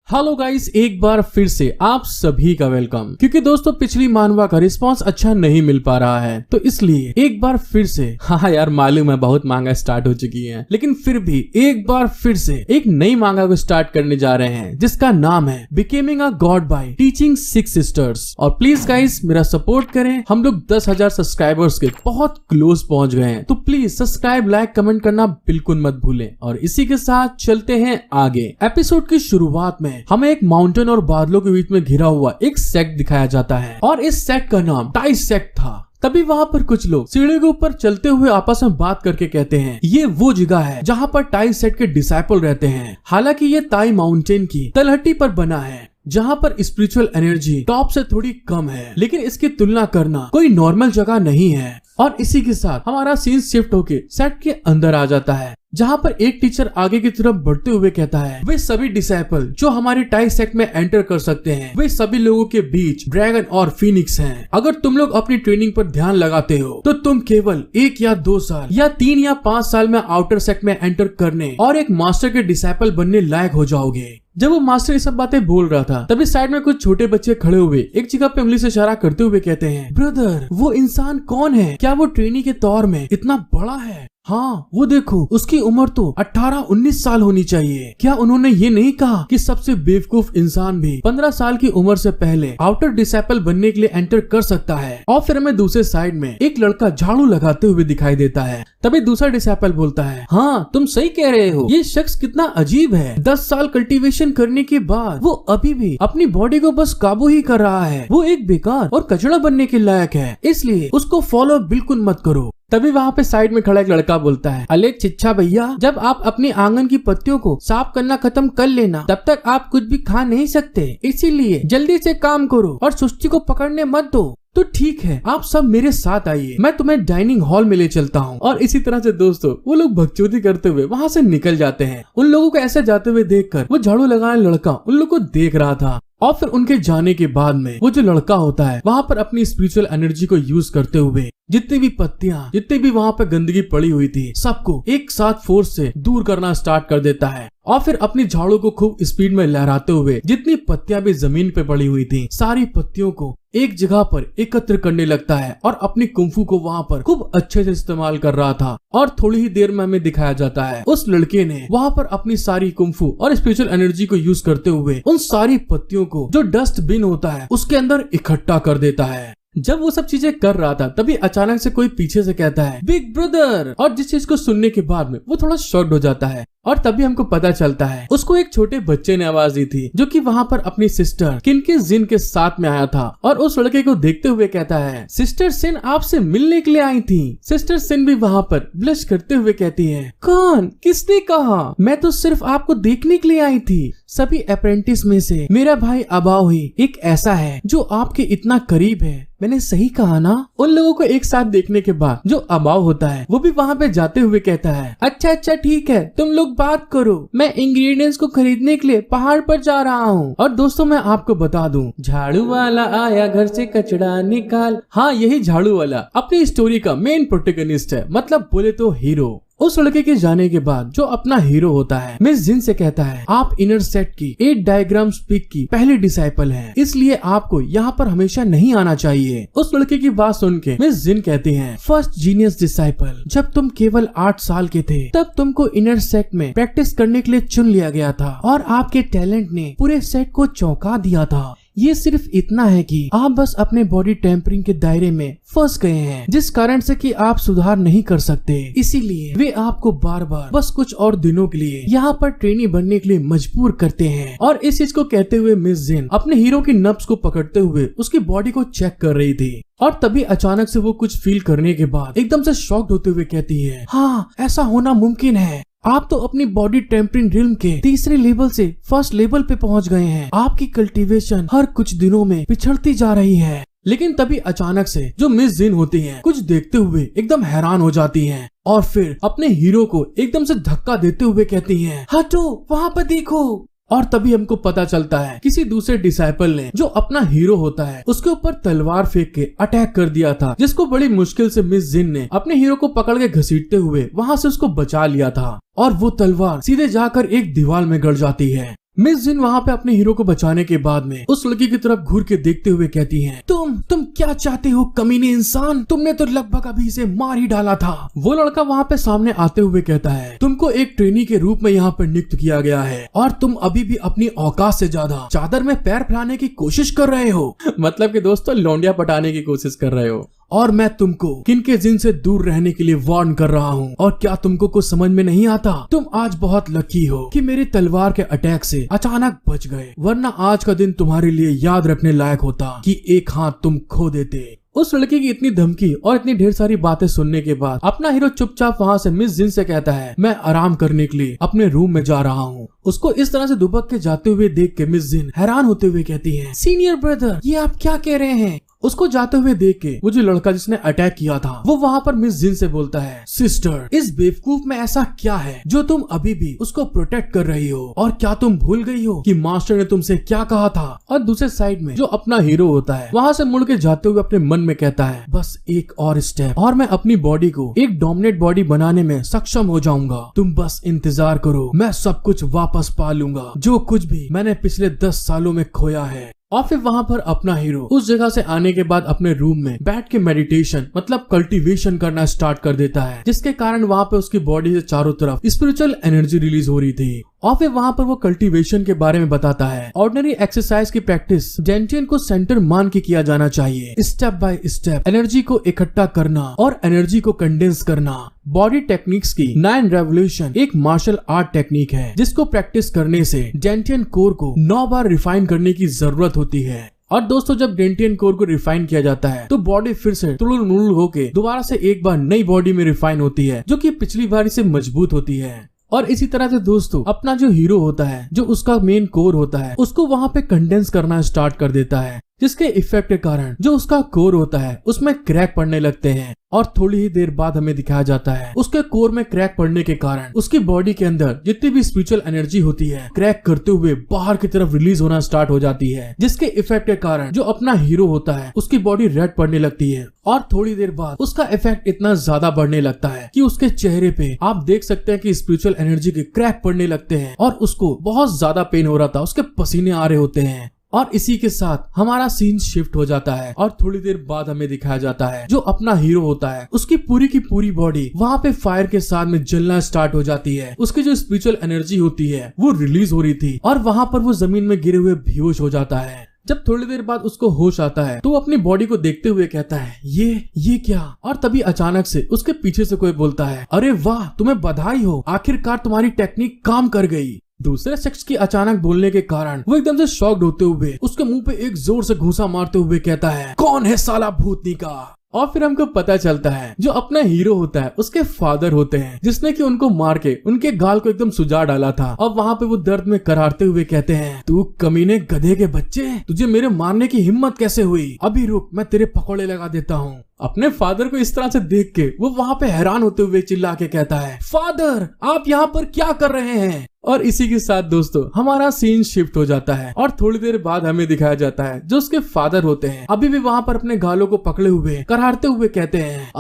Hello guys, एक बार फिर से आप सभी का वेलकम। क्योंकि दोस्तों पिछली मानवा का रिस्पांस अच्छा नहीं मिल पा रहा है, तो इसलिए एक बार फिर से हाँ यार मालूम है बहुत मांगा स्टार्ट हो चुकी है, लेकिन फिर भी एक बार फिर से एक नई मांगा को स्टार्ट करने जा रहे हैं जिसका नाम है becoming a god by teaching six sisters. और प्लीज गाइस मेरा सपोर्ट करें, हम लोग 10,000 सब्सक्राइबर्स के बहुत क्लोज पहुंच गए हैं, तो प्लीज सब्सक्राइब लाइक कमेंट करना बिल्कुल मत भूलें। और इसी के साथ चलते हैं आगे। एपिसोड की शुरुआत में हमें एक माउंटेन और बादलों के बीच में घिरा हुआ एक सेक्ट दिखाया जाता है और इस सेक्ट का नाम टाई सेक्ट था। तभी वहाँ पर कुछ लोग सीढ़ी के ऊपर चलते हुए आपस में बात करके कहते हैं ये वो जगह है जहाँ पर टाई सेक्ट के डिसाइपल रहते हैं। हालांकि ये ताई माउंटेन की तलहटी पर बना है जहाँ पर स्पिरिचुअल एनर्जी टॉप से थोड़ी कम है, लेकिन इसकी तुलना करना कोई नॉर्मल जगह नहीं है। और इसी के साथ हमारा सीन शिफ्ट होके सेट के अंदर आ जाता है जहाँ पर एक टीचर आगे की तरफ बढ़ते हुए कहता है वे सभी डिसाइपल जो हमारे टाई सेक्ट में एंटर कर सकते हैं वे सभी लोगों के बीच ड्रैगन और फीनिक्स हैं। अगर तुम लोग अपनी ट्रेनिंग पर ध्यान लगाते हो तो तुम केवल 1 या 2 साल या 3 या 5 साल में आउटर सेक्ट में एंटर करने और एक मास्टर के डिसाइपल बनने लायक हो जाओगे। जब वो मास्टर ये सब बातें बोल रहा था तभी साइड में कुछ छोटे बच्चे खड़े हुए एक जगह पे उंगली से इशारा करते हुए कहते हैं ब्रदर वो इंसान कौन है, क्या वो ट्रेनी के तौर में इतना बड़ा है? हाँ वो देखो उसकी उम्र तो 18-19 साल होनी चाहिए। क्या उन्होंने ये नहीं कहा कि सबसे बेवकूफ इंसान भी 15 साल की उम्र से पहले आउटर डिसाइपल बनने के लिए एंटर कर सकता है? और फिर हमें दूसरे साइड में एक लड़का झाड़ू लगाते हुए दिखाई देता है। तभी दूसरा डिसाइपल बोलता है हाँ तुम सही कह रहे हो, ये शख्स कितना अजीब है। 10 साल कल्टीवेशन करने के बाद वो अभी भी अपनी बॉडी को बस काबू ही कर रहा है। वो एक बेकार और कचड़ा बनने के लायक है, इसलिए उसको फॉलो बिल्कुल मत करो। तभी वहाँ पे साइड में खड़ा एक लड़का बोलता है अले चिच्छा भैया, जब आप अपनी आंगन की पत्तियों को साफ करना खत्म कर लेना तब तक आप कुछ भी खा नहीं सकते, इसीलिए जल्दी से काम करो और सुस्ती को पकड़ने मत दो। तो ठीक है आप सब मेरे साथ आइए, मैं तुम्हें डाइनिंग हॉल में ले चलता हूँ। और इसी तरह से दोस्तों वो लोग बकचोदी करते हुए वहाँ से निकल जाते हैं। उन लोगों को ऐसे जाते हुए देखकर वो झाड़ू लगाने लड़का उन लोगों को देख रहा था। और फिर उनके जाने के बाद में वो जो लड़का होता है वहाँ पर अपनी स्पिरिचुअल एनर्जी को यूज करते हुए जितनी भी पत्तियां जितनी भी वहाँ पे गंदगी पड़ी हुई थी सबको एक साथ फोर्स से दूर करना स्टार्ट कर देता है। और फिर अपनी झाड़ू को खूब स्पीड में लहराते हुए जितनी पत्तियां भी जमीन पे पड़ी हुई थी सारी पत्तियों को एक जगह पर एकत्र करने लगता है और अपनी कुंफू को वहाँ पर खूब अच्छे से इस्तेमाल कर रहा था। और थोड़ी ही देर में हमें दिखाया जाता है उस लड़के ने वहाँ पर अपनी सारी कुंफू और स्पिरिचुअल एनर्जी को यूज करते हुए उन सारी पत्तियों को जो डस्टबिन होता है उसके अंदर इकट्ठा कर देता है। जब वो सब चीजें कर रहा था तभी अचानक से कोई पीछे से कहता है बिग ब्रदर, और जिस चीज को सुनने के बाद में वो थोड़ा शॉक्ड हो जाता है। और तभी हमको पता चलता है उसको एक छोटे बच्चे ने आवाज दी थी जो कि वहाँ पर अपनी सिस्टर किनके जिन के साथ में आया था और उस लड़के को देखते हुए कहता है सिस्टर सिन आपसे मिलने के लिए आई थी। सिस्टर सिन भी वहाँ पर ब्लश करते हुए कहती है कौन, किसने कहा, मैं तो सिर्फ आपको देखने के लिए आई थी। सभी अप्रेंटिस में से मेरा भाई अबाव ही एक ऐसा है जो आपके इतना करीब है, मैंने सही कहा ना? उन लोगों को एक साथ देखने के बाद जो अबाव होता है वो भी वहाँ पे जाते हुए कहता है अच्छा ठीक है तुम लोग बात करो, मैं इंग्रेडिएंट्स को खरीदने के लिए पहाड़ पर जा रहा हूँ। और दोस्तों मैं आपको बता दूं झाड़ू वाला आया घर से कचड़ा निकाल, हाँ यही झाड़ू वाला अपनी स्टोरी का मेन प्रोटेगनिस्ट है, मतलब बोले तो हीरो। उस लड़के के जाने के बाद जो अपना हीरो होता है मिस जिन से कहता है आप इनर सेट की 8 डायग्राम स्पीक की पहली डिसाइपल हैं, इसलिए आपको यहाँ पर हमेशा नहीं आना चाहिए। उस लड़के की बात सुन के मिस जिन कहती हैं फर्स्ट जीनियस डिसाइपल, जब तुम केवल 8 साल के थे तब तुमको इनर सेट में प्रैक्टिस करने के लिए चुन लिया गया था और आपके टैलेंट ने पूरे सेट को चौंका दिया था। ये सिर्फ इतना है कि आप बस अपने बॉडी टेम्परिंग के दायरे में फंस गए हैं जिस कारण से कि आप सुधार नहीं कर सकते, इसीलिए वे आपको बार बार बस कुछ और दिनों के लिए यहाँ पर ट्रेनी बनने के लिए मजबूर करते हैं। और इस चीज को कहते हुए मिस जिन अपने हीरो की नब्ज को पकड़ते हुए उसकी बॉडी को चेक कर रही थी। और तभी अचानक से वो कुछ फील करने के बाद एकदम से शॉक्ड होते हुए कहती है हाँ ऐसा होना मुमकिन है, आप तो अपनी बॉडी टेम्परिंग रिल्म के तीसरे लेवल से फर्स्ट लेवल पे पहुंच गए हैं, आपकी कल्टीवेशन हर कुछ दिनों में पिछड़ती जा रही है। लेकिन तभी अचानक से जो मिस जिन होती हैं कुछ देखते हुए एकदम हैरान हो जाती हैं और फिर अपने हीरो को एकदम से धक्का देते हुए कहती हैं हटो, वहाँ पर देखो। और तभी हमको पता चलता है किसी दूसरे डिसाइपल ने जो अपना हीरो होता है उसके ऊपर तलवार फेंक के अटैक कर दिया था, जिसको बड़ी मुश्किल से मिस जिन ने अपने हीरो को पकड़ के घसीटते हुए वहाँ से उसको बचा लिया था और वो तलवार सीधे जाकर एक दीवार में गड़ जाती है। मिस जिन वहाँ पे अपने हीरो को बचाने के बाद में उस लड़की की तरफ घूर के देखते हुए कहती हैं, तुम क्या चाहते हो कमीने इंसान, तुमने तो लगभग अभी इसे मार ही डाला था। वो लड़का वहाँ पे सामने आते हुए कहता है, तुमको एक ट्रेनी के रूप में यहाँ पर नियुक्त किया गया है और तुम अभी भी अपनी औकात से ज्यादा चादर में पैर फैलाने की कोशिश कर रहे हो। मतलब कि दोस्तों लौंडिया पटाने की कोशिश कर रहे हो और मैं तुमको किनके जिन से दूर रहने के लिए वार्न कर रहा हूँ। और क्या तुमको कुछ समझ में नहीं आता? तुम आज बहुत लकी हो कि मेरी तलवार के अटैक से अचानक बच गए, वरना आज का दिन तुम्हारे लिए याद रखने लायक होता कि एक हाथ तुम खो देते। उस लड़की की इतनी धमकी और इतनी ढेर सारी बातें सुनने के बाद अपना हीरो चुपचाप वहाँ से मिस जिन से कहता है, मैं आराम करने के लिए अपने रूम में जा रहा हूँ। उसको इस तरह से दुबक के जाते हुए देख के मिस जिन हैरान होते हुए कहती है, सीनियर ब्रदर ये आप क्या कह रहे हैं? उसको जाते हुए देख के वो जो लड़का जिसने अटैक किया था वो वहाँ पर मिस जिन से बोलता है, सिस्टर इस बेवकूफ में ऐसा क्या है जो तुम अभी भी उसको प्रोटेक्ट कर रही हो? और क्या तुम भूल गई हो कि मास्टर ने तुमसे क्या कहा था? और दूसरे साइड में जो अपना हीरो होता है वहाँ से मुड़ के जाते हुए अपने मन में कहता है, बस एक और स्टेप और मैं अपनी बॉडी को एक डोमिनेट बॉडी बनाने में सक्षम हो जाऊंगा। तुम बस इंतजार करो, मैं सब कुछ वापस पा लूंगा जो कुछ भी मैंने पिछले 10 सालों में खोया है। और फिर वहाँ पर अपना हीरो उस जगह से आने के बाद अपने रूम में बैठ के मेडिटेशन मतलब कल्टीवेशन करना स्टार्ट कर देता है, जिसके कारण वहाँ पे उसकी बॉडी से चारों तरफ स्पिरिचुअल एनर्जी रिलीज हो रही थी। और फिर वहाँ पर वो कल्टीवेशन के बारे में बताता है, ऑर्डिनरी एक्सरसाइज की प्रैक्टिस जेंटियन को सेंटर मान के किया जाना चाहिए, स्टेप बाय स्टेप एनर्जी को इकट्ठा करना और एनर्जी को कंडेंस करना। बॉडी टेक्निक्स की 9 रेवोल्यूशन एक मार्शल आर्ट टेक्निक है जिसको प्रैक्टिस करने से जेंटियन कोर को 9 बार रिफाइन करने की जरूरत होती है। और दोस्तों जब डेंटियन कोर को रिफाइन किया जाता है तो बॉडी फिर से तुड़ुल मुड़ुल होके दोबारा से एक बार नई बॉडी में रिफाइन होती है जो कि पिछली बार से मजबूत होती है। और इसी तरह से दोस्तों अपना जो हीरो होता है जो उसका मेन कोर होता है उसको वहाँ पे कंडेंस करना स्टार्ट कर देता है, जिसके इफेक्ट के कारण जो उसका कोर होता है उसमें क्रैक पड़ने लगते हैं। और थोड़ी ही देर बाद हमें दिखाया जाता है उसके कोर में क्रैक पड़ने के कारण उसकी बॉडी के अंदर जितनी भी स्पिरिचुअल एनर्जी होती है क्रैक करते हुए बाहर की तरफ रिलीज होना स्टार्ट हो जाती है, जिसके इफेक्ट के कारण जो अपना हीरो होता है उसकी बॉडी रेड पड़ने लगती है। और थोड़ी देर बाद उसका इफेक्ट इतना ज्यादा बढ़ने लगता है कि उसके चेहरे पे आप देख सकते हैं कि स्पिरिचुअल एनर्जी के क्रैक पड़ने लगते हैं और उसको बहुत ज्यादा पेन हो रहा था, उसके पसीने आ रहे होते हैं। और इसी के साथ हमारा सीन शिफ्ट हो जाता है और थोड़ी देर बाद हमें दिखाया जाता है जो अपना हीरो होता है उसकी पूरी की पूरी बॉडी वहाँ पे फायर के साथ में जलना स्टार्ट हो जाती है। उसकी जो स्पिरिचुअल एनर्जी होती है वो रिलीज हो रही थी और वहाँ पर वो जमीन में गिरे हुए बेहोश हो जाता है। जब थोड़ी देर बाद उसको होश आता है तो वो अपनी बॉडी को देखते हुए कहता है, ये क्या? और तभी अचानक से उसके पीछे से कोई बोलता है, अरे वाह तुम्हें बधाई हो, आखिरकार तुम्हारी टेक्निक काम कर गई। दूसरे शख्स की अचानक बोलने के कारण वो एकदम से शॉक्ड होते हुए उसके मुंह पे एक जोर से घूंसा मारते हुए कहता है, कौन है साला भूतनी का? और फिर हमको पता चलता है जो अपना हीरो होता है उसके फादर होते हैं जिसने कि उनको मार के उनके गाल को एकदम सुजा डाला था। और वहाँ पे वो दर्द में करारते हुए कहते हैं, तू कमीने गधे के बच्चे, तुझे मेरे मारने की हिम्मत कैसे हुई? अभी रुक, मैं तेरे पकौड़े लगा देता हूँ। अपने फादर को इस तरह से देख के वो वहाँ पे हैरान होते हुए चिल्ला के कहता है, फादर आप यहाँ पर क्या कर रहे हैं? और इसी के साथ दोस्तों हमारा सीन शिफ्ट हो जाता है और थोड़ी देर बाद हमें दिखाया जाता है जो उसके फादर होते हैं अभी भी वहाँ पर अपने गालों को पकड़े हुए करारते हुए कहते हैं,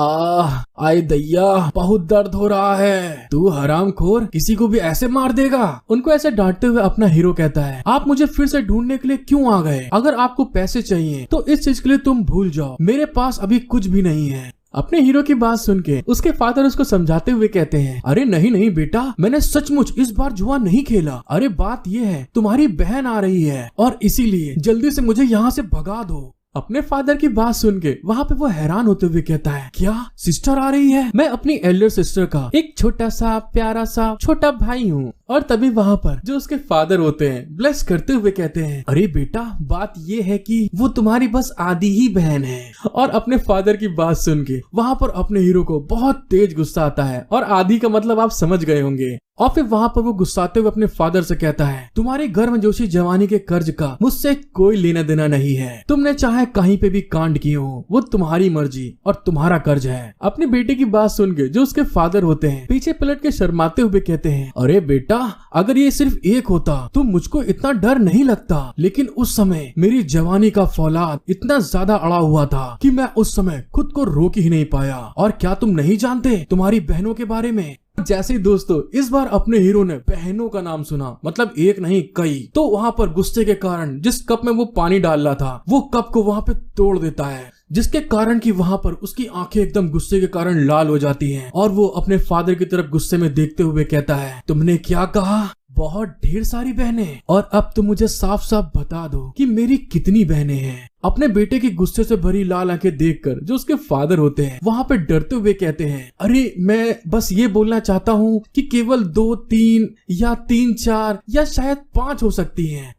आए दैया बहुत दर्द हो रहा है, तू हरामखोर किसी को भी ऐसे मार देगा? उनको ऐसे डांटते हुए अपना हीरो कहता है, आप मुझे फिर से ढूंढने के लिए क्यों आ गए? अगर आपको पैसे चाहिए तो इस चीज के लिए तुम भूल जाओ, मेरे पास अभी कुछ भी नहीं है। अपने हीरो की बात सुन के उसके फादर उसको समझाते हुए कहते हैं, अरे नहीं नहीं बेटा, मैंने सचमुच इस बार जुआ नहीं खेला। अरे बात ये है तुम्हारी बहन आ रही है और इसीलिए जल्दी से मुझे यहाँ से भगा दो। अपने फादर की बात सुन के वहाँ पे वो हैरान होते हुए कहता है, क्या सिस्टर आ रही है? मैं अपनी एल्डर सिस्टर का एक छोटा सा प्यारा सा छोटा भाई हूँ। और तभी वहाँ पर जो उसके फादर होते हैं ब्लेस करते हुए कहते हैं, अरे बेटा बात ये है कि वो तुम्हारी बस आधी ही बहन है। और अपने फादर की बात सुन के वहाँ पर अपने हीरो को बहुत तेज गुस्सा आता है और आधी का मतलब आप समझ गए होंगे। और फिर वहाँ पर वो गुस्साते हुए अपने फादर से कहता है, तुम्हारे गर्मजोशी जवानी के कर्ज का मुझसे कोई लेना देना नहीं है, तुमने चाहे कहीं पे भी कांड किए हो वो तुम्हारी मर्जी और तुम्हारा कर्ज है। अपनी बेटे की बात सुन के जो उसके फादर होते हैं पीछे पलट के शर्माते हुए कहते हैं, अरे बेटा अगर ये सिर्फ एक होता तो मुझको इतना डर नहीं लगता, लेकिन उस समय मेरी जवानी का फौलाद इतना ज्यादा अड़ा हुआ था कि मैं उस समय खुद को रोक ही नहीं पाया। और क्या तुम नहीं जानते तुम्हारी बहनों के बारे में? जैसे ही दोस्तों इस बार अपने हीरो ने बहनों का नाम सुना, मतलब एक नहीं कई, तो वहाँ पर गुस्से के कारण जिस कप में वो पानी डाल रहा था वो कप को वहाँ पे तोड़ देता है, जिसके कारण कि वहाँ पर उसकी आंखें एकदम गुस्से के कारण लाल हो जाती हैं और वो अपने फादर की तरफ गुस्से में देखते हुए कहता है, तुमने क्या कहा? बहुत ढेर सारी बहनें, और अब तुम मुझे साफ साफ बता दो कि मेरी कितनी बहनें हैं। अपने बेटे की गुस्से से भरी लाल आंखें देखकर जो उसके फादर होते हैं वहाँ पे डरते हुए कहते हैं, अरे मैं बस ये बोलना चाहता हूँ कि केवल 2, 3 या 3, 4 या शायद 5 हो सकती हैं।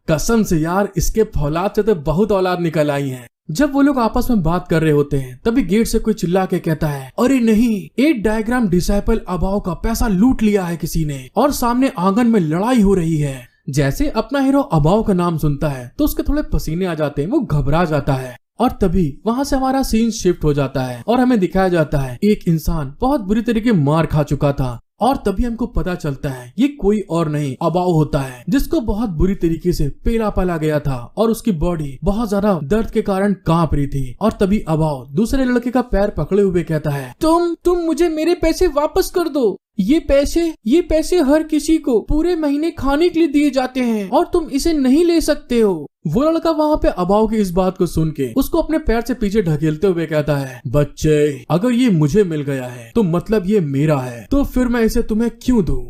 कसम से यार, इसके फौलाद से तो बहुत औलाद निकल आई है। जब वो लोग आपस में बात कर रहे होते हैं तभी गेट से कोई चिल्ला के कहता है, अरे नहीं, 8 डायग्राम डिसाइपल अबाव का पैसा लूट लिया है किसी ने और सामने आंगन में लड़ाई हो रही है। जैसे अपना हीरो अबाव का नाम सुनता है तो उसके थोड़े पसीने आ जाते हैं, वो घबरा जाता है और तभी वहाँ से हमारा सीन शिफ्ट हो जाता है और हमें दिखाया जाता है एक इंसान बहुत बुरी तरीके मार खा चुका था और तभी हमको पता चलता है ये कोई और नहीं अबाव होता है, जिसको बहुत बुरी तरीके से पेला पाला गया था और उसकी बॉडी बहुत ज्यादा दर्द के कारण कांप रही थी। और तभी अबाव दूसरे लड़के का पैर पकड़े हुए कहता है, तुम मुझे मेरे पैसे वापस कर दो। ये पैसे हर किसी को पूरे महीने खाने के लिए दिए जाते हैं और तुम इसे नहीं ले सकते हो। वो लड़का वहाँ पे अबाव की इस बात को सुन के उसको अपने पैर से पीछे ढकेलते हुए कहता है, बच्चे, अगर ये मुझे मिल गया है तो मतलब ये मेरा है, तो फिर मैं इसे तुम्हें क्यों दूं?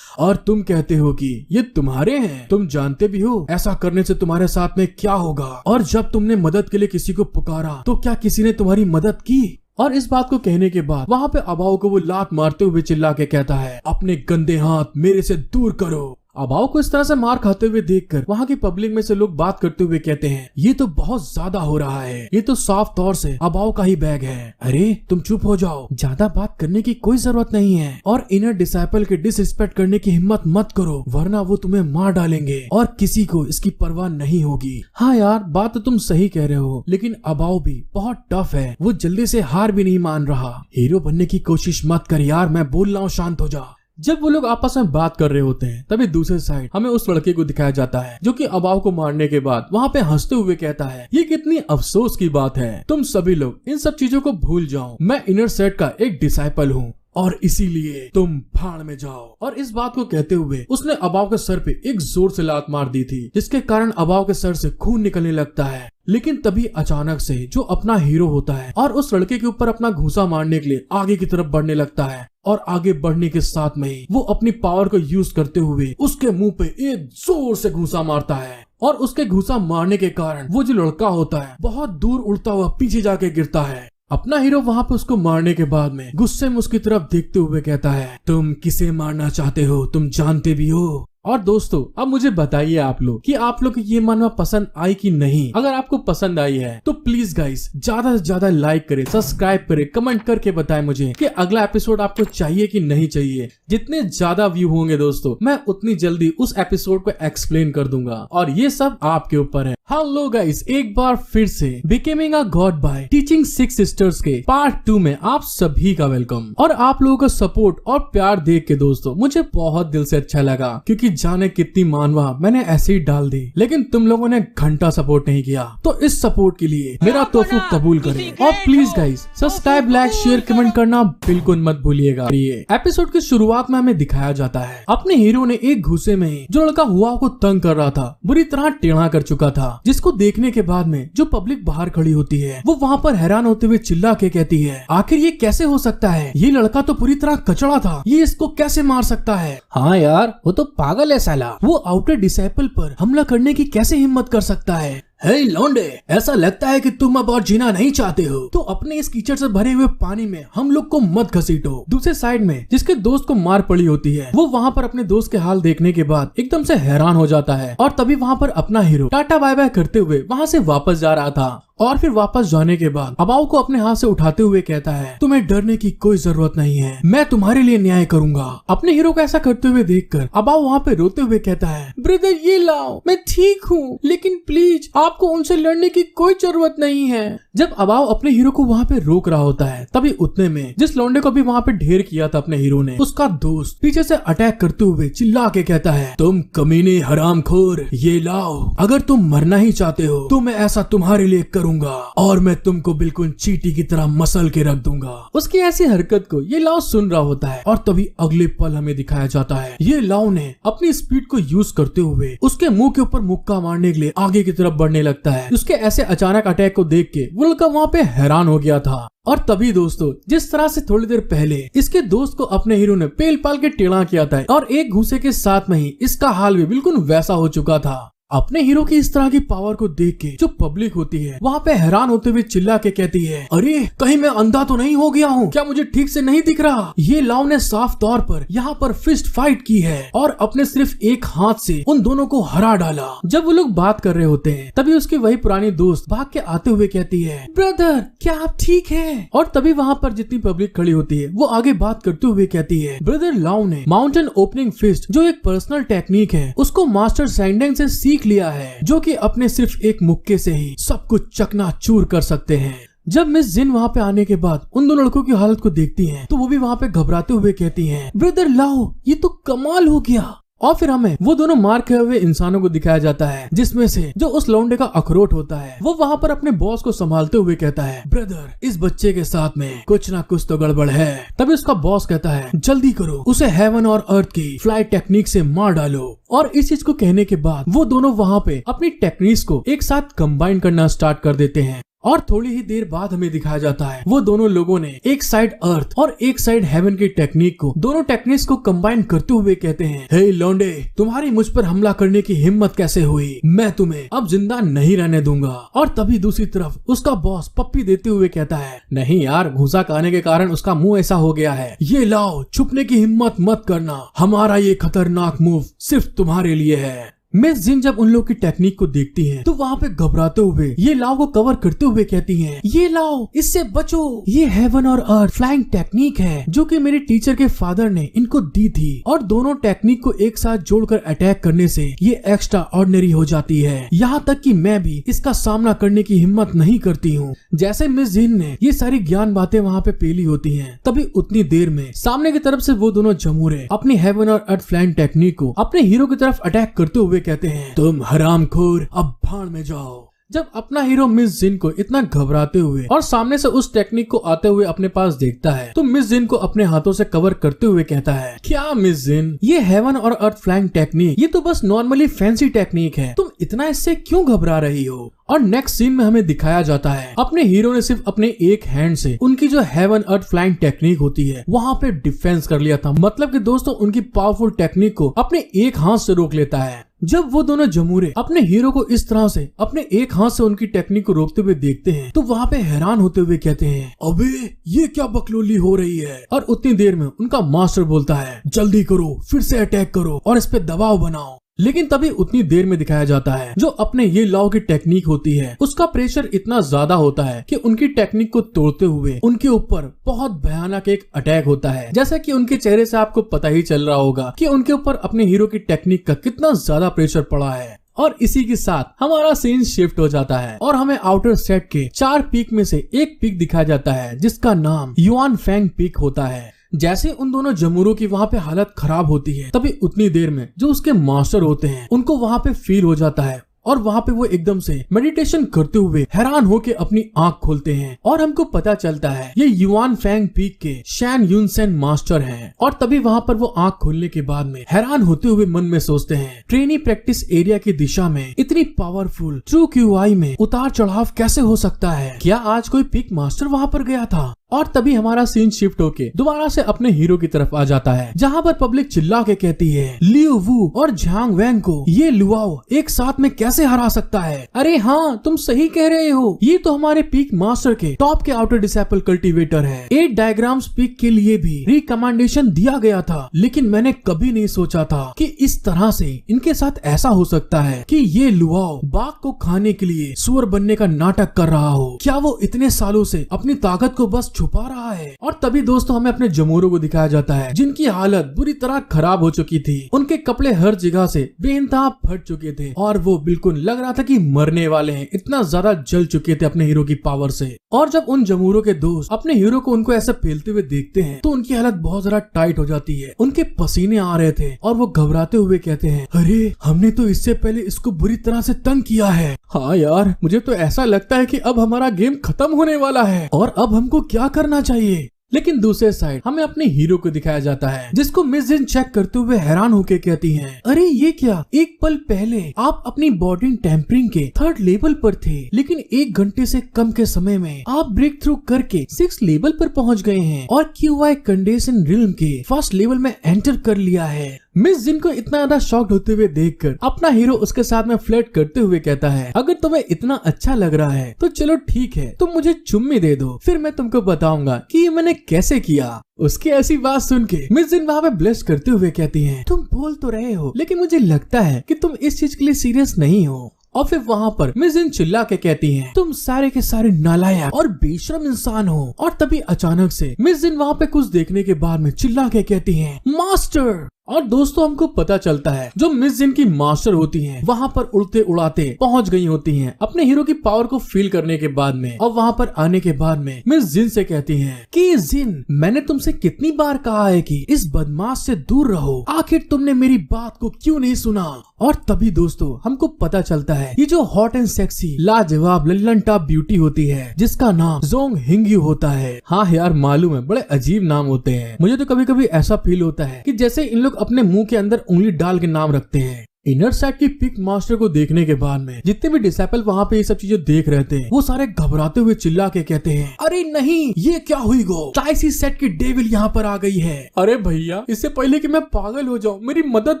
और तुम कहते हो कि ये तुम्हारे हैं, तुम जानते भी हो ऐसा करने से तुम्हारे साथ में क्या होगा। और जब तुमने मदद के लिए किसी को पुकारा तो क्या किसी ने तुम्हारी मदद की? और इस बात को कहने के बाद वहाँ पे अबाव को वो लात मारते हुए चिल्ला के कहता है, अपने गंदे हाथ मेरे से दूर करो। अबाव को इस तरह से मार खाते हुए देखकर वहाँ की पब्लिक में से लोग बात करते हुए कहते हैं, ये तो बहुत ज्यादा हो रहा है, ये तो साफ तौर से अबाव का ही बैग है। अरे तुम चुप हो जाओ, ज्यादा बात करने की कोई जरूरत नहीं है और इनर डिसाइपल के डिसरिस्पेक्ट करने की हिम्मत मत करो, वरना वो तुम्हें मार डालेंगे और किसी को इसकी परवाह नहीं होगी। हाँ यार, बात तो तुम सही कह रहे हो, लेकिन अबाव भी बहुत टफ है, वो जल्दी से हार भी नहीं मान रहा। हीरो बनने की कोशिश मत कर यार, मैं बोल रहा हूँ, शांत हो जा। जब वो लोग आपस में बात कर रहे होते हैं तभी दूसरे साइड हमें उस लड़के को दिखाया जाता है जो कि अबाव को मारने के बाद वहाँ पे हंसते हुए कहता है, ये कितनी अफसोस की बात है, तुम सभी लोग इन सब चीजों को भूल जाओ, मैं इनर सेट का एक डिसाइपल हूँ और इसीलिए तुम भाड़ में जाओ। और इस बात को कहते हुए उसने अबाव के सर पे एक जोर से लात मार दी थी, जिसके कारण अबाव के सर से खून निकलने लगता है। लेकिन तभी अचानक से जो अपना हीरो होता है और उस लड़के के ऊपर अपना घूंसा मारने के लिए आगे की तरफ बढ़ने लगता है और आगे बढ़ने के साथ में ही वो अपनी पावर को यूज करते हुए उसके मुंह पे एक जोर से घूंसा मारता है और उसके घूंसा मारने के कारण वो जो लड़का होता है बहुत दूर उड़ता हुआ पीछे जाके गिरता है। अपना हीरो वहाँ पे उसको मारने के बाद में गुस्से में उसकी तरफ देखते हुए कहता है, तुम किसे मारना चाहते हो, तुम जानते भी हो। और दोस्तों अब मुझे बताइए आप लोग कि आप लोग को ये मानवा पसंद आई कि नहीं। अगर आपको पसंद आई है तो प्लीज गाइस ज्यादा से ज्यादा लाइक करें, सब्सक्राइब करें, कमेंट करके बताएं मुझे कि अगला एपिसोड आपको चाहिए कि नहीं चाहिए। जितने ज्यादा व्यू होंगे दोस्तों मैं उतनी जल्दी उस एपिसोड को एक्सप्लेन कर दूंगा और ये सब आपके ऊपर है। हेलो गाइस, एक बार फिर से becoming a god by teaching 6 sisters के पार्ट 2 में आप सभी का वेलकम। और आप लोगों का सपोर्ट और प्यार देख के दोस्तों मुझे बहुत दिल से अच्छा लगा, क्योंकि जाने कितनी मानवा मैंने ऐसे ही डाल दी, लेकिन तुम लोगों ने घंटा सपोर्ट नहीं किया। तो इस सपोर्ट के लिए मेरा तोहफा कबूल करें और please guys subscribe, like, share, comment करना बिल्कुल मत भूलिएगा। एपिसोड की शुरुआत में हमें दिखाया जाता है अपने हीरो ने एक घुसे में ही जो लड़का हुआ को तंग कर रहा था बुरी तरह टेढ़ा कर चुका था, जिसको देखने के बाद में जो पब्लिक बाहर खड़ी होती है वो वहाँ पर हैरान होते हुए चिल्ला के कहती है, आखिर ये कैसे हो सकता है, ये लड़का तो पूरी तरह कचड़ा था, ये इसको कैसे मार सकता है। हाँ यार, वो तो पागल है साला, वो आउटर डिसाइपल पर हमला करने की कैसे हिम्मत कर सकता है। हे लौंडे, ऐसा लगता है कि तुम अब और जीना नहीं चाहते हो, तो अपने इस कीचड़ से भरे हुए पानी में हम लोग को मत घसीटो। दूसरे साइड में जिसके दोस्त को मार पड़ी होती है वो वहाँ पर अपने दोस्त के हाल देखने के बाद एकदम से हैरान हो जाता है और तभी वहाँ पर अपना हीरो टाटा बाय बाय करते हुए वहाँ से वापस जा रहा था और फिर वापस जाने के बाद अबाव को अपने हाथ से उठाते हुए कहता है, तुम्हें डरने की कोई जरूरत नहीं है, मैं तुम्हारे लिए न्याय करूंगा। अपने हीरो को ऐसा करते हुए देखकर अबाव वहाँ पे रोते हुए कहता है, ब्रदर ये लाओ, मैं ठीक हूँ, लेकिन प्लीज आपको उनसे लड़ने की कोई जरूरत नहीं है। जब अबाव अपने हीरो को वहाँ पे रोक रहा होता है तभी उतने में जिस लौंडे को भी वहाँ पे ढेर किया था अपने हीरो ने, उसका दोस्त पीछे से अटैक करते हुए चिल्ला के कहता है, तुम कमीने हरामखोर, ये लाओ, अगर तुम मरना ही चाहते हो तो मैं ऐसा तुम्हारे लिए करूँ। करूंगा और मैं तुमको बिल्कुल चींटी की तरह मसल के रख दूंगा। उसकी ऐसी हरकत को ये लाओ सुन रहा होता है और तभी अगले पल हमें दिखाया जाता है ये लाओ ने अपनी स्पीड को यूज करते हुए उसके मुंह के ऊपर मुक्का मारने के लिए आगे की तरफ बढ़ने लगता है। उसके ऐसे अचानक अटैक को देख के वो लड़का वहाँ पे हैरान हो गया था। और तभी दोस्तों जिस तरह से थोड़ी देर पहले इसके दोस्त को अपने हीरो ने पेल पाल के टेढ़ा किया था और एक घूंसे के साथ में ही इसका हाल भी बिल्कुल वैसा हो चुका था। अपने हीरो की इस तरह की पावर को देख के जो पब्लिक होती है वहाँ पे हैरान होते हुए चिल्ला के कहती है, अरे कहीं मैं अंधा तो नहीं हो गया हूँ, क्या मुझे ठीक से नहीं दिख रहा। ये लाओ ने साफ तौर पर यहाँ पर फिस्ट फाइट की है और अपने सिर्फ एक हाथ से उन दोनों को हरा डाला। जब वो लोग बात कर रहे होते हैं तभी उसकी वही पुरानी दोस्त भाग के आते हुए कहती है, ब्रदर क्या आप ठीक है। और तभी वहाँ पर जितनी पब्लिक खड़ी होती है वो आगे बात करते हुए कहती है, ब्रदर लाओ ने माउंटेन ओपनिंग फिस्ट जो एक पर्सनल टेक्निक है उसको मास्टर सैंडेंग से सीख लिया है, जो कि अपने सिर्फ एक मुक्के से ही सब कुछ चकनाचूर कर सकते हैं। जब मिस जिन वहाँ पे आने के बाद उन दोनों लड़कों की हालत को देखती हैं, तो वो भी वहाँ पे घबराते हुए कहती हैं, ब्रदर लाओ ये तो कमाल हो गया। और फिर हमें वो दोनों मार खाए हुए इंसानों को दिखाया जाता है, जिसमें से जो उस लौंडे का अखरोट होता है वो वहाँ पर अपने बॉस को संभालते हुए कहता है, ब्रदर इस बच्चे के साथ में कुछ ना कुछ तो गड़बड़ है। तभी उसका बॉस कहता है, जल्दी करो उसे हेवन और अर्थ की फ्लाइट टेक्निक से मार डालो। और इस चीज को कहने के बाद वो दोनों वहाँ पे अपनी टेक्निक्स को एक साथ कंबाइन करना स्टार्ट कर देते हैं। और थोड़ी ही देर बाद हमें दिखाया जाता है वो दोनों लोगों ने एक साइड अर्थ और एक साइड हेवन की टेक्निक को दोनों टेक्निक्स को कंबाइन करते हुए कहते हैं, हे लौंडे तुम्हारी मुझ पर हमला करने की हिम्मत कैसे हुई, मैं तुम्हें अब जिंदा नहीं रहने दूंगा। और तभी दूसरी तरफ उसका बॉस पप्पी देते हुए कहता है, नहीं यार घूसा खाने के कारण उसका मुंह ऐसा हो गया है, ये लाओ छुपने की हिम्मत मत करना, हमारा ये खतरनाक मूव सिर्फ तुम्हारे लिए है। मिस जिन जब उन लोग की टेक्निक को देखती हैं, तो वहाँ पे घबराते हुए ये लाओ को कवर करते हुए कहती हैं, ये लाओ इससे बचो, ये हेवन और अर्थ फ्लाइंग टेक्निक है जो कि मेरे टीचर के फादर ने इनको दी थी। और दोनों टेक्निक को एक साथ जोड़कर अटैक करने से ये एक्स्ट्रा ऑर्डिनरी हो जाती है, यहाँ तक कि मैं भी इसका सामना करने की हिम्मत नहीं करती हूँ। जैसे मिस जिन ने ये सारी ज्ञान बातें वहाँ पे पेली होती है, तभी उतनी देर में सामने की तरफ से वो दोनों जमूरे अपनी हेवन और अर्थ फ्लाइंग टेक्निक को अपने हीरो की तरफ अटैक करते हुए कहते हैं, तुम हरामखोर अब भाड़ में जाओ। जब अपना हीरो मिस जिन को इतना घबराते हुए और सामने से उस टेक्निक को आते हुए अपने पास देखता है, तो मिस जिन को अपने हाथों से कवर करते हुए कहता है, क्या मिस जिन ये हेवन और अर्थ फ्लाइंग टेक्निक ये तो बस नॉर्मली फैंसी टेक्निक है, तुम इतना इससे क्यों घबरा रही हो। और नेक्स्ट सीन में हमें दिखाया जाता है अपने हीरो ने सिर्फ अपने एक हैंड से उनकी जो हेवन अर्थ फ्लाइंग टेक्निक होती है वहाँ पे डिफेंस कर लिया था। मतलब कि दोस्तों उनकी पावरफुल टेक्निक को अपने एक हाथ से रोक लेता है। जब वो दोनों जमूरे अपने हीरो को इस तरह से अपने एक हाथ से उनकी टेक्निक को रोकते हुए देखते हैं, तो वहाँ पे हैरान होते हुए कहते हैं, अबे ये क्या बकलोली हो रही है। और उतनी देर में उनका मास्टर बोलता है, जल्दी करो फिर से अटैक करो और इस पे दबाव बनाओ। लेकिन तभी उतनी देर में दिखाया जाता है जो अपने ये लाओ की टेक्निक होती है उसका प्रेशर इतना ज्यादा होता है कि उनकी टेक्निक को तोड़ते हुए उनके ऊपर बहुत भयानक एक अटैक होता है। जैसा कि उनके चेहरे से आपको पता ही चल रहा होगा कि उनके ऊपर अपने हीरो की टेक्निक का कितना ज्यादा प्रेशर पड़ा है। और इसी के साथ हमारा सीन शिफ्ट हो जाता है और हमें आउटर सेट के 4 पीक में से एक पीक दिखाया जाता है जिसका नाम युआन फैंग पीक होता है। जैसे उन दोनों जमूरों की वहाँ पे हालत खराब होती है, तभी उतनी देर में जो उसके मास्टर होते हैं उनको वहाँ पे फील हो जाता है और वहाँ पे वो एकदम से मेडिटेशन करते हुए हैरान होके अपनी आंख खोलते हैं और हमको पता चलता है ये युआन फैंग पीक के शैन यूनसेन मास्टर हैं। और तभी वहाँ पर वो आंख खोलने के बाद में हैरान होते हुए मन में सोचते हैं, ट्रेनी प्रैक्टिस एरिया की दिशा में इतनी पावरफुल ट्रू क्यूआई में उतार चढ़ाव कैसे हो सकता है, क्या आज कोई पीक मास्टर वहाँ पर गया था। और तभी हमारा सीन शिफ्ट होके दोबारा से अपने हीरो की तरफ आ जाता है, जहाँ पर पब्लिक चिल्ला के कहती है, लियो वू और झांग वैंग को ये लुआओ एक साथ में कैसे हरा सकता है। अरे हाँ तुम सही कह रहे हो, ये तो हमारे पीक मास्टर के टॉप के आउटर डिसेबल कल्टीवेटर है। 8 डायग्राम्स पीक के लिए भी रिकमेंडेशन दिया गया था, लेकिन मैंने कभी नहीं सोचा था कि इस तरह से इनके साथ ऐसा हो सकता है कि ये लुआओ बाघ को खाने के लिए सुअर बनने का नाटक कर रहा हो। क्या वो इतने सालों से अपनी ताकत को बस छुपा रहा है। और तभी दोस्तों हमें अपने जमूरों को दिखाया जाता है जिनकी हालत बुरी तरह खराब हो चुकी थी। उनके कपड़े हर जगह से बेइंतहा फट चुके थे और वो बिल्कुल लग रहा था कि मरने वाले हैं, इतना ज्यादा जल चुके थे अपने हीरो की पावर से। और जब उन जमूरों के दोस्त अपने हीरो को उनको ऐसे फैलते हुए देखते हैं तो उनकी हालत बहुत ज्यादा टाइट हो जाती है। उनके पसीने आ रहे थे और वो घबराते हुए कहते हैं, अरे हमने तो इससे पहले इसको बुरी तरह से तंग किया है। हाँ यार, मुझे तो ऐसा लगता है कि अब हमारा गेम खत्म होने वाला है और अब हमको क्या करना चाहिए। लेकिन दूसरे साइड हमें अपने हीरो को दिखाया जाता है जिसको मिस जिन चेक करते हुए हैरान होकर कहती हैं, अरे ये क्या, एक पल पहले आप अपनी बॉडी टेम्परिंग के 3rd लेवल पर थे, लेकिन 1 घंटे से कम के समय में आप ब्रेक थ्रू करके 6th लेवल पर पहुंच गए हैं और QI कंडेंसेशन रिल्म के 1st लेवल में एंटर कर लिया है। मिस जिन को इतना ज्यादा शॉक्ड होते हुए देखकर अपना हीरो उसके साथ में फ्लर्ट करते हुए कहता है, अगर तुम्हें इतना अच्छा लग रहा है तो चलो ठीक है, तुम मुझे चुम्मी दे दो, फिर मैं तुमको बताऊंगा कि ये मैंने कैसे किया। उसकी ऐसी बात सुन के मिस जिन वहाँ पे ब्लश करते हुए कहती हैं, तुम बोल तो रहे हो लेकिन मुझे लगता है कि तुम इस चीज के लिए सीरियस नहीं हो। और फिर वहाँ पर मिस जिन चिल्ला के कहती हैं, तुम सारे के सारे नालायक और बेशरम इंसान हो। और तभी अचानक से मिस जिन वहाँ पे कुछ देखने के बाद में चिल्ला के कहती हैं, मास्टर। और दोस्तों हमको पता चलता है जो मिस जिन की मास्टर होती हैं वहाँ पर उड़ते उड़ाते पहुँच गई होती हैं अपने हीरो की पावर को फील करने के बाद में। और वहाँ पर आने के बाद में मिस जिन से कहती हैं कि जिन, मैंने तुमसे कितनी बार कहा है कि इस बदमाश से दूर रहो, आखिर तुमने मेरी बात को क्यों नहीं सुना। और तभी दोस्तों हमको पता चलता है ये जो हॉट एंड सेक्सी लाजवाब लल्लन टॉप ब्यूटी होती है जिसका नाम जोंग हिंग्यू होता है। हाँ यार मालूम है, बड़े अजीब नाम होते हैं। मुझे तो कभी कभी ऐसा फील होता है कि जैसे इन लोग अपने मुंह के अंदर उंगली डाल के नाम रखते हैं। इनर साइड की पिक मास्टर को देखने के बाद में जितने भी डिसाइपल वहाँ पे ये सब चीजें देख रहे थे वो सारे घबराते हुए चिल्ला के कहते हैं, अरे नहीं, ये क्या हुई गो, ट्राइसी सेट की डेविल यहाँ पर आ गई है। अरे भैया, इससे पहले कि मैं पागल हो जाऊँ मेरी मदद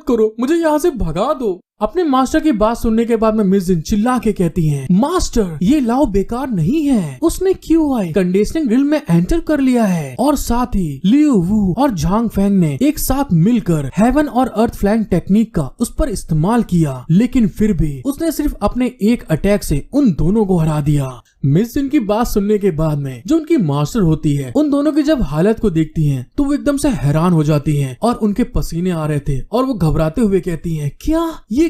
करो, मुझे यहाँ से भगा दो। अपने मास्टर की बात सुनने के बाद में मिस जिन चिल्ला के कहती हैं, मास्टर ये लाओ बेकार नहीं है, उसने QI कंडीशनिंग रिल्म में एंटर कर लिया है और साथ ही लियू वू और झांग फेंग ने एक साथ मिलकर हेवन और अर्थ फ्लैंग टेक्निक का उस पर इस्तेमाल किया, लेकिन फिर भी उसने सिर्फ अपने एक अटैक से उन दोनों को हरा दिया। मिस जिन की बात सुनने के बाद में जो उनकी मास्टर होती है उन दोनों की जब हालत को देखती हैं तो वो एकदम से हैरान हो जाती हैं और उनके पसीने आ रहे थे और वो घबराते हुए कहती हैं,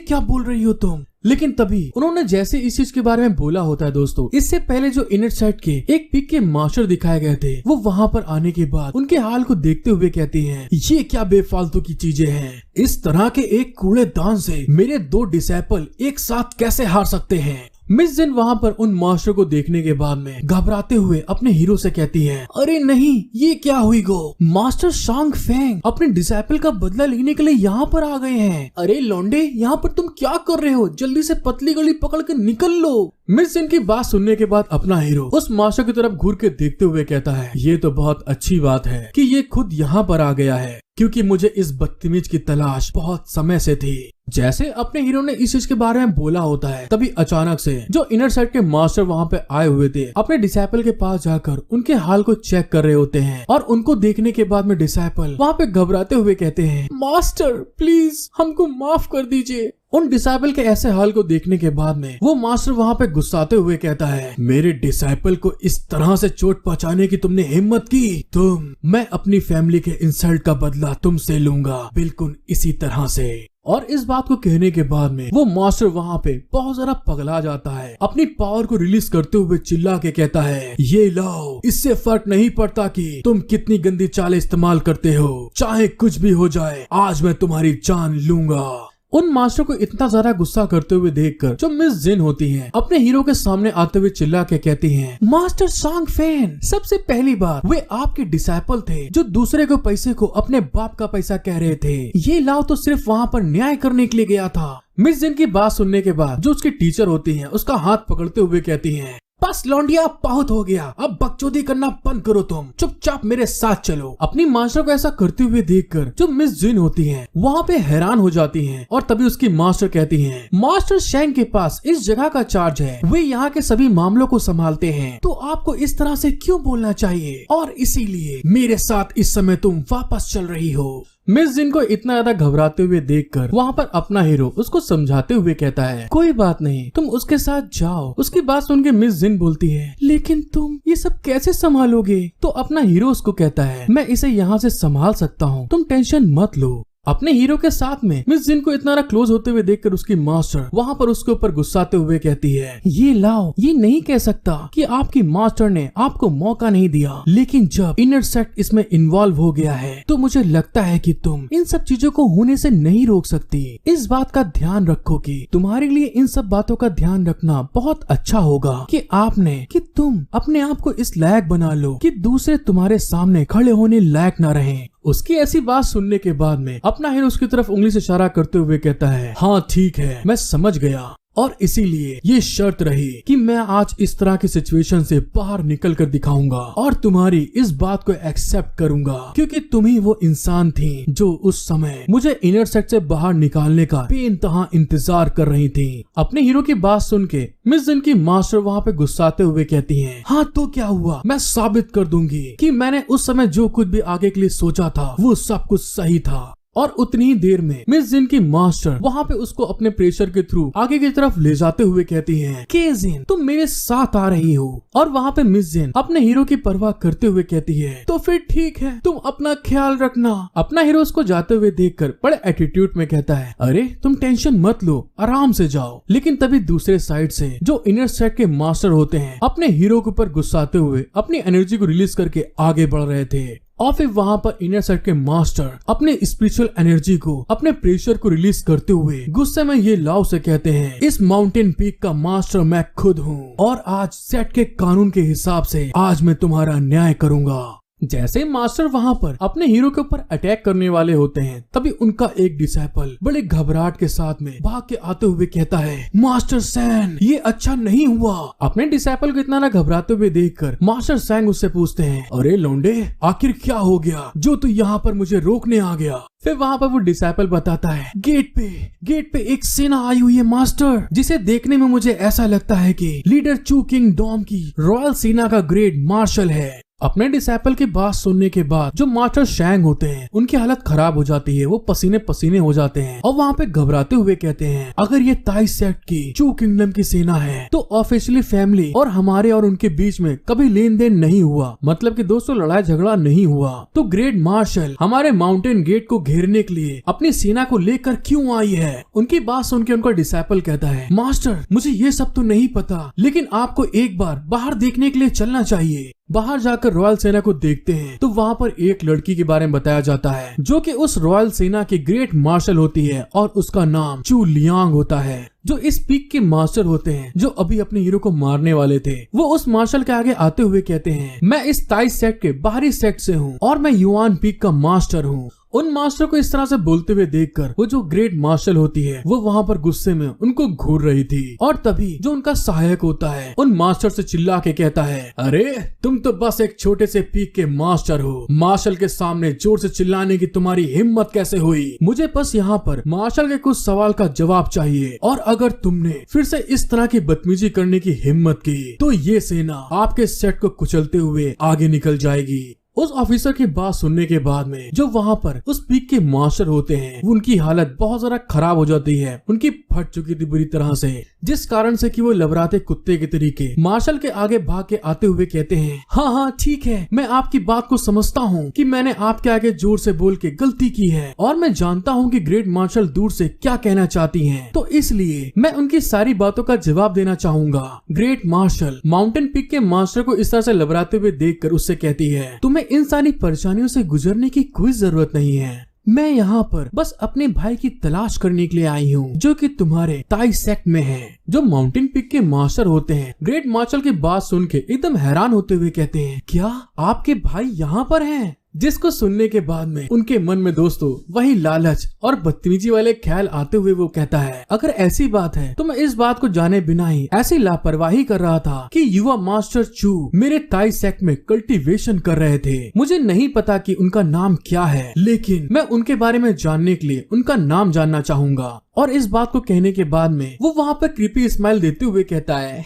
क्या बोल रही हो तुम। लेकिन तभी उन्होंने जैसे इस चीज के बारे में बोला होता है दोस्तों, इससे पहले जो इनर साइड के एक पिक के मास्टर दिखाए गए थे वो वहाँ पर आने के बाद उनके हाल को देखते हुए कहती हैं, ये क्या बेफालतू की चीजें हैं, इस तरह के एक कूड़ेदान से मेरे 2 डिसाइपल एक साथ कैसे हार सकते हैं। मिस जिन वहाँ पर उन मास्टर को देखने के बाद में घबराते हुए अपने हीरो से कहती हैं, अरे नहीं, ये क्या हुई गो, मास्टर शांग फेंग अपने डिसाइपल का बदला लेने के लिए यहाँ पर आ गए हैं। अरे लौंडे, यहाँ पर तुम क्या कर रहे हो, जल्दी से पतली गली पकड़ के निकल लो। मिस जिन की बात सुनने के बाद अपना हीरो उस मास्टर की तरफ घूर के देखते हुए कहता है, ये तो बहुत अच्छी बात है कि ये खुद यहाँ पर आ गया है, क्योंकि मुझे इस बदतमीज की तलाश बहुत समय से थी। जैसे अपने हीरो ने इस चीज के बारे में बोला होता है तभी अचानक से जो इनर साइड के मास्टर वहाँ पे आए हुए थे अपने डिसाइपल के पास जाकर उनके हाल को चेक कर रहे होते हैं और उनको देखने के बाद में डिसाइपल वहाँ पे घबराते हुए कहते हैं, मास्टर प्लीज हमको माफ कर दीजिए। उन डिसाइपल के ऐसे हाल को देखने के बाद में वो मास्टर वहाँ पे गुस्साते हुए कहता है, मेरे डिसाइपल को इस तरह से चोट पहुँचाने की तुमने हिम्मत की, मैं अपनी फैमिली के इंसल्ट का बदला तुमसे लूंगा, बिल्कुल इसी तरह से। और इस बात को कहने के बाद में वो मास्टर वहाँ पे बहुत ज्यादा पगला जाता है, अपनी पावर को रिलीज करते हुए चिल्ला के कहता है, ये लाओ, इससे फर्क नहीं पड़ता कि तुम कितनी गंदी चालें इस्तेमाल करते हो, चाहे कुछ भी हो जाए, आज मैं तुम्हारी जान लूंगा। उन मास्टर को इतना ज्यादा गुस्सा करते हुए देखकर जो मिस जिन होती हैं अपने हीरो के सामने आते हुए चिल्ला के कहती हैं, मास्टर शांग फेंग, सबसे पहली बार वे आपके डिसाइपल थे जो दूसरे को पैसे को अपने बाप का पैसा कह रहे थे, ये लाओ तो सिर्फ वहाँ पर न्याय करने के लिए गया था। मिस जिन की बात सुनने के बाद जो उसकी टीचर होती हैं उसका हाथ पकड़ते हुए कहती हैं, बस लौंडिया, बहुत हो गया, अब बकचोदी करना बंद करो, तुम चुपचाप मेरे साथ चलो। अपनी मास्टर को ऐसा करते हुए देखकर जो मिस जिन होती हैं वहाँ पे हैरान हो जाती हैं और तभी उसकी मास्टर कहती हैं, मास्टर शैंग के पास इस जगह का चार्ज है, वे यहाँ के सभी मामलों को संभालते हैं, तो आपको इस तरह से क्यों बोलना चाहिए, और इसीलिए मेरे साथ इस समय तुम वापस चल रही हो। मिस जिन को इतना ज्यादा घबराते हुए देखकर वहाँ पर अपना हीरो उसको समझाते हुए कहता है, कोई बात नहीं, तुम उसके साथ जाओ। उसकी बात सुनकर मिस जिन बोलती है, लेकिन तुम ये सब कैसे संभालोगे? तो अपना हीरो उसको कहता है, मैं इसे यहाँ से संभाल सकता हूँ, तुम टेंशन मत लो। अपने हीरो के साथ में मिस जिन को इतना क्लोज होते हुए देखकर उसकी मास्टर वहाँ पर उसके ऊपर गुस्साते हुए कहती है, ये लाओ, ये नहीं कह सकता कि आपकी मास्टर ने आपको मौका नहीं दिया, लेकिन जब इनर सेक्ट इसमें इन्वॉल्व हो गया है तो मुझे लगता है कि तुम इन सब चीजों को होने से नहीं रोक सकती। इस बात का ध्यान रखो कि तुम्हारे लिए इन सब बातों का ध्यान रखना बहुत अच्छा होगा कि तुम अपने आप को इस लायक बना लो कि दूसरे तुम्हारे सामने खड़े होने लायक न रहें। उसकी ऐसी बात सुनने के बाद में अपना हीरो उसकी तरफ उंगली से इशारा करते हुए कहता है, हाँ ठीक है, मैं समझ गया, और इसीलिए ये शर्त रही कि मैं आज इस तरह की सिचुएशन से बाहर निकल कर दिखाऊंगा और तुम्हारी इस बात को एक्सेप्ट करूंगा, क्योंकि तुम ही वो इंसान थी जो उस समय मुझे इनर सेक्ट से बाहर निकालने का बेइंतहा इंतजार कर रही थी। अपने हीरो की बात सुन के मिस जिन की मास्टर वहाँ पे गुस्साते हुए कहती है, हाँ तो क्या हुआ, मैं साबित कर दूंगी कि मैंने उस समय जो कुछ भी आगे के लिए सोचा था वो सब कुछ सही था। और उतनी ही देर में मिस जिन की मास्टर वहाँ पे उसको अपने प्रेशर के थ्रू आगे की तरफ ले जाते हुए कहती हैं, के जिन तुम मेरे साथ आ रही हो। और वहाँ पे मिस जिन अपने हीरो की परवाह करते हुए कहती है, तो फिर ठीक है, तुम अपना ख्याल रखना। अपना हीरो उसको जाते हुए देखकर बड़े एटीट्यूड में कहता है, अरे तुम टेंशन मत लो, आराम से जाओ। लेकिन तभी दूसरे साइड से जो इनर सेक्ट के मास्टर होते हैं अपने हीरो के ऊपर गुस्साते हुए अपनी एनर्जी को रिलीज करके आगे बढ़ रहे थे। और फिर वहाँ पर इनर सेक्ट के मास्टर अपने स्पिरिचुअल एनर्जी को, अपने प्रेशर को रिलीज करते हुए गुस्से में ये लाओ से कहते हैं, इस माउंटेन पीक का मास्टर मैं खुद हूँ और आज सेट के कानून के हिसाब से आज मैं तुम्हारा न्याय करूंगा। जैसे मास्टर वहाँ पर अपने हीरो के ऊपर अटैक करने वाले होते हैं तभी उनका एक डिसाइपल बड़े घबराहट के साथ में भाग के आते हुए कहता है, मास्टर सैंग ये अच्छा नहीं हुआ। अपने डिसाइपल को इतना ना घबराते हुए देखकर मास्टर सैंग उससे पूछते हैं, अरे लौंडे आखिर क्या हो गया जो तू यहाँ पर मुझे रोकने आ गया? फिर वहाँ पर वो डिसाइपल बताता है, गेट पे एक सेना आई हुई है मास्टर, जिसे देखने में मुझे ऐसा लगता है कि लीडर चू किंग डॉम की रॉयल सेना का ग्रेट मार्शल है। अपने डिसाइपल की बात सुनने के बाद जो मास्टर शैंग होते हैं उनकी हालत खराब हो जाती है, वो पसीने पसीने हो जाते हैं और वहाँ पे घबराते हुए कहते हैं, अगर ये ताई सेक्ट की चू किंगडम की सेना है तो ऑफिशियली फैमिली और हमारे और उनके बीच में कभी लेन देन नहीं हुआ, मतलब कि दोस्तों लड़ाई झगड़ा नहीं हुआ, तो ग्रेट मार्शल हमारे माउंटेन गेट को घेरने के लिए अपनी सेना को लेकर क्यों आई है? उनकी बात सुन के उनका डिसाइपल कहता है, मास्टर मुझे ये सब तो नहीं पता, लेकिन आपको एक बार बाहर देखने के लिए चलना चाहिए। बाहर जाकर रॉयल सेना को देखते हैं तो वहाँ पर एक लड़की के बारे में बताया जाता है जो कि उस रॉयल सेना की ग्रेट मार्शल होती है और उसका नाम चू लियांग होता है, जो इस पीक के मास्टर होते हैं जो अभी अपने हीरो को मारने वाले थे। वो उस मार्शल के आगे आते हुए कहते हैं, मैं इस ताई सेक्ट के बाहरी सेक्ट से हूँ और मैं युआन पीक का मास्टर हूँ। उन मास्टर को इस तरह से बोलते हुए देखकर वो जो ग्रेट मार्शल होती है वो वहाँ पर गुस्से में उनको घूर रही थी। और तभी जो उनका सहायक होता है उन मास्टर से चिल्ला के कहता है, अरे तुम तो बस एक छोटे से पीक के मास्टर हो, मार्शल के सामने जोर से चिल्लाने की तुम्हारी हिम्मत कैसे हुई? मुझे बस यहाँ पर मार्शल के कुछ सवाल का जवाब चाहिए, और अगर तुमने फिर से इस तरह की बदतमीजी करने की हिम्मत की तो ये सेना आपके सेट को कुचलते हुए आगे निकल जाएगी। उस ऑफिसर की बात सुनने के बाद में जो वहाँ पर उस पीक के मास्टर होते हैं उनकी हालत बहुत ज्यादा खराब हो जाती है, उनकी फट चुकी थी बुरी तरह से, जिस कारण से कि वो लबराते कुत्ते के तरीके मार्शल के आगे भाग के आते हुए कहते हैं, हाँ ठीक है, मैं आपकी बात को समझता हूँ कि मैंने आपके आगे जोर से बोल के गलती की है और मैं जानता हूँ कि ग्रेट मार्शल दूर से क्या कहना चाहती हैं, तो इसलिए मैं उनकी सारी बातों का जवाब देना चाहूंगा। ग्रेट मार्शल माउंटेन पीक के मास्टर को इस तरह से लबराते हुए देखकर उससे कहती है, तुम्हें इन सारी परेशानियों से गुजरने की कोई जरूरत नहीं है, मैं यहाँ पर बस अपने भाई की तलाश करने के लिए आई हूँ जो कि तुम्हारे ताई सेक्ट में है। जो माउंटेन पीक के मास्टर होते हैं ग्रेट मार्शल की बात सुन के एकदम हैरान होते हुए कहते हैं, क्या आपके भाई यहाँ पर हैं? जिसको सुनने के बाद में उनके मन में दोस्तों वही लालच और बदतमीजी वाले ख्याल आते हुए वो कहता है, अगर ऐसी बात है तो मैं इस बात को जाने बिना ही ऐसी लापरवाही कर रहा था कि युवा मास्टर चू मेरे ताई सेक्ट में कल्टीवेशन कर रहे थे। मुझे नहीं पता कि उनका नाम क्या है, लेकिन मैं उनके बारे में जानने के लिए उनका नाम जानना चाहूंगा। और इस बात को कहने के बाद में वो वहाँ पर क्रीपी स्माइल देते हुए कहता है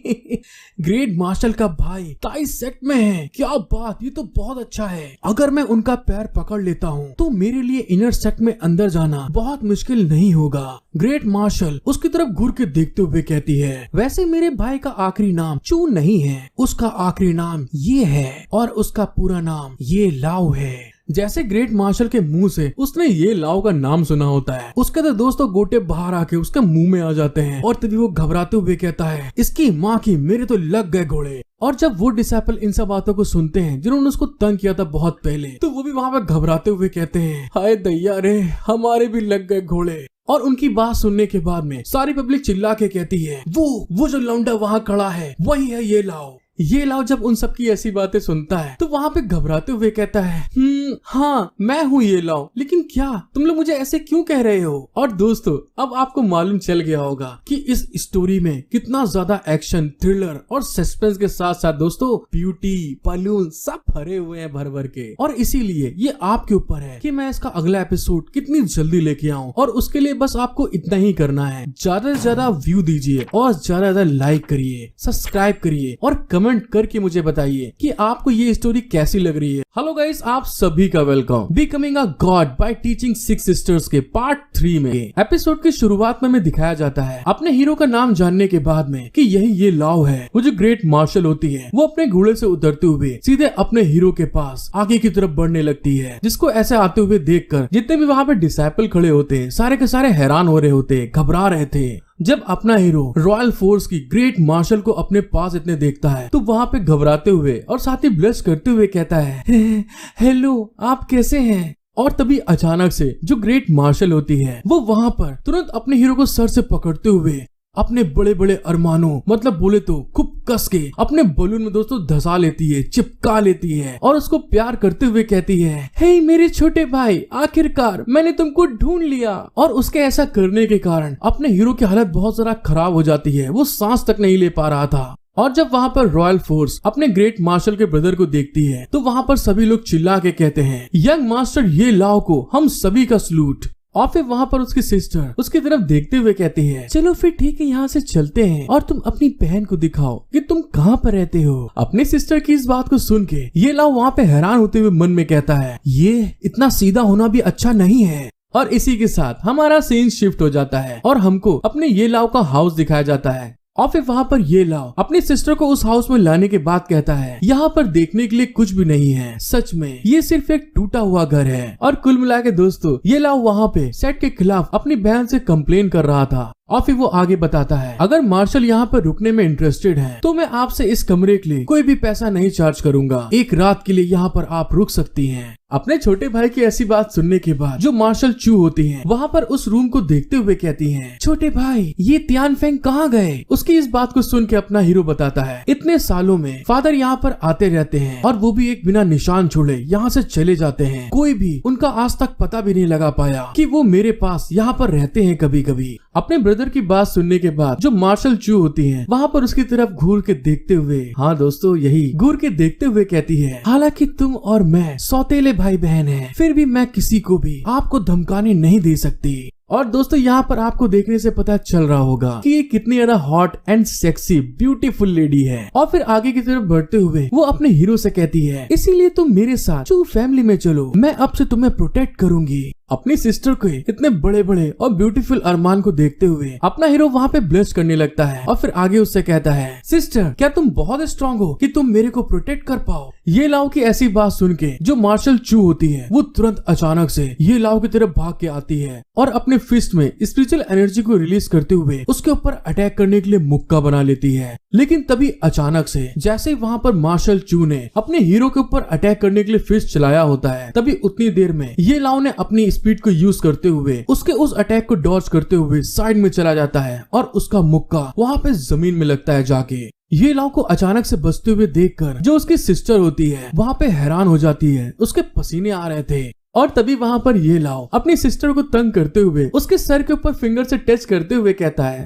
ग्रेट मार्शल का भाई ताई सेक्ट में है, क्या बात, ये तो बहुत अच्छा है। अगर मैं उनका पैर पकड़ लेता हूँ तो मेरे लिए इनर सेक्ट में अंदर जाना बहुत मुश्किल नहीं होगा। ग्रेट मार्शल उसकी तरफ घूर के देखते हुए कहती है, वैसे मेरे भाई का आखिरी नाम चू नहीं है, उसका आखिरी नाम ये है और उसका पूरा नाम ये लाओ है। जैसे ग्रेट मार्शल के मुंह से उसने ये लाओ का नाम सुना होता है, उसके तो दोस्तों गोटे बाहर आके उसके मुंह में आ जाते हैं और तभी वो घबराते हुए कहता है, इसकी माँ की मेरे तो लग गए घोड़े। और जब वो डिसाइपल इन सब बातों को सुनते हैं जिन्होंने उसको तंग किया था बहुत पहले, तो वो भी वहाँ पे घबराते हुए कहते हैं, हाय दैया रे, हमारे भी लग गए घोड़े। और उनकी बात सुनने के बाद में सारी पब्लिक चिल्ला के कहती है, वो जो लौंडा वहाँ खड़ा है वही है ये लाओ। ये लाओ जब उन सब की ऐसी बातें सुनता है तो वहाँ पे घबराते हुए कहता है, हाँ मैं हूँ ये लाओ, लेकिन क्या तुम लोग मुझे ऐसे क्यों कह रहे हो। और दोस्तों अब आपको मालूम चल गया होगा कि इस स्टोरी में कितना ज्यादा एक्शन, थ्रिलर और सस्पेंस के साथ साथ दोस्तों ब्यूटी, बलून सब भरे हुए हैं भर भर के। और इसीलिए ये आपके ऊपर है कि मैं इसका अगला एपिसोड कितनी जल्दी लेके आऊँ, और उसके लिए बस आपको इतना ही करना है, ज्यादा से ज्यादा व्यू दीजिए और ज्यादा ज्यादा लाइक करिए, सब्सक्राइब करिए और कमेंट करके मुझे बताइए कि आपको ये स्टोरी कैसी लग रही है। हेलो गाइस, आप सभी का welcome becoming a god by teaching 6 sisters के पार्ट 3 में। एपिसोड की शुरुआत में हमें दिखाया जाता है अपने हीरो का नाम जानने के बाद में कि यही ये लाओ है। वो जो ग्रेट मार्शल होती है वो अपने घोड़े से उतरते हुए सीधे अपने हीरो के पास आगे की तरफ बढ़ने लगती है, जिसको ऐसे आते हुए देखकर जितने भी वहाँ पे डिसाइपल खड़े होते हैं सारे के सारे हैरान हो रहे होते, घबरा रहे थे। जब अपना हीरो रॉयल फोर्स की ग्रेट मार्शल को अपने पास इतने देखता है तो वहाँ पे घबराते हुए और साथ ही ब्लश करते हुए कहता है, हेलो आप कैसे हैं। और तभी अचानक से जो ग्रेट मार्शल होती है वो वहाँ पर तुरंत अपने हीरो को सर से पकड़ते हुए अपने बड़े बड़े अरमानों, मतलब बोले तो खूब कस के अपने बलून में दोस्तों धसा लेती है, चिपका लेती है और उसको प्यार करते हुए कहती है, हे मेरे छोटे भाई, आखिरकार मैंने तुमको ढूंढ लिया। और उसके ऐसा करने के कारण अपने हीरो की हालत बहुत ज्यादा खराब हो जाती है, वो सांस तक नहीं ले पा रहा था। और जब वहाँ पर रॉयल फोर्स अपने ग्रेट मार्शल के ब्रदर को देखती है तो वहाँ पर सभी लोग चिल्ला के कहते हैं, यंग मास्टर ये लाओ को हम सभी का सलूट। और फिर वहाँ पर उसकी सिस्टर उसकी तरफ देखते हुए कहती है, चलो फिर ठीक है, यहाँ से चलते हैं और तुम अपनी बहन को दिखाओ कि तुम कहाँ पर रहते हो। अपनी सिस्टर की इस बात को सुन के ये लाओ वहाँ पे हैरान होते हुए मन में कहता है, ये इतना सीधा होना भी अच्छा नहीं है। और इसी के साथ हमारा सीन शिफ्ट हो जाता है और हमको अपने ये लाओ का हाउस दिखाया जाता है। और फिर वहाँ पर ये लाओ अपनी सिस्टर को उस हाउस में लाने के बाद कहता है, यहाँ पर देखने के लिए कुछ भी नहीं है, सच में ये सिर्फ एक टूटा हुआ घर है। और कुल मिला के दोस्तों ये लाओ वहाँ पे सेट के खिलाफ अपनी बहन से कंप्लेन कर रहा था। और फिर वो आगे बताता है, अगर मार्शल यहाँ पर रुकने में इंटरेस्टेड है तो मैं आपसे इस कमरे के लिए कोई भी पैसा नहीं चार्ज करूंगा, एक रात के लिए यहाँ पर आप रुक सकती हैं। अपने छोटे भाई की ऐसी बात सुनने के बाद जो मार्शल चू होती हैं वहाँ पर उस रूम को देखते हुए कहती हैं, छोटे भाई ये तियान फेंग कहाँ गए। उसकी इस बात को सुन के अपना हीरो बताता है, इतने सालों में फादर यहाँ पर आते रहते हैं और वो भी एक बिना निशान छोड़े यहाँ से चले जाते हैं, कोई भी उनका आज तक पता भी नहीं लगा पाया कि वो मेरे पास यहाँ पर रहते हैं कभी कभी। अपने ब्रदर की बात सुनने के बाद जो मार्शल चू होती हैं वहाँ पर उसकी तरफ घूर के देखते हुए, हाँ दोस्तों यही घूर के देखते हुए कहती है, हालांकि तुम और मैं सौतेले भाई बहन हैं, फिर भी मैं किसी को भी आपको धमकाने नहीं दे सकती। और दोस्तों यहाँ पर आपको देखने से पता चल रहा होगा कि ये कितनी ज्यादा hot and sexy beautiful lady है। और फिर आगे की तरफ बढ़ते हुए वो अपने हीरो से कहती है, इसीलिए तुम मेरे साथ चू फैमिली में चलो, मैं अब से तुम्हें प्रोटेक्ट करूंगी। अपनी सिस्टर के इतने बड़े बड़े और ब्यूटीफुल अरमान को देखते हुए अपना हीरो वहाँ पे ब्लश करने लगता है और फिर आगे उससे कहता है, सिस्टर क्या तुम बहुत स्ट्रांग हो कि तुम मेरे को प्रोटेक्ट कर पाओ। ये लाओ की ऐसी बात सुन के जो मार्शल चू होती है वो तुरंत अचानक से ये लाओ की तरफ भाग के आती है और अपने फिस्ट में स्पिरिचुअल एनर्जी को रिलीज करते हुए उसके ऊपर अटैक करने के लिए मुक्का बना लेती है। लेकिन तभी अचानक से जैसे ही वहाँ पर मार्शल चू ने अपने हीरो के ऊपर अटैक करने के लिए फिस्ट चलाया होता है, तभी उतनी देर में ये लाओ ने अपनी स्पीड को यूज करते हुए उसके उस अटैक को डॉज करते हुए साइड में चला जाता है और उसका मुक्का वहाँ पे जमीन में लगता है जाके। ये लाओ को अचानक से बचते हुए देखकर जो उसकी सिस्टर होती है वहाँ पे हैरान हो जाती है, उसके पसीने आ रहे थे। और तभी वहाँ पर ये लाओ अपनी सिस्टर को तंग करते हुए उसके सर के ऊपर फिंगर से टच करते हुए कहता है,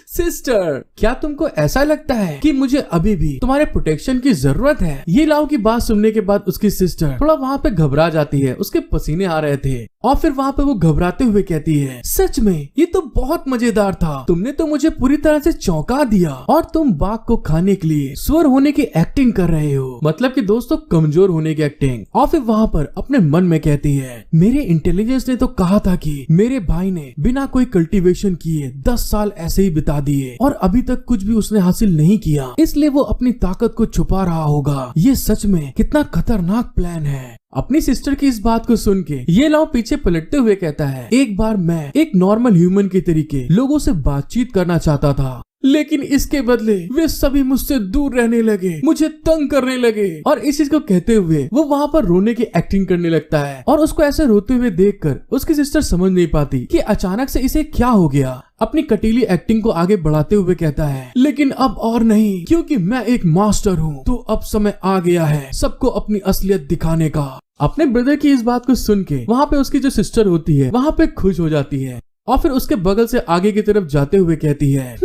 सिस्टर क्या तुमको ऐसा लगता है कि मुझे अभी भी तुम्हारे प्रोटेक्शन की जरूरत है। ये लाओ की बात सुनने के बाद उसकी सिस्टर थोड़ा वहाँ पे घबरा जाती है, उसके पसीने आ रहे थे। और फिर वहाँ पे वो घबराते हुए कहती है, सच में ये तो बहुत मजेदार था, तुमने तो मुझे पूरी तरह से चौंका दिया और तुम बाघ को खाने के लिए स्वर होने की एक्टिंग कर रहे हो, मतलब कि दोस्तों कमजोर होने की एक्टिंग। और फिर वहाँ पर अपने मन में कहती है, मेरे इंटेलिजेंस ने तो कहा था कि मेरे भाई ने बिना कोई कल्टीवेशन किए 10 साल ऐसे ही बिता दिए और अभी तक कुछ भी उसने हासिल नहीं किया, इसलिए वो अपनी ताकत को छुपा रहा होगा। ये सच में कितना खतरनाक प्लान है। अपनी सिस्टर की इस बात को सुन के ये लाओ पीछे पलटते हुए कहता है, एक बार मैं एक नॉर्मल ह्यूमन के तरीके लोगों से बातचीत करना चाहता था, लेकिन इसके बदले वे सभी मुझसे दूर रहने लगे, मुझे तंग करने लगे। और इस चीज को कहते हुए वो वहाँ पर रोने की एक्टिंग करने लगता है और उसको ऐसे रोते हुए देखकर उसकी सिस्टर समझ नहीं पाती कि अचानक से इसे क्या हो गया। अपनी कटीली एक्टिंग को आगे बढ़ाते हुए कहता है, लेकिन अब और नहीं, क्योंकि मैं एक मास्टर हूँ, तो अब समय आ गया है सबको अपनी असलियत दिखाने का। अपने ब्रदर की इस बात को सुन के वहाँ पे उसकी जो सिस्टर होती है वहाँ पे खुश हो जाती है और फिर उसके बगल से आगे की तरफ जाते हुए कहती है,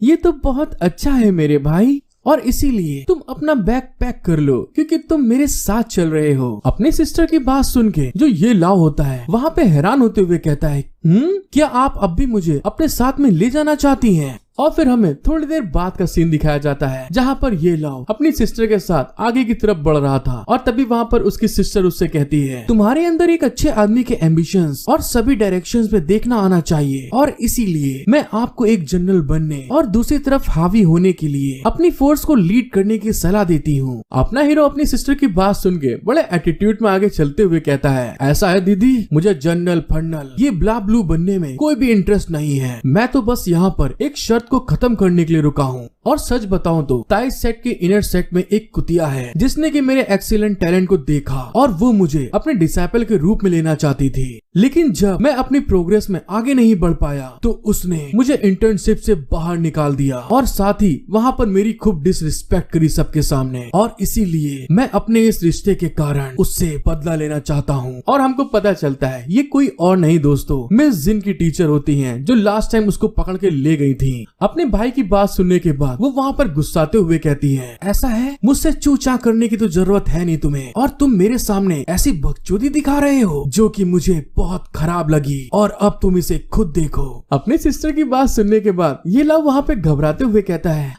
ये तो बहुत अच्छा है मेरे भाई, और इसीलिए तुम अपना बैग पैक कर लो क्योंकि तुम मेरे साथ चल रहे हो। अपने सिस्टर की बात सुन के जो ये लाओ होता है वहाँ पे हैरान होते हुए कहता है, क्या आप अब भी मुझे अपने साथ में ले जाना चाहती हैं? और फिर हमें थोड़ी देर बाद का सीन दिखाया जाता है जहाँ पर ये लाओ अपनी सिस्टर के साथ आगे की तरफ बढ़ रहा था और तभी वहाँ पर उसकी सिस्टर उससे कहती है, तुम्हारे अंदर एक अच्छे आदमी के एम्बिशंस और सभी डायरेक्शंस में देखना आना चाहिए और इसीलिए मैं आपको एक जनरल बनने और दूसरी तरफ हावी होने के लिए अपनी फोर्स को लीड करने की सलाह देती हूँ। अपना हीरो अपनी सिस्टर की बात सुन के बड़े एटीट्यूड में आगे चलते हुए कहता है, ऐसा है दीदी, मुझे जनरल फर्नल ये ब्ला ब्लू बनने में कोई भी इंटरेस्ट नहीं है, मैं तो बस यहाँ पर एक शर्त को खत्म करने के लिए रुका हूँ। और सच बताऊं तो ताइस सेट के इनर सेट में एक कुतिया है जिसने कि मेरे एक्सीलेंट टैलेंट को देखा और वो मुझे अपने डिसाइपल के रूप में लेना चाहती थी, लेकिन जब मैं अपनी प्रोग्रेस में आगे नहीं बढ़ पाया तो उसने मुझे इंटर्नशिप से बाहर निकाल दिया और साथ ही वहाँ पर मेरी खूब डिसरिस्पेक्ट करी सबके सामने, और इसीलिए मैं अपने इस रिश्ते के कारण उससे बदला लेना चाहता हूँ। और हमको पता चलता है ये कोई और नहीं दोस्तों, मिस जिन की टीचर होती हैं जो लास्ट टाइम उसको पकड़ के ले गई थी। अपने भाई की बात सुनने के बाद वो वहाँ पर गुस्साते हुए कहती है, ऐसा है, मुझसे चूचा करने की तो जरूरत है नहीं तुम्हें, और तुम मेरे सामने ऐसी बकचोदी दिखा रहे हो जो कि मुझे बहुत खराब लगी, और अब तुम इसे खुद देखो। अपने सिस्टर की बात सुनने के बाद ये लव वहाँ पे घबराते हुए कहता है,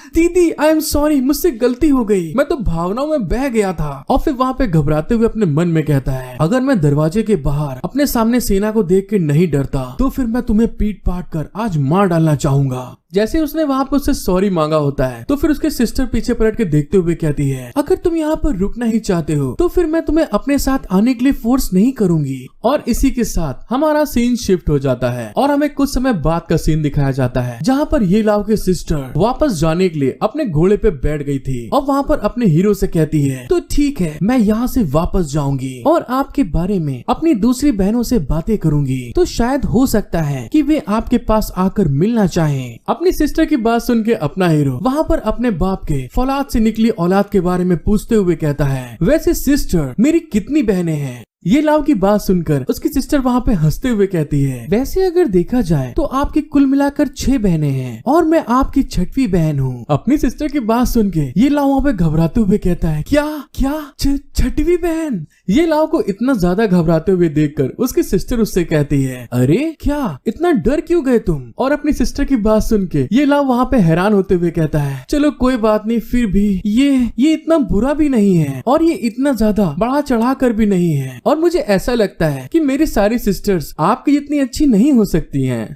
दीदी आई एम सॉरी, मुझसे गलती हो गई, मैं तो भावनाओं में बह गया था। और फिर वहाँ पे घबराते हुए अपने मन में कहता है, अगर मैं दरवाजे के बाहर अपने सामने सेना को देख के नहीं डरता तो फिर मैं तुम्हें पीट पाट कर आज मार डालना चाहूंगा। जैसे उसने वहाँ पर उससे सॉरी मांगा होता है तो फिर उसके सिस्टर पीछे पलट के देखते हुए कहती है, अगर तुम यहाँ पर रुकना ही चाहते हो तो फिर मैं तुम्हें अपने साथ आने के लिए फोर्स नहीं करूंगी। और इसी के साथ हमारा सीन शिफ्ट हो जाता है और हमें कुछ समय बाद का सीन दिखाया जाता है जहाँ पर ये लाव के सिस्टर वापस जाने के लिए अपने घोड़े पे बैठ गई थी और वहाँ पर अपने हीरो से कहती है, तो ठीक है, मैं यहाँ से वापस जाऊंगी और आपके बारे में अपनी दूसरी बहनों से बातें करूंगी, तो शायद हो सकता है कि वे आपके पास आकर मिलना चाहें। अपनी सिस्टर की बात सुन के अपना हीरो वहाँ पर अपने बाप के फौलाद से निकली औलाद के बारे में पूछते हुए कहता है, वैसे सिस्टर मेरी कितनी बहनें हैं? ये लाव की बात सुनकर उसकी सिस्टर वहाँ पे हंसते हुए कहती है, वैसे अगर देखा जाए तो आपकी कुल मिलाकर 6 बहनें हैं और मैं आपकी 6वीं बहन हूँ। अपनी सिस्टर की बात सुन के ये लाव वहाँ पे घबराते हुए कहता है, क्या क्या 6वीं बहन? ये लाव को इतना ज्यादा घबराते हुए देखकर उसकी सिस्टर उससे कहती है, अरे क्या इतना डर क्यों गए तुम? और अपनी सिस्टर की बात सुन के ये लाव वहाँ पे हैरान होते हुए कहता है, चलो कोई बात नहीं, फिर भी ये इतना बुरा भी नहीं है और ये इतना ज्यादा बढ़ा चढ़ा कर भी नहीं है, और मुझे ऐसा लगता है कि मेरी सारी सिस्टर्स आपकी जितनी अच्छी नहीं हो सकती हैं।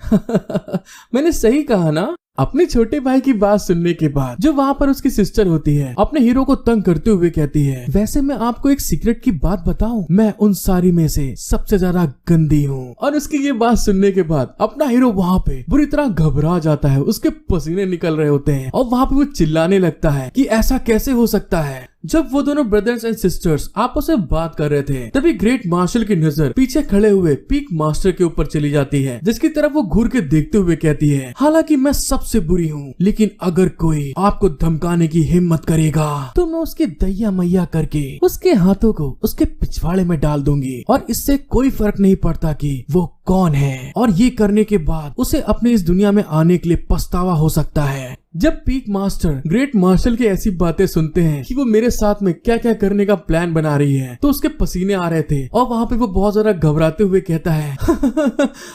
मैंने सही कहा ना? अपने छोटे भाई की बात सुनने के बाद जो वहाँ पर उसकी सिस्टर होती है अपने हीरो को तंग करते हुए कहती है, वैसे मैं आपको एक सीक्रेट की बात बताऊं, मैं उन सारी में से सबसे ज्यादा गंदी हूँ। और उसकी ये बात सुनने के बाद अपना हीरो वहाँ पे बुरी तरह घबरा जाता है, उसके पसीने निकल रहे होते हैं और वहाँ पे वो चिल्लाने लगता है कि ऐसा कैसे हो सकता है। जब वो दोनों ब्रदर्स एंड सिस्टर्स आपस में बात कर रहे थे तभी ग्रेट मार्शल की नजर पीछे खड़े हुए पीक मास्टर के ऊपर चली जाती है, जिसकी तरफ वो घूर के देखते हुए कहती है, हालांकि मैं सबसे बुरी हूँ, लेकिन अगर कोई आपको धमकाने की हिम्मत करेगा तो मैं उसके दैया मैया करके उसके हाथों को उसके पिछवाड़े में डाल दूंगी और इससे कोई फर्क नहीं पड़ता कि वो कौन है, और ये करने के बाद उसे अपने इस दुनिया में आने के लिए पछतावा हो सकता है। जब पीक मास्टर ग्रेट मार्शल की ऐसी बातें सुनते हैं कि वो मेरे साथ में क्या क्या करने का प्लान बना रही है, तो उसके पसीने आ रहे थे और वहाँ पे वो बहुत ज्यादा घबराते हुए कहता है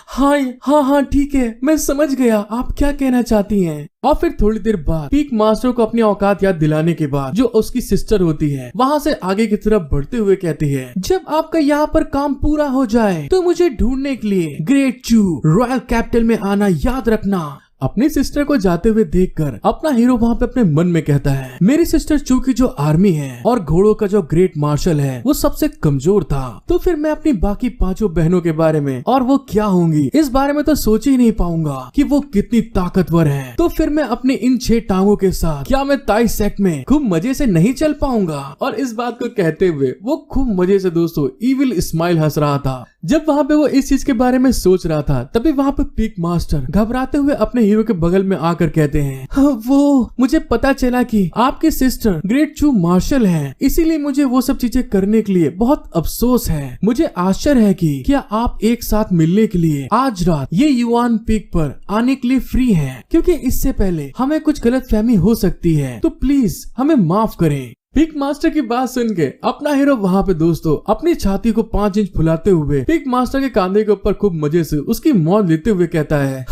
हाँ हाँ हाँ ठीक है, मैं समझ गया आप क्या कहना चाहती हैं। और फिर थोड़ी देर बाद पीक मास्टर को अपनी औकात याद दिलाने के बाद जो उसकी सिस्टर होती है वहाँ से आगे की तरफ बढ़ते हुए कहती है, जब आपका यहाँ पर काम पूरा हो जाए तो मुझे ढूंढने के लिए ग्रेट चू रॉयल कैपिटल में आना याद रखना। अपनी सिस्टर को जाते हुए देखकर अपना हीरो वहाँ पे अपने मन में कहता है, मेरी सिस्टर चू की जो आर्मी है और घोड़ों का जो ग्रेट मार्शल है वो सबसे कमजोर था, तो फिर मैं अपनी बाकी 5 बहनों के बारे में और वो क्या होंगी इस बारे में तो सोच ही नहीं पाऊंगा कि वो कितनी ताकतवर है। तो फिर मैं अपनी इन 6 टांगों के साथ क्या मैं ताई सेट में खूब मजे से नहीं चल पाऊंगा। और इस बात को कहते हुए वो खूब मजे से दोस्तों इविल स्माइल हंस रहा था। जब वहाँ पे वो इस चीज के बारे में सोच रहा था तभी वहाँ पे पीक मास्टर घबराते हुए अपने हीरो के बगल में आकर कहते हैं, वो मुझे पता चला कि आपकी सिस्टर ग्रेट चू मार्शल है, इसीलिए मुझे वो सब चीजें करने के लिए बहुत अफसोस है। मुझे आश्चर्य है कि क्या आप एक साथ मिलने के लिए आज रात ये युआन पीक पर आने के लिए फ्री हैं, क्योंकि इससे पहले हमें कुछ गलतफहमी हो सकती है, तो प्लीज हमें माफ करें। पिक मास्टर की बात सुन के अपना हीरो वहाँ पे दोस्तों अपनी छाती को 5 इंच फुलाते हुए पिक मास्टर के कांधे के ऊपर खूब मजे से उसकी मौज लेते हुए कहता है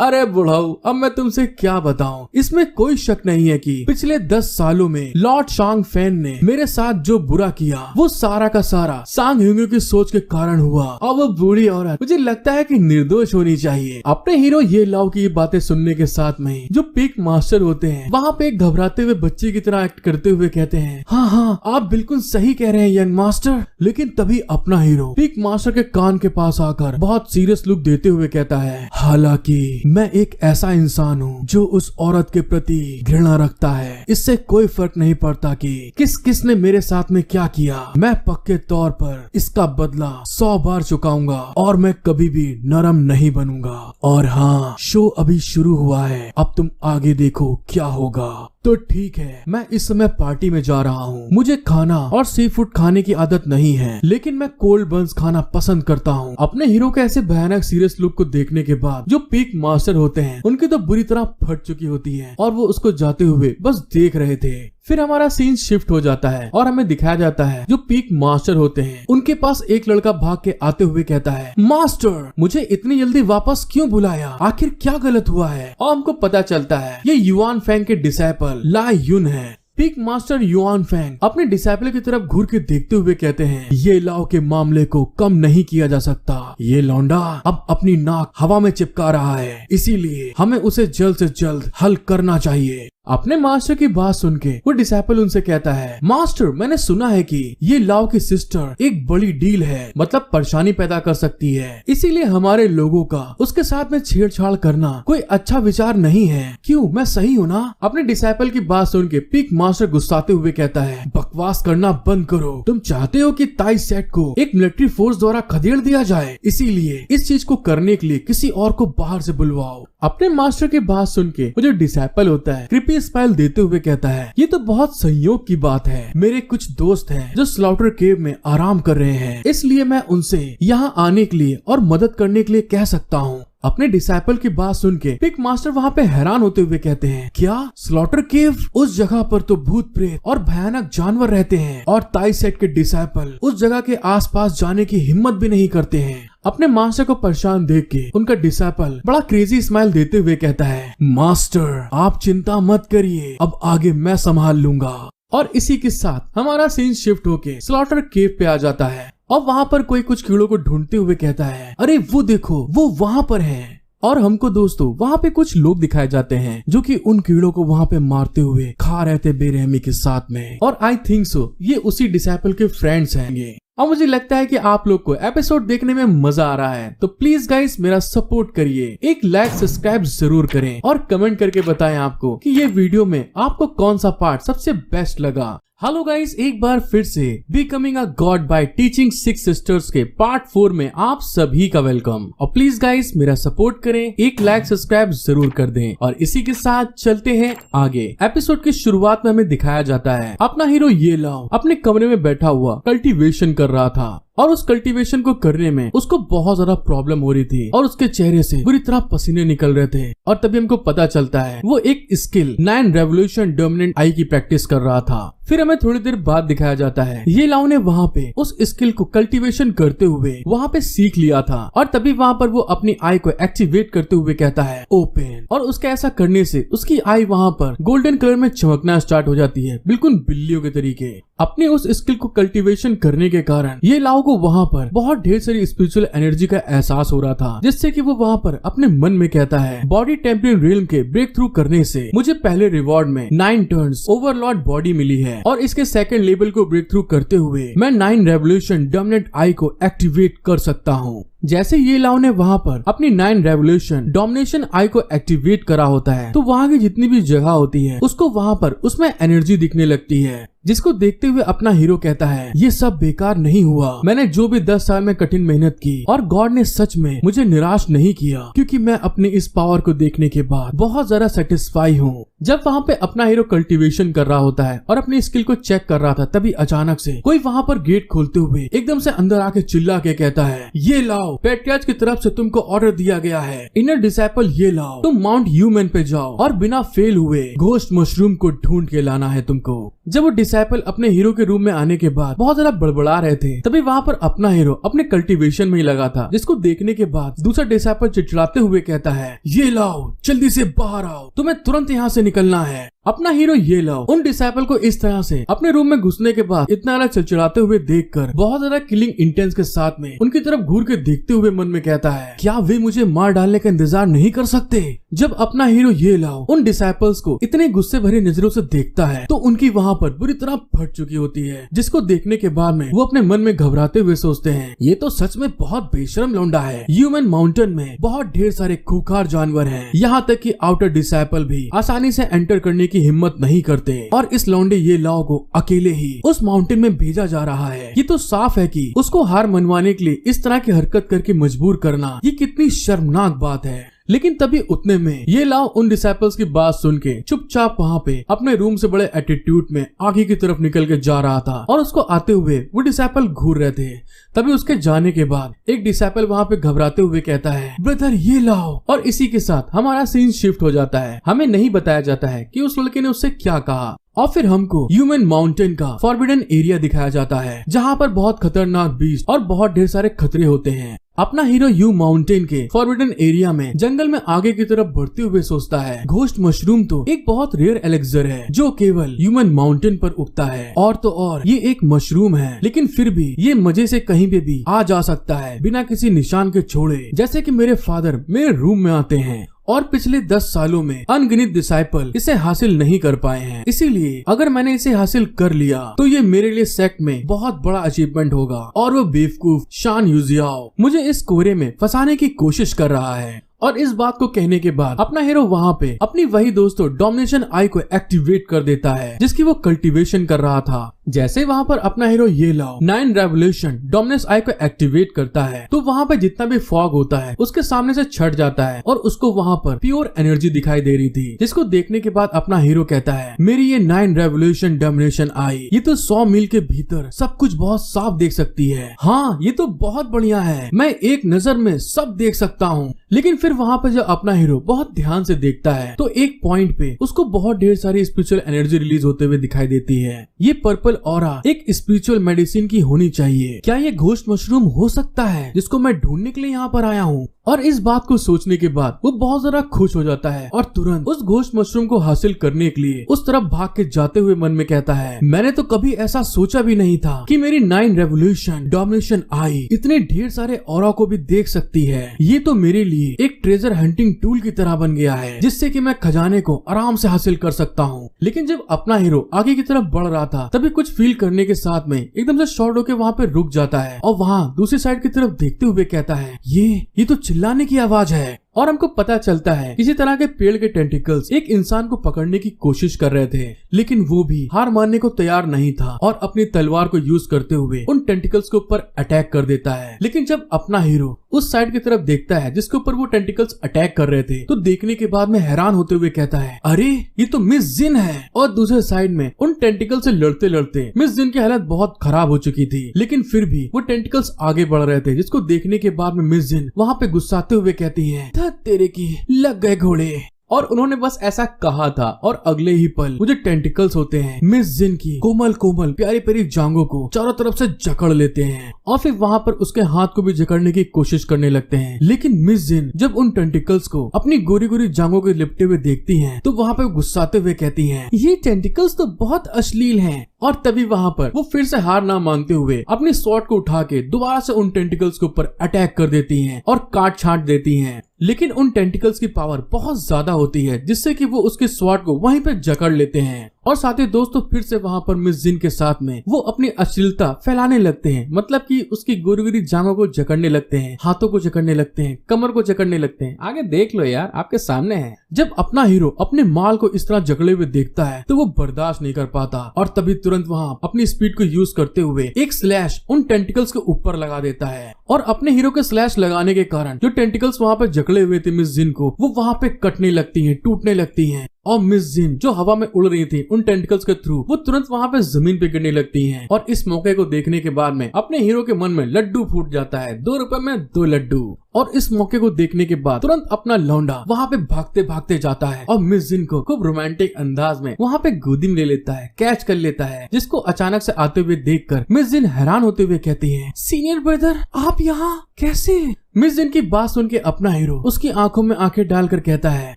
अरे बुढ़ाऊ, अब मैं तुमसे क्या बताऊं, इसमें कोई शक नहीं है कि पिछले 10 सालों में लॉर्ड शांग फैन ने मेरे साथ जो बुरा किया वो सारा का सारा सांग ह्यूंग की सोच के कारण हुआ, और वो बूढ़ी औरत मुझे लगता है कि निर्दोष होनी चाहिए। अपने हीरो ये लाओ की बातें सुनने के साथ में जो पिक मास्टर होते हैं वहाँ पे घबराते हुए बच्चे की तरह एक्ट करते हुए कहते हैं, हाँ आप बिल्कुल सही कह रहे हैं यंग मास्टर। लेकिन तभी अपना हीरो पिक मास्टर के कान के पास आकर बहुत सीरियस लुक देते हुए कहता है, हालांकि मैं एक ऐसा इंसान हूँ जो उस औरत के प्रति घृणा रखता है, इससे कोई फर्क नहीं पड़ता कि किसने मेरे साथ में क्या किया, मैं पक्के तौर पर इसका बदला 100 बार चुकाऊंगा और मैं कभी भी नरम नहीं बनूंगा। और हाँ, शो अभी शुरू हुआ है, अब तुम आगे देखो क्या होगा। तो ठीक है, मैं इस समय पार्टी में जा रहा हूँ। मुझे खाना और सी फूड खाने की आदत नहीं है, लेकिन मैं कोल्ड बंस खाना पसंद करता हूँ। अपने हीरो के ऐसे भयानक सीरियस लुक को देखने के बाद जो पीक मास्टर होते हैं उनकी तो बुरी तरह फट चुकी होती है और वो उसको जाते हुए बस देख रहे थे। फिर हमारा सीन शिफ्ट हो जाता है और हमें दिखाया जाता है जो पीक मास्टर होते हैं उनके पास एक लड़का भाग के आते हुए कहता है, मास्टर मुझे इतनी जल्दी वापस क्यों बुलाया, आखिर क्या गलत हुआ है। और हमको पता चलता है ये युआन फैंग के डिसाइपल लाई युन है। पीक मास्टर युआन फैंग अपने डिसाइपल की तरफ घूर के देखते हुए कहते हैं, ये लाओ के मामले को कम नहीं किया जा सकता, ये लौंडा अब अपनी नाक हवा में चिपका रहा है, इसीलिए हमें उसे जल्द से जल्द हल करना चाहिए। अपने मास्टर की बात सुन के वो डिसाइपल उनसे कहता है, मास्टर मैंने सुना है कि ये लाओ की सिस्टर एक बड़ी डील है, मतलब परेशानी पैदा कर सकती है, इसीलिए हमारे लोगों का उसके साथ में छेड़छाड़ करना कोई अच्छा विचार नहीं है। क्यों, मैं सही हूँ ना। अपने डिसाइपल की बात सुन के पीक मास्टर गुस्साते हुए कहता है, बकवास करना बंद करो, तुम चाहते हो कि ताई सेट को एक मिलिट्री फोर्स द्वारा खदेड़ दिया जाए, इसीलिए इस चीज को करने के लिए किसी और को बाहर से बुलवाओ। अपने मास्टर की बात सुन के वो जो डिसाइपल होता है क्रिपी स्माइल देते हुए कहता है, ये तो बहुत संयोग की बात है, मेरे कुछ दोस्त हैं जो स्लॉटर केव में आराम कर रहे हैं, इसलिए मैं उनसे यहाँ आने के लिए और मदद करने के लिए कह सकता हूँ। अपने डिसाइपल की बात सुन के पिक मास्टर वहाँ पे हैरान होते हुए कहते हैं, क्या स्लॉटर केव, उस जगह पर तो भूत प्रेत और भयानक जानवर रहते हैं और ताई सेट के डिसाइपल उस जगह के आसपास जाने की हिम्मत भी नहीं करते हैं। अपने मास्टर को परेशान देख के उनका डिसाइपल बड़ा क्रेजी स्माइल देते हुए कहता है, मास्टर आप चिंता मत करिए, अब आगे मैं संभाल लूंगा। और इसी के साथ हमारा सीन शिफ्ट होके स्लॉटर केव पे आ जाता है और वहाँ पर कोई कुछ कीड़ों को ढूंढते हुए कहता है, अरे वो देखो वो वहाँ पर है। और हमको दोस्तों वहाँ पे कुछ लोग दिखाए जाते हैं जो कि उन कीड़ों को वहाँ पे मारते हुए खा रहे थे बेरहमी के साथ में। और आई थिंक सो ये उसी डिसाइपल के फ्रेंड्स हैं। और मुझे लगता है कि आप लोग को एपिसोड देखने में मजा आ रहा है, तो प्लीज गाइस मेरा सपोर्ट करिए, एक लाइक सब्सक्राइब जरूर करें और कमेंट करके बताएं आपको कि ये वीडियो में आपको कौन सा पार्ट सबसे बेस्ट लगा। हेलो गाइस, एक बार फिर से becoming a god by teaching 6 sisters के पार्ट 4 में आप सभी का वेलकम। और प्लीज गाइस मेरा सपोर्ट करें, एक लाइक सब्सक्राइब जरूर कर दें। और इसी के साथ चलते हैं आगे। एपिसोड की शुरुआत में हमें दिखाया जाता है अपना हीरो ये लाओ अपने कमरे में बैठा हुआ कल्टीवेशन कर रहा था और उस कल्टीवेशन को करने में उसको बहुत ज्यादा प्रॉब्लम हो रही थी और उसके चेहरे से बुरी तरह पसीने निकल रहे थे। और तभी हमको पता चलता है वो एक स्किल 9 रेवोल्यूशन डोमिनेंट आई की प्रैक्टिस कर रहा था। फिर हमें थोड़ी देर बाद दिखाया जाता है ये लाओ ने वहाँ पे उस स्किल को कल्टीवेशन करते हुए वहाँ पे सीख लिया था और तभी वहाँ पर वो अपनी आई को एक्टिवेट करते हुए कहता है ओपन, और उसके ऐसा करने से उसकी आई वहाँ पर गोल्डन कलर में चमकना स्टार्ट हो जाती है, बिल्कुल बिल्लियों के तरीके। अपने उस स्किल को कल्टीवेशन करने के कारण ये लाओ को वहाँ पर बहुत ढेर सारी स्पिरिचुअल एनर्जी का एहसास हो रहा था, जिससे कि वो वहाँ पर अपने मन में कहता है बॉडी टेम्परिंग रियल्म के ब्रेक थ्रू करने से मुझे पहले रिवॉर्ड में 9 टर्न्स ओवरलॉर्ड बॉडी मिली है और इसके सेकंड लेवल को ब्रेक थ्रू करते हुए मैं 9 रेवोल्यूशन डोमिनेंट आई को एक्टिवेट कर सकता हूँ। जैसे ये लाओ ने वहाँ पर अपनी 9 रेवोल्यूशन डोमिनेशन आई को एक्टिवेट करा होता है तो वहाँ की जितनी भी जगह होती है उसको वहाँ पर उसमें एनर्जी दिखने लगती है, जिसको देखते हुए अपना हीरो कहता है ये सब बेकार नहीं हुआ। मैंने जो भी 10 साल में कठिन मेहनत की और गॉड ने सच में मुझे निराश नहीं किया, क्योंकि मैं अपने इस पावर को देखने के बाद बहुत ज्यादा सेटिस्फाई हूँ। जब वहाँ पे अपना हीरो कल्टीवेशन कर रहा होता है और अपनी स्किल को चेक कर रहा था तभी अचानक से कोई वहाँ पर गेट खोलते हुए एकदम से अंदर आके चिल्ला के कहता है ये लाओ, पेट्रियार्च की तरफ से तुमको ऑर्डर दिया गया है, इनर डिसाइपल ये लाओ, तुम माउंट ह्यूमन पे जाओ और बिना फेल हुए घोस्ट मशरूम को ढूंढ के लाना है तुमको। जब वो डिसाइपल अपने हीरो के रूम में आने के बाद बहुत ज्यादा बड़बड़ा रहे थे तभी वहाँ पर अपना हीरो अपने कल्टीवेशन में ही लगा था, जिसको देखने के बाद दूसरा डिसाइपल चिड़चिड़ाते हुए कहता है ये लाओ, जल्दी से बाहर आओ, तुम्हें तुरंत यहाँ से निकलना है। अपना हीरो ये लाओ उन डिसाइपल को इस तरह से अपने रूम में घुसने के बाद इतना ज्यादा चिड़चिड़ाते हुए देखकर बहुत ज्यादा किलिंग इंटेंस के साथ में उनकी तरफ घूर के देखते हुए मन में कहता है क्या वे मुझे मार डालने का इंतजार नहीं कर सकते। जब अपना हीरो ये लाओ उन डिसाइपल्स को इतने गुस्से भरी नजरों से देखता है तो उनकी वहाँ पर बुरी तरह फट चुकी होती है, जिसको देखने के बाद में वो अपने मन में घबराते हुए सोचते हैं ये तो सच में बहुत बेशरम लौंडा है। ह्यूमन माउंटेन में बहुत ढेर सारे खूंखार जानवर हैं, यहाँ तक कि आउटर डिसाइपल भी आसानी से एंटर करने की हिम्मत नहीं करते और इस लौंडे ये लाओ को अकेले ही उस माउंटेन में भेजा जा रहा है। ये तो साफ है कि उसको हार मनवाने के लिए इस तरह की हरकत करके मजबूर करना ये कितनी शर्मनाक बात है। लेकिन तभी उतने में ये लाओ उन डिसाइपल्स की बात सुन के चुपचाप वहाँ पे अपने रूम से बड़े एटीट्यूड में आगे की तरफ निकल के जा रहा था और उसको आते हुए वो डिसाइपल घूर रहे थे। तभी उसके जाने के बाद एक डिसाइपल वहाँ पे घबराते हुए कहता है ब्रदर ये लाओ, और इसी के साथ हमारा सीन शिफ्ट हो जाता है। हमें नहीं बताया जाता है कि उस लड़के ने उससे क्या कहा और फिर हमको ह्यूमन माउंटेन का फॉरबिडन एरिया दिखाया जाता है, जहाँ पर बहुत खतरनाक बीस्ट और बहुत ढेर सारे खतरे होते हैं। अपना हीरो यू माउंटेन के फॉरबिडन एरिया में जंगल में आगे की तरफ बढ़ते हुए सोचता है घोस्ट मशरूम तो एक बहुत रेयर एलेक्सर है जो केवल ह्यूमन माउंटेन पर उगता है, और तो और ये एक मशरूम है, लेकिन फिर भी ये मजे से कहीं पे भी आ जा सकता है बिना किसी निशान के छोड़े। जैसे कि मेरे फादर मेरे रूम में आते हैं और पिछले 10 सालों में अनगिनत डिसाइपल इसे हासिल नहीं कर पाए हैं, इसीलिए अगर मैंने इसे हासिल कर लिया तो ये मेरे लिए सेक्ट में बहुत बड़ा अचीवमेंट होगा। और वो बेवकूफ शान युजियाओ मुझे इस कोहरे में फंसाने की कोशिश कर रहा है। और इस बात को कहने के बाद अपना हीरो वहाँ पे अपनी वही दोस्तों डोमिनेशन आई को एक्टिवेट कर देता है जिसकी वो कल्टीवेशन कर रहा था। जैसे वहाँ पर अपना हीरो ये लाओ 9 रेवोल्यूशन डोमिनेंस आई को एक्टिवेट करता है तो वहाँ पे जितना भी फॉग होता है उसके सामने से छट जाता है और उसको वहाँ पर प्योर एनर्जी दिखाई दे रही थी, जिसको देखने के बाद अपना हीरो कहता है मेरी ये 9 रेवोल्यूशन डोमिनेशन आई ये तो 100 मील के भीतर सब कुछ बहुत साफ देख सकती है। हाँ ये तो बहुत बढ़िया है, मैं एक नजर में सब देख सकता हूँ। लेकिन फिर वहाँ पे जब अपना हीरो बहुत ध्यान से देखता है तो एक पॉइंट पे उसको बहुत ढेर सारी स्पिरिचुअल एनर्जी रिलीज होते हुए दिखाई देती है। ये पर्पल ऑरा एक स्पिरिचुअल मेडिसिन की होनी चाहिए। क्या ये घोस्ट मशरूम हो सकता है जिसको मैं ढूंढने के लिए यहाँ पर आया हूँ? और इस बात को सोचने के बाद वो बहुत ज्यादा खुश हो जाता है और तुरंत उस घोस्ट मशरूम को हासिल करने के लिए उस तरफ भाग के जाते हुए मन में कहता है मैंने तो कभी ऐसा सोचा भी नहीं था कि मेरी 9 रेवोल्यूशन डोमिनेशन आई इतने ढेर सारे ऑरा को भी देख सकती है। ये तो मेरे लिए एक ट्रेजर हंटिंग टूल की तरह बन गया है जिससे कि मैं खजाने को आराम से हासिल कर सकता हूँ। लेकिन जब अपना हीरो आगे की तरफ बढ़ रहा था तभी कुछ फील करने के साथ में एकदम से शॉर्ट होकर वहाँ पे रुक जाता है और वहाँ दूसरी साइड की तरफ देखते हुए कहता है ये तो चिल्लाने की आवाज है। और हमको पता चलता है किसी तरह के पेड़ के टेंटिकल्स एक इंसान को पकड़ने की कोशिश कर रहे थे, लेकिन वो भी हार मानने को तैयार नहीं था और अपनी तलवार को यूज करते हुए उन टेंटिकल्स के ऊपर अटैक कर देता है। लेकिन जब अपना हीरो उस साइड की तरफ देखता है जिसके ऊपर वो टेंटिकल्स अटैक कर रहे थे। तो देखने के बाद में हैरान होते हुए कहता है, अरे ये तो मिस जिन है। और दूसरे साइड में उन टेंटिकल से लड़ते लड़ते मिस जिन की हालत बहुत खराब हो चुकी थी, लेकिन फिर भी वो टेंटिकल्स आगे बढ़ रहे थे, जिसको देखने के बाद में मिस जिन वहाँ पे गुस्साते हुए कहती है, तेरे की लग गए घोड़े। और उन्होंने बस ऐसा कहा था और अगले ही पल वो जो टेंटिकल्स होते हैं मिस जिन की कोमल कोमल प्यारी प्यारी जांघों को चारों तरफ से जकड़ लेते हैं और फिर वहाँ पर उसके हाथ को भी जकड़ने की कोशिश करने लगते हैं। लेकिन मिस जिन जब उन टेंटिकल्स को अपनी गोरी गोरी जांघों के लिपटे हुए देखती हैं तो वहाँ पे गुस्साते हुए कहती हैं, ये टेंटिकल्स तो बहुत अश्लील हैं। और तभी वहाँ पर वो फिर से हार ना मानते हुए अपनी स्वॉर्ड को उठा के दोबारा से उन टेंटिकल्स के ऊपर अटैक कर देती हैं और काट छांट देती हैं। लेकिन उन टेंटिकल्स की पावर बहुत ज्यादा होती है जिससे कि वो उसके स्वॉर्ड को वहीं पे जकड़ लेते हैं। और साथ ही दोस्तों फिर से वहाँ पर मिस जिन के साथ में वो अपनी अश्लीलता फैलाने लगते हैं, मतलब कि उसकी गोरी गोरी जांघों को जकड़ने लगते हैं, हाथों को जकड़ने लगते हैं, कमर को जकड़ने लगते हैं। आगे देख लो यार, आपके सामने है। जब अपना हीरो अपने माल को इस तरह जकड़े हुए देखता है तो वो बर्दाश्त नहीं कर पाता और तभी तुरंत वहाँ अपनी स्पीड को यूज करते हुए एक स्लैश उन टेंटिकल्स के ऊपर लगा देता है। और अपने हीरो के स्लैश लगाने के कारण जो टेंटिकल्स वहाँ पे जकड़े हुए थे मिस जिन को, वो वहाँ पे कटने लगती हैं, टूटने लगती हैं। और मिस जिन जो हवा में उड़ रही थी उन टेंटिकल्स के थ्रू, वो तुरंत वहाँ पे जमीन पे गिरने लगती हैं। और इस मौके को देखने के बाद में अपने हीरो के मन में लड्डू फूट जाता है, 2 रुपए में 2 लड्डू। और इस मौके को देखने के बाद तुरंत अपना लौंडा वहाँ पे भागते भागते जाता है और मिस जिन को खूब रोमांटिक अंदाज में वहाँ पे गोदी में ले लेता है, कैच कर लेता है, जिसको अचानक से आते हुए देखकर मिस जिन हैरान होते हुए कहती है, सीनियर ब्रदर आप यहाँ कैसे? मिस जिन की बात सुन के अपना हीरो उसकी आंखों में आंखें डालकर कहता है,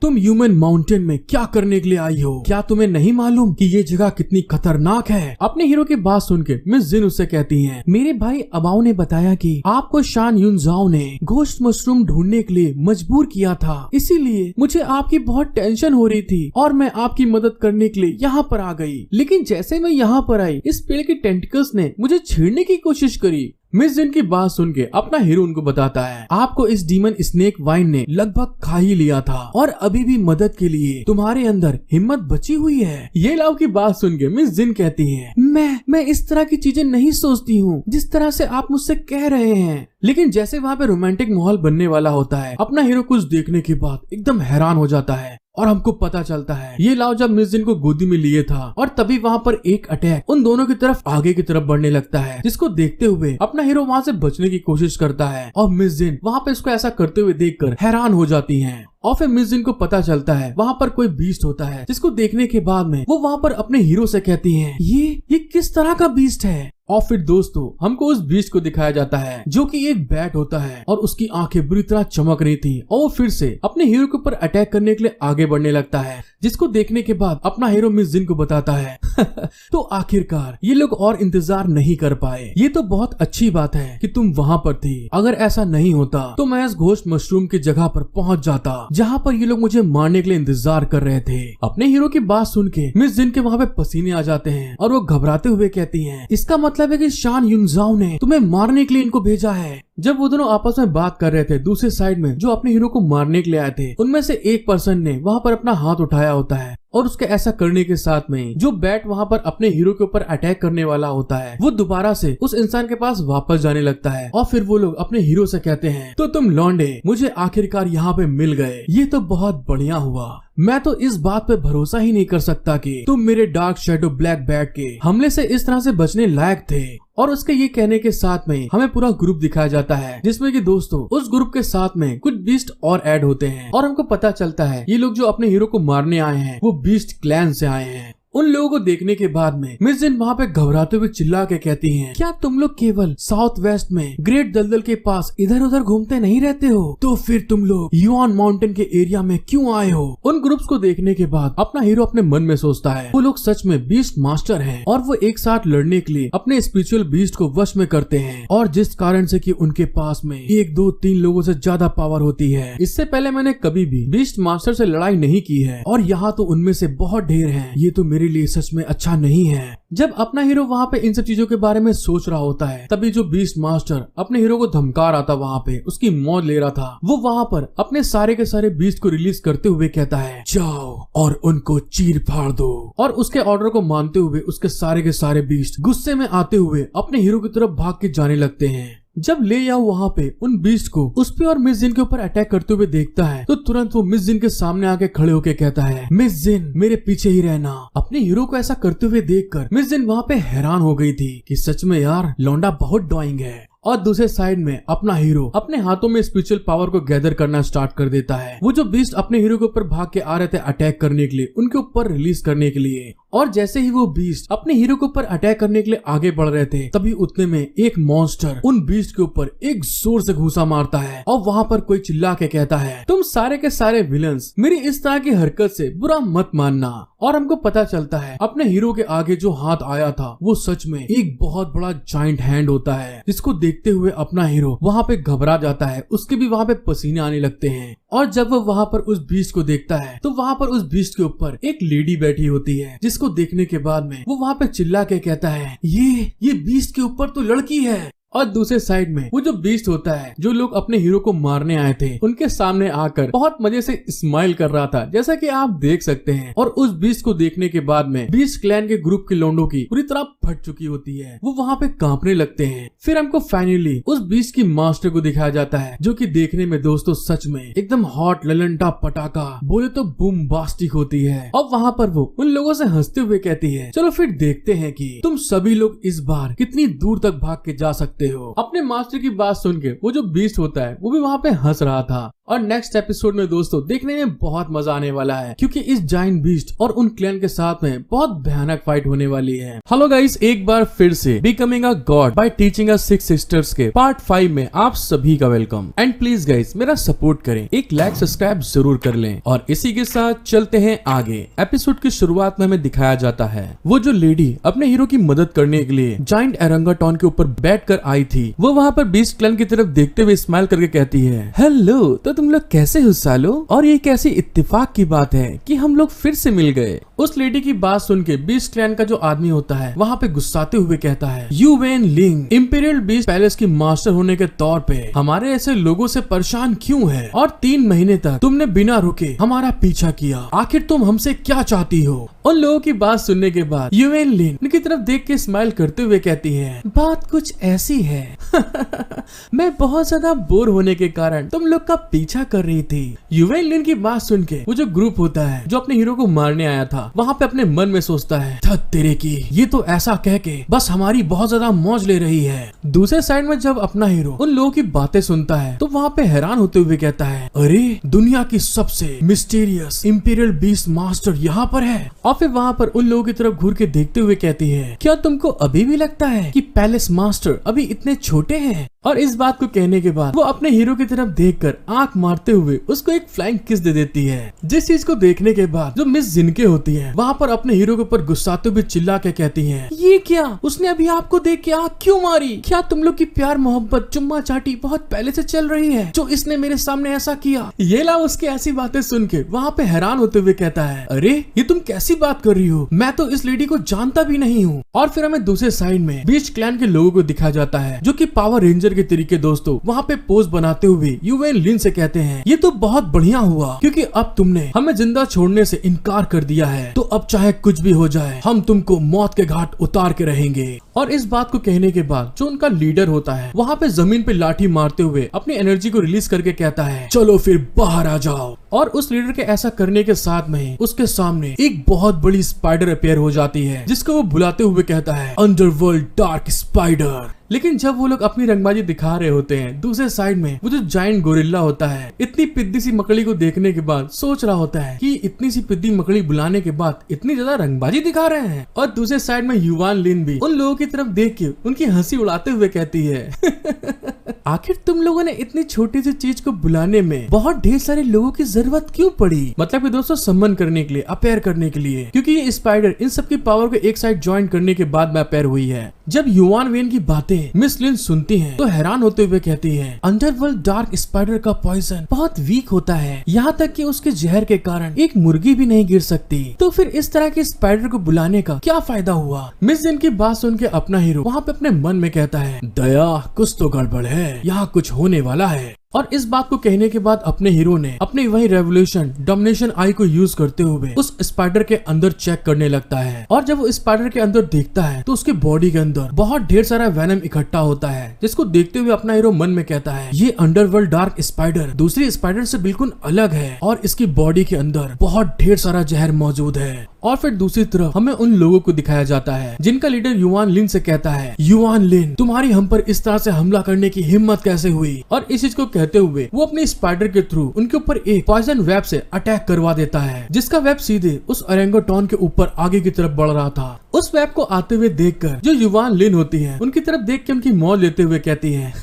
तुम ह्यूमन माउंटेन में क्या करने के लिए आई हो? क्या तुम्हें नहीं मालूम कि ये जगह कितनी खतरनाक है? अपने हीरो की बात सुन के मिस जिन उससे कहती हैं, मेरे भाई अबाओ ने बताया कि आपको शान युनजाओ ने घोस्ट मशरूम ढूंढने के लिए मजबूर किया था, इसीलिए मुझे आपकी बहुत टेंशन हो रही थी और मैं आपकी मदद करने के लिए यहाँ पर आ गई। लेकिन जैसे मैं यहाँ पर आई, इस पेड़ के टेंटिकल्स ने मुझे छेड़ने की कोशिश करी। मिस जिन की बात सुन के अपना हीरो उनको बताता है, आपको इस डीमन स्नेक वाइन ने लगभग खा ही लिया था और अभी भी मदद के लिए तुम्हारे अंदर हिम्मत बची हुई है। ये लाव की बात सुन के मिस जिन कहती है, मैं इस तरह की चीजें नहीं सोचती हूँ जिस तरह से आप मुझसे कह रहे हैं। लेकिन जैसे वहाँ पे रोमांटिक माहौल बनने वाला होता है, अपना हीरो कुछ देखने के बाद एकदम हैरान हो जाता है और हमको पता चलता है ये लाव जब मिस जिन को गोदी में लिए था। और तभी वहाँ पर एक अटैक उन दोनों की तरफ आगे की तरफ बढ़ने लगता है, जिसको देखते हुए अपना हीरो वहाँ से बचने की कोशिश करता है और मिस जिन वहाँ पे इसको ऐसा करते हुए देखकर हैरान हो जाती हैं। और फिर मिस जिन को पता चलता है वहाँ पर कोई बीस्ट होता है, जिसको देखने के बाद में वो वहाँ पर अपने हीरो से कहती हैं, ये किस तरह का बीस्ट है? और फिर दोस्तों हमको उस बीस्ट को दिखाया जाता है जो कि एक बैट होता है और उसकी आंखें बुरी तरह चमक रही थी और वो फिर से अपने हीरो के ऊपर अटैक करने के लिए आगे बढ़ने लगता है, जिसको देखने के बाद अपना हीरो मिस जिन को बताता है तो आखिरकार ये लोग और इंतजार नहीं कर पाए। ये तो बहुत अच्छी बात है कि तुम वहाँ पर थी, अगर ऐसा नहीं होता तो मैं इस घोस्ट मशरूम की जगह पर पहुँच जाता जहाँ पर ये लोग मुझे मारने के लिए इंतजार कर रहे थे। अपने हीरो की बात सुन के मिस जिन के वहाँ पे पसीने आ जाते हैं और वो घबराते हुए कहती हैं, इसका मतलब है कि शान युनजाओ ने तुम्हें मारने के लिए इनको भेजा है। जब वो दोनों आपस में बात कर रहे थे, दूसरे साइड में जो अपने हीरो को मारने के लिए आए थे उनमें से एक पर्सन ने वहाँ पर अपना हाथ उठाया होता है और उसके ऐसा करने के साथ में जो बैट वहाँ पर अपने हीरो के ऊपर अटैक करने वाला होता है वो दोबारा से उस इंसान के पास वापस जाने लगता है। और फिर वो लोग अपने हीरो से कहते हैं, तो तुम लौंडे मुझे आखिरकार यहाँ पे मिल गए, ये तो बहुत बढ़िया हुआ। मैं तो इस बात पे भरोसा ही नहीं कर सकता कि तुम मेरे डार्क शैडो ब्लैक बैट के हमले से इस तरह से बचने लायक थे। और उसके ये कहने के साथ में हमें पूरा ग्रुप दिखाया जाता है, जिसमें कि दोस्तों उस ग्रुप के साथ में कुछ बीस्ट और ऐड होते हैं और हमको पता चलता है ये लोग जो अपने हीरो को मारने आए हैं वो बीस्ट क्लैन से आए हैं। उन लोगों को देखने के बाद में मिस जिन वहाँ पे घबराते हुए चिल्ला के कहती हैं, क्या तुम लोग केवल साउथ वेस्ट में ग्रेट दलदल के पास इधर उधर घूमते नहीं रहते हो? तो फिर तुम लोग युआन माउंटेन के एरिया में क्यों आए हो? उन ग्रुप्स को देखने के बाद अपना हीरो अपने मन में सोचता है वो लोग सच में बीस्ट मास्टर हैं और वो एक साथ लड़ने के लिए अपने स्पिरिचुअल बीस्ट को वश में करते हैं और जिस कारण से कि उनके पास में 1, 2, 3 लोगों से ज्यादा पावर होती है। इससे पहले मैंने कभी भी बीस्ट मास्टर से लड़ाई नहीं की है और यहाँ तो उनमें से बहुत ढेर हैं। ये तो मेरे लिए सच में अच्छा नहीं है। जब अपना हीरो वहाँ पे इन सब चीजों के बारे में सोच रहा होता है तभी जो बीस्ट मास्टर अपने हीरो को धमका रहा था, वहाँ पे उसकी मौत ले रहा था, वो वहाँ पर अपने सारे के सारे बीस्ट को रिलीज करते हुए कहता है, जाओ और उनको चीर फाड़ दो। और उसके ऑर्डर को मानते हुए उसके सारे के सारे बीस्ट गुस्से में आते हुए अपने हीरो की तरफ भाग के जाने लगते हैं। जब ले याओ वहाँ पे उन बीस्ट को उस पे और मिस जिन के ऊपर अटैक करते हुए देखता है तो तुरंत वो मिस जिन के सामने आके खड़े होके कहता है, मिस जिन मेरे पीछे ही रहना। अपने हीरो को ऐसा करते हुए देखकर मिस जिन वहाँ पे हैरान हो गई थी कि सच में यार लौंडा बहुत ड्राइंग है। और दूसरे साइड में अपना हीरो अपने हाथों में स्पिरिचुअल पावर को गैदर करना स्टार्ट कर देता है। वो जो बीस्ट अपने हीरो के ऊपर भाग के आ रहे थे अटैक करने के लिए, उनके ऊपर रिलीज करने के लिए, और जैसे ही वो बीस्ट अपने हीरो के ऊपर अटैक करने के लिए आगे बढ़ रहे थे तभी उतने में एक मॉन्स्टर उन बीस्ट के ऊपर एक जोर से घूसा मारता है और वहाँ पर कोई चिल्ला के कहता है, तुम सारे के सारे विलन्स मेरी इस तरह की हरकत से बुरा मत मानना। और हमको पता चलता है अपने हीरो के आगे जो हाथ आया था वो सच में एक बहुत बड़ा जाइंट हैंड होता है, जिसको देखते हुए अपना हीरो वहाँ पे घबरा जाता है। उसके भी वहाँ पे पसीने आने लगते हैं। और जब वो वहाँ पर उस बीस्ट को देखता है तो वहाँ पर उस बीस्ट के ऊपर एक लेडी बैठी होती है, जिसको देखने के बाद में वो वहाँ पे चिल्ला के कहता है, ये बीस्ट के ऊपर तो लड़की है। और दूसरे साइड में वो जो बीस्ट होता है, जो लोग अपने हीरो को मारने आए थे, उनके सामने आकर बहुत मजे से स्माइल कर रहा था, जैसा कि आप देख सकते हैं। और उस बीस्ट को देखने के बाद में बीस्ट क्लैन के ग्रुप के लोंडों की पूरी तरह फट चुकी होती है। वो वहाँ पे कांपने लगते हैं। फिर हमको फाइनली उस बीस्ट की मास्टर को दिखाया जाता है, जो कि देखने में दोस्तों सच में एकदम हॉट ललंटा पटाखा बोले तो बूमबास्टिक होती है। और वहाँ पर वो उन लोगों से हंसते हुए कहती है, चलो फिर देखते हैं कि तुम सभी लोग इस बार कितनी दूर तक भाग के जा सकते हो। अपने मास्टर की बात सुन के वो जो बीस्ट होता है वो भी वहाँ पे हंस रहा था। और नेक्स्ट एपिसोड में दोस्तों देखने में बहुत मजा आने वाला है, क्योंकि इस जाइंट बीस्ट और उन क्लैन के साथ में बहुत भयानक फाइट होने वाली है। हेलो गाइस, एक बार फिर से becoming a god by teaching us 6 sisters के पार्ट 5 में आप सभी का वेलकम। एंड प्लीज गाइस मेरा सपोर्ट करें, एक लाइक सब्सक्राइब जरूर कर लें। और इसी के साथ चलते हैं आगे। एपिसोड की शुरुआत में हमें दिखाया जाता है वो जो लेडी अपने हीरो की मदद करने के लिए जाइंट एरंगाटॉन के ऊपर बैठ कर आई थी, वो वहाँ पर बीस्ट क्लैन की तरफ देखते हुए स्माइल करके कहती है, हेलो, तो तुम लोग कैसे हो सालो? और ये कैसी इत्तेफाक की बात है कि हम लोग फिर से मिल गए। उस लेडी की बात सुन के बीस्ट क्लैन का जो आदमी होता है वहाँ पे गुस्साते हुए कहता है, यू वेन लिंग इंपीरियल बीस्ट पैलेस की मास्टर होने के तौर पे हमारे ऐसे लोगों से परेशान क्यों है? और 3 महीने तक तुमने बिना रुके हमारा पीछा किया, आखिर तुम हमसे क्या चाहती हो? उन लोगों की बात सुनने के बाद यूएन लिन उनकी तरफ देख के स्माइल करते हुए कहती है, बात कुछ ऐसी है मैं बहुत ज्यादा बोर होने के कारण तुम लोग का पीछा कर रही थी। यूएन लिन की बात सुन के वो जो ग्रुप होता है जो अपने हीरो को मारने आया था वहाँ पे अपने मन में सोचता है, धत तेरे की, ये तो ऐसा कह के बस हमारी बहुत ज्यादा मौज ले रही है। दूसरे साइड में जब अपना हीरो उन लोगों की बातें सुनता है तो वहाँ पे हैरान होते हुए कहता है, अरे दुनिया की सबसे मिस्टीरियस इंपीरियल बीस्ट मास्टर यहाँ पर है। और फिर वहाँ पर उन लोगों की तरफ घूर के देखते हुए कहती है, क्या तुमको अभी भी लगता है कि पैलेस मास्टर अभी इतने छोटे हैं? और इस बात को कहने के बाद वो अपने हीरो की तरफ देखकर आंख मारते हुए उसको एक फ्लाइंग किस दे देती है। जिस चीज को देखने के बाद जो मिस जिनके होती है वहाँ पर अपने हीरो के ऊपर गुस्साते हुए चिल्ला के कहती है, ये क्या, उसने अभी आपको देख के आंख क्यों मारी? क्या तुम लोग की प्यार मोहब्बत चुम्मा चाटी बहुत पहले से चल रही है जो इसने मेरे सामने ऐसा किया? ये ला उसकी ऐसी बातें सुन के वहाँ पे हैरान होते हुए कहता है, अरे ये तुम कैसी बात कर रही हो, मैं तो इस लेडी को जानता भी नहीं हूँ। और फिर हमें दूसरे साइड में बीस्ट क्लैन के लोगों को दिखाया जाता है जो कि पावर रेंजर के तरीके दोस्तों वहाँ पे पोज बनाते हुए यूएन लिन से कहते हैं, ये तो बहुत बढ़िया हुआ क्योंकि अब तुमने हमें जिंदा छोड़ने से इनकार कर दिया है, तो अब चाहे कुछ भी हो जाए हम तुमको मौत के घाट उतार के रहेंगे। और इस बात को कहने के बाद जो उनका लीडर होता है वहाँ पे जमीन पे लाठी मारते हुए अपनी एनर्जी को रिलीज करके कहता है, चलो फिर बाहर आ जाओ। और उस लीडर के ऐसा करने के साथ में उसके सामने एक बहुत बड़ी स्पाइडर अपीयर हो जाती है, जिसको वो बुलाते हुए कहता है, अंडरवर्ल्ड डार्क स्पाइडर। लेकिन जब वो लोग अपनी रंगबाजी दिखा रहे होते हैं दूसरे साइड में वो जो जाइंट गोरिल्ला होता है इतनी पिद्दी सी मकड़ी को देखने के बाद सोच रहा होता है कि इतनी सी पिद्दी मकड़ी बुलाने के बाद इतनी ज्यादा रंगबाजी दिखा रहे हैं। और दूसरे साइड में युवान लिन भी उन लोगों की तरफ देख के उनकी हंसी उड़ाते हुए कहती है, आखिर तुम लोगों ने इतनी छोटी सी चीज को बुलाने में बहुत ढेर सारे लोगों की जरूरत क्यों पड़ी? मतलब कि दोस्तों सम्मन करने के लिए, अपेयर करने के लिए, क्योंकि ये स्पाइडर इन सब की पावर को एक साइड ज्वाइन करने के बाद में अपेयर हुई है। जब युवान वेन की बातें मिस लिन सुनती हैं तो हैरान होते हुए कहती है, अंडरवर्ल्ड डार्क स्पाइडर का पॉइजन बहुत वीक होता है, यहाँ तक कि उसके जहर के कारण एक मुर्गी भी नहीं गिर सकती, तो फिर इस तरह के स्पाइडर को बुलाने का क्या फायदा हुआ? मिस लिन की बात सुन के अपना हीरो वहाँ पे अपने मन में कहता है, दया कुछ तो गड़बड़ है, यहाँ कुछ होने वाला है। और इस बात को कहने के बाद अपने हीरो ने अपनी वही रेवोल्यूशन डोमिनेशन आई को यूज करते हुए उस स्पाइडर के अंदर चेक करने लगता है। और जब वो स्पाइडर के अंदर देखता है तो उसके बॉडी के अंदर बहुत ढेर सारा वेनम इकट्ठा होता है, जिसको देखते हुए अपना हीरो मन में कहता है ये अंडरवर्ल्ड डार्क स्पाइडर दूसरी स्पाइडर से बिल्कुल अलग है और इसकी बॉडी के अंदर बहुत ढेर सारा जहर मौजूद है। और फिर दूसरी तरफ हमें उन लोगों को दिखाया जाता है जिनका लीडर युआन लिन से कहता है युआन लिन तुम्हारी हम पर इस तरह से हमला करने की हिम्मत कैसे हुई। और इस चीज को कहते हुए वो अपने स्पाइडर के थ्रू उनके ऊपर एक पॉइजन वेब से अटैक करवा देता है, जिसका वेब सीधे उस ओरेंगोटॉन के ऊपर आगे की तरफ बढ़ रहा था। उस वेब को आते हुए देखकर जो युआन लिन होती है उनकी तरफ देख के उनकी मौज लेते हुए कहती है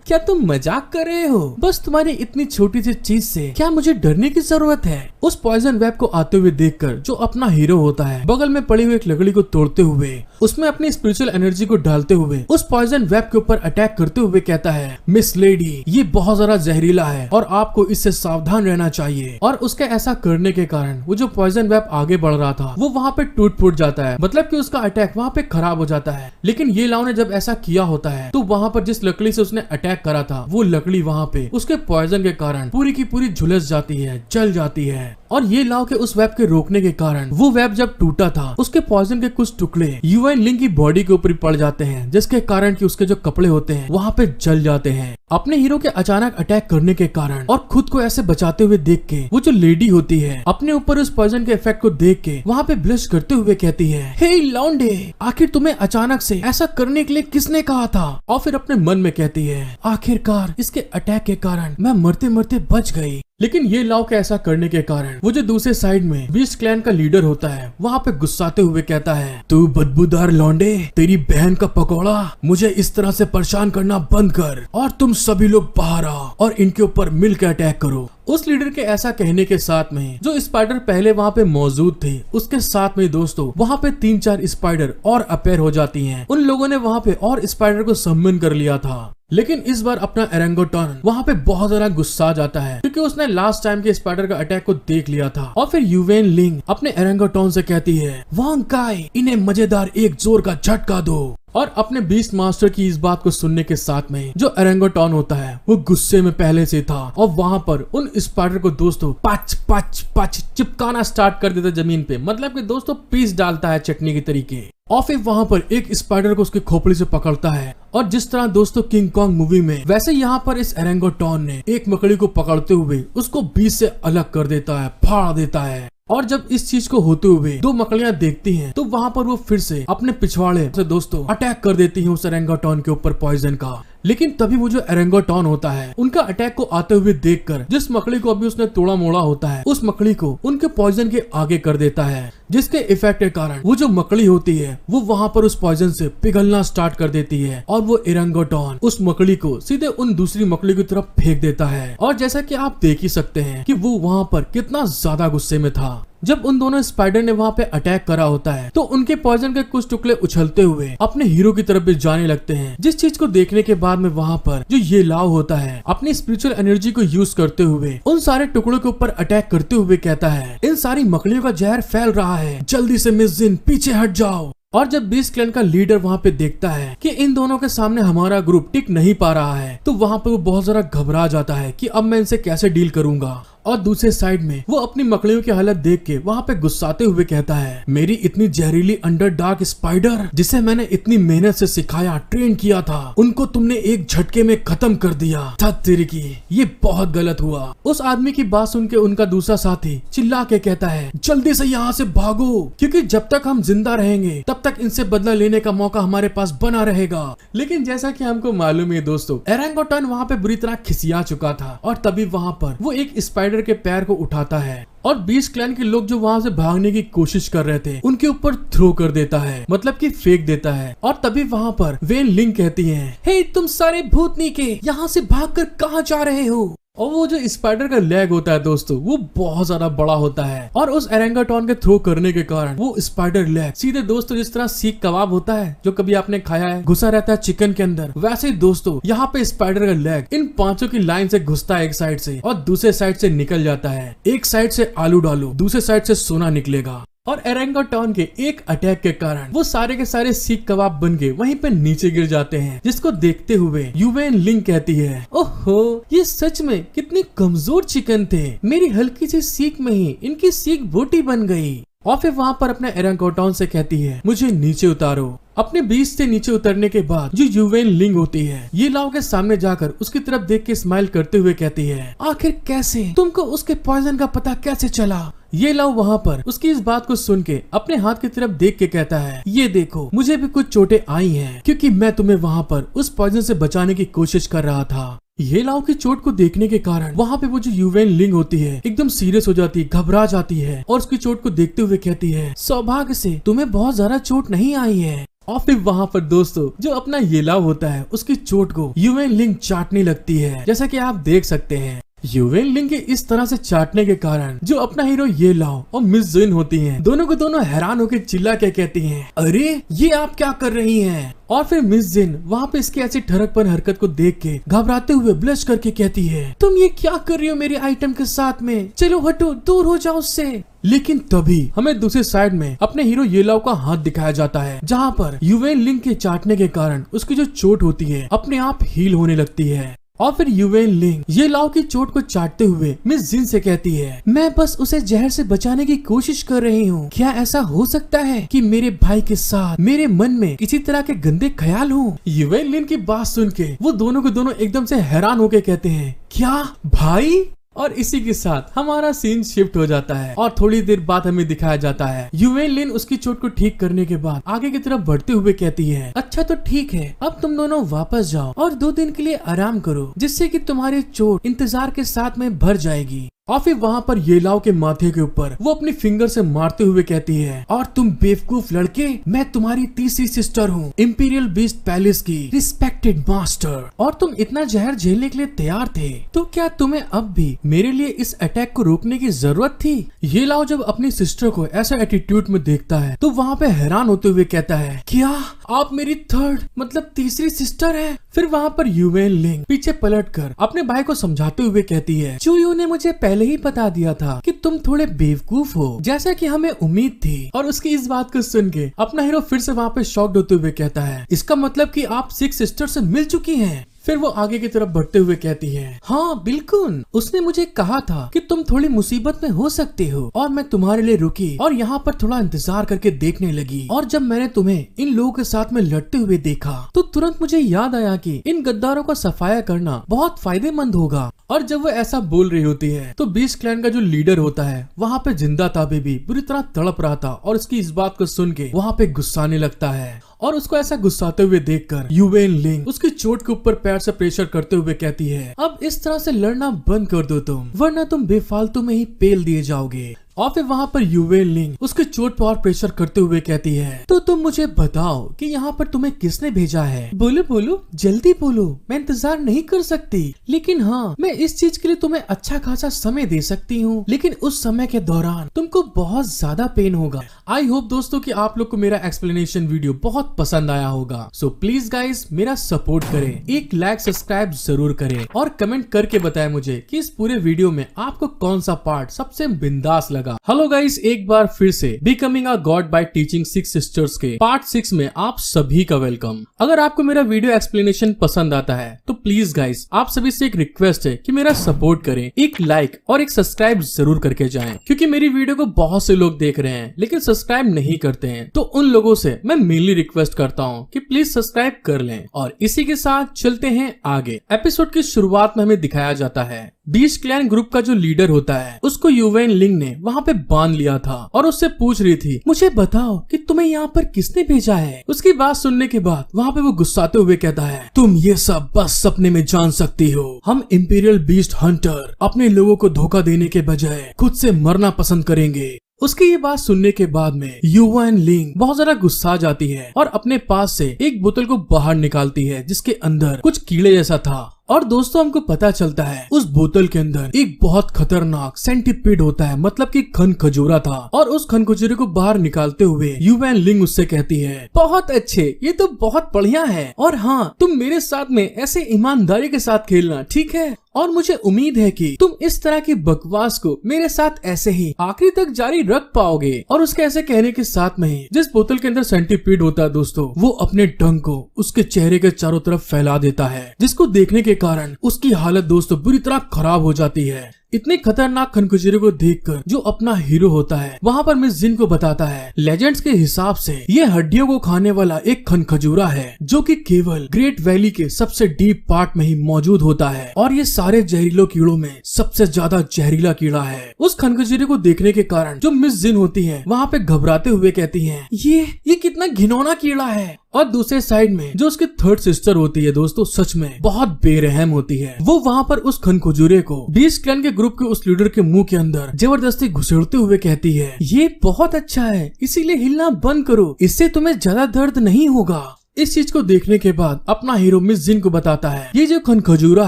क्या तुम मजाक कर रहे हो? बस तुम्हारी इतनी छोटी सी चीज से क्या मुझे डरने की जरूरत है? उस पॉइजन वेब को आते हुए देखकर जो अपना हीरो होता है बगल में पड़ी हुई एक लकड़ी को तोड़ते हुए उसमें अपनी स्पिरिचुअल एनर्जी को डालते हुए उस पॉइजन वेब के ऊपर अटैक करते हुए कहता है मिस लेडी ये बहुत ज्यादा जहरीला है और आपको इससे सावधान रहना चाहिए। और उसके ऐसा करने के कारण वो जो पॉइजन वेब आगे बढ़ रहा था वो वहाँ पे टूट फूट जाता है, मतलब कि उसका अटैक वहाँ पे खराब हो जाता है। लेकिन ये लाओ ने जब ऐसा किया होता है तो वहाँ पर जिस लकड़ी से उसने अटैक करा था वो लकड़ी वहाँ पे उसके पॉइजन के कारण पूरी की पूरी झुलस जाती है, जल जाती है। और ये लाओ के उस वेब के रोकने के कारण वो वेब जब टूटा था उसके पॉइजन के कुछ टुकड़े युआन लिन की बॉडी के ऊपर पड़ जाते हैं, जिसके कारण कि उसके जो कपड़े होते हैं वहाँ पे जल जाते हैं। अपने हीरो के अचानक अटैक करने के कारण और खुद को ऐसे बचाते हुए देख के वो जो लेडी होती है अपने ऊपर उस पॉइजन के इफेक्ट को देख के वहाँ पे ब्लश करते हुए कहती है हे लौंडे आखिर तुम्हें अचानक से ऐसा करने के लिए किसने कहा था? और फिर अपने मन में कहती है आखिरकार इसके अटैक के कारण मैं मरते मरते बच गई। लेकिन ये लाओ के ऐसा करने के कारण वो जो दूसरे साइड में बीस्ट क्लैन का लीडर होता है वहाँ पे गुस्साते हुए कहता है तू बदबूदार लौंडे तेरी बहन का पकौड़ा मुझे इस तरह से परेशान करना बंद कर और तुम सभी लोग बाहर आओ और इनके ऊपर मिलकर अटैक करो। उस लीडर के ऐसा कहने के साथ में जो स्पाइडर पहले वहाँ पे मौजूद थे उसके साथ में दोस्तों वहाँ पे 3-4 स्पाइडर और अपेयर हो जाती हैं। उन लोगों ने वहाँ पे और स्पाइडर को सम्मन कर लिया था। लेकिन इस बार अपना ओरेंगोटॉन वहाँ पे बहुत ज्यादा गुस्सा आ जाता है क्योंकि उसने लास्ट टाइम के स्पाइडर का अटैक को देख लिया था। और फिर युआन लिन अपने ओरेंगोटॉन से कहती है वांग काई इन्हें मजेदार एक जोर का झटका दो। और अपने बीस्ट मास्टर की इस बात को सुनने के साथ में जो ओरेंगोटॉन होता है वो गुस्से में पहले से था और वहाँ पर उन स्पाइडर को दोस्तों पच पच पच चिपकाना स्टार्ट कर देता जमीन पे, मतलब कि दोस्तों पीस डालता है चटनी के तरीके। और फिर वहाँ पर एक स्पाइडर को उसकी खोपड़ी से पकड़ता है और जिस तरह दोस्तों किंग कॉन्ग मूवी में वैसे यहाँ पर इस ओरेंगोटॉन ने एक मकड़ी को पकड़ते हुए उसको बीच से अलग कर देता है, फाड़ देता है। और जब इस चीज को होते हुए दो मकड़ियां देखती हैं तो वहाँ पर वो फिर से अपने पिछवाड़े से दोस्तों अटैक कर देती हैं उस ओरेंगोटॉन के ऊपर पॉइजन का। लेकिन तभी वो जो ओरेंगोटॉन होता है उनका अटैक को आते हुए देखकर जिस मकड़ी को अभी उसने तोड़ा मोड़ा होता है उस मकड़ी को उनके पॉइजन के आगे कर देता है, जिसके इफेक्ट के कारण वो जो मकड़ी होती है वो वहाँ पर उस पॉइजन से पिघलना स्टार्ट कर देती है और वो ओरेंगोटॉन उस मकड़ी को सीधे उन दूसरी मकड़ी की तरफ फेंक देता है। और जैसा कि आप देख ही सकते हैं कि वो वहाँ पर कितना ज्यादा गुस्से में था। जब उन दोनों स्पाइडर ने वहाँ पे अटैक करा होता है तो उनके पॉइजन के कुछ टुकड़े उछलते हुए अपने हीरो की तरफ भी जाने लगते हैं, जिस चीज को देखने के बाद में वहाँ पर जो ये लाओ होता है अपनी स्पिरिचुअल एनर्जी को यूज करते हुए उन सारे टुकड़ों के ऊपर अटैक करते हुए कहता है इन सारी मकड़ियों का जहर फैल रहा है, जल्दी से मिस जिन पीछे हट जाओ। और जब बीस्ट क्लैन का लीडर वहाँ पे देखता है कि इन दोनों के सामने हमारा ग्रुप टिक नहीं पा रहा है तो वहाँ पे वो बहुत ज्यादा घबरा जाता है कि अब मैं इनसे कैसे डील करूंगा। और दूसरे साइड में वो अपनी मकड़ियों की हालत देख के वहाँ पे गुस्साते हुए कहता है मेरी इतनी जहरीली अंडर डार्क स्पाइडर जिसे मैंने इतनी मेहनत से सिखाया ट्रेन किया था उनको तुमने एक झटके में खत्म कर दिया। तेरी की ये बहुत गलत हुआ। उस आदमी की बात सुन के उनका दूसरा साथी चिल्ला के कहता है जल्दी से यहाँ से भागो क्योंकि जब तक हम जिंदा रहेंगे तब तक इनसे बदला लेने का मौका हमारे पास बना रहेगा। लेकिन जैसा कि हमको मालूम है दोस्तों ओरेंगोटॉन वहाँ पे बुरी तरह खिसिया चुका था और तभी वहाँ पर वो एक स्पाइडर के पैर को उठाता है और बीस्ट क्लैन के लोग जो वहाँ से भागने की कोशिश कर रहे थे उनके ऊपर थ्रो कर देता है, मतलब कि फेंक देता है। और तभी वहाँ पर वेन लिंग कहती है हे तुम सारे भूतनी के यहाँ से भागकर कहाँ जा रहे हो। और वो जो स्पाइडर का लेग होता है दोस्तों वो बहुत ज्यादा बड़ा होता है और उस ओरेंगोटॉन के थ्रो करने के कारण वो स्पाइडर लेग सीधे दोस्तों जिस तरह सीख कबाब होता है जो कभी आपने खाया है घुसा रहता है चिकन के अंदर, वैसे ही दोस्तों यहाँ पे स्पाइडर का लेग इन पांचों की लाइन से घुसता है एक साइड से और दूसरे साइड से निकल जाता है। एक साइड से आलू डालो दूसरे साइड से सोना निकलेगा। और एरेंगोटॉन के एक अटैक के कारण वो सारे के सारे सीख कबाब बन के वहीं पे नीचे गिर जाते हैं, जिसको देखते हुए युवेन लिंग कहती है, ओहो ये सच में कितनी कमजोर चिकन थे, मेरी हल्की सी सीख में ही इनकी सीख बोटी बन गई। और फिर वहाँ पर अपने एरेंगोटॉन से कहती है, मुझे नीचे उतारो। अपने बीच से नीचे उतरने के बाद जो युवेन लिंग होती है ये लाओ के सामने जाकर उसकी तरफ देख के स्माइल करते हुए कहती है, आखिर कैसे तुमको उसके पॉइजन का पता कैसे चला? ये लाओ वहाँ पर उसकी इस बात को सुन के अपने हाथ की तरफ देख के कहता है, ये देखो मुझे भी कुछ चोटें आई हैं क्योंकि मैं तुम्हें वहाँ पर उस पॉइजन से बचाने की कोशिश कर रहा था। ये लाओ की चोट को देखने के कारण वहाँ पे वो जो युवेन लिंग होती है एकदम सीरियस हो जाती है, घबरा जाती है और उसकी चोट को देखते हुए कहती है, सौभाग्य से तुम्हें बहुत ज्यादा चोट नहीं आई है। और फिर वहाँ पर दोस्तों जो अपना ये लाओ होता है उसकी चोट को युवेन लिंग चाटने लगती है, जैसा कि आप देख सकते हैं। युवेन लिंग के इस तरह से चाटने के कारण जो अपना हीरो ये लाओ और मिस जिन होती हैं, दोनों को दोनों हैरान होकर चिल्ला के कहती हैं, अरे ये आप क्या कर रही हैं? और फिर मिस जिन वहाँ पे इसकी ऐसी ठरकपन हरकत को देख के घबराते हुए ब्लश करके कहती है, तुम ये क्या कर रही हो मेरे आइटम के साथ में, चलो हटो, दूर हो जाओ उससे। लेकिन तभी हमें दूसरी साइड में अपने हीरो येलाओ का हाथ दिखाया जाता है, जहाँ पर युवेन लिंग के चाटने के कारण उसकी जो चोट होती है अपने आप हील होने लगती है। और फिर युवेन लिंग ये लाओ की चोट को चाटते हुए मिस जिन से कहती है, मैं बस उसे जहर से बचाने की कोशिश कर रही हूँ। क्या ऐसा हो सकता है कि मेरे भाई के साथ मेरे मन में किसी तरह के गंदे ख्याल हो? युवेन लिंग की बात सुन के वो दोनों के दोनों एकदम से हैरान होके कहते हैं, क्या भाई? और इसी के साथ हमारा सीन शिफ्ट हो जाता है और थोड़ी देर बाद हमें दिखाया जाता है युवेन लिंग उसकी चोट को ठीक करने के बाद आगे की तरफ बढ़ते हुए कहती है, अच्छा तो ठीक है, अब तुम दोनों वापस जाओ और 2 दिन के लिए आराम करो, जिससे कि तुम्हारी चोट इंतजार के साथ में भर जाएगी। और फिर वहाँ पर ये लाओ के माथे के ऊपर वो अपनी फिंगर से मारते हुए कहती है, और तुम बेवकूफ लड़के, मैं तुम्हारी तीसरी सिस्टर हूँ, इंपीरियल बीस्ट पैलेस की रिस्पेक्टेड मास्टर, और तुम इतना जहर झेलने के लिए तैयार थे, तो क्या तुम्हें अब भी मेरे लिए इस अटैक को रोकने की जरूरत थी? ये लाओ जब अपनी सिस्टर को ऐसा एटीट्यूड में देखता है तो वहाँ पे हैरान होते हुए कहता है, क्या आप मेरी थर्ड मतलब तीसरी सिस्टर है? फिर वहाँ पर युवेन लिंग पीछे पलटकर अपने भाई को समझाते हुए कहती है, चूयू ने मुझे पहले ही बता दिया था कि तुम थोड़े बेवकूफ हो, जैसा कि हमें उम्मीद थी। और उसकी इस बात को सुन के अपना हीरो फिर से वहाँ पे शॉक्ड होते हुए कहता है, इसका मतलब कि आप 6 सिस्टर से मिल चुकी हैं? फिर वो आगे की तरफ बढ़ते हुए कहती है, हाँ बिल्कुल, उसने मुझे कहा था कि तुम थोड़ी मुसीबत में हो सकते हो और मैं तुम्हारे लिए रुकी और यहाँ पर थोड़ा इंतजार करके देखने लगी, और जब मैंने तुम्हें इन लोगों के साथ में लड़ते हुए देखा तो तुरंत मुझे याद आया कि इन गद्दारों का सफाया करना बहुत फायदेमंद होगा। और जब वो ऐसा बोल रही होती है तो बीस्ट क्लैन का जो लीडर होता है वहाँ पे जिंदा ताबे भी बुरी तरह तड़प रहा था और उसकी इस बात को सुन के वहाँ पे गुस्साने लगता है, और उसको ऐसा गुस्साते हुए देखकर युवेन लिंग उसकी चोट के ऊपर पैर से प्रेशर करते हुए कहती है, अब इस तरह से लड़ना बंद कर दो तुम, वरना तुम बेफालतू में ही पेल दिए जाओगे। और फिर वहाँ पर युवेन लिंग उसके चोट पर और प्रेशर करते हुए कहती है, तो तुम मुझे बताओ कि यहाँ पर तुम्हें किसने भेजा है? बोलो बोलो, जल्दी बोलो, मैं इंतजार नहीं कर सकती। लेकिन हाँ, मैं इस चीज के लिए तुम्हें अच्छा खासा समय दे सकती हूँ, लेकिन उस समय के दौरान तुमको बहुत ज्यादा पेन होगा। आई होप दोस्तों कि आप लोग को मेरा एक्सप्लेनेशन वीडियो बहुत पसंद आया होगा। सो प्लीज गाइस मेरा सपोर्ट करें, एक लाइक सब्सक्राइब जरूर करें और कमेंट करके बताएं मुझे कि इस पूरे वीडियो में आपको कौन सा पार्ट सबसे बिंदास लगा। हेलो गाइस, एक बार फिर से becoming a god by teaching 6 sisters के पार्ट 6 में आप सभी का वेलकम। अगर आपको मेरा वीडियो एक्सप्लेनेशन पसंद आता है तो प्लीज गाइस आप सभी से एक रिक्वेस्ट है कि मेरा सपोर्ट करें, एक लाइक और एक सब्सक्राइब जरूर करके जाएं, क्योंकि मेरी वीडियो को बहुत से लोग देख रहे हैं लेकिन सब्सक्राइब नहीं करते हैं। तो उन लोगों से मैं मेनली रिक्वेस्ट करता हूँ कि प्लीज सब्सक्राइब कर लें। और इसी के साथ चलते हैं आगे। एपिसोड की शुरुआत में हमें दिखाया जाता है बीस्ट क्लैन ग्रुप का जो लीडर होता है उसको युवेन लिंग ने वहाँ पे बांध लिया था और उससे पूछ रही थी, मुझे बताओ कि तुम्हें यहाँ पर किसने भेजा है? उसकी बात सुनने के बाद वहाँ पे वो गुस्साते हुए कहता है, तुम ये सब बस सपने में जान सकती हो। हम इंपीरियल बीस्ट हंटर अपने लोगों को धोखा देने के बजाय खुद से मरना पसंद करेंगे। उसकी ये बात सुनने के बाद में युवेन लिंग बहुत ज्यादा गुस्सा जाती है और अपने पास से एक बोतल को बाहर निकालती है जिसके अंदर कुछ कीड़े जैसा था, और दोस्तों हमको पता चलता है उस बोतल के अंदर एक बहुत खतरनाक सेंटीपीड होता है, मतलब कि खन खजूरा था। और उस खन खजूरे को बाहर निकालते हुए युवैन लिंग उससे कहती है, बहुत अच्छे, ये तो बहुत बढ़िया है, और हाँ तुम मेरे साथ में ऐसे ईमानदारी के साथ खेलना, ठीक है? और मुझे उम्मीद है कि तुम इस तरह की बकवास को मेरे साथ ऐसे ही आखिरी तक जारी रख पाओगे। और उसके ऐसे कहने के साथ में ही जिस बोतल के अंदर सेंटीपीड होता है दोस्तों, वो अपने डंक को उसके चेहरे के चारों तरफ फैला देता है, जिसको देखने के कारण उसकी हालत दोस्तों बुरी तरह खराब हो जाती है। इतने खतरनाक खनखजूरे को देखकर जो अपना हीरो होता है वहाँ पर मिस जिन को बताता है, लेजेंड्स के हिसाब से ये हड्डियों को खाने वाला एक खनखजूरा है जो कि केवल ग्रेट वैली के सबसे डीप पार्ट में ही मौजूद होता है, और ये सारे जहरीलों कीड़ों में सबसे ज्यादा जहरीला कीड़ा है। उस खनखजूरे को देखने के कारण जो मिस जिन होती है वहाँ पे घबराते हुए कहती है, ये कितना घिनौना कीड़ा है। और दूसरे साइड में जो उसकी थर्ड सिस्टर होती है दोस्तों, सच में बहुत बेरहम होती है। वो वहाँ पर उस खनखजूरे को बीस्ट क्लैन के ग्रुप के उस लीडर के मुंह के अंदर जबरदस्ती घुसेड़ते हुए कहती है, ये बहुत अच्छा है, इसीलिए हिलना बंद करो, इससे तुम्हें ज्यादा दर्द नहीं होगा। इस चीज को देखने के बाद अपना हीरो मिस जिन को बताता है, ये जो खनखजूरा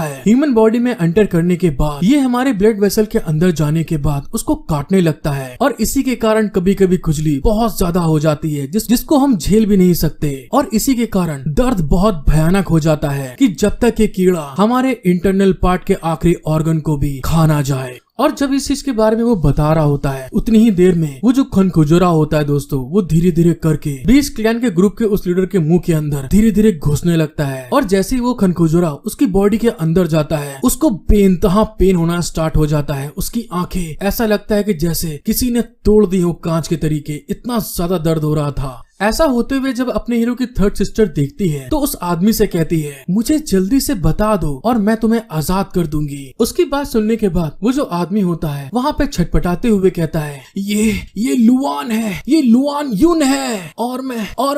है ह्यूमन बॉडी में एंटर करने के बाद ये हमारे ब्लड वेसल के अंदर जाने के बाद उसको काटने लगता है, और इसी के कारण कभी कभी खुजली बहुत ज्यादा हो जाती है जिसको हम झेल भी नहीं सकते, और इसी के कारण दर्द बहुत भयानक हो जाता है कि जब तक ये कीड़ा हमारे इंटरनल पार्ट के आखिरी ऑर्गन को भी खा ना जाए। और जब इस चीज के बारे में वो बता रहा होता है उतनी ही देर में वो जो खनखजूरा होता है दोस्तों, वो धीरे धीरे करके बीस्ट क्लैन के ग्रुप के उस लीडर के मुंह के अंदर धीरे धीरे घुसने लगता है। और जैसे ही वो खनखजूरा उसकी बॉडी के अंदर जाता है उसको बेइंतहा पेन होना स्टार्ट हो जाता है। उसकी आंखें ऐसा लगता है कि जैसे किसी ने तोड़ दी हो कांच के तरीके, इतना ज्यादा दर्द हो रहा था। ऐसा होते हुए जब अपने हीरो की थर्ड सिस्टर देखती है तो उस आदमी से कहती है, मुझे जल्दी से बता दो और मैं तुम्हें आजाद कर दूंगी। उसकी बात सुनने के बाद वो जो आदमी होता है वहाँ पे छटपटाते हुए कहता है, ये लुआन है, ये लुआन यून है, और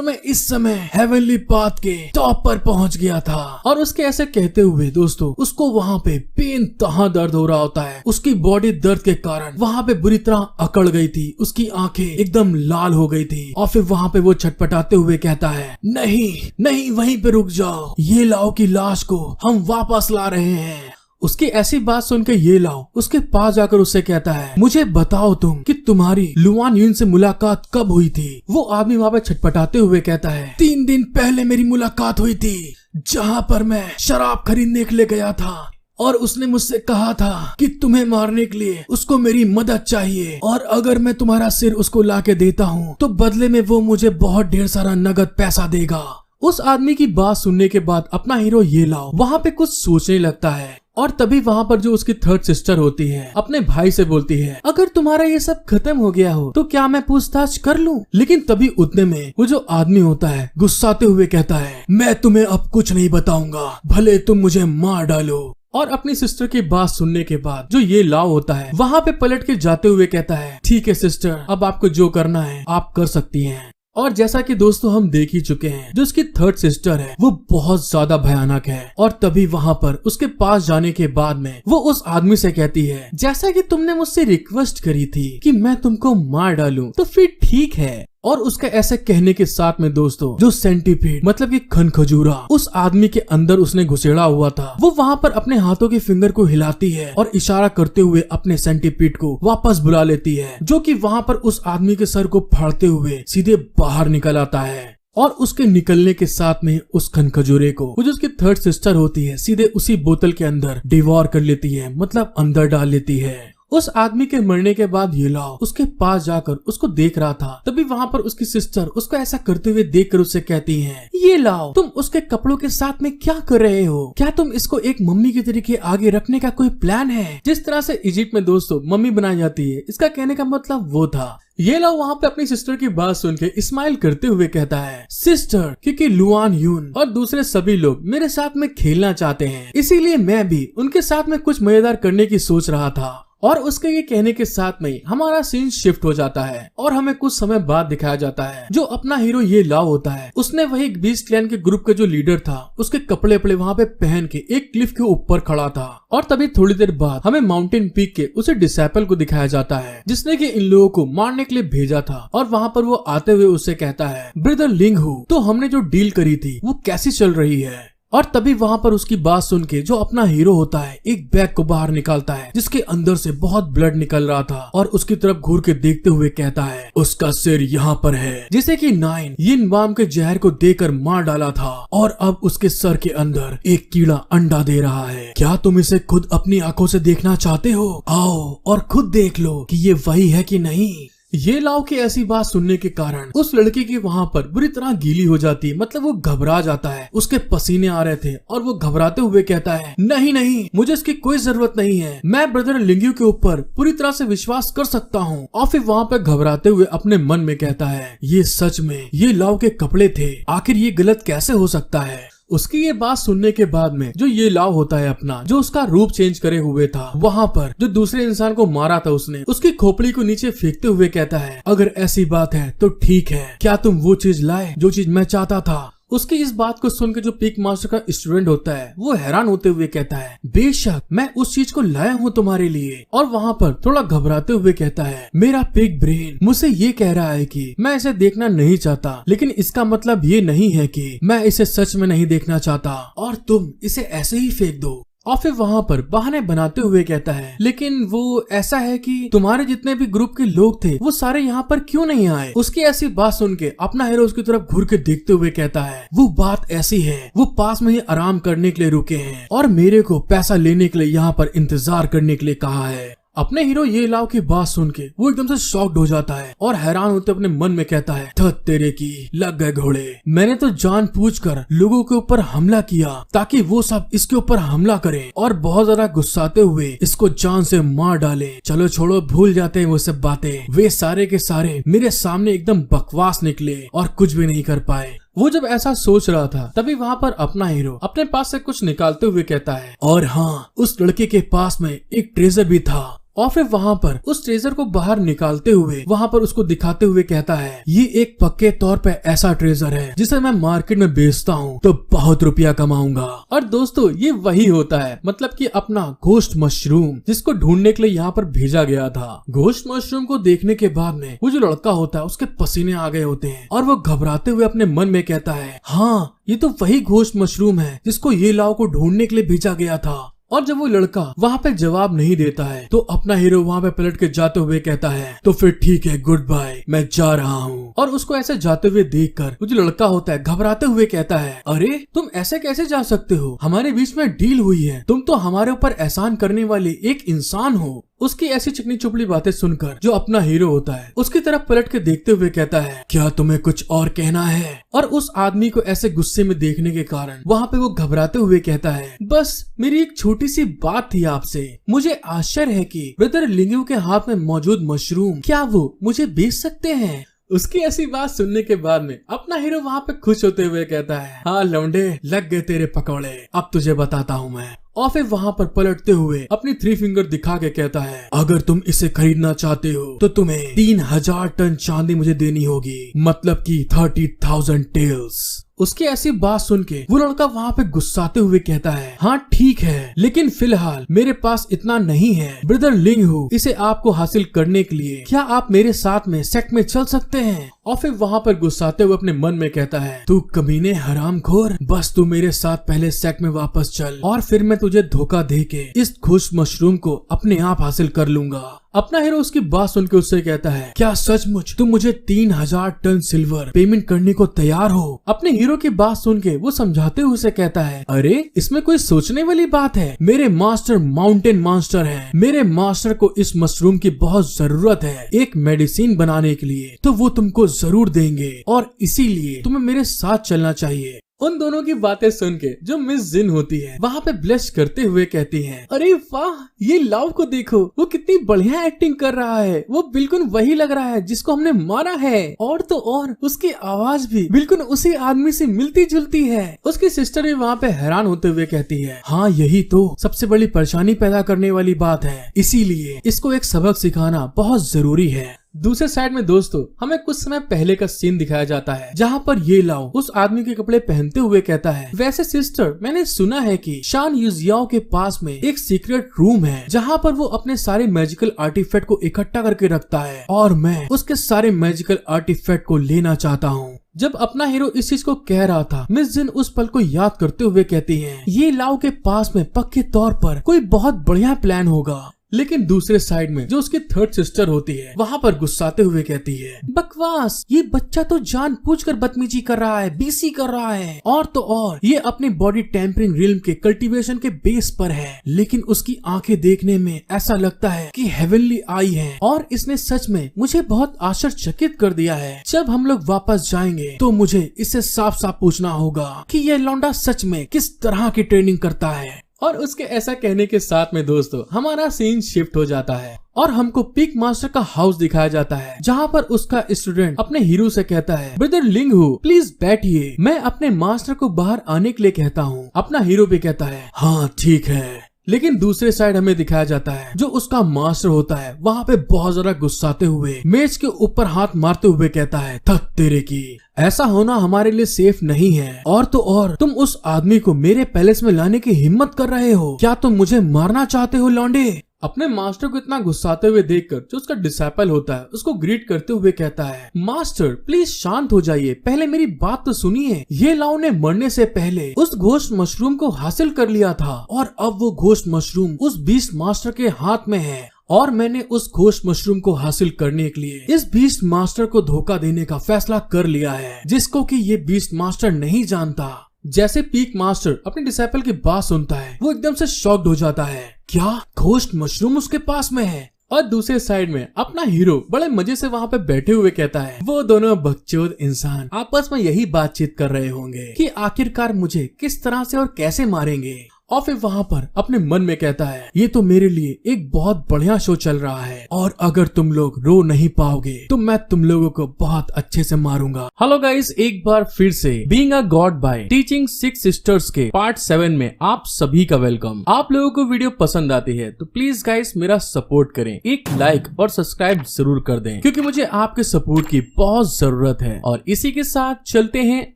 मैं इस समय हेवनली पाथ के टॉप पर पहुँच गया था। और उसके ऐसे कहते हुए दोस्तों उसको वहाँ पे बेइंतहा दर्द हो रहा होता है। उसकी बॉडी दर्द के कारण वहाँ पे बुरी तरह अकड़ गई थी, उसकी आंखें एकदम लाल हो गई थी, और फिर वहाँ पे वो छटपटाते हुए कहता है, नहीं वहीं पे रुक जाओ, ये लाओ की लाश को हम वापस ला रहे हैं। उसकी ऐसी बात सुन के ये लाओ उसके पास जाकर उससे कहता है, मुझे बताओ तुम कि तुम्हारी लुआन यून से मुलाकात कब हुई थी। वो आदमी वहाँ पे छटपटाते हुए कहता है, 3 दिन पहले मेरी मुलाकात हुई थी, जहाँ पर मैं शराब खरीदने के लिए गया था, और उसने मुझसे कहा था कि तुम्हें मारने के लिए उसको मेरी मदद चाहिए, और अगर मैं तुम्हारा सिर उसको लाके देता हूँ तो बदले में वो मुझे बहुत ढेर सारा नगद पैसा देगा। उस आदमी की बात सुनने के बाद अपना हीरो ये लाओ वहाँ पे कुछ सोचने लगता है, और तभी वहाँ पर जो उसकी थर्ड सिस्टर होती है अपने भाई से बोलती है, अगर तुम्हारा ये सब खत्म हो गया हो तो क्या मैं पूछताछ कर लूं? लेकिन तभी उतने में वो जो आदमी होता है गुस्साते हुए कहता है, मैं तुम्हें अब कुछ नहीं बताऊंगा, भले तुम मुझे मार डालो। और अपनी सिस्टर की बात सुनने के बाद जो ये लाओ होता है वहाँ पे पलट के जाते हुए कहता है, ठीक है सिस्टर, अब आपको जो करना है आप कर सकती हैं। और जैसा कि दोस्तों हम देख ही चुके हैं जो उसकी थर्ड सिस्टर है वो बहुत ज्यादा भयानक है। और तभी वहाँ पर उसके पास जाने के बाद में वो उस आदमी से कहती है, जैसा कि तुमने मुझसे रिक्वेस्ट करी थी कि मैं तुमको मार डालूं तो फिर ठीक है। और उसके ऐसे कहने के साथ में दोस्तों जो सेंटीपीड मतलब कि खनखजूरा उस आदमी के अंदर उसने घुसेड़ा हुआ था, वो वहाँ पर अपने हाथों के फिंगर को हिलाती है और इशारा करते हुए अपने सेंटीपीड को वापस बुला लेती है, जो कि वहाँ पर उस आदमी के सर को फाड़ते हुए सीधे बाहर निकल आता है। और उसके निकलने के साथ में उस खनखजूरे को वो जो उसकी थर्ड सिस्टर होती है सीधे उसी बोतल के अंदर डिवोर कर लेती है, मतलब अंदर डाल लेती है। उस आदमी के मरने के बाद ये लाओ उसके पास जाकर उसको देख रहा था, तभी वहाँ पर उसकी सिस्टर उसको ऐसा करते हुए देखकर उससे कहती है, ये लाओ तुम उसके कपड़ों के साथ में क्या कर रहे हो? क्या तुम इसको एक मम्मी के तरीके आगे रखने का कोई प्लान है? जिस तरह से इजिप्ट में दोस्तों मम्मी बनाई जाती है, इसका कहने का मतलब वो था। ये लोग वहाँ पे अपनी सिस्टर की बात सुन के स्माइल करते हुए कहता है, सिस्टर, क्योंकि लुआन यून और दूसरे सभी लोग मेरे साथ में खेलना चाहते हैं, इसीलिए मैं भी उनके साथ में कुछ मजेदार करने की सोच रहा था। और उसके ये कहने के साथ में हमारा सीन शिफ्ट हो जाता है और हमें कुछ समय बाद दिखाया जाता है जो अपना हीरो ये लाओ होता है उसने वही बीस्ट क्लैन के ग्रुप का जो लीडर था उसके कपड़े अपने वहाँ पे पहन के एक क्लिफ के ऊपर खड़ा था। और तभी थोड़ी देर बाद हमें माउंटेन पीक के उसे डिसेपल को दिखाया जाता है जिसने कि इन लोगों को मारने के लिए भेजा था। और वहाँ पर वो आते हुए उससे कहता है, ब्रदर लिंग हु, तो हमने जो डील करी थी वो कैसी चल रही है? और तभी वहाँ पर उसकी बात सुन के जो अपना हीरो होता है एक बैग को बाहर निकालता है जिसके अंदर से बहुत ब्लड निकल रहा था और उसकी तरफ घूर के देखते हुए कहता है उसका सिर यहाँ पर है, जिसे कि नाइन यिन वाम के जहर को देकर मार डाला था और अब उसके सर के अंदर एक कीड़ा अंडा दे रहा है। क्या तुम इसे खुद अपनी आंखों से देखना चाहते हो? आओ और खुद देख लो कि ये वही है कि नहीं। ये लाओ की ऐसी बात सुनने के कारण उस लड़के की वहाँ पर बुरी तरह गीली हो जाती है, मतलब वो घबरा जाता है, उसके पसीने आ रहे थे और वो घबराते हुए कहता है नहीं नहीं, मुझे इसकी कोई जरूरत नहीं है, मैं ब्रदर लिंग्यू के ऊपर पूरी तरह से विश्वास कर सकता हूँ। और फिर वहाँ पे घबराते हुए अपने मन में कहता है ये सच में ये लाओ के कपड़े थे, आखिर ये गलत कैसे हो सकता है। उसकी ये बात सुनने के बाद में जो ये लाव होता है अपना जो उसका रूप चेंज करे हुए था वहाँ पर जो दूसरे इंसान को मारा था उसने उसकी खोपड़ी को नीचे फेंकते हुए कहता है अगर ऐसी बात है तो ठीक है, क्या तुम वो चीज लाए जो चीज मैं चाहता था। उसकी इस बात को सुनकर जो पीक मास्टर का स्टूडेंट होता है वो हैरान होते हुए कहता है बेशक मैं उस चीज को लाया हूँ तुम्हारे लिए। और वहाँ पर थोड़ा घबराते हुए कहता है मेरा पिग ब्रेन मुझसे ये कह रहा है कि मैं इसे देखना नहीं चाहता, लेकिन इसका मतलब ये नहीं है कि मैं इसे सच में नहीं देखना चाहता और तुम इसे ऐसे ही फेंक दो। और फिर वहाँ पर बहाने बनाते हुए कहता है लेकिन वो ऐसा है कि तुम्हारे जितने भी ग्रुप के लोग थे वो सारे यहाँ पर क्यों नहीं आए। उसकी ऐसी बात सुन के अपना हीरो उसकी तरफ घूर के देखते हुए कहता है वो बात ऐसी है, वो पास में ही आराम करने के लिए रुके हैं और मेरे को पैसा लेने के लिए यहाँ पर इंतजार करने के लिए कहा है। अपने हीरो ये लाव की बात सुन के वो एकदम से शॉक्ड हो जाता है और हैरान होते अपने मन में कहता है धत तेरे की लग गए घोड़े, मैंने तो जानबूझकर लोगों के ऊपर हमला किया ताकि वो सब इसके ऊपर हमला करें और बहुत ज्यादा गुस्साते हुए इसको जान से मार डाले। चलो छोड़ो, भूल जाते हैं वो सब बातें, वे सारे के सारे मेरे सामने एकदम बकवास निकले और कुछ भी नहीं कर पाए। वो जब ऐसा सोच रहा था तभी वहाँ पर अपना हीरो अपने पास से कुछ निकालते हुए कहता है और हाँ, उस लड़के के पास में एक ट्रेजर भी था। और फिर वहाँ पर उस ट्रेजर को बाहर निकालते हुए वहाँ पर उसको दिखाते हुए कहता है ये एक पक्के तौर पे ऐसा ट्रेजर है जिसे मैं मार्केट में बेचता हूँ तो बहुत रुपया कमाऊंगा। और दोस्तों ये वही होता है, मतलब कि अपना घोस्ट मशरूम जिसको ढूंढने के लिए यहाँ पर भेजा गया था। घोस्ट मशरूम को देखने के बाद में वो जो लड़का होता है उसके पसीने आ गए होते हैं और वो घबराते हुए अपने मन में कहता है हाँ, ये तो वही घोस्ट मशरूम है जिसको ये लाओ को ढूंढने के लिए भेजा गया था। और जब वो लड़का वहाँ पे जवाब नहीं देता है तो अपना हीरो वहाँ पे पलट के जाते हुए कहता है तो फिर ठीक है, गुड बाय, मैं जा रहा हूँ। और उसको ऐसे जाते हुए देखकर वो जो लड़का होता है घबराते हुए कहता है अरे तुम ऐसे कैसे जा सकते हो, हमारे बीच में डील हुई है, तुम तो हमारे ऊपर एहसान करने वाले एक इंसान हो। उसकी ऐसी चिकनी चुपड़ी बातें सुनकर जो अपना हीरो होता है उसकी तरफ पलट के देखते हुए कहता है क्या तुम्हें कुछ और कहना है। और उस आदमी को ऐसे गुस्से में देखने के कारण वहाँ पे वो घबराते हुए कहता है बस मेरी एक छोटी सी बात थी आपसे, मुझे आश्चर्य है कि ब्रदर लिंग्यू के हाथ में मौजूद मशरूम क्या वो मुझे बेच सकते हैं। उसकी ऐसी बात सुनने के बाद में अपना हीरो वहाँ पे खुश होते हुए कहता है हाँ लौंडे, लग गए तेरे पकौड़े, अब तुझे बताता हूँ मैं। और फिर वहाँ पर पलटते हुए अपनी 3 फिंगर दिखा के कहता है अगर तुम इसे खरीदना चाहते हो तो तुम्हें 3000 टन चांदी मुझे देनी होगी, मतलब कि 30,000 टेल्स। उसकी ऐसी बात सुन के वो लड़का वहाँ पे गुस्साते हुए कहता है हाँ ठीक है, लेकिन फिलहाल मेरे पास इतना नहीं है ब्रदर लिंग्यू, इसे आपको हासिल करने के लिए क्या आप मेरे साथ में सेक्ट में चल सकते हैं। और फिर वहाँ पर गुस्साते हुए अपने मन में कहता है तू कमीने हरामखोर, बस तू मेरे साथ पहले सेक्ट में वापस चल और फिर मैं तुझे धोखा देके इस खुश मशरूम को अपने आप हासिल कर लूंगा। अपना हीरो उसकी बात सुन के उससे कहता है क्या सचमुच तुम मुझे 3000 टन सिल्वर पेमेंट करने को तैयार हो। अपने हीरो की बात सुन के वो समझाते हुए उसे कहता है अरे इसमें कोई सोचने वाली बात है, मेरे मास्टर माउंटेन मास्टर हैं, मेरे मास्टर को इस मशरूम की बहुत जरूरत है एक मेडिसिन बनाने के लिए, तो वो तुमको जरूर देंगे और इसीलिए तुम्हें मेरे साथ चलना चाहिए। उन दोनों की बातें सुन के जो मिस जिन होती है वहाँ पे ब्लश करते हुए कहती हैं अरे वाह, ये लाव को देखो, वो कितनी बढ़िया एक्टिंग कर रहा है, वो बिल्कुल वही लग रहा है जिसको हमने मारा है। और तो और उसकी आवाज भी बिल्कुल उसी आदमी से मिलती जुलती है। उसकी सिस्टर भी वहाँ पे हैरान होते हुए कहती है हाँ यही तो सबसे बड़ी परेशानी पैदा करने वाली बात है, इसीलिए इसको एक सबक सिखाना बहुत जरूरी है। दूसरे साइड में दोस्तों हमें कुछ समय पहले का सीन दिखाया जाता है जहाँ पर ये लाओ उस आदमी के कपड़े पहनते हुए कहता है, वैसे सिस्टर मैंने सुना है कि शान युजियाओ के पास में एक सीक्रेट रूम है जहाँ पर वो अपने सारे मैजिकल आर्टिफैक्ट को इकट्ठा करके रखता है और मैं उसके सारे मैजिकल आर्टिफैक्ट को लेना चाहता हूँ। जब अपना हीरो इस चीज को कह रहा था, मिस जिन उस पल को याद करते हुए कहती है, ये लाओ के पास में पक्के तौर पर कोई बहुत बढ़िया प्लान होगा। लेकिन दूसरे साइड में जो उसकी थर्ड सिस्टर होती है वहाँ पर गुस्साते हुए कहती है, बकवास, ये बच्चा तो जानबूझकर बदतमीजी कर रहा है, बीसी कर रहा है, और तो और ये अपनी बॉडी टेम्परिंग रिल्म के कल्टीवेशन के बेस पर है, लेकिन उसकी आंखें देखने में ऐसा लगता है कि हेवनली आई है और इसने सच में मुझे बहुत आश्चर्यचकित कर दिया है। जब हम लोग वापस जाएंगे तो मुझे इससे साफ साफ पूछना होगा कि ये लौंडा सच में किस तरह की ट्रेनिंग करता है। और उसके ऐसा कहने के साथ में दोस्तों हमारा सीन शिफ्ट हो जाता है और हमको पीक मास्टर का हाउस दिखाया जाता है जहाँ पर उसका स्टूडेंट अपने हीरो से कहता है, ब्रदर लिंगहू प्लीज बैठिए, मैं अपने मास्टर को बाहर आने के लिए कहता हूँ। अपना हीरो भी कहता है, हाँ ठीक है। लेकिन दूसरे साइड हमें दिखाया जाता है जो उसका मास्टर होता है वहाँ पे बहुत ज्यादा गुस्साते हुए मेज के ऊपर हाथ मारते हुए कहता है, थक तेरे की, ऐसा होना हमारे लिए सेफ नहीं है, और तो और तुम उस आदमी को मेरे पैलेस में लाने की हिम्मत कर रहे हो, क्या तुम मुझे मारना चाहते हो लौंडे। अपने मास्टर को इतना गुस्साते हुए देखकर जो उसका डिसाइपल होता है उसको ग्रीट करते हुए कहता है, मास्टर प्लीज शांत हो जाइए, पहले मेरी बात तो सुनिए। ये लाओ ने मरने से पहले उस घोस्ट मशरूम को हासिल कर लिया था और अब वो घोस्ट मशरूम उस बीस्ट मास्टर के हाथ में है और मैंने उस घोस्ट मशरूम को हासिल करने के लिए इस बीस्ट मास्टर को धोखा देने का फैसला कर लिया है, जिसको कि ये बीस्ट मास्टर नहीं जानता। जैसे पीक मास्टर अपने डिसाइपल की बात सुनता है वो एकदम से शॉक्ड हो जाता है, क्या घोस्ट मशरूम उसके पास में है। और दूसरे साइड में अपना हीरो बड़े मजे से वहाँ पे बैठे हुए कहता है, वो दोनों बकचोद इंसान आपस में यही बातचीत कर रहे होंगे कि आखिरकार मुझे किस तरह से और कैसे मारेंगे। और फिर वहाँ पर अपने मन में कहता है, ये तो मेरे लिए एक बहुत बढ़िया शो चल रहा है और अगर तुम लोग रो नहीं पाओगे तो मैं तुम लोगों को बहुत अच्छे से मारूंगा। हेलो गाइस, एक बार फिर से being a god by teaching 6 sisters के पार्ट 7 में आप सभी का वेलकम। आप लोगों को वीडियो पसंद आती है तो प्लीज गाइस मेरा सपोर्ट करें, एक लाइक और सब्सक्राइब जरूर कर दें क्योंकि मुझे आपके सपोर्ट की बहुत जरूरत है। और इसी के साथ चलते हैं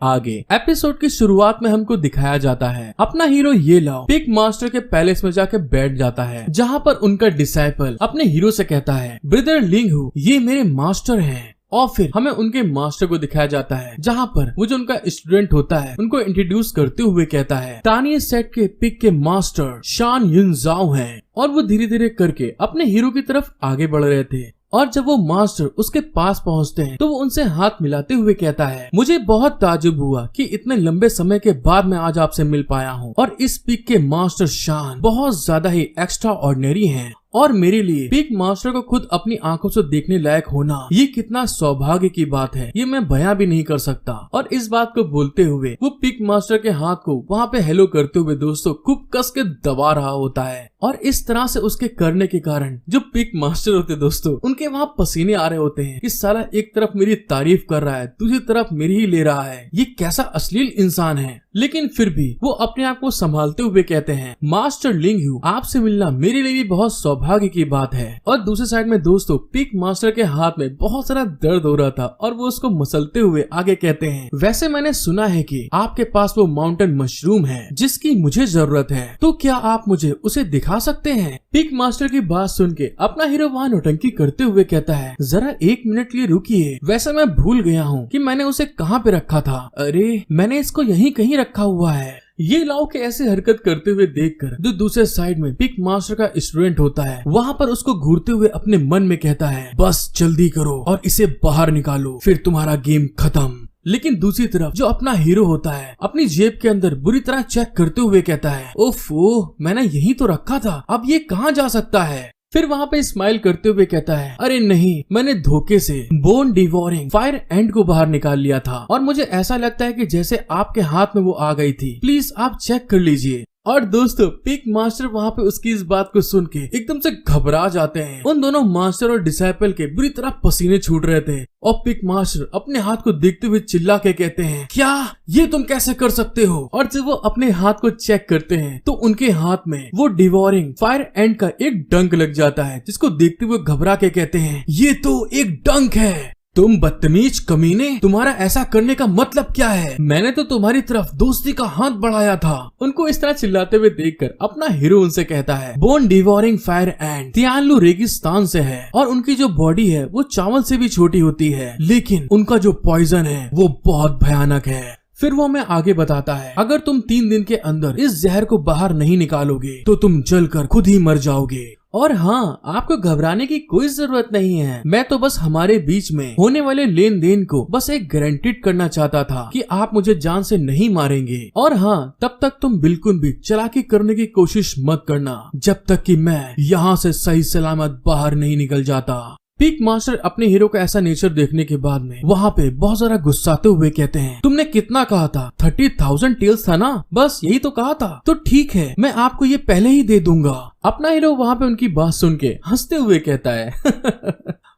आगे। एपिसोड की शुरुआत में हमको दिखाया जाता है अपना हीरो ये पीक मास्टर के पैलेस में जाके बैठ जाता है जहाँ पर उनका डिसाइपल अपने हीरो से कहता है, ब्रदर लिंगहू ये मेरे मास्टर हैं। और फिर हमें उनके मास्टर को दिखाया जाता है जहाँ पर वो जो उनका स्टूडेंट होता है उनको इंट्रोड्यूस करते हुए कहता है, तानिया सेट के पिक के मास्टर शान युजियाओ हैं। और वो धीरे धीरे करके अपने हीरो की तरफ आगे बढ़ रहे थे और जब वो मास्टर उसके पास पहुंचते हैं तो वो उनसे हाथ मिलाते हुए कहता है, मुझे बहुत ताजुब हुआ कि इतने लंबे समय के बाद मैं आज आपसे मिल पाया हूँ और इस पिक के मास्टर शान बहुत ज्यादा ही एक्स्ट्रा ऑर्डिनरी हैं और मेरे लिए पिक मास्टर को खुद अपनी आंखों से देखने लायक होना ये कितना सौभाग्य की बात है, ये मैं बयां भी नहीं कर सकता। और इस बात को बोलते हुए वो पिक मास्टर के हाथ को वहाँ पे हेलो करते हुए दोस्तों खूब कस के दबा रहा होता है और इस तरह से उसके करने के कारण जो पिक मास्टर होते दोस्तों उनके वहाँ पसीने आ रहे होते हैं कि साला एक तरफ मेरी तारीफ कर रहा है दूसरी तरफ मेरी ही ले रहा है, ये कैसा अश्लील इंसान है। लेकिन फिर भी वो अपने आप को संभालते हुए कहते हैं, मास्टर लिंगहू आपसे मिलना मेरे लिए भी बहुत सौभाग्य की बात है। और दूसरे साइड में दोस्तों पिक मास्टर के हाथ में बहुत सारा दर्द हो रहा था और वो उसको मसलते हुए आगे कहते हैं, वैसे मैंने सुना है कि आपके पास वो माउंटेन मशरूम है जिसकी मुझे जरूरत है, तो क्या आप मुझे उसे दिखा सकते हैं। पिक मास्टर की बात सुन के अपना हीरो वहाँ नौटंकी करते हुए कहता है, जरा 1 मिनट के लिए रुकिए, वैसे मैं भूल गया हूँ कि मैंने उसे कहाँ पे रखा था। अरे मैंने इसको यहीं कहीं रखा हुआ है। ये लाओ के ऐसे हरकत करते हुए देखकर जो दूसरे साइड में पिक मास्टर का स्टूडेंट होता है वहाँ पर उसको घूरते हुए अपने मन में कहता है, बस जल्दी करो और इसे बाहर निकालो फिर तुम्हारा गेम खत्म। लेकिन दूसरी तरफ जो अपना हीरो होता है अपनी जेब के अंदर बुरी तरह चेक करते हुए कहता है, ओफो मैंने यही तो रखा था, अब ये कहाँ जा सकता है। फिर वहाँ पे स्माइल करते हुए कहता है, अरे नहीं मैंने धोखे से बोन डिवोरिंग फायर एंड को बाहर निकाल लिया था और मुझे ऐसा लगता है कि जैसे आपके हाथ में वो आ गई थी, प्लीज आप चेक कर लीजिए। और दोस्तों पीक मास्टर वहाँ पे उसकी इस बात को सुन के एकदम से घबरा जाते हैं। उन दोनों मास्टर और डिसाइपल के बुरी तरह पसीने छूट रहे थे और पीक मास्टर अपने हाथ को देखते हुए चिल्ला के कहते हैं, क्या ये तुम कैसे कर सकते हो? और जब वो अपने हाथ को चेक करते हैं तो उनके हाथ में वो डिवोरिंग फायर एंट का एक डंक लग जाता है, जिसको देखते हुए घबरा के कहते हैं, ये तो एक डंक है। तुम बदतमीज कमीने, तुम्हारा ऐसा करने का मतलब क्या है? मैंने तो तुम्हारी तरफ दोस्ती का हाथ बढ़ाया था। उनको इस तरह चिल्लाते हुए देखकर अपना हीरो उनसे कहता है, बोन डिवोरिंग फायर एंट तियानलू रेगिस्तान से है और उनकी जो बॉडी है वो चावल से भी छोटी होती है, लेकिन उनका जो पॉइजन है वो बहुत भयानक है। फिर वो हमें आगे बताता है, अगर तुम 3 दिन के अंदर इस जहर को बाहर नहीं निकालोगे तो तुम जलकर खुद ही मर जाओगे। और हाँ, आपको घबराने की कोई जरूरत नहीं है। मैं तो बस हमारे बीच में होने वाले लेन देन को बस एक गारंटीड करना चाहता था कि आप मुझे जान से नहीं मारेंगे। और हाँ, तब तक तुम बिल्कुल भी चालाकी करने की कोशिश मत करना जब तक कि मैं यहाँ से सही सलामत बाहर नहीं निकल जाता। पीक मास्टर अपने हीरो का ऐसा नेचर देखने के बाद में वहाँ पे बहुत सारा गुस्साते हुए कहते हैं, तुमने कितना कहा था? 30,000 टेल्स था ना? बस यही तो कहा था। तो ठीक है, मैं आपको ये पहले ही दे दूंगा। अपना हीरो वहाँ पे उनकी बात सुन के हंसते हुए कहता है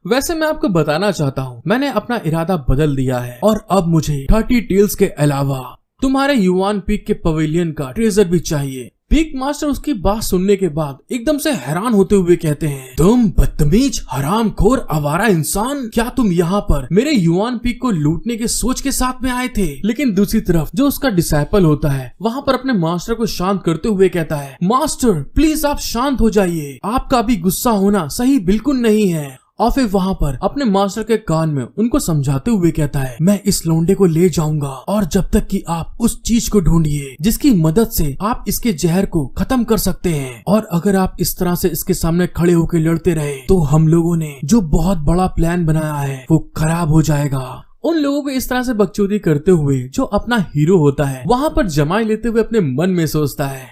वैसे मैं आपको बताना चाहता हूँ, मैंने अपना इरादा बदल दिया है और अब मुझे 30 टेल्स के अलावा तुम्हारे युवान पीक के पवेलियन का ट्रेजर भी चाहिए। पीक मास्टर उसकी बात सुनने के बाद एकदम से हैरान होते हुए कहते हैं, तुम बदतमीज हरामखोर आवारा इंसान, क्या तुम यहाँ पर मेरे युवान पीक को लूटने के सोच के साथ में आए थे? लेकिन दूसरी तरफ जो उसका डिसाइपल होता है वहाँ पर अपने मास्टर को शांत करते हुए कहता है, मास्टर प्लीज आप शांत हो जाइए, आपका भी गुस्सा होना सही बिल्कुल नहीं है। और फिर वहाँ पर अपने मास्टर के कान में उनको समझाते हुए कहता है, मैं इस लौंडे को ले जाऊंगा और जब तक कि आप उस चीज को ढूंढिए जिसकी मदद से आप इसके जहर को खत्म कर सकते हैं, और अगर आप इस तरह से इसके सामने खड़े होकर लड़ते रहे तो हम लोगों ने जो बहुत बड़ा प्लान बनाया है वो खराब हो जाएगा। उन लोगों को इस तरह से बकचोदी करते हुए जो अपना हीरो होता है वहाँ पर जमाई लेते हुए अपने मन में सोचता है,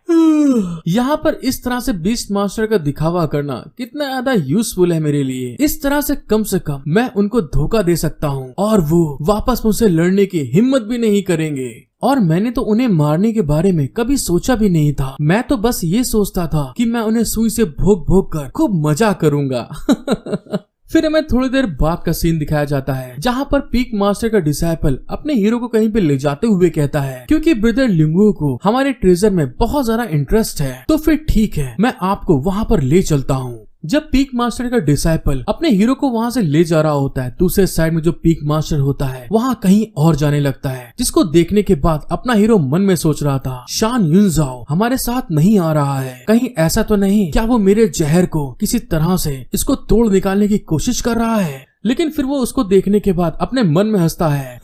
यहाँ पर इस तरह से बीस्ट मास्टर का दिखावा करना कितना ज्यादा यूजफुल है मेरे लिए। इस तरह से कम मैं उनको धोखा दे सकता हूँ और वो वापस मुझसे लड़ने की हिम्मत भी नहीं करेंगे। और मैंने तो उन्हें मारने के बारे में कभी सोचा भी नहीं था। मैं तो बस ये सोचता था कि मैं उन्हें सुई से भोग भोग कर खूब मजा करूंगा। फिर हमें थोड़ी देर बाद का सीन दिखाया जाता है जहाँ पर पीक मास्टर का डिसाइपल अपने हीरो को कहीं पे ले जाते हुए कहता है, क्योंकि ब्रदर लिंगू को हमारे ट्रेजर में बहुत ज्यादा इंटरेस्ट है तो फिर ठीक है, मैं आपको वहाँ पर ले चलता हूँ। जब पीक मास्टर का डिसाइपल अपने हीरो को वहाँ से ले जा रहा होता है, दूसरे साइड में जो पीक मास्टर होता है वहाँ कहीं और जाने लगता है, जिसको देखने के बाद अपना हीरो मन में सोच रहा था, शान युनजाओ हमारे साथ नहीं आ रहा है, कहीं ऐसा तो नहीं क्या वो मेरे जहर को किसी तरह से इसको तोड़ निकालने की कोशिश कर रहा है? लेकिन फिर वो उसको देखने के बाद अपने मन में हंसता है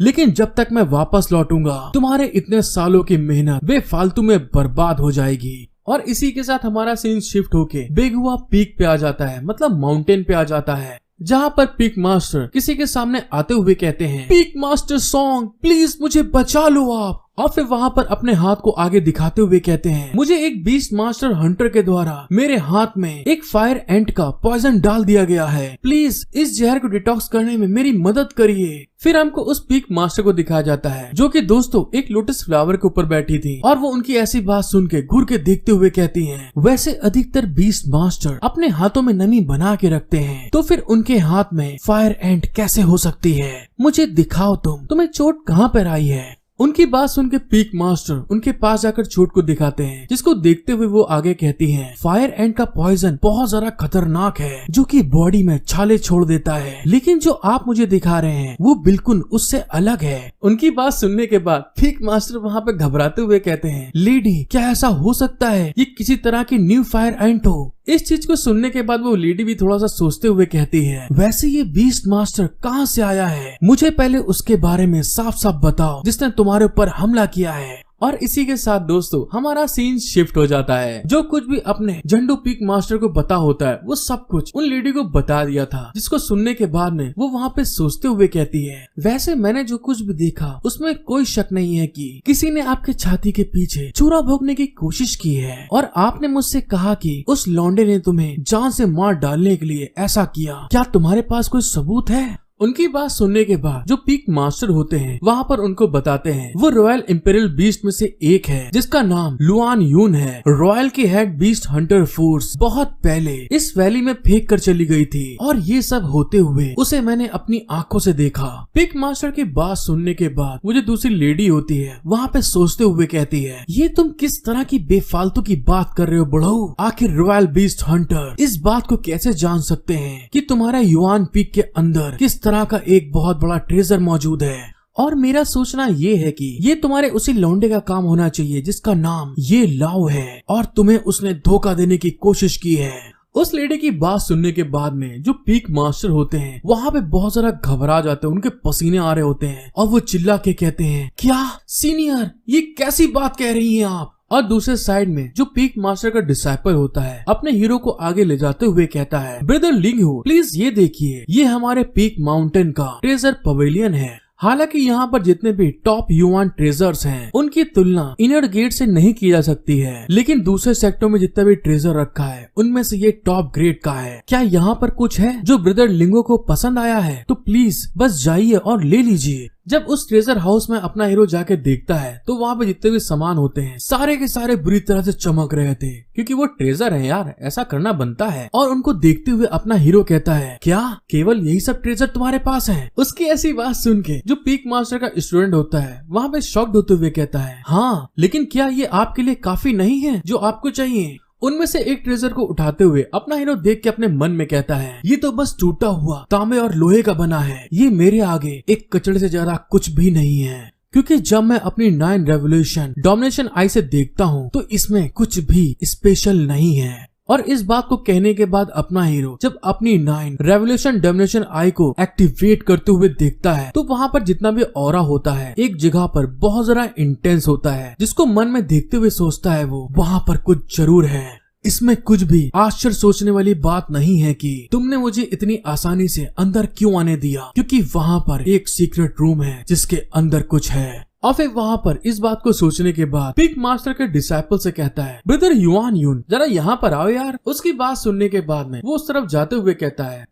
लेकिन जब तक मैं वापस लौटूंगा तुम्हारे इतने सालों की मेहनत बेफालतू में बर्बाद हो जाएगी। और इसी के साथ हमारा सीन शिफ्ट होके बेगुआ पीक पे आ जाता है, मतलब माउंटेन पे आ जाता है, जहाँ पर पीक मास्टर किसी के सामने आते हुए कहते हैं, पीक मास्टर सॉन्ग प्लीज मुझे बचा लो आप। और फिर वहाँ पर अपने हाथ को आगे दिखाते हुए कहते हैं, मुझे एक बीस्ट मास्टर हंटर के द्वारा मेरे हाथ में एक फायर एंट का पॉइजन डाल दिया गया है, प्लीज इस जहर को डिटॉक्स करने में मेरी मदद करिए। फिर हमको उस पीक मास्टर को दिखाया जाता है जो कि दोस्तों एक लोटस फ्लावर के ऊपर बैठी थी और वो उनकी ऐसी बात सुन के घूर के देखते हुए कहती हैं, वैसे अधिकतर बीस्ट मास्टर अपने हाथों में नमी बना के रखते हैं, तो फिर उनके हाथ में फायर एंट कैसे हो सकती है? मुझे दिखाओ तुम्हें चोट कहाँ पर आई है? उनकी बात सुन के पीक मास्टर उनके पास जाकर चोट को दिखाते हैं, जिसको देखते हुए वो आगे कहती हैं, फायर एंट का पॉइजन बहुत ज्यादा खतरनाक है जो कि बॉडी में छाले छोड़ देता है, लेकिन जो आप मुझे दिखा रहे हैं वो बिल्कुल उससे अलग है। उनकी बात सुनने के बाद पीक मास्टर वहाँ पे घबराते हुए कहते हैं, लेडी क्या ऐसा हो सकता है ये किसी तरह की न्यू फायर एंट हो? इस चीज को सुनने के बाद वो लेडी भी थोड़ा सा सोचते हुए कहती है, वैसे ये बीस्ट मास्टर कहाँ से आया है? मुझे पहले उसके बारे में साफ साफ बताओ जिसने तुम्हारे ऊपर हमला किया है। और इसी के साथ दोस्तों हमारा सीन शिफ्ट हो जाता है। जो कुछ भी अपने झंडू पीक मास्टर को पता होता है वो सब कुछ उन लेडी को बता दिया था, जिसको सुनने के बाद में वो वहाँ पे सोचते हुए कहती है, वैसे मैंने जो कुछ भी देखा उसमें कोई शक नहीं है कि किसी ने आपके छाती के पीछे चूरा भोगने की कोशिश की है, और आपने मुझसे कहा कि उस लौंडे ने तुम्हें जान से मार डालने के लिए ऐसा किया। क्या तुम्हारे पास कोई सबूत है? उनकी बात सुनने के बाद जो पीक मास्टर होते हैं वहाँ पर उनको बताते हैं वो रॉयल इंपेरियल बीस्ट में से एक है जिसका नाम लुआन यून है। रॉयल की हेड बीस्ट हंटर फोर्स बहुत पहले इस वैली में फेंक कर चली गई थी और ये सब होते हुए उसे मैंने अपनी आंखों से देखा। पीक मास्टर की बात सुनने के बाद वो जो दूसरी लेडी होती है वहाँ पे सोचते हुए कहती है, ये तुम किस तरह की बेफालतू की बात कर रहे हो बड़ो? आखिर रॉयल बीस्ट हंटर इस बात को कैसे जान सकते हैं कि तुम्हारा युआन पीक के अंदर किस तरह का एक बहुत बड़ा ट्रेजर मौजूद है? और मेरा सोचना ये है कि ये तुम्हारे उसी लौंडे का काम होना चाहिए जिसका नाम ये लाओ है और तुम्हें उसने धोखा देने की कोशिश की है। उस लेडी की बात सुनने के बाद में जो पीक मास्टर होते हैं वहाँ पे बहुत सारा घबरा जाते हैं, उनके पसीने आ रहे होते हैं और वो चिल्ला के कहते हैं, क्या सीनियर ये कैसी बात कह रही हैं आप? और दूसरे साइड में जो पीक मास्टर का डिसाइपल होता है अपने हीरो को आगे ले जाते हुए कहता है, ब्रदर लिंगहू प्लीज ये देखिए, ये हमारे पीक माउंटेन का ट्रेजर पवेलियन है। हालांकि यहाँ पर जितने भी टॉप युआन ट्रेजर्स हैं उनकी तुलना इनर गेट से नहीं की जा सकती है, लेकिन दूसरे सेक्टर में जितना भी ट्रेजर रखा है उनमें से ये टॉप ग्रेड का है। क्या यहाँ पर कुछ है जो ब्रदर लिंगो को पसंद आया है तो प्लीज बस जाइए और ले लीजिए। जब उस ट्रेजर हाउस में अपना हीरो जाके देखता है तो वहाँ पे जितने भी सामान होते हैं सारे के सारे बुरी तरह से चमक रहे थे, क्योंकि वो ट्रेजर है यार, ऐसा करना बनता है। और उनको देखते हुए अपना हीरो कहता है, क्या केवल यही सब ट्रेजर तुम्हारे पास है? उसकी ऐसी बात सुन के जो पीक मास्टर का स्टूडेंट होता है वहाँ पे शॉक्ड होते हुए कहता है, हाँ लेकिन क्या ये आपके लिए काफी नहीं है जो आपको चाहिए? उनमें से एक ट्रेजर को उठाते हुए अपना हीरो देख के अपने मन में कहता है, ये तो बस टूटा हुआ तांबे और लोहे का बना है, ये मेरे आगे एक कचड़े से ज्यादा कुछ भी नहीं है। क्योंकि जब मैं अपनी 9 रेवोल्यूशन डोमिनेशन आई से देखता हूँ तो इसमें कुछ भी स्पेशल नहीं है। और इस बात को कहने के बाद अपना हीरो जब अपनी 9 रेवोल्यूशन डोमिनेशन आई को एक्टिवेट करते हुए देखता है तो वहाँ पर जितना भी ऑरा होता है एक जगह पर बहुत ज्यादा इंटेंस होता है, जिसको मन में देखते हुए सोचता है वो वहाँ पर कुछ जरूर है। इसमें कुछ भी आश्चर्य सोचने वाली बात नहीं है कि तुमने मुझे इतनी आसानी से अंदर क्यों आने दिया, क्योंकि वहाँ पर एक सीक्रेट रूम है जिसके अंदर कुछ है। और फिर वहाँ पर इस बात को सोचने के बाद पीक मास्टर के डिसाइपल से कहता है, ब्रदर युआन यून जरा यहाँ पर आओ यार। उसकी बात सुनने के बाद में वो उस तरफ जाते हुए कहता है,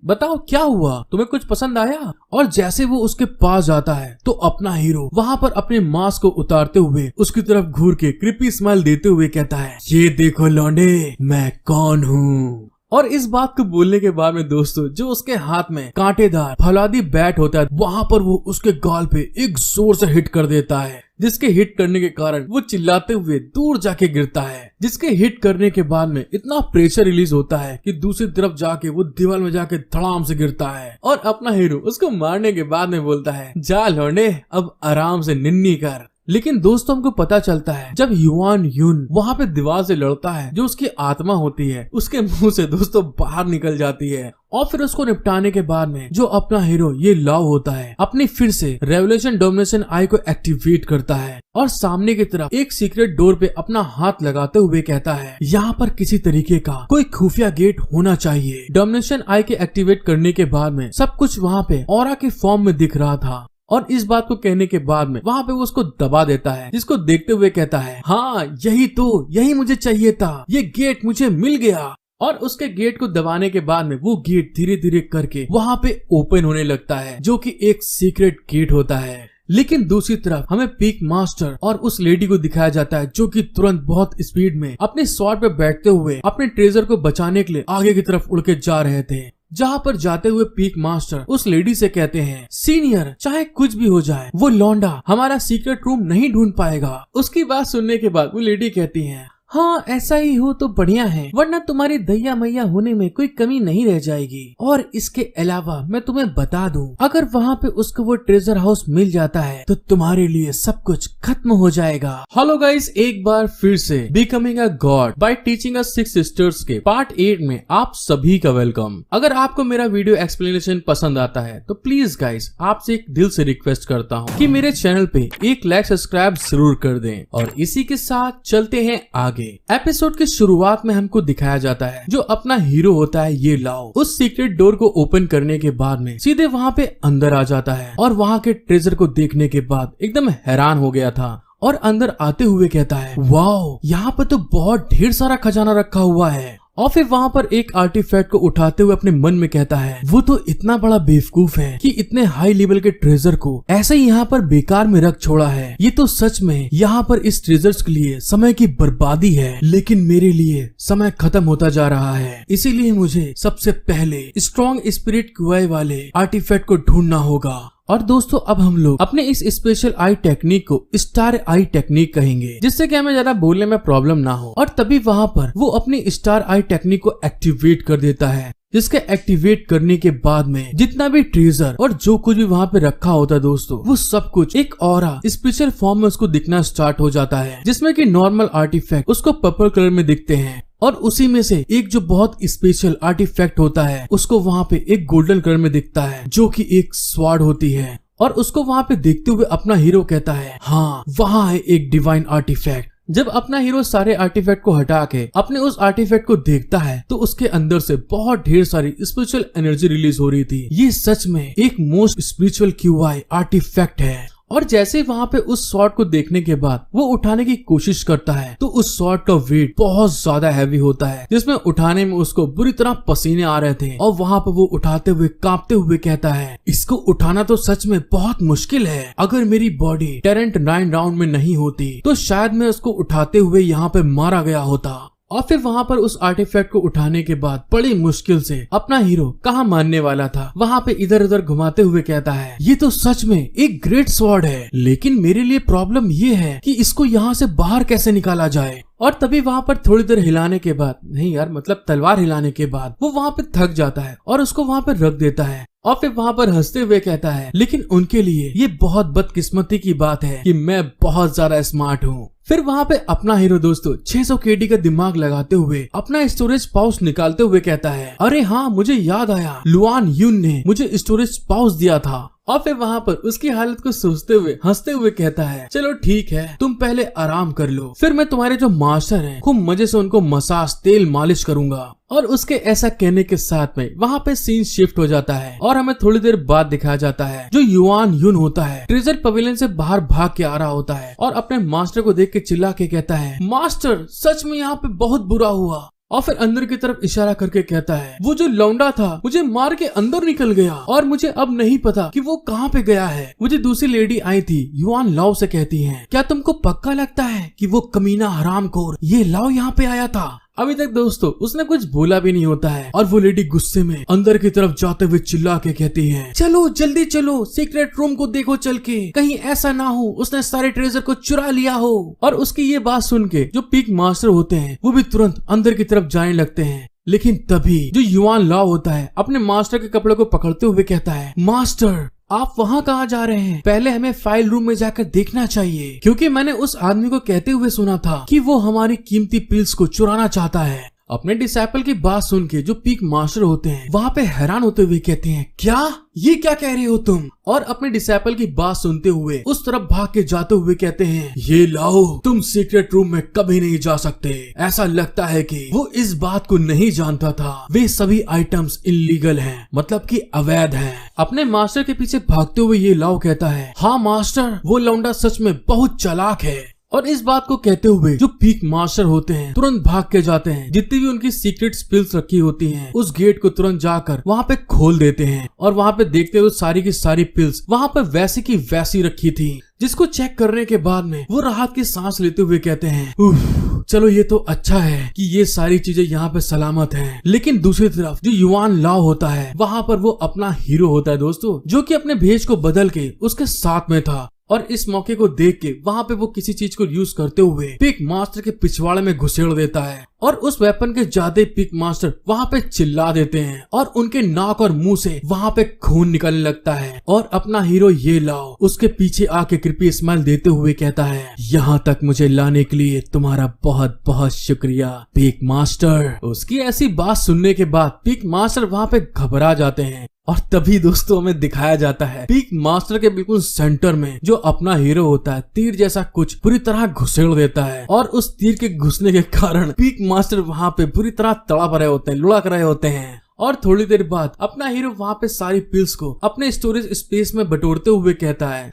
बताओ क्या हुआ, तुम्हें कुछ पसंद आया? और जैसे वो उसके पास जाता है तो अपना हीरो वहाँ पर अपने मास्क को उतारते हुए उसकी तरफ घूर के क्रिपी स्माइल देते हुए कहता है, ये देखो लौंडे मैं कौन हूँ। और इस बात को बोलने के बाद में दोस्तों जो उसके हाथ में कांटेदार फौलादी बैट होता है वहाँ पर वो उसके गाल पे एक जोर से हिट कर देता है, जिसके हिट करने के कारण वो चिल्लाते हुए दूर जाके गिरता है। जिसके हिट करने के बाद में इतना प्रेशर रिलीज होता है कि दूसरी तरफ जाके वो दीवार में जाके धड़ाम से गिरता है। और अपना हीरो उसको मारने के बाद में बोलता है, जा लौंडे अब आराम से निन्नी कर। लेकिन दोस्तों हमको पता चलता है जब युआन यून वहाँ पे दीवार से लड़ता है जो उसकी आत्मा होती है उसके मुंह से दोस्तों बाहर निकल जाती है। और फिर उसको निपटाने के बाद में जो अपना हीरो ये लाओ होता है अपनी फिर से रेवोल्यूशन डोमिनेशन आई को एक्टिवेट करता है और सामने की तरफ एक सीक्रेट डोर पे अपना हाथ लगाते हुए कहता है, यहाँ पर किसी तरीके का कोई खुफिया गेट होना चाहिए। डोमिनेशन आई के एक्टिवेट करने के बाद में सब कुछ वहाँ पे ऑरा के फॉर्म में दिख रहा था। और इस बात को कहने के बाद में वहाँ पे वो उसको दबा देता है, जिसको देखते हुए कहता है, हाँ यही मुझे चाहिए था, ये गेट मुझे मिल गया। और उसके गेट को दबाने के बाद में वो गेट धीरे धीरे करके वहाँ पे ओपन होने लगता है जो कि एक सीक्रेट गेट होता है। लेकिन दूसरी तरफ हमें पीक मास्टर और उस लेडी को दिखाया जाता है जो कि तुरंत बहुत स्पीड में अपने स्वॉर्ड पे बैठते हुए अपने ट्रेजर को बचाने के लिए आगे की तरफ उड़ के जा रहे थे। जहाँ पर जाते हुए पीक मास्टर उस लेडी से कहते हैं, सीनियर चाहे कुछ भी हो जाए वो लौंडा हमारा सीक्रेट रूम नहीं ढूंढ पाएगा। उसकी बात सुनने के बाद वो लेडी कहती है, हाँ ऐसा ही हो तो बढ़िया है, वरना तुम्हारी दैया मैया होने में कोई कमी नहीं रह जाएगी। और इसके अलावा मैं तुम्हें बता दूं, अगर वहाँ पे उसको वो ट्रेजर हाउस मिल जाता है तो तुम्हारे लिए सब कुछ खत्म हो जाएगा। हेलो गाइस, एक बार फिर से becoming a god by teaching us 6 sisters के पार्ट 8 में आप सभी का वेलकम। अगर आपको मेरा वीडियो एक्सप्लेनेशन पसंद आता है तो प्लीज गाइस आपसे एक दिल से रिक्वेस्ट करता हूँ कि मेरे चैनल पे 1 लाइक सब्सक्राइब जरूर कर दें। और इसी के साथ चलते हैं आगे। एपिसोड की शुरुआत में हमको दिखाया जाता है जो अपना हीरो होता है ये लाओ उस सीक्रेट डोर को ओपन करने के बाद में सीधे वहाँ पे अंदर आ जाता है और वहाँ के ट्रेजर को देखने के बाद एकदम हैरान हो गया था और अंदर आते हुए कहता है, वाओ यहाँ पे तो बहुत ढेर सारा खजाना रखा हुआ है। और फिर वहाँ पर एक आर्टिफैक्ट को उठाते हुए अपने मन में कहता है वो तो इतना बड़ा बेवकूफ है कि इतने हाई लेवल के ट्रेजर को ऐसे ही यहाँ पर बेकार में रख छोड़ा है। ये तो सच में यहाँ पर इस ट्रेजर्स के लिए समय की बर्बादी है, लेकिन मेरे लिए समय खत्म होता जा रहा है। इसीलिए मुझे सबसे पहले स्ट्रॉन्ग स्पिरिट क्यूआई वाले आर्टिफैक्ट को ढूंढना होगा। और दोस्तों अब हम लोग अपने इस स्पेशल आई टेक्निक को स्टार आई टेक्निक कहेंगे, जिससे कि हमें ज्यादा बोलने में प्रॉब्लम ना हो। और तभी वहाँ पर वो अपनी स्टार आई टेक्निक को एक्टिवेट कर देता है, जिसके एक्टिवेट करने के बाद में जितना भी ट्रेजर और जो कुछ भी वहाँ पे रखा होता है दोस्तों, वो सब कुछ एक ऑरा स्पेशल फॉर्म में उसको दिखना स्टार्ट हो जाता है, जिसमें कि नॉर्मल आर्टिफैक्ट उसको पर्पल कलर में दिखते हैं और उसी में से एक जो बहुत स्पेशल आर्टिफैक्ट होता है उसको वहाँ पे एक गोल्डन कलर में दिखता है, जो कि एक स्वॉर्ड होती है। और उसको वहाँ पे देखते हुए अपना हीरो कहता है हाँ वहाँ है एक डिवाइन आर्टिफैक्ट। जब अपना हीरो सारे आर्टिफैक्ट को हटा के अपने उस आर्टिफैक्ट को देखता है तो उसके अंदर से बहुत ढेर सारी स्पिरिचुअल एनर्जी रिलीज हो रही थी। ये सच में एक मोस्ट स्पिरिचुअल क्यूआई आर्टिफैक्ट है। और जैसे ही वहाँ पे उस शॉट को देखने के बाद वो उठाने की कोशिश करता है तो उस शॉट का वेट बहुत ज्यादा हैवी होता है, जिसमें उठाने में उसको बुरी तरह पसीने आ रहे थे। और वहाँ पे वो उठाते हुए कांपते हुए कहता है इसको उठाना तो सच में बहुत मुश्किल है। अगर मेरी बॉडी टेरेंट 9 राउंड में नहीं होती तो शायद मैं उसको उठाते हुए यहाँ पे मारा गया होता। और फिर वहाँ पर उस आर्टिफैक्ट को उठाने के बाद बड़ी मुश्किल से अपना हीरो कहाँ मानने वाला था, वहाँ पे इधर उधर घुमाते हुए कहता है ये तो सच में एक ग्रेट स्वॉर्ड है, लेकिन मेरे लिए प्रॉब्लम ये है कि इसको यहाँ से बाहर कैसे निकाला जाए। और तभी वहाँ पर थोड़ी देर हिलाने के बाद, नहीं यार मतलब तलवार हिलाने के बाद वो वहाँ पे थक जाता है और उसको वहाँ पे रख देता है। और फिर वहाँ पर हंसते हुए कहता है लेकिन उनके लिए ये बहुत बदकिस्मती की बात है कि मैं बहुत ज्यादा स्मार्ट हूँ। फिर वहाँ पे अपना हीरो दोस्तों 600 केडी का दिमाग लगाते हुए अपना स्टोरेज पाउच निकालते हुए कहता है अरे हाँ मुझे याद आया, लुआन यून ने मुझे स्टोरेज पाउच दिया था। और फिर वहाँ पर उसकी हालत को सोचते हुए हंसते हुए कहता है चलो ठीक है तुम पहले आराम कर लो, फिर मैं तुम्हारे जो मास्टर हैं खूब मजे से उनको मसाज तेल मालिश करूंगा। और उसके ऐसा कहने के साथ में वहाँ पे सीन शिफ्ट हो जाता है और हमें थोड़ी देर बाद दिखाया जाता है जो युआन यून होता है ट्रेजर पवेलियन से बाहर भाग के आ रहा होता है और अपने मास्टर को देख के चिल्ला के कहता है मास्टर सच में यहाँ पे बहुत बुरा हुआ। और फिर अंदर की तरफ इशारा करके कहता है वो जो लौंडा था मुझे मार के अंदर निकल गया और मुझे अब नहीं पता कि वो कहाँ पे गया है। मुझे दूसरी लेडी आई थी युआन लाओ से कहती हैं क्या तुमको पक्का लगता है कि वो कमीना हरामखोर ये लाओ यहाँ पे आया था। अभी तक दोस्तों उसने कुछ बोला भी नहीं होता है और वो लेडी गुस्से में अंदर की तरफ जाते हुए चिल्ला के कहती है चलो जल्दी चलो सीक्रेट रूम को देखो चल के, कहीं ऐसा ना हो उसने सारे ट्रेजर को चुरा लिया हो। और उसकी ये बात सुन के जो पीक मास्टर होते हैं वो भी तुरंत अंदर की तरफ जाने लगते हैं। लेकिन तभी जो युआन लाओ होता है अपने मास्टर के कपड़े को पकड़ते हुए कहता है मास्टर आप वहाँ कहाँ जा रहे हैं, पहले हमें फाइल रूम में जाकर देखना चाहिए, क्योंकि मैंने उस आदमी को कहते हुए सुना था कि वो हमारी कीमती पिल्स को चुराना चाहता है। अपने डिसाइपल की बात सुन के जो पीक मास्टर होते हैं वहाँ पे हैरान होते हुए कहते हैं क्या ये क्या कह रहे हो तुम। और अपने डिसाइपल की बात सुनते हुए उस तरफ भाग के जाते हुए कहते हैं ये लाओ तुम सीक्रेट रूम में कभी नहीं जा सकते। ऐसा लगता है कि वो इस बात को नहीं जानता था वे सभी आइटम्स इलीगल हैं, मतलब कि अवैध हैं। अपने मास्टर के पीछे भागते हुए ये लाओ कहता है हाँ मास्टर वो लौंडा सच में बहुत चालाक है। और इस बात को कहते हुए जो पीक मास्टर होते हैं तुरंत भाग के जाते हैं, जितनी भी उनकी सीक्रेट स्पिल्स रखी होती हैं उस गेट को तुरंत जाकर वहाँ पे खोल देते हैं। और वहाँ पे देखते हुए सारी की सारी पिल्स वहाँ पे वैसी की वैसी रखी थी, जिसको चेक करने के बाद में वो राहत की सांस लेते हुए कहते हैं उफ चलो ये तो अच्छा है कि ये सारी चीजें यहाँ पे सलामत हैं। लेकिन दूसरी तरफ जो युआन लाओ होता है वहाँ पर वो अपना हीरो होता है दोस्तों, जो कि अपने भेष को बदल के उसके साथ में था। और इस मौके को देख के वहाँ पे वो किसी चीज को यूज करते हुए पिक मास्टर के पिछवाड़े में घुसेड़ देता है और उस वेपन के ज्यादा पिक मास्टर वहाँ पे चिल्ला देते हैं और उनके नाक और मुंह से वहाँ पे खून निकलने लगता है। और अपना हीरो ये लाओ उसके पीछे आके कृपया स्माइल देते हुए कहता है यहाँ तक मुझे लाने के लिए तुम्हारा बहुत बहुत शुक्रिया पिक मास्टर। उसकी ऐसी बात सुनने के बाद पिक मास्टर वहाँ पे घबरा जाते हैं। और तभी दोस्तों हमें दिखाया जाता है पीक मास्टर के बिल्कुल सेंटर में जो अपना हीरो होता है तीर जैसा कुछ पूरी तरह घुसेड़ देता है और उस तीर के घुसने के कारण पीक मास्टर वहाँ पे पूरी तरह तड़प रहे होते हैं, लुढ़क रहे होते हैं। और थोड़ी देर बाद अपना हीरो वहाँ पे सारी पिल्स को अपने स्टोरेज स्पेस में बटोरते हुए कहता है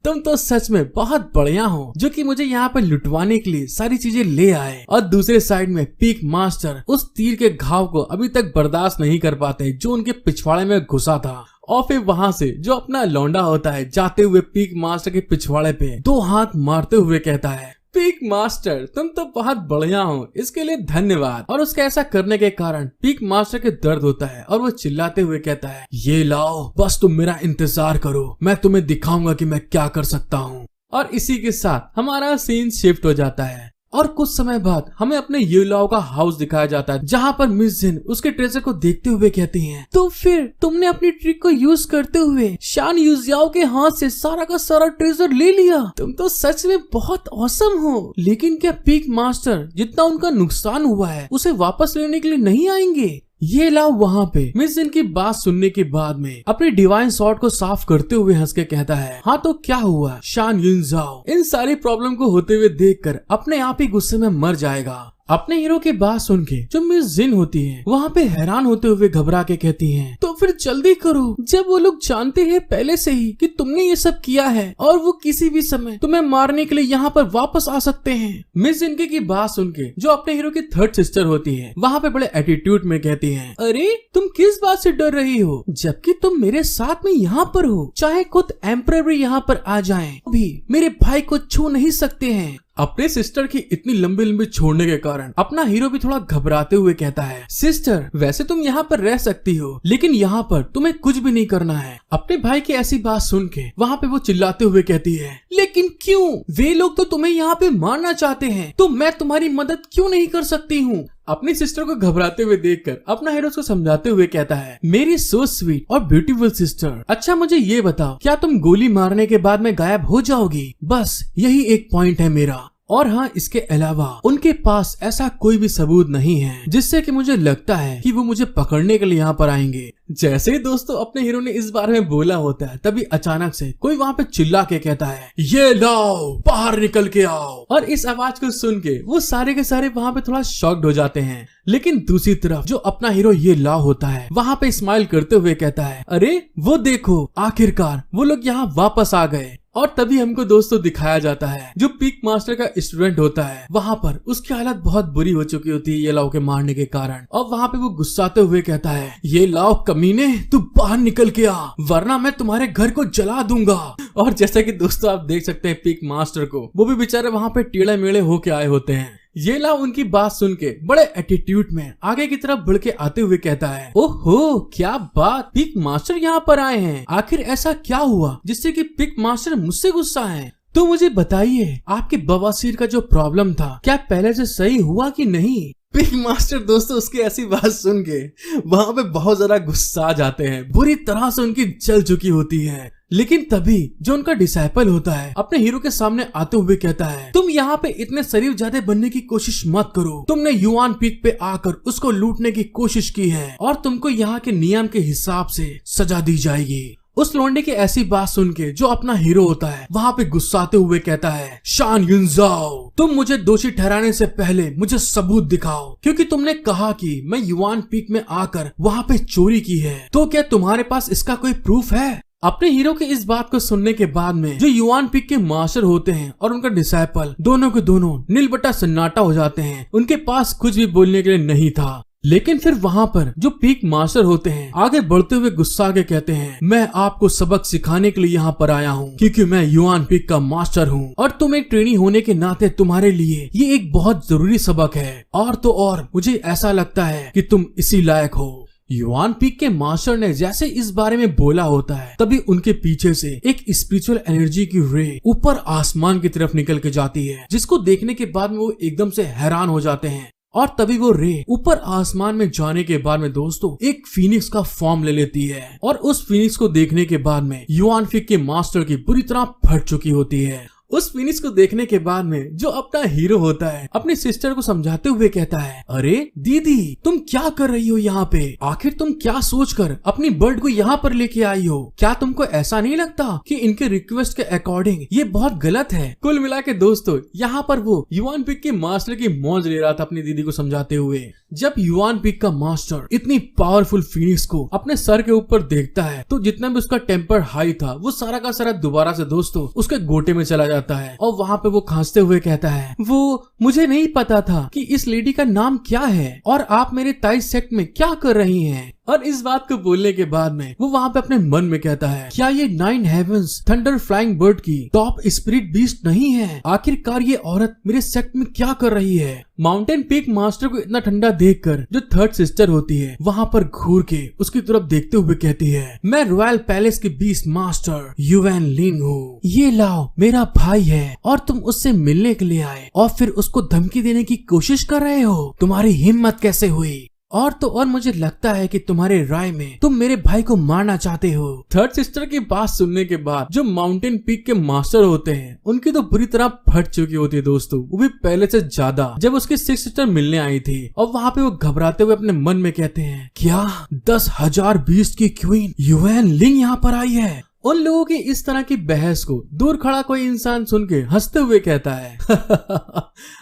तुम तो सच में बहुत बढ़िया हो जो कि मुझे यहाँ पर लुटवाने के लिए सारी चीजें ले आए। और दूसरे साइड में पीक मास्टर उस तीर के घाव को अभी तक बर्दाश्त नहीं कर पाते जो उनके पिछवाड़े में घुसा था। और फिर वहां से जो अपना लौंडा होता है जाते हुए पीक मास्टर के पिछवाड़े पे 2 हाथ मारते हुए कहता है पीक मास्टर तुम तो बहुत बढ़िया हो, इसके लिए धन्यवाद। और उसके ऐसा करने के कारण पीक मास्टर के दर्द होता है और वो चिल्लाते हुए कहता है ये लाओ, बस तुम मेरा इंतजार करो, मैं तुम्हें दिखाऊंगा कि मैं क्या कर सकता हूँ। और इसी के साथ हमारा सीन शिफ्ट हो जाता है और कुछ समय बाद हमें अपने युलाओ का हाउस दिखाया जाता है जहाँ पर मिस जिन उसके ट्रेजर को देखते हुए कहती हैं तो फिर तुमने अपनी ट्रिक को यूज करते हुए शान युजियाओ के हाथ से सारा का सारा ट्रेजर ले लिया, तुम तो सच में बहुत औसम हो। लेकिन क्या पीक मास्टर जितना उनका नुकसान हुआ है उसे वापस लेने के लिए नहीं आएंगे? ये लाओ वहाँ पे मिस जिन की बात सुनने के बाद में अपनी डिवाइन सॉर्ड को साफ करते हुए हंस के कहता है हाँ तो क्या हुआ, शान युनजाओ इन सारी प्रॉब्लम को होते हुए देखकर अपने आप ही गुस्से में मर जाएगा। अपने हीरो की बात सुन के जो मिस जिन होती है वहाँ पे हैरान होते हुए घबरा के कहती हैं तो फिर जल्दी करो, जब वो लोग जानते हैं पहले से ही कि तुमने ये सब किया है और वो किसी भी समय तुम्हें मारने के लिए यहाँ पर वापस आ सकते हैं। मिस जिन की बात सुन के जो अपने हीरो की थर्ड सिस्टर होती है वहाँ पे बड़े एटीट्यूड में कहती है अरे तुम किस बात से डर रही हो, जबकि तुम मेरे साथ में यहाँ पर हो, चाहे खुद एम्परर भी यहाँ पर आ जाए भी मेरे भाई को छू नहीं सकते हैं। अपने सिस्टर की इतनी लंबी लंबी छोड़ने के कारण अपना हीरो भी थोड़ा घबराते हुए कहता है सिस्टर वैसे तुम यहाँ पर रह सकती हो लेकिन यहाँ पर तुम्हें कुछ भी नहीं करना है। अपने भाई की ऐसी बात सुन के वहाँ पे वो चिल्लाते हुए कहती है लेकिन क्यों, वे लोग तो तुम्हें यहाँ पे मारना चाहते हैं तो मैं तुम्हारी मदद क्यों नहीं कर सकती हूँ। अपनी सिस्टर को घबराते हुए देखकर अपना हीरो उसको समझाते हुए कहता है मेरी सो स्वीट और ब्यूटीफुल सिस्टर, अच्छा मुझे ये बताओ क्या तुम गोली मारने के बाद में गायब हो जाओगी, बस यही एक पॉइंट है मेरा। और हाँ इसके अलावा उनके पास ऐसा कोई भी सबूत नहीं है जिससे कि मुझे लगता है कि वो मुझे पकड़ने के लिए यहाँ पर आएंगे। जैसे ही दोस्तों अपने हीरो ने इस बारे में बोला होता है तभी अचानक से कोई वहाँ पे चिल्ला के कहता है ये लाओ बाहर निकल के आओ। और इस आवाज को सुन के वो सारे के सारे वहाँ पे थोड़ा शॉक्ड हो जाते हैं। लेकिन दूसरी तरफ जो अपना हीरो ये लाओ होता है वहाँ पे स्माइल करते हुए कहता है अरे वो देखो आखिरकार वो लोग यहाँ वापस आ गए। और तभी हमको दोस्तों दिखाया जाता है जो पीक मास्टर का स्टूडेंट होता है वहाँ पर उसकी हालत बहुत बुरी हो चुकी होती है ये लाओ के मारने के कारण। और वहाँ पे वो गुस्साते हुए कहता है ये लाओ कमीने तू बाहर निकल के आ वरना मैं तुम्हारे घर को जला दूंगा। और जैसा कि दोस्तों आप देख सकते हैं पीक मास्टर को वो भी बेचारे वहाँ पे टेढ़े मेढ़े होके आए होते हैं। ये लाओ उनकी बात सुन के बड़े एटीट्यूड में आगे की तरफ बढ़ के आते हुए कहता है ओहो क्या बात, पीक मास्टर यहाँ पर आए हैं, आखिर ऐसा क्या हुआ जिससे कि पीक मास्टर मुझसे गुस्सा है। तो मुझे बताइए आपके बवासीर का जो प्रॉब्लम था क्या पहले से सही हुआ कि नहीं। पीक मास्टर दोस्तों उसकी ऐसी बात सुन के वहाँ पे बहुत ज्यादा गुस्सा आ जाते हैं, बुरी तरह से उनकी जल चुकी होती है। लेकिन तभी जो उनका डिसाइपल होता है अपने हीरो के सामने आते हुए कहता है तुम यहाँ पे इतने शरीफ ज्यादा बनने की कोशिश मत करो, तुमने युआन पीक पे आकर उसको लूटने की कोशिश की है और तुमको यहाँ के नियम के हिसाब से सजा दी जाएगी। उस लौंडे की ऐसी बात सुन के जो अपना हीरो होता है वहाँ पे गुस्साते हुए कहता है शान युनजाओ तुम मुझे दोषी ठहराने से पहले मुझे सबूत दिखाओ, क्योंकि तुमने कहा कि मैं युआन पीक में आकर वहाँ पे चोरी की है, तो क्या तुम्हारे पास इसका कोई प्रूफ है। अपने हीरो के इस बात को सुनने के बाद में जो युआन पीक के मास्टर होते हैं और उनका डिसाइपल दोनों के दोनों नीलबट्टा सन्नाटा हो जाते हैं, उनके पास कुछ भी बोलने के लिए नहीं था। लेकिन फिर वहाँ पर जो पीक मास्टर होते हैं आगे बढ़ते हुए गुस्सा के कहते हैं मैं आपको सबक सिखाने के लिए यहाँ पर आया हूँ क्योंकि मैं युआन पीक का मास्टर हूँ और तुम एक ट्रेनी होने के नाते तुम्हारे लिए ये एक बहुत जरूरी सबक है। और तो और मुझे ऐसा लगता है कि तुम इसी लायक हो। युआन पीक के मास्टर ने जैसे इस बारे में बोला होता है तभी उनके पीछे से एक स्पिरिचुअल एनर्जी की रे ऊपर आसमान की तरफ निकल के जाती है, जिसको देखने के बाद में वो एकदम से हैरान हो जाते हैं। और तभी वो रे ऊपर आसमान में जाने के बाद में दोस्तों एक फीनिक्स का फॉर्म ले लेती है और उस फीनिक्स को देखने के बाद में युआन पीक के मास्टर की बुरी तरह फट चुकी होती है। उस फिनिश को देखने के बाद में जो अपना हीरो होता है अपनी सिस्टर को समझाते हुए कहता है, अरे दीदी तुम क्या कर रही हो यहाँ पे? आखिर तुम क्या सोचकर अपनी बर्ड को यहाँ पर लेके आई हो? क्या तुमको ऐसा नहीं लगता कि इनके रिक्वेस्ट के अकॉर्डिंग ये बहुत गलत है? कुल मिला के दोस्तों यहाँ पर वो युआन पिग के मास्टर की मौज ले रहा था अपनी दीदी को समझाते हुए। जब युआन पिग का मास्टर इतनी पावरफुल फिनिक्स को अपने सर के ऊपर देखता है तो जितना भी उसका टेम्पर हाई था वो सारा का सारा दोबारा से दोस्तों उसके गोटे में चला जाता है और वहाँ पे वो खांसते हुए कहता है, वो मुझे नहीं पता था कि इस लेडी का नाम क्या है और आप मेरे ताई सेक्ट में क्या कर रही हैं। और इस बात को बोलने के बाद में वो वहाँ पे अपने मन में कहता है, क्या ये 9 हेवंस थंडर फ्लाइंग बर्ड की टॉप स्पिरिट बीस्ट नहीं है? आखिरकार ये औरत मेरे सेक्ट में क्या कर रही है? माउंटेन पीक मास्टर को इतना ठंडा देखकर जो थर्ड सिस्टर होती है वहाँ पर घूर के उसकी तरफ देखते हुए कहती है, मैं रॉयल पैलेस के बीस्ट मास्टर युआन लिंग हूँ। ये लाओ मेरा भाई है और तुम उससे मिलने के लिए आए और फिर उसको धमकी देने की कोशिश कर रहे हो। तुम्हारी हिम्मत कैसे हुई? और तो और मुझे लगता है कि तुम्हारे राय में तुम मेरे भाई को मारना चाहते हो। थर्ड सिस्टर की बात सुनने के बाद जो माउंटेन पीक के मास्टर होते हैं उनकी तो बुरी तरह फट चुकी होती है दोस्तों, वो भी पहले से ज्यादा। जब उसकी सिक्स सिस्टर मिलने आई थी और वहाँ पे वो घबराते हुए अपने मन में कहते हैं, क्या 10,000 बीस्ट की क्वीन युआन लिंग यहाँ पर आई है? उन लोगों की इस तरह की बहस को दूर खड़ा कोई इंसान सुन के हंसते हुए कहता है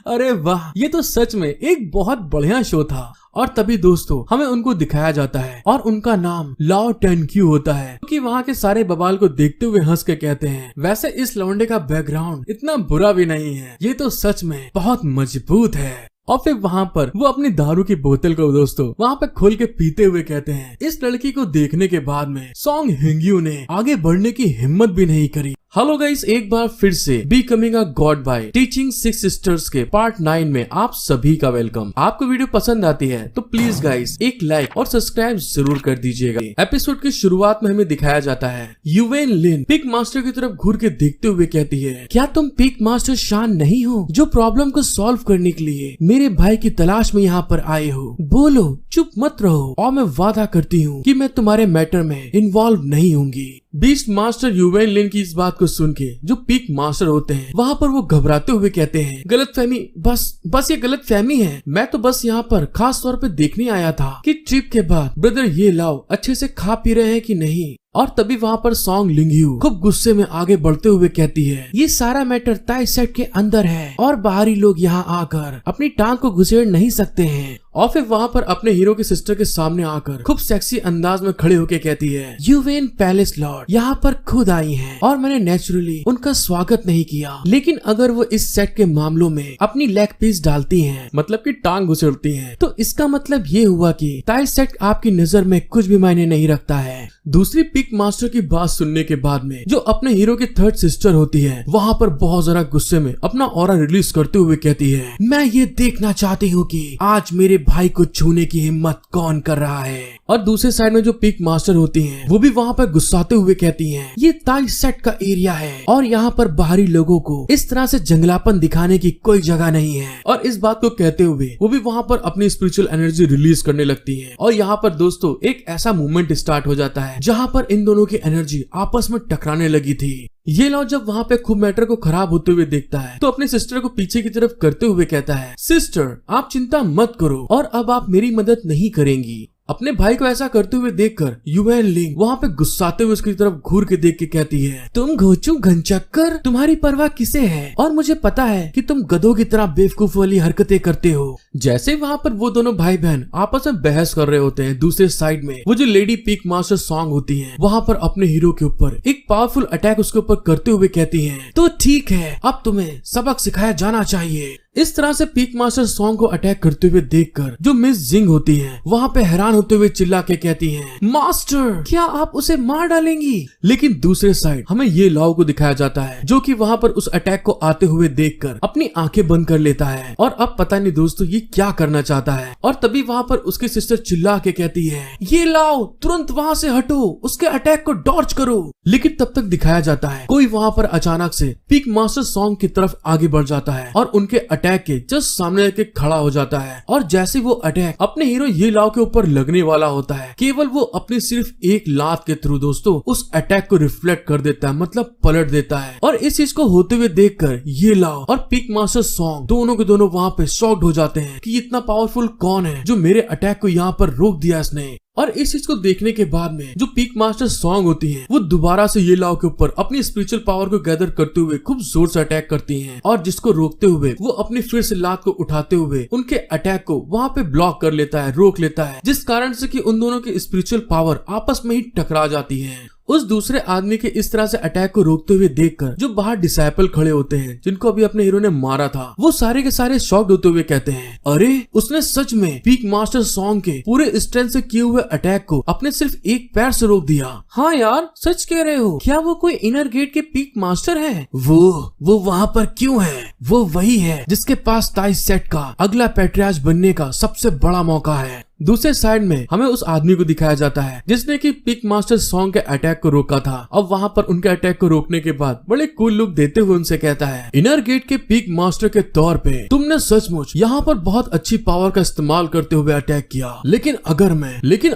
अरे वाह, ये तो सच में एक बहुत बढ़िया शो था। और तभी दोस्तों हमें उनको दिखाया जाता है और उनका नाम लाओ टेनक्यू होता है, क्योंकि वहाँ के सारे बवाल को देखते हुए हंस के कहते हैं, वैसे इस लौंडे का बैकग्राउंड इतना बुरा भी नहीं है, ये तो सच में बहुत मजबूत है। और फिर वहाँ पर वो अपनी दारू की बोतल को दोस्तों वहाँ पे खोल के पीते हुए कहते हैं। इस लड़की को देखने के बाद में सॉन्ग हिंग्यू ने आगे बढ़ने की हिम्मत भी नहीं करी। हेलो गाइस, एक बार फिर से becoming a god by teaching six sisters के पार्ट 9 में आप सभी का वेलकम। आपको वीडियो पसंद आती है तो प्लीज गाइस एक लाइक और सब्सक्राइब जरूर कर दीजिएगा। एपिसोड की शुरुआत में हमें दिखाया जाता है युआन लिन पिक मास्टर की तरफ घूर के देखते हुए कहती है, क्या तुम पिक मास्टर शान नहीं हो जो प्रॉब्लम को सॉल्व करने के लिए मेरे भाई की तलाश में यहाँ पर आए हो? बोलो, चुप मत रहो और मैं वादा करती हूँ कि मैं तुम्हारे मैटर में इन्वॉल्व नहीं होंगी। बीस्ट मास्टर युआन लिन की इस बात को सुन के जो पीक मास्टर होते हैं वहाँ पर वो घबराते हुए कहते हैं, गलतफहमी, बस ये गलतफहमी है। मैं तो बस यहाँ पर खास तौर पे देखने आया था कि ट्रिप के बाद ब्रदर ये लाओ अच्छे से खा पी रहे हैं कि नहीं। और तभी वहाँ पर सॉन्ग लिंग्यू खूब गुस्से में आगे बढ़ते हुए कहती है, ये सारा मैटर ताई सेट के अंदर है और बाहरी लोग यहाँ आकर अपनी टांग को घुसेड़ नहीं सकते हैं। और फिर वहाँ पर अपने हीरो की सिस्टर के सामने आकर खूब सेक्सी अंदाज में खड़े होके कहती है, युआन पैलेस लॉर्ड यहाँ पर खुद आई हैं और मैंने नेचुरली उनका स्वागत नहीं किया, लेकिन अगर वो इस सेट के मामलों में अपनी लेग पीस डालती हैं, मतलब कि टांग घुसेड़ती हैं, तो इसका मतलब ये हुआ कि ताई सेट आपकी नजर में कुछ भी मायने नहीं रखता है। दूसरी पिक मास्टर की बात सुनने के बाद में जो अपने हीरो की थर्ड सिस्टर होती है वहाँ पर बहुत जरा गुस्से में अपना ऑरा रिलीज करते हुए कहती है, मैं ये देखना चाहती हूँ कि आज मेरे भाई को छूने की हिम्मत कौन कर रहा है। और दूसरे साइड में जो पिक मास्टर होती हैं वो भी वहाँ पर गुस्साते हुए कहती हैं, ये ताई सेट का एरिया है और यहाँ पर बाहरी लोगों को इस तरह से जंगलापन दिखाने की कोई जगह नहीं है। और इस बात को कहते हुए वो भी वहाँ पर अपनी स्पिरिचुअल एनर्जी रिलीज करने लगती है। और यहाँ पर दोस्तों एक ऐसा मूवमेंट स्टार्ट हो जाता है जहाँ पर इन दोनों की एनर्जी आपस में टकराने लगी थी। ये लॉ जब वहाँ पे खूब मैटर को खराब होते हुए देखता है तो अपने सिस्टर को पीछे की तरफ करते हुए कहता है, सिस्टर आप चिंता मत करो और अब आप मेरी मदद नहीं करेंगी। अपने भाई को ऐसा करते हुए देखकर युआन लिंग वहाँ पे गुस्साते हुए उसकी तरफ घूर के देख के कहती है, तुम घोचू घनचक्कर, तुम्हारी परवाह किसे है? और मुझे पता है कि तुम गधों की तरह बेवकूफ वाली हरकतें करते हो। जैसे वहाँ पर वो दोनों भाई बहन आपस में बहस कर रहे होते हैं, दूसरे साइड में वो जो लेडी पिक मास्टर सॉन्ग होती है वहाँ पर अपने हीरो के ऊपर एक पावरफुल अटैक उसके ऊपर करते हुए कहती है, तो ठीक है अब तुम्हें सबक सिखाया जाना चाहिए। इस तरह से पिक मास्टर सॉन्ग को अटैक करते हुए देखकर जो मिस जिंग होती हैं वहाँ पे हैरान होते हुए चिल्ला के कहती हैं, मास्टर क्या आप उसे मार डालेंगी? लेकिन दूसरे साइड हमें ये लाओ को दिखाया जाता है जो कि वहाँ पर उस अटैक को आते हुए देखकर अपनी आंखें बंद कर लेता है और अब पता नहीं दोस्तों ये क्या करना चाहता है। और तभी वहाँ पर उसकी सिस्टर चिल्ला के कहती है, ये लाओ तुरंत वहाँ से हटो, उसके अटैक को डॉज करो। लेकिन तब तक दिखाया जाता है कोई वहाँ पर अचानक से पिक मास्टर सॉन्ग की तरफ आगे बढ़ जाता है और उनके अटैक के जस्ट सामने आके खड़ा हो जाता है। और जैसे वो अटैक अपने हीरो ये लाओ के ऊपर लगने वाला होता है, केवल वो अपनी सिर्फ एक लात के थ्रू दोस्तों उस अटैक को रिफ्लेक्ट कर देता है, मतलब पलट देता है। और इस चीज को होते हुए देखकर ये लाओ और पिक मास्टर सॉन्ग दोनों के दोनों वहाँ पे शॉक्ड हो जाते हैं कि इतना पावरफुल कौन है जो मेरे अटैक को यहाँ पर रोक दिया इसने। और इस चीज को देखने के बाद में जो पीक मास्टर सॉन्ग होती हैं वो दोबारा से ये लाओ के ऊपर अपनी स्पिरिचुअल पावर को गैदर करते हुए खूब जोर से अटैक करती हैं, और जिसको रोकते हुए वो अपनी फिर से लात को उठाते हुए उनके अटैक को वहाँ पे ब्लॉक कर लेता है, रोक लेता है, जिस कारण से कि उन दोनों की स्पिरिचुअल पावर आपस में ही टकरा जाती है। उस दूसरे आदमी के इस तरह से अटैक को रोकते हुए देखकर जो बाहर डिसाइपल खड़े होते हैं जिनको अभी अपने हीरो ने मारा था, वो सारे के सारे शॉक्ड होते हुए कहते हैं, अरे उसने सच में पीक मास्टर सॉन्ग के पूरे स्ट्रेंथ से किए हुए अटैक को अपने सिर्फ एक पैर से रोक दिया। हाँ यार सच कह रहे हो, क्या वो कोई इनर गेट के पीक मास्टर है? वो वहाँ पर क्यों है? वो वही है जिसके पास ताइस सेट का अगला पैट्रियार्च बनने का सबसे बड़ा मौका है। दूसरे साइड में हमें उस आदमी को दिखाया जाता है जिसने कि पिक मास्टर सॉन्ग के अटैक को रोका था। अब वहाँ पर उनके अटैक को रोकने के बाद बड़े कूल लुक देते हुए उनसे कहता है, इनर गेट के पिक मास्टर के तौर पे तुमने सचमुच यहाँ पर बहुत अच्छी पावर का इस्तेमाल करते हुए अटैक किया, लेकिन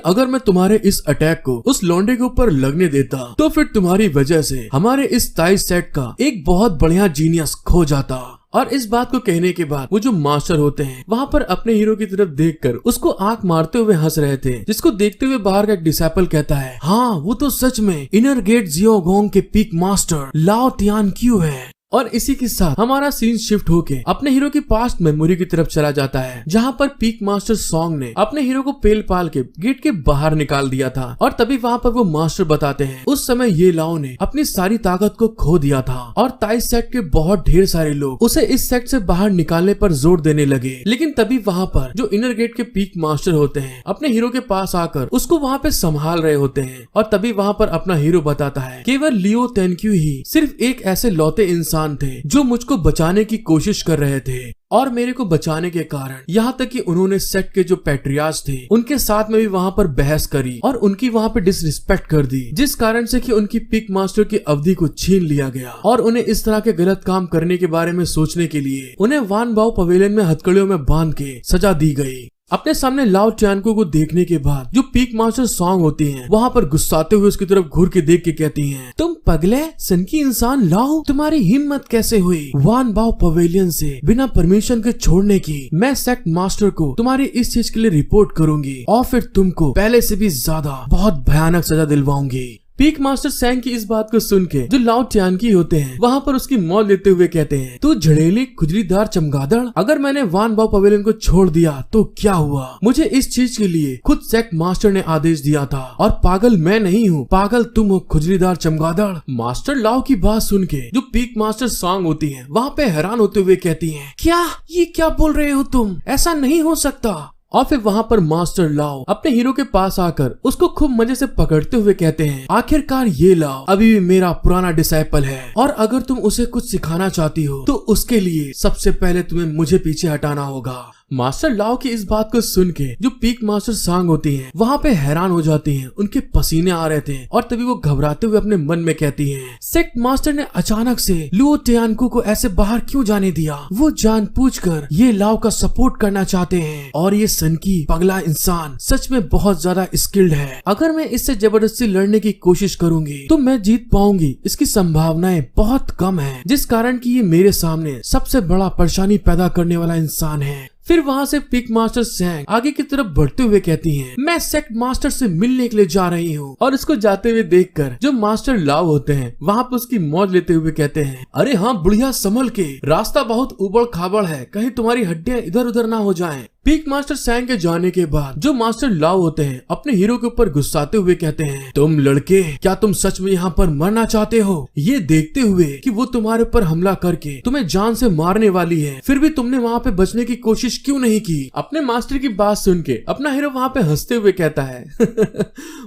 अगर मैं तुम्हारे इस अटैक को उस लौंडे के ऊपर लगने देता तो फिर तुम्हारी वजह से हमारे इस ताइस सेट का एक बहुत बढ़िया जीनियस खो जाता। और इस बात को कहने के बाद वो जो मास्टर होते हैं वहाँ पर अपने हीरो की तरफ देखकर उसको आंख मारते हुए हंस रहे थे, जिसको देखते हुए बाहर का एक डिसाइपल कहता है, हाँ वो तो सच में इनर गेट जियोगोंग के पीक मास्टर लाओ तियानक्यू है। और इसी के साथ हमारा सीन शिफ्ट होके अपने हीरो की पास्ट मेमोरी की तरफ चला जाता है, जहाँ पर पीक मास्टर सॉन्ग ने अपने हीरो को पेल पाल के गेट के बाहर निकाल दिया था। और तभी वहाँ पर वो मास्टर बताते हैं उस समय ये लाओ ने अपनी सारी ताकत को खो दिया था और ताइस सेट के बहुत ढेर सारे लोग उसे इस सेट से बाहर निकालने पर जोर देने लगे। लेकिन तभी वहाँ पर जो इनर गेट के पीक मास्टर होते हैं अपने हीरो के पास आकर उसको वहाँ पे संभाल रहे होते हैं। और तभी वहाँ पर अपना हीरो बताता है केवल लियो तेनक्यू ही सिर्फ एक ऐसे लौते इंसान थे जो मुझको बचाने की कोशिश कर रहे थे, और मेरे को बचाने के कारण यहाँ तक कि उन्होंने सेट के जो पैट्रियार्च थे उनके साथ में भी वहाँ पर बहस करी और उनकी वहाँ पे डिसरिस्पेक्ट कर दी, जिस कारण से कि उनकी पिक मास्टर की अवधि को छीन लिया गया और उन्हें इस तरह के गलत काम करने के बारे में सोचने के लिए उन्हें वान बाओ पवेलियन में हथकड़ियों में बांध के सजा दी गई। अपने सामने लाओ टियानको को देखने के बाद जो पीक मास्टर सॉन्ग होती हैं वहाँ पर गुस्साते हुए उसकी तरफ घूर के देख के कहती हैं, तुम पगले सन की इंसान लाओ, तुम्हारी हिम्मत कैसे हुई वान बाओ पवेलियन से बिना परमिशन के छोड़ने की? मैं सेक्ट मास्टर को तुम्हारी इस चीज के लिए रिपोर्ट करूंगी और फिर तुमको पहले से भी ज्यादा बहुत भयानक सजा दिलवाऊंगी। पीक मास्टर सैंग की इस बात को सुन के जो लाओ टियानकी होते हैं वहाँ पर उसकी मौत लेते हुए कहते हैं, तू झड़ेली खुजलीदार चमगादड़, अगर मैंने वान बाओ पवेलियन को छोड़ दिया तो क्या हुआ? मुझे इस चीज के लिए खुद सेक्ट मास्टर ने आदेश दिया था और पागल मैं नहीं हूँ, पागल तुम हो खुजलीदार चमगादड़। मास्टर लाओ की बात सुन के जो पीक मास्टर सॉन्ग होती है वहाँ पे हैरान होते हुए कहती है, क्या ये क्या बोल रहे हो तुम? ऐसा नहीं हो सकता। और फिर वहाँ पर मास्टर लाओ अपने हीरो के पास आकर उसको खूब मजे से पकड़ते हुए कहते हैं, आखिरकार ये लाओ अभी भी मेरा पुराना डिसाइपल है और अगर तुम उसे कुछ सिखाना चाहती हो तो उसके लिए सबसे पहले तुम्हें मुझे पीछे हटाना होगा। मास्टर लाओ की इस बात को सुन के जो पीक मास्टर सॉन्ग होती हैं वहाँ पे हैरान हो जाती हैं, उनके पसीने आ रहे थे और तभी वो घबराते हुए अपने मन में कहती हैं, सेक्ट मास्टर ने अचानक से लुओ टियानको को ऐसे बाहर क्यों जाने दिया? वो जानबूझकर ये लाओ का सपोर्ट करना चाहते हैं और ये सन की पगला इंसान सच में बहुत ज्यादा स्किल्ड है। अगर मैं इससे जबरदस्ती लड़ने की कोशिश करूंगी तो मैं जीत पाऊंगी, इसकी संभावनाएं बहुत कम है, जिस कारण की ये मेरे सामने सबसे बड़ा परेशानी पैदा करने वाला इंसान है। फिर वहाँ से पिक मास्टर सैंग आगे की तरफ बढ़ते हुए कहती हैं, मैं सेक्ट मास्टर से मिलने के लिए जा रही हूँ। और इसको जाते हुए देखकर जो मास्टर लाओ होते हैं वहाँ पे उसकी मौज लेते हुए कहते हैं, अरे हाँ बुढ़िया संभल के, रास्ता बहुत उबड़ खाबड़ है, कहीं तुम्हारी हड्डियाँ इधर उधर ना हो जाएं। पीक मास्टर सैंग के जाने के बाद जो मास्टर लाओ होते हैं अपने हीरो के ऊपर गुस्साते हुए कहते हैं, तुम लड़के क्या तुम सच में यहाँ पर मरना चाहते हो? ये देखते हुए कि वो तुम्हारे ऊपर हमला करके तुम्हें जान से मारने वाली है, फिर भी तुमने वहाँ पे बचने की कोशिश क्यों नहीं की? अपने मास्टर की बात सुन के अपना हीरो वहाँ पे हंसते हुए कहता है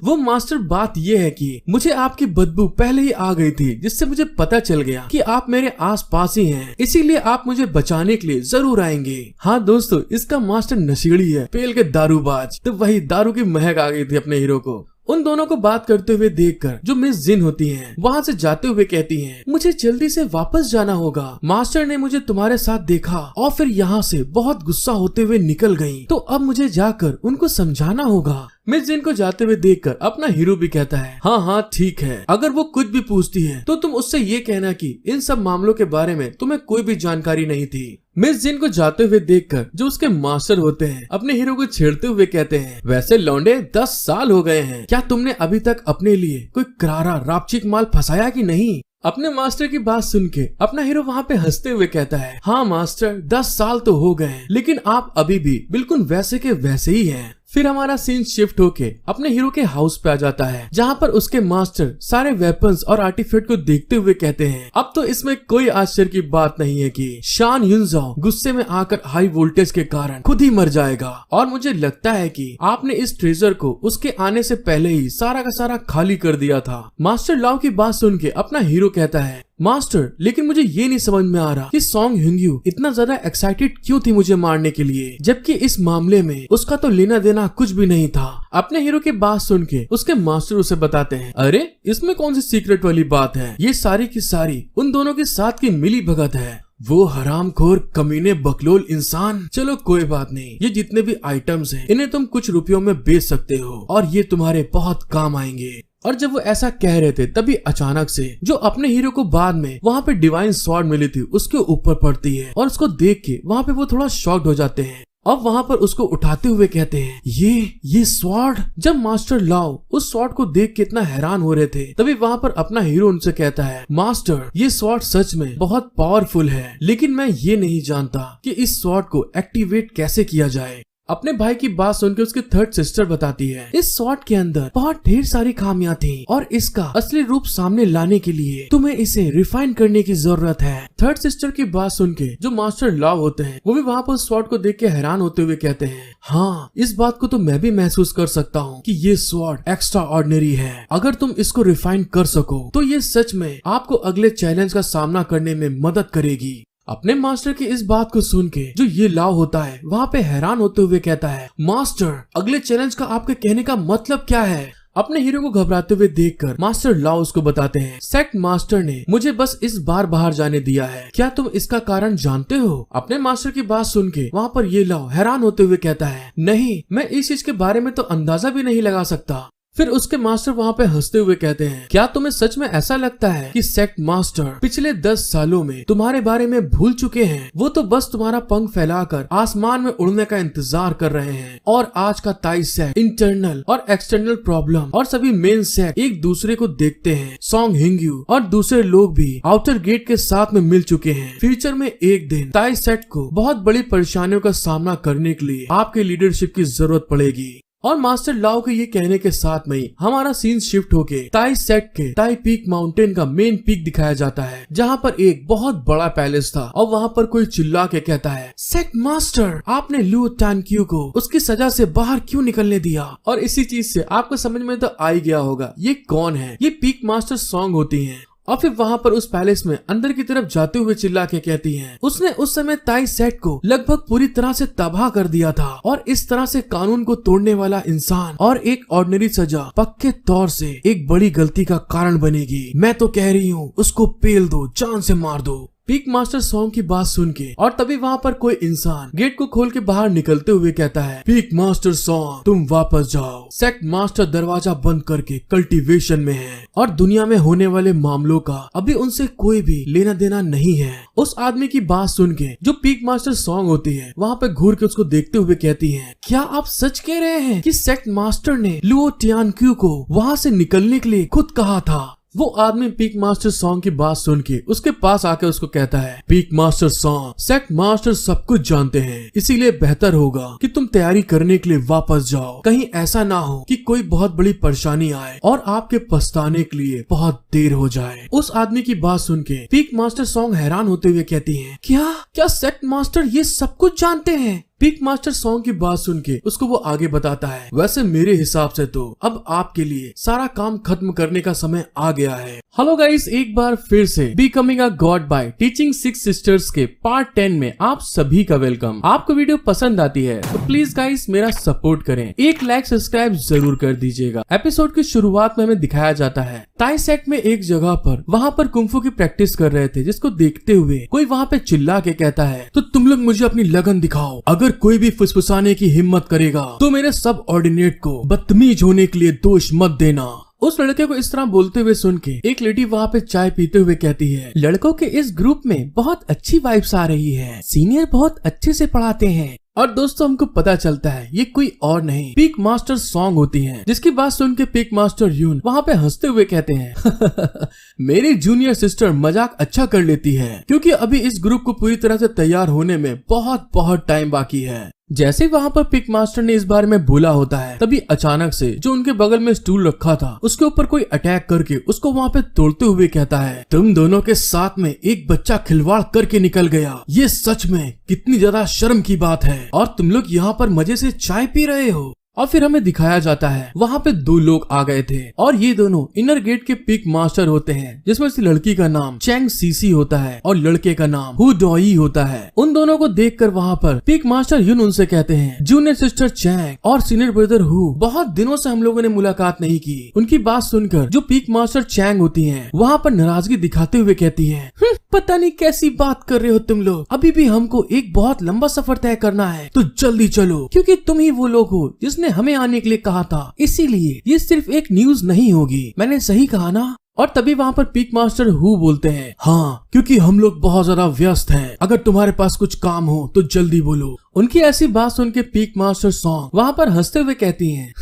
वो मास्टर बात ये है कि मुझे आपकी बदबू पहले ही आ गई थी, जिससे मुझे पता चल गया कि आप मेरे आस पास ही हैं, इसीलिए आप मुझे बचाने के लिए जरूर आएंगे। हाँ दोस्तों, इसका मास्टर नशेड़ी है, पेल के दारूबाज, तो वही दारू की महक आ गई थी अपने हीरो को। उन दोनों को बात करते हुए देखकर जो मिस जिन होती हैं वहाँ से जाते हुए कहती हैं, मुझे जल्दी से वापस जाना होगा। मास्टर ने मुझे तुम्हारे साथ देखा और फिर यहाँ से बहुत गुस्सा होते हुए निकल गयी, तो अब मुझे जाकर उनको समझाना होगा। मिस जिन को जाते हुए देखकर अपना हीरो भी कहता है, हाँ हाँ ठीक है, अगर वो कुछ भी पूछती है तो तुम उससे ये कहना कि इन सब मामलों के बारे में तुम्हें कोई भी जानकारी नहीं थी। मिस जिन को जाते हुए देखकर जो उसके मास्टर होते हैं अपने हीरो को छेड़ते हुए कहते हैं, वैसे लौंडे 10 साल हो गए हैं, क्या तुमने अभी तक अपने लिए कोई करारा रापचिक माल फंसाया कि नहीं? अपने मास्टर की बात सुन के अपना हीरो वहाँ पे हंसते हुए कहता है, हाँ मास्टर 10 साल तो हो गए, लेकिन आप अभी भी बिल्कुल वैसे के वैसे ही हैं। फिर हमारा सीन शिफ्ट होके अपने हीरो के हाउस पे आ जाता है, जहाँ पर उसके मास्टर सारे वेपन्स और आर्टिफैक्ट को देखते हुए कहते हैं, अब तो इसमें कोई आश्चर्य की बात नहीं है कि शान युनजाओ गुस्से में आकर हाई वोल्टेज के कारण खुद ही मर जाएगा, और मुझे लगता है कि आपने इस ट्रेजर को उसके आने से पहले ही सारा का सारा खाली कर दिया था। मास्टर लाओ की बात सुन के अपना हीरो कहता है, मास्टर लेकिन मुझे ये नहीं समझ में आ रहा कि सॉन्ग ह्यूंग्यू इतना ज्यादा एक्साइटेड क्यों थी मुझे मारने के लिए, जबकि इस मामले में उसका तो लेना देना कुछ भी नहीं था। अपने हीरो की बात सुन के उसके मास्टर उसे बताते हैं, अरे इसमें कौन सी सीक्रेट वाली बात है, ये सारी की सारी उन दोनों के साथ की मिली भगत है। वो हरामखोर कमीने बकलोल इंसान, चलो कोई बात नहीं, ये जितने भी आइटम्स हैं इन्हें तुम कुछ रुपयों में बेच सकते हो और ये तुम्हारे बहुत काम आएंगे। और जब वो ऐसा कह रहे थे तभी अचानक से जो अपने हीरो को बाद में वहाँ पे डिवाइन स्वॉर्ड मिली थी उसके ऊपर पड़ती है, और उसको देख के वहाँ पे वो थोड़ा शॉक्ड हो जाते हैं। अब वहाँ पर उसको उठाते हुए कहते हैं, ये स्वॉर्ड। जब मास्टर लाओ उस स्वॉर्ड को देख के इतना हैरान हो रहे थे तभी वहाँ पर अपना हीरो उनसे कहता है, मास्टर ये स्वॉर्ड सच में बहुत पावरफुल है, लेकिन मैं ये नहीं जानता कि इस स्वॉर्ड को एक्टिवेट कैसे किया जाए। अपने भाई की बात सुनकर उसकी थर्ड सिस्टर बताती है, इस स्वॉर्ड के अंदर बहुत ढेर सारी खामियां थी और इसका असली रूप सामने लाने के लिए तुम्हें इसे रिफाइन करने की जरूरत है। थर्ड सिस्टर की बात सुन के जो मास्टर लॉ होते हैं वो भी वहाँ पर स्वॉर्ड को देख के हैरान होते हुए कहते हैं, हाँ इस बात को तो मैं भी महसूस कर सकता हूँ कि ये स्वॉर्ड एक्स्ट्रा ऑर्डिनरी है। अगर तुम इसको रिफाइन कर सको तो ये सच में आपको अगले चैलेंज का सामना करने में मदद करेगी। अपने मास्टर की इस बात को सुन के जो ये लाव होता है वहाँ पे हैरान होते हुए कहता है, मास्टर अगले चैलेंज का आपके कहने का मतलब क्या है? अपने हीरो को घबराते हुए देखकर मास्टर लाओ उसको बताते हैं, सेक्ट मास्टर ने मुझे बस इस बार बाहर जाने दिया है, क्या तुम इसका कारण जानते हो? अपने मास्टर की बात सुन के वहाँ पर ये लाओ हैरान होते हुए कहता है, नहीं मैं इस चीज के बारे में तो अंदाजा भी नहीं लगा सकता। फिर उसके मास्टर वहाँ पे हंसते हुए कहते हैं, क्या तुम्हें सच में ऐसा लगता है कि सेक्ट मास्टर पिछले 10 सालों में तुम्हारे बारे में भूल चुके हैं? वो तो बस तुम्हारा पंख फैलाकर आसमान में उड़ने का इंतजार कर रहे हैं, और आज का ताई सेक्ट इंटरनल और एक्सटर्नल प्रॉब्लम और सभी मेन सेक्ट एक दूसरे को देखते हैं। सॉन्ग ह्यूंग्यू और दूसरे लोग भी आउटर गेट के साथ में मिल चुके हैं। फ्यूचर में एक दिन ताई सेक्ट को बहुत बड़ी परेशानियों का सामना करने के लिए आपके लीडरशिप की जरूरत पड़ेगी। और मास्टर लाओ के ये कहने के साथ में ही हमारा सीन शिफ्ट होके ताई सेक्ट के ताई पीक माउंटेन का मेन पीक दिखाया जाता है, जहाँ पर एक बहुत बड़ा पैलेस था और वहाँ पर कोई चिल्ला के कहता है, सेक्ट मास्टर आपने लू टानक्यू को उसकी सजा से बाहर क्यों निकलने दिया? और इसी चीज से आपको समझ में तो आ ही गया होगा ये कौन है, ये पीक मास्टर सॉन्ग होती है। और फिर वहाँ पर उस पैलेस में अंदर की तरफ जाते हुए चिल्ला के कहती हैं, उसने उस समय ताई सेट को लगभग पूरी तरह से तबाह कर दिया था, और इस तरह से कानून को तोड़ने वाला इंसान और एक ऑर्डिनरी सजा पक्के तौर से एक बड़ी गलती का कारण बनेगी। मैं तो कह रही हूँ उसको पेल दो, जान से मार दो। पीक मास्टर सॉन्ग की बात सुन के और तभी वहाँ पर कोई इंसान गेट को खोल के बाहर निकलते हुए कहता है, पीक मास्टर सॉन्ग तुम वापस जाओ। सेक्ट मास्टर दरवाजा बंद करके कल्टीवेशन में है और दुनिया में होने वाले मामलों का अभी उनसे कोई भी लेना देना नहीं है। उस आदमी की बात सुन के जो पीक मास्टर सॉन्ग होती है वहाँ पे घूर के उसको देखते हुए कहती है, क्या आप सच कह रहे हैं कि सेक्ट मास्टर ने लुओ टियानक्यू को वहाँ से निकलने के लिए खुद कहा था? वो आदमी पीक मास्टर सॉन्ग की बात सुन के उसके पास आकर उसको कहता है, peak master song sect master सब कुछ जानते हैं, इसीलिए बेहतर होगा कि तुम तैयारी करने के लिए वापस जाओ। कहीं ऐसा ना हो कि कोई बहुत बड़ी परेशानी आए और आपके पछताने के लिए बहुत देर हो जाए। उस आदमी की बात सुन के पीक मास्टर सॉन्ग हैरान होते हुए कहती है, क्या सेक्ट मास्टर ये सब कुछ जानते हैं? पीक मास्टर सॉन्ग की बात सुन के उसको वो आगे बताता है, वैसे मेरे हिसाब से तो अब आपके लिए सारा काम खत्म करने का समय आ गया है। हेलो गाइस, एक बार फिर से becoming a god by teaching 6 sisters के पार्ट 10 में आप सभी का वेलकम। आपको वीडियो पसंद आती है तो प्लीज गाइस मेरा सपोर्ट करें, एक लाइक सब्सक्राइब जरूर कर दीजिएगा। एपिसोड की शुरुआत में हमें दिखाया जाता है ताई सेट में एक जगह पर वहाँ पर कुंफू की प्रैक्टिस कर रहे थे, जिसको देखते हुए कोई वहाँ पे चिल्ला के कहता है, तो तुम लोग मुझे अपनी लगन दिखाओ, अगर कोई भी फुसफुसाने की हिम्मत करेगा तो मेरे सब ऑर्डिनेट को बदतमीज होने के लिए दोष मत देना। उस लड़के को इस तरह बोलते हुए सुन के एक लेडी वहाँ पे चाय पीते हुए कहती है, लड़कों के इस ग्रुप में बहुत अच्छी वाइब्स आ रही है, सीनियर बहुत अच्छे से पढ़ाते हैं। और दोस्तों हमको पता चलता है ये कोई और नहीं पीक मास्टर सॉन्ग होती है, जिसकी बात सुन के पीक मास्टर यून वहाँ पे हंसते हुए कहते हैं मेरी जूनियर सिस्टर मजाक अच्छा कर लेती है, क्योंकि अभी इस ग्रुप को पूरी तरह से तैयार होने में बहुत टाइम बाकी है। जैसे वहाँ पर पिक मास्टर ने इस बारे में बोला होता है, तभी अचानक से जो उनके बगल में स्टूल रखा था उसके ऊपर कोई अटैक करके उसको वहाँ पे तोड़ते हुए कहता है, तुम दोनों के साथ में एक बच्चा खिलवाड़ करके निकल गया, ये सच में कितनी ज्यादा शर्म की बात है, और तुम लोग यहाँ पर मजे से चाय पी रहे हो। और फिर हमें दिखाया जाता है वहाँ पे 2 लोग आ गए थे, और ये दोनों इनर गेट के पिक मास्टर होते हैं, जिसमें से लड़की का नाम चैंग सीसी होता है और लड़के का नाम हु डोई होता है। उन दोनों को देखकर वहाँ पर पिक मास्टर यून उनसे कहते हैं, जूनियर सिस्टर चैंग और सीनियर ब्रदर हु, बहुत दिनों से हम लोगों ने मुलाकात नहीं की। उनकी बात सुनकर जो पिक मास्टर चैंग होती है वहाँ पर नाराजगी दिखाते हुए कहती है, पता नहीं कैसी बात कर रहे हो तुम लोग, अभी भी हमको एक बहुत लंबा सफर तय करना है, तो जल्दी चलो, क्योंकि तुम ही वो लोग हो जिसने हमें आने के लिए कहा था, इसीलिए ये सिर्फ एक न्यूज नहीं होगी, मैंने सही कहा ना। और तभी वहाँ पर पीक मास्टर हु बोलते हैं, हाँ क्योंकि हम लोग बहुत ज्यादा व्यस्त हैं, अगर तुम्हारे पास कुछ काम हो तो जल्दी बोलो। उनकी ऐसी बात सुन के पीक मास्टर सॉन्ग वहाँ पर हंसते हुए कहती हैं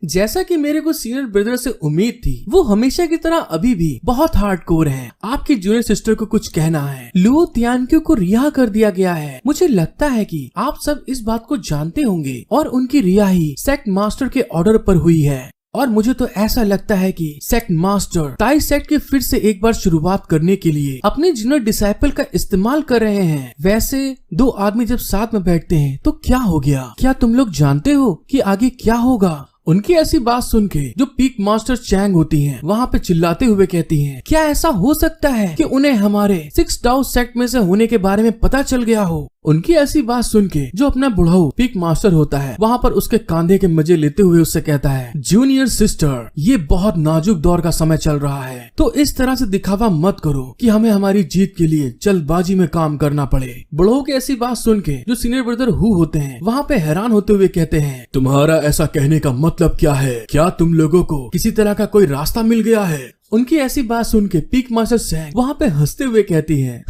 जैसा कि मेरे को सीनियर ब्रदर से उम्मीद थी, वो हमेशा की तरह अभी भी बहुत हार्डकोर हैं। आपकी जूनियर सिस्टर को कुछ कहना है, लुओ तियानक्यू को रिहा कर दिया गया है। मुझे लगता है कि आप सब इस बात को जानते होंगे, और उनकी रिहाई सेक्ट मास्टर के ऑर्डर पर हुई है। और मुझे तो ऐसा लगता है कि सेक्ट मास्टर ताई सेक्ट के फिर से एक बार शुरुआत करने के लिए अपने जूनियर डिसाइपल का इस्तेमाल कर रहे हैं। वैसे 2 आदमी जब साथ में बैठते हैं तो क्या हो गया, क्या तुम लोग जानते हो कि आगे क्या होगा? उनकी ऐसी बात सुन के जो पीक मास्टर चैंग होती हैं वहाँ पे चिल्लाते हुए कहती हैं, क्या ऐसा हो सकता है कि उन्हें हमारे 6 डाउ सेक्ट में से होने के बारे में पता चल गया हो? उनकी ऐसी बात सुन के जो अपना बुढ़ाऊ पीक मास्टर होता है वहाँ पर उसके कंधे के मजे लेते हुए उससे कहता है, जूनियर सिस्टर ये बहुत नाजुक दौर का समय चल रहा है, तो इस तरह से दिखावा मत करो कि हमें हमारी जीत के लिए जल्दबाजी में काम करना पड़े। बुढ़ाऊ की ऐसी बात सुन के जो सीनियर ब्रदर हु होते हैं वहाँ पे हैरान होते हुए कहते हैं, तुम्हारा ऐसा कहने का मतलब क्या है? क्या तुम लोगों को किसी तरह का कोई रास्ता मिल गया है? उनकी ऐसी बात सुन के पीक मास्टर चैंग वहाँ पे हंसते हुए कहती है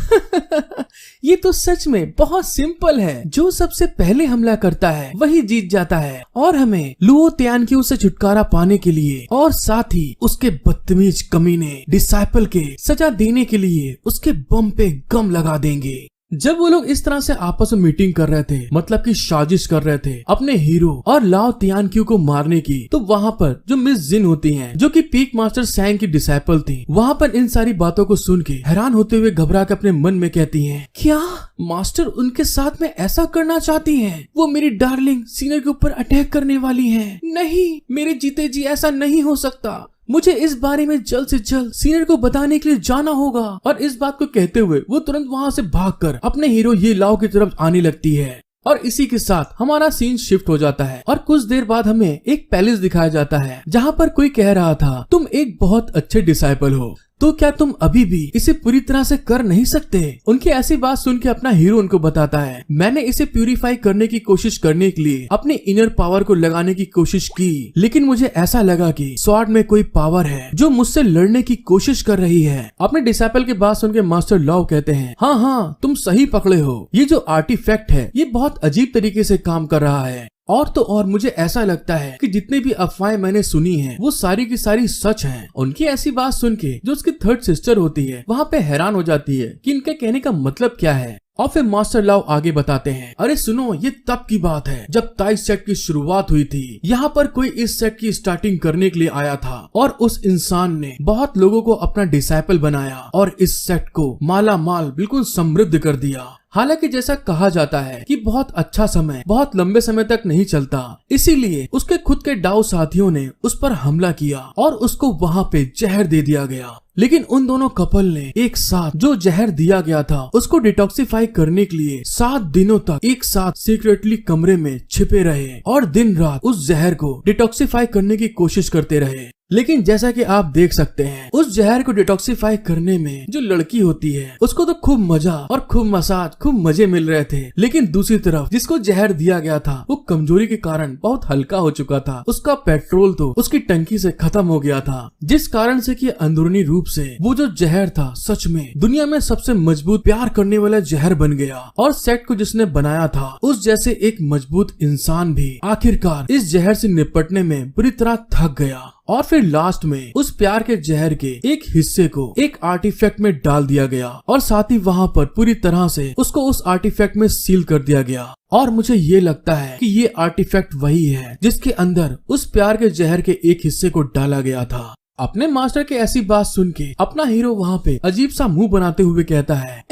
ये तो सच में बहुत सिंपल है, जो सबसे पहले हमला करता है वही जीत जाता है, और हमें लुओ तियानक्यू से छुटकारा पाने के लिए और साथ ही उसके बदतमीज कमीने डिसाइपल के सजा देने के लिए उसके बम पे गम लगा देंगे। जब वो लोग इस तरह से आपस में मीटिंग कर रहे थे, मतलब कि साजिश कर रहे थे अपने हीरो और लाओ तियानक्यू को मारने की, तो वहाँ पर जो मिस जिन होती हैं जो कि पीक मास्टर चैंग की डिसाइपल थी, वहाँ पर इन सारी बातों को सुन के हैरान होते हुए घबरा के अपने मन में कहती हैं, क्या मास्टर उनके साथ में ऐसा करना चाहती हैं? वो मेरी डार्लिंग सीनियर के ऊपर अटैक करने वाली हैं। नहीं, मेरे जीते जी ऐसा नहीं हो सकता, मुझे इस बारे में जल्द से जल्द सीनियर को बताने के लिए जाना होगा। और इस बात को कहते हुए वो तुरंत वहाँ से भागकर अपने हीरो ये लाओ की तरफ आने लगती है। और इसी के साथ हमारा सीन शिफ्ट हो जाता है और कुछ देर बाद हमें एक पैलेस दिखाया जाता है, जहाँ पर कोई कह रहा था, तुम एक बहुत अच्छे डिसाइपल हो, तो क्या तुम अभी भी इसे पूरी तरह से कर नहीं सकते? उनकी ऐसी बात सुन के अपना हीरो उनको बताता है, मैंने इसे प्यूरिफाई करने की कोशिश करने के लिए अपने इनर पावर को लगाने की कोशिश की, लेकिन मुझे ऐसा लगा कि स्वॉर्ड में कोई पावर है जो मुझसे लड़ने की कोशिश कर रही है। अपने डिसाइपल की बात सुन के मास्टर लाओ कहते हैं, हाँ हाँ तुम सही पकड़े हो, ये जो आर्टिफैक्ट है ये बहुत अजीब तरीके से काम कर रहा है। और तो और मुझे ऐसा लगता है कि जितने भी अफवाहें मैंने सुनी हैं वो सारी की सारी सच हैं। उनकी ऐसी बात सुन के जो उसकी 3rd सिस्टर होती है वहाँ पे हैरान हो जाती है कि इनके कहने का मतलब क्या है। और फिर मास्टर लाओ आगे बताते हैं, अरे सुनो, ये तब की बात है जब ताई सेट की शुरुआत हुई थी। यहाँ पर कोई इस सेट की स्टार्टिंग करने के लिए आया था और उस इंसान ने बहुत लोगों को अपना डिसाइपल बनाया और इस सेट को माला माल बिल्कुल समृद्ध कर दिया। हालांकि जैसा कहा जाता है कि बहुत अच्छा समय बहुत लंबे समय तक नहीं चलता, इसीलिए उसके खुद के डाउ साथियों ने उस पर हमला किया और उसको वहाँ पे जहर दे दिया गया। लेकिन उन दोनों कपल ने एक साथ जो जहर दिया गया था उसको डिटॉक्सिफाई करने के लिए 7 दिनों तक एक साथ सीक्रेटली कमरे में छिपे रहे और दिन रात उस जहर को डिटॉक्सिफाई करने की कोशिश करते रहे। लेकिन जैसा कि आप देख सकते हैं, उस जहर को डिटॉक्सिफाई करने में जो लड़की होती है उसको तो खूब मजा और खूब मसाज खूब मजे मिल रहे थे, लेकिन दूसरी तरफ जिसको जहर दिया गया था वो कमजोरी के कारण बहुत हल्का हो चुका था। उसका पेट्रोल तो उसकी टंकी से खत्म हो गया था, जिस कारण से कि अंदरूनी रूप से वो जो जहर था सच में दुनिया में सबसे मजबूत प्यार करने वाला जहर बन गया। और सेट को जिसने बनाया था उस जैसे एक मजबूत इंसान भी आखिरकार इस जहर से निपटने में बुरी तरह थक गया और फिर लास्ट में उस प्यार के जहर के एक हिस्से को एक आर्टिफैक्ट में डाल दिया गया और साथ ही वहाँ पर पूरी तरह से उसको उस आर्टिफैक्ट में सील कर दिया गया। और मुझे ये लगता है कि ये आर्टिफैक्ट वही है जिसके अंदर उस प्यार के जहर के एक हिस्से को डाला गया था। अपने मास्टर की ऐसी बात सुन के अपना हीरो वहाँ पे अजीब सा मुंह बनाते हुए कहता है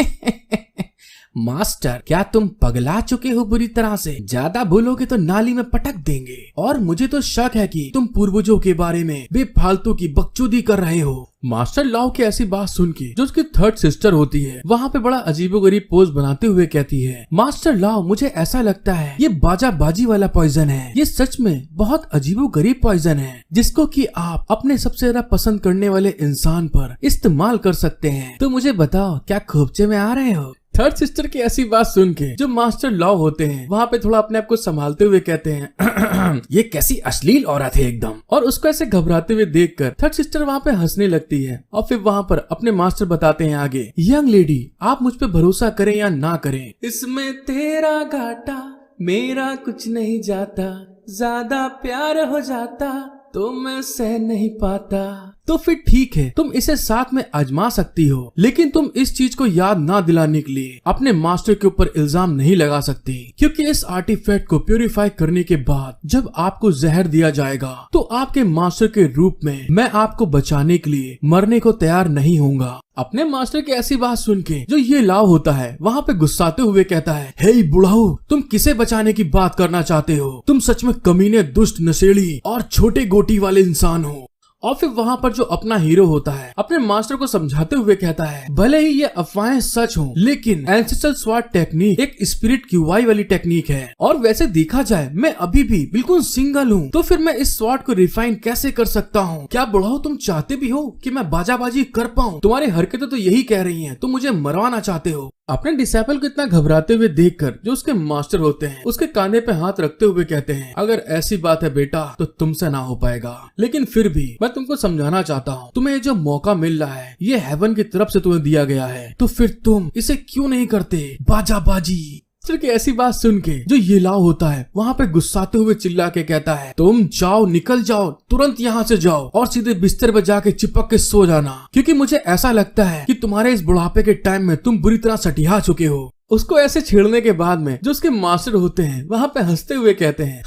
मास्टर, क्या तुम पगला चुके हो बुरी तरह से? ज्यादा भूलोगे तो नाली में पटक देंगे। और मुझे तो शक है कि तुम पूर्वजों के बारे में बेफालतू की बकचोदी कर रहे हो। मास्टर लाओ की ऐसी बात सुन के जो उसकी थर्ड सिस्टर होती है वहाँ पे बड़ा अजीबोगरीब पोज बनाते हुए कहती है, मास्टर लाओ, मुझे ऐसा लगता है ये बाजा बाजी वाला पॉइजन है। ये सच में बहुत अजीबोगरीब पॉइजन है जिसको कि आप अपने सबसे ज्यादा पसंद करने वाले इंसान पर इस्तेमाल कर सकते हैं। तो मुझे बताओ, क्या खोपचे में आ रहे हो? थर्ड सिस्टर की ऐसी बात सुन के जो मास्टर लॉ होते हैं वहाँ पे थोड़ा अपने आप को संभालते हुए कहते हैं ये कैसी अश्लील औरत है एकदम। और उसको ऐसे घबराते हुए देखकर थर्ड सिस्टर वहाँ पे हंसने लगती है और फिर वहाँ पर अपने मास्टर बताते हैं आगे, यंग लेडी, आप मुझ पे भरोसा करें या ना करें, इसमें तेरा घाटा मेरा कुछ नहीं जाता, ज्यादा प्यार हो जाता तो मैं सह नहीं पाता। तो फिर ठीक है, तुम इसे साथ में आजमा सकती हो, लेकिन तुम इस चीज को याद ना दिलाने के लिए अपने मास्टर के ऊपर इल्जाम नहीं लगा सकती, क्योंकि इस आर्टिफैक्ट को प्यूरिफाई करने के बाद जब आपको जहर दिया जाएगा तो आपके मास्टर के रूप में मैं आपको बचाने के लिए मरने को तैयार नहीं होऊंगा। अपने मास्टर की ऐसी बात सुन के जो ये लाव होता है वहाँ पे गुस्साते हुए कहता है, हे बुढ़ाओ, तुम किसे बचाने की बात करना चाहते हो? तुम सच में कमीने, दुष्ट, नशेड़ी और छोटे गोटी वाले इंसान हो। और फिर वहाँ पर जो अपना हीरो होता है अपने मास्टर को समझाते हुए कहता है, भले ही ये अफवाहें सच हों, लेकिन एंसेस्ट्रल स्वाट टेक्निक एक स्पिरिट क्यूआई वाली टेक्निक है और वैसे देखा जाए मैं अभी भी बिल्कुल सिंगल हूँ, तो फिर मैं इस स्वाट को रिफाइन कैसे कर सकता हूँ? क्या बुढ़ाओ तुम चाहते भी हो कि मैं बाजाबाजी कर पाऊँ? तुम्हारी हरकतें तो यही कह रही है, तुम मुझे मरवाना चाहते हो। अपने डिसेबल को इतना घबराते हुए देखकर जो उसके मास्टर होते हैं उसके कांधे पे हाथ रखते हुए कहते हैं, अगर ऐसी बात है बेटा तो तुमसे ना हो पाएगा, लेकिन फिर भी मैं तुमको समझाना चाहता हूँ, तुम्हें जो मौका मिल रहा है ये हेवन की तरफ से तुम्हें दिया गया है, तो फिर तुम इसे क्यों नहीं करते बाजाबाजी। मास्टर की ऐसी बात सुन के जो ये लाव होता है वहाँ पे गुस्साते हुए चिल्ला के कहता है, तुम जाओ, निकल जाओ, तुरंत यहाँ से जाओ और सीधे बिस्तर पे जाके चिपक के सो जाना, क्योंकि मुझे ऐसा लगता है कि तुम्हारे इस बुढ़ापे के टाइम में तुम बुरी तरह सटिया चुके हो। उसको ऐसे छेड़ने के बाद में जो उसके मास्टर होते हैं वहाँ पे हंसते हुए कहते हैं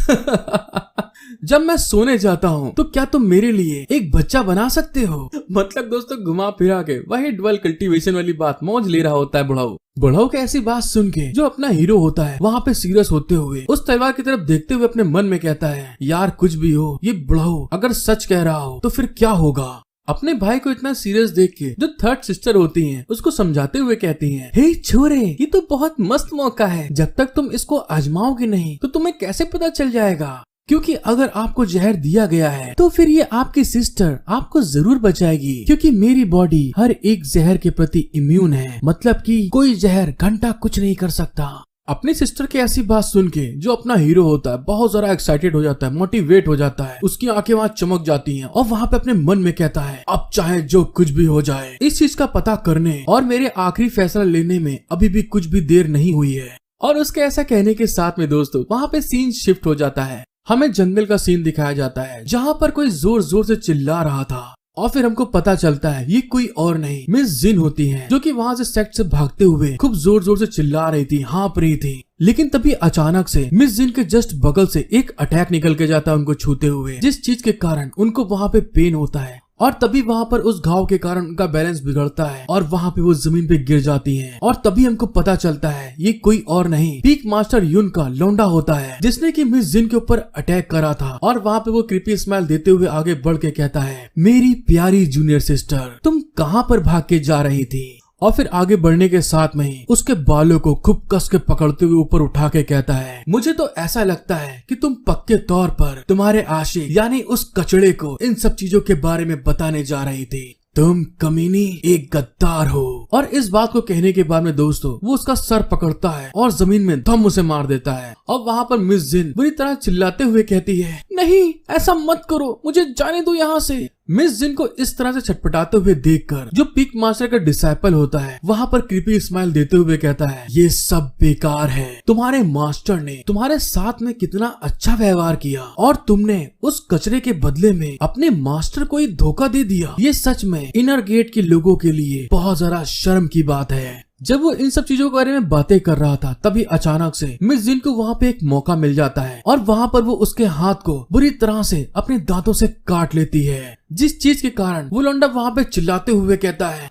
जब मैं सोने जाता हूँ तो क्या तुम मेरे लिए एक बच्चा बना सकते हो? मतलब दोस्तों घुमा फिरा के वही डबल कल्टीवेशन वाली बात मौज ले रहा होता है बुढ़ाऊ। बुढ़ाऊ की ऐसी बात सुन के जो अपना हीरो होता है वहाँ पे सीरियस होते हुए उस तलवार की तरफ देखते हुए अपने मन में कहता है, यार कुछ भी हो, ये बुढ़ाऊ अगर सच कह रहा हो तो फिर क्या होगा? अपने भाई को इतना सीरियस देख के जो थर्ड सिस्टर होती हैं उसको समझाते हुए कहती हैं, हे छोरे, ये तो बहुत मस्त मौका है, जब तक तुम इसको आजमाओगे नहीं तो तुम्हें कैसे पता चल जाएगा, क्योंकि अगर आपको जहर दिया गया है तो फिर ये आपकी सिस्टर आपको जरूर बचाएगी, क्योंकि मेरी बॉडी हर एक जहर के प्रति इम्यून है, मतलब कि कोई जहर घंटा कुछ नहीं कर सकता। अपनी सिस्टर की ऐसी बात सुन के जो अपना हीरो होता है बहुत ज्यादा एक्साइटेड हो जाता है, मोटिवेट हो जाता है, उसकी आंखें वहाँ चमक जाती हैं और वहाँ पे अपने मन में कहता है, अब चाहे जो कुछ भी हो जाए इस चीज का पता करने और मेरे आखिरी फैसला लेने में अभी भी कुछ भी देर नहीं हुई है। और उसके ऐसा कहने के साथ में दोस्तों वहाँ पे सीन शिफ्ट हो जाता है, हमें जंगल का सीन दिखाया जाता है जहाँ पर कोई जोर जोर से चिल्ला रहा था और फिर हमको पता चलता है ये कोई और नहीं मिस जिन होती हैं, जो कि वहाँ से सेक्ट से भागते हुए खूब जोर जोर से चिल्ला रही थी, हाँप रही थी। लेकिन तभी अचानक से मिस जिन के जस्ट बगल से एक अटैक निकल के जाता है उनको छूते हुए, जिस चीज के कारण उनको वहाँ पे पेन होता है और तभी वहाँ पर उस घाव के कारण उनका बैलेंस बिगड़ता है और वहाँ पे वो जमीन पे गिर जाती हैं। और तभी हमको पता चलता है ये कोई और नहीं पीक मास्टर युन का लौंडा होता है, जिसने कि मिस जिन के ऊपर अटैक करा था। और वहाँ पे वो क्रीपी स्माइल देते हुए आगे बढ़ के कहता है, मेरी प्यारी जूनियर सिस्टर, तुम कहाँ पर भाग के जा रही थी? और फिर आगे बढ़ने के साथ में ही उसके बालों को खूब कस के पकड़ते हुए ऊपर उठा के कहता है, मुझे तो ऐसा लगता है कि तुम पक्के तौर पर तुम्हारे आशिक यानी उस कचड़े को इन सब चीजों के बारे में बताने जा रही थी। तुम कमीनी एक गद्दार हो। और इस बात को कहने के बाद में दोस्तों वो उसका सर पकड़ता है और जमीन में धम उसे मार देता है। और वहाँ पर मिस जिन बुरी तरह चिल्लाते हुए कहती है, नहीं ऐसा मत करो, मुझे जाने दो यहाँ से। मिस जिन को इस तरह से छटपटाते हुए देखकर जो पीक मास्टर का डिसाइपल होता है वहाँ पर क्रीपी स्माइल देते हुए कहता है, ये सब बेकार है। तुम्हारे मास्टर ने तुम्हारे साथ में कितना अच्छा व्यवहार किया और तुमने उस कचरे के बदले में अपने मास्टर को ही धोखा दे दिया। ये सच में इनर गेट के लोगों के लिए बहुत जरा शर्म की बात है। जब वो इन सब चीजों के बारे में बातें कर रहा था तभी अचानक से मिस जिन को वहाँ पे एक मौका मिल जाता है और वहाँ पर वो उसके हाथ को बुरी तरह से अपने दांतों से काट लेती है, जिस चीज के कारण वो लौंडा वहाँ पे चिल्लाते हुए कहता है,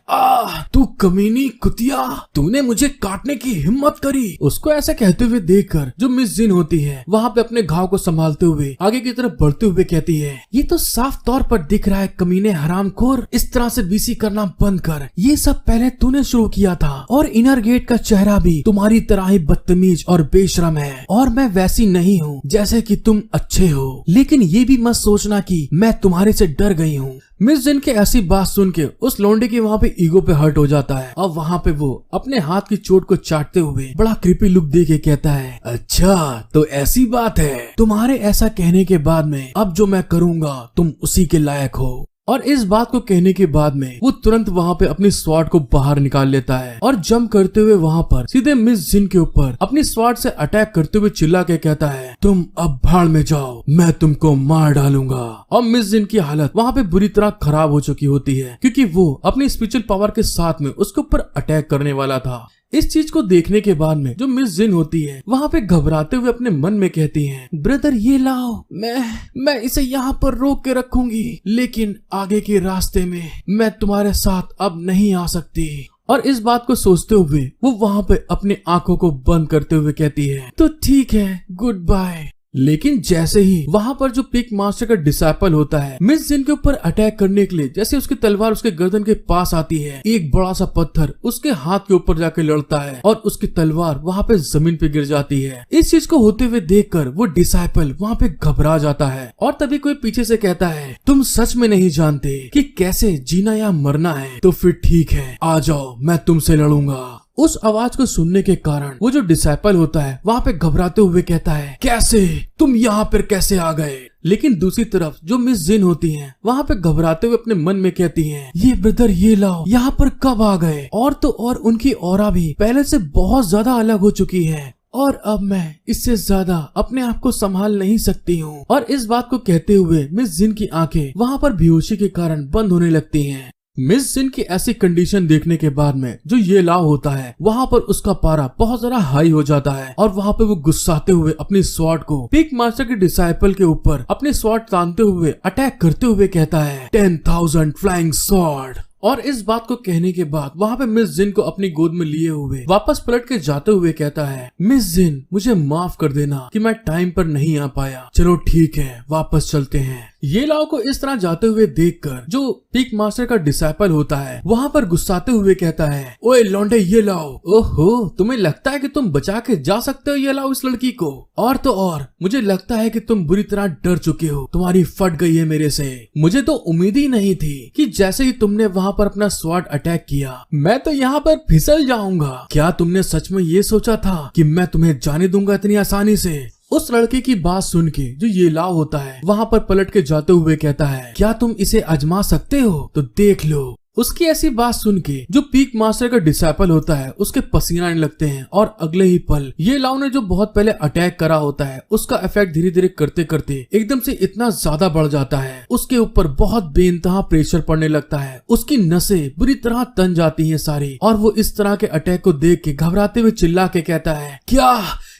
तू कमीनी कुतिया, तूने मुझे काटने की हिम्मत करी। उसको ऐसा कहते हुए देखकर जो मिस जिन होती है वहाँ पे अपने घाव को संभालते हुए आगे की तरफ बढ़ते हुए कहती है, ये तो साफ तौर पर दिख रहा है कमीने हरामखोर, इस तरह से बीसी करना बंद कर। ये सब पहले तूने शुरू किया था और इनर गेट का चेहरा भी तुम्हारी तरह ही बदतमीज और बेशरम है। और मैं वैसी नहीं हूँ जैसे कि तुम अच्छे हो, लेकिन ये भी मत सोचना कि मैं तुम्हारे से डर गई हूँ। मिस जिन के ऐसी बात सुन के उस लौंडे की वहाँ पे ईगो पे हर्ट हो जाता है और वहाँ पे वो अपने हाथ की चोट को चाटते हुए बड़ा क्रीपी लुक दे के कहता है, अच्छा तो ऐसी बात है। तुम्हारे ऐसा कहने के बाद में अब जो मैं करूँगा तुम उसी के लायक हो। और इस बात को कहने के बाद में वो तुरंत वहाँ पे अपनी स्वॉर्ड को बाहर निकाल लेता है और जंप करते हुए वहाँ पर सीधे मिस जिन के ऊपर अपनी स्वॉर्ड से अटैक करते हुए चिल्ला के कहता है, तुम अब भाड़ में जाओ, मैं तुमको मार डालूंगा। और मिस जिन की हालत वहाँ पे बुरी तरह खराब हो चुकी होती है क्योंकि वो अपनी स्पिरिचुअल पावर के साथ में उसके ऊपर अटैक करने वाला था। इस चीज को देखने के बाद में जो मिस जिन होती है वहाँ पे घबराते हुए अपने मन में कहती हैं, ब्रदर ये लाओ, मैं इसे यहाँ पर रोक के रखूंगी, लेकिन आगे के रास्ते में मैं तुम्हारे साथ अब नहीं आ सकती। और इस बात को सोचते हुए वो वहाँ पे अपनी आंखों को बंद करते हुए कहती है, तो ठीक है, गुड बाय। लेकिन जैसे ही वहाँ पर जो पीक मास्टर का डिसाइपल होता है मिस जिन के ऊपर अटैक करने के लिए जैसे उसकी तलवार उसके गर्दन के पास आती है, एक बड़ा सा पत्थर उसके हाथ के ऊपर जाके लड़ता है और उसकी तलवार वहाँ पे जमीन पे गिर जाती है। इस चीज को होते हुए देखकर वो डिसाइपल वहाँ पे घबरा जाता है और तभी कोई पीछे से कहता है, तुम सच में नहीं जानते कि कैसे जीना या मरना है, तो फिर ठीक है, आ जाओ, मैं तुमसे लड़ूंगा। उस आवाज को सुनने के कारण वो जो डिसाइपल होता है वहाँ पे घबराते हुए कहता है, कैसे, तुम यहाँ पर कैसे आ गए? लेकिन दूसरी तरफ जो मिस जिन होती हैं वहाँ पे घबराते हुए अपने मन में कहती हैं, ये ब्रदर ये लाओ, यहाँ पर कब आ गए? और तो और उनकी ऑरा भी पहले से बहुत ज्यादा अलग हो चुकी है और अब मैं इससे ज्यादा अपने आप को संभाल नहीं सकती हूँ। और इस बात को कहते हुए मिस जिन की आंखें वहाँ पर बेहोशी के कारण बंद होने लगती हैं। मिस जिन की ऐसी कंडीशन देखने के बाद में जो ये लाव होता है वहाँ पर उसका पारा बहुत ज्यादा हाई हो जाता है और वहाँ पे वो गुस्साते हुए अपनी स्वॉर्ड को पीक मास्टर के डिसाइपल के ऊपर अपनी स्वॉर्ड तानते हुए अटैक करते हुए कहता है, 10,000 फ्लाइंग स्वॉर्ड। और इस बात को कहने के बाद वहाँ पे मिस जिन को अपनी गोद में लिए हुए वापस पलट के जाते हुए कहता है, मिस जिन मुझे माफ कर देना कि मैं टाइम पर नहीं आ पाया, चलो ठीक है वापस चलते हैं। ये लाओ को इस तरह जाते हुए देखकर जो पीक मास्टर का डिसाइपल होता है वहाँ पर गुस्साते हुए कहता है, ओए लौंडे ये लाओ, ओहो तुम्हें लगता है कि तुम बचा के जा सकते हो ये लाओ इस लड़की को? और तो और मुझे लगता है कि तुम बुरी तरह डर चुके हो, तुम्हारी फट गई है मेरे से। मुझे तो उम्मीद ही नहीं थी कि जैसे ही तुमने वहाँ पर अपना स्वॉर्ड अटैक किया मैं तो यहाँ पर फिसल जाऊंगा। क्या तुमने सच में ये सोचा था कि मैं तुम्हें जाने दूंगा इतनी आसानी से? उस लड़के की बात सुन के जो ये लाव होता है वहाँ पर पलट के जाते हुए कहता है, क्या तुम इसे आजमा सकते हो? तो देख लो। उसकी ऐसी बात सुन के जो पीक मास्टर का डिसाइपल होता है उसके पसीना आने लगते हैं और अगले ही पल ये लाव ने जो बहुत पहले अटैक करा होता है उसका इफेक्ट धीरे धीरे करते करते एकदम से इतना ज्यादा बढ़ जाता है, उसके ऊपर बहुत बेइंतहा प्रेशर पड़ने लगता है, उसकी नसें बुरी तरह तन जाती हैं सारी और वो इस तरह के अटैक को देख के घबराते हुए चिल्ला के कहता है, क्या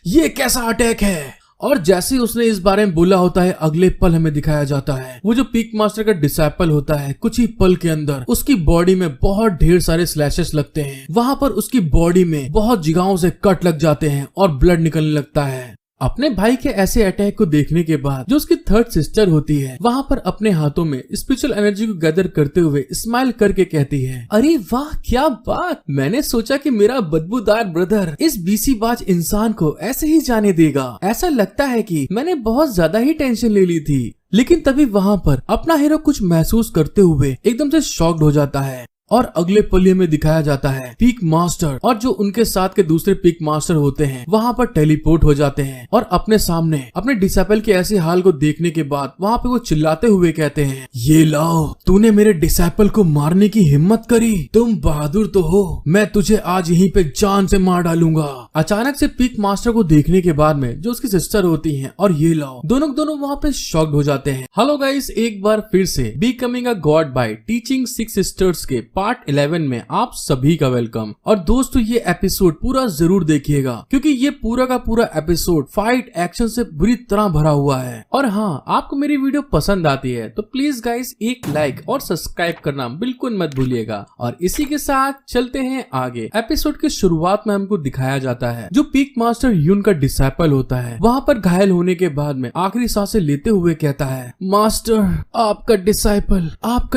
ये कैसा अटैक है? और जैसे ही उसने इस बारे में बोला होता है, अगले पल हमें दिखाया जाता है वो जो पीक मास्टर का डिसाइपल होता है, कुछ ही पल के अंदर उसकी बॉडी में बहुत ढेर सारे स्लैशेस लगते हैं। वहां पर उसकी बॉडी में बहुत जगहों से कट लग जाते हैं और ब्लड निकलने लगता है। अपने भाई के ऐसे अटैक को देखने के बाद जो उसकी थर्ड सिस्टर होती है वहां पर अपने हाथों में स्पिरिचुअल एनर्जी को गैदर करते हुए स्माइल करके कहती है, अरे वाह क्या बात, मैंने सोचा कि मेरा बदबूदार ब्रदर इस बीसीबाज इंसान को ऐसे ही जाने देगा। ऐसा लगता है कि मैंने बहुत ज्यादा ही टेंशन ले ली थी। लेकिन तभी वहां पर अपना हीरो कुछ महसूस करते हुए एकदम से शॉक्ड हो जाता है और अगले पल में दिखाया जाता है पीक मास्टर और जो उनके साथ के दूसरे पीक मास्टर होते हैं वहां पर टेलीपोर्ट हो जाते हैं और अपने सामने अपने डिसाइपल के ऐसे हाल को देखने के बाद वहां पे वो चिल्लाते हुए कहते हैं, ये लाओ, तूने मेरे डिसाइपल को मारने की हिम्मत करी, तुम बहादुर तो हो, मैं तुझे आज यहीं पे जान से मार डालूंगा। अचानक से पीक मास्टर को देखने के बाद में जो उसकी सिस्टर होती है और ये लाओ दोनों वहाँ पे शॉक्ड हो जाते हैं। हेलो गाइस, एक बार फिर से becoming a god by teaching 6 sisters के पार्ट 11 में आप सभी का वेलकम। और दोस्तों ये एपिसोड पूरा जरूर देखिएगा क्योंकि ये पूरा का पूरा एपिसोड फाइट एक्शन से बुरी तरह भरा हुआ है। और हाँ, आपको मेरी वीडियो पसंद आती है तो प्लीज गाइस एक लाइक और सब्सक्राइब करना बिल्कुल मत भूलिएगा। और इसी के साथ चलते हैं आगे। एपिसोड की शुरुआत में हमको दिखाया जाता है जो पीक मास्टर यून का डिसाइपल होता है वहां पर घायल होने के बाद में आखिरी सांसें लेते हुए कहता है, मास्टर आपका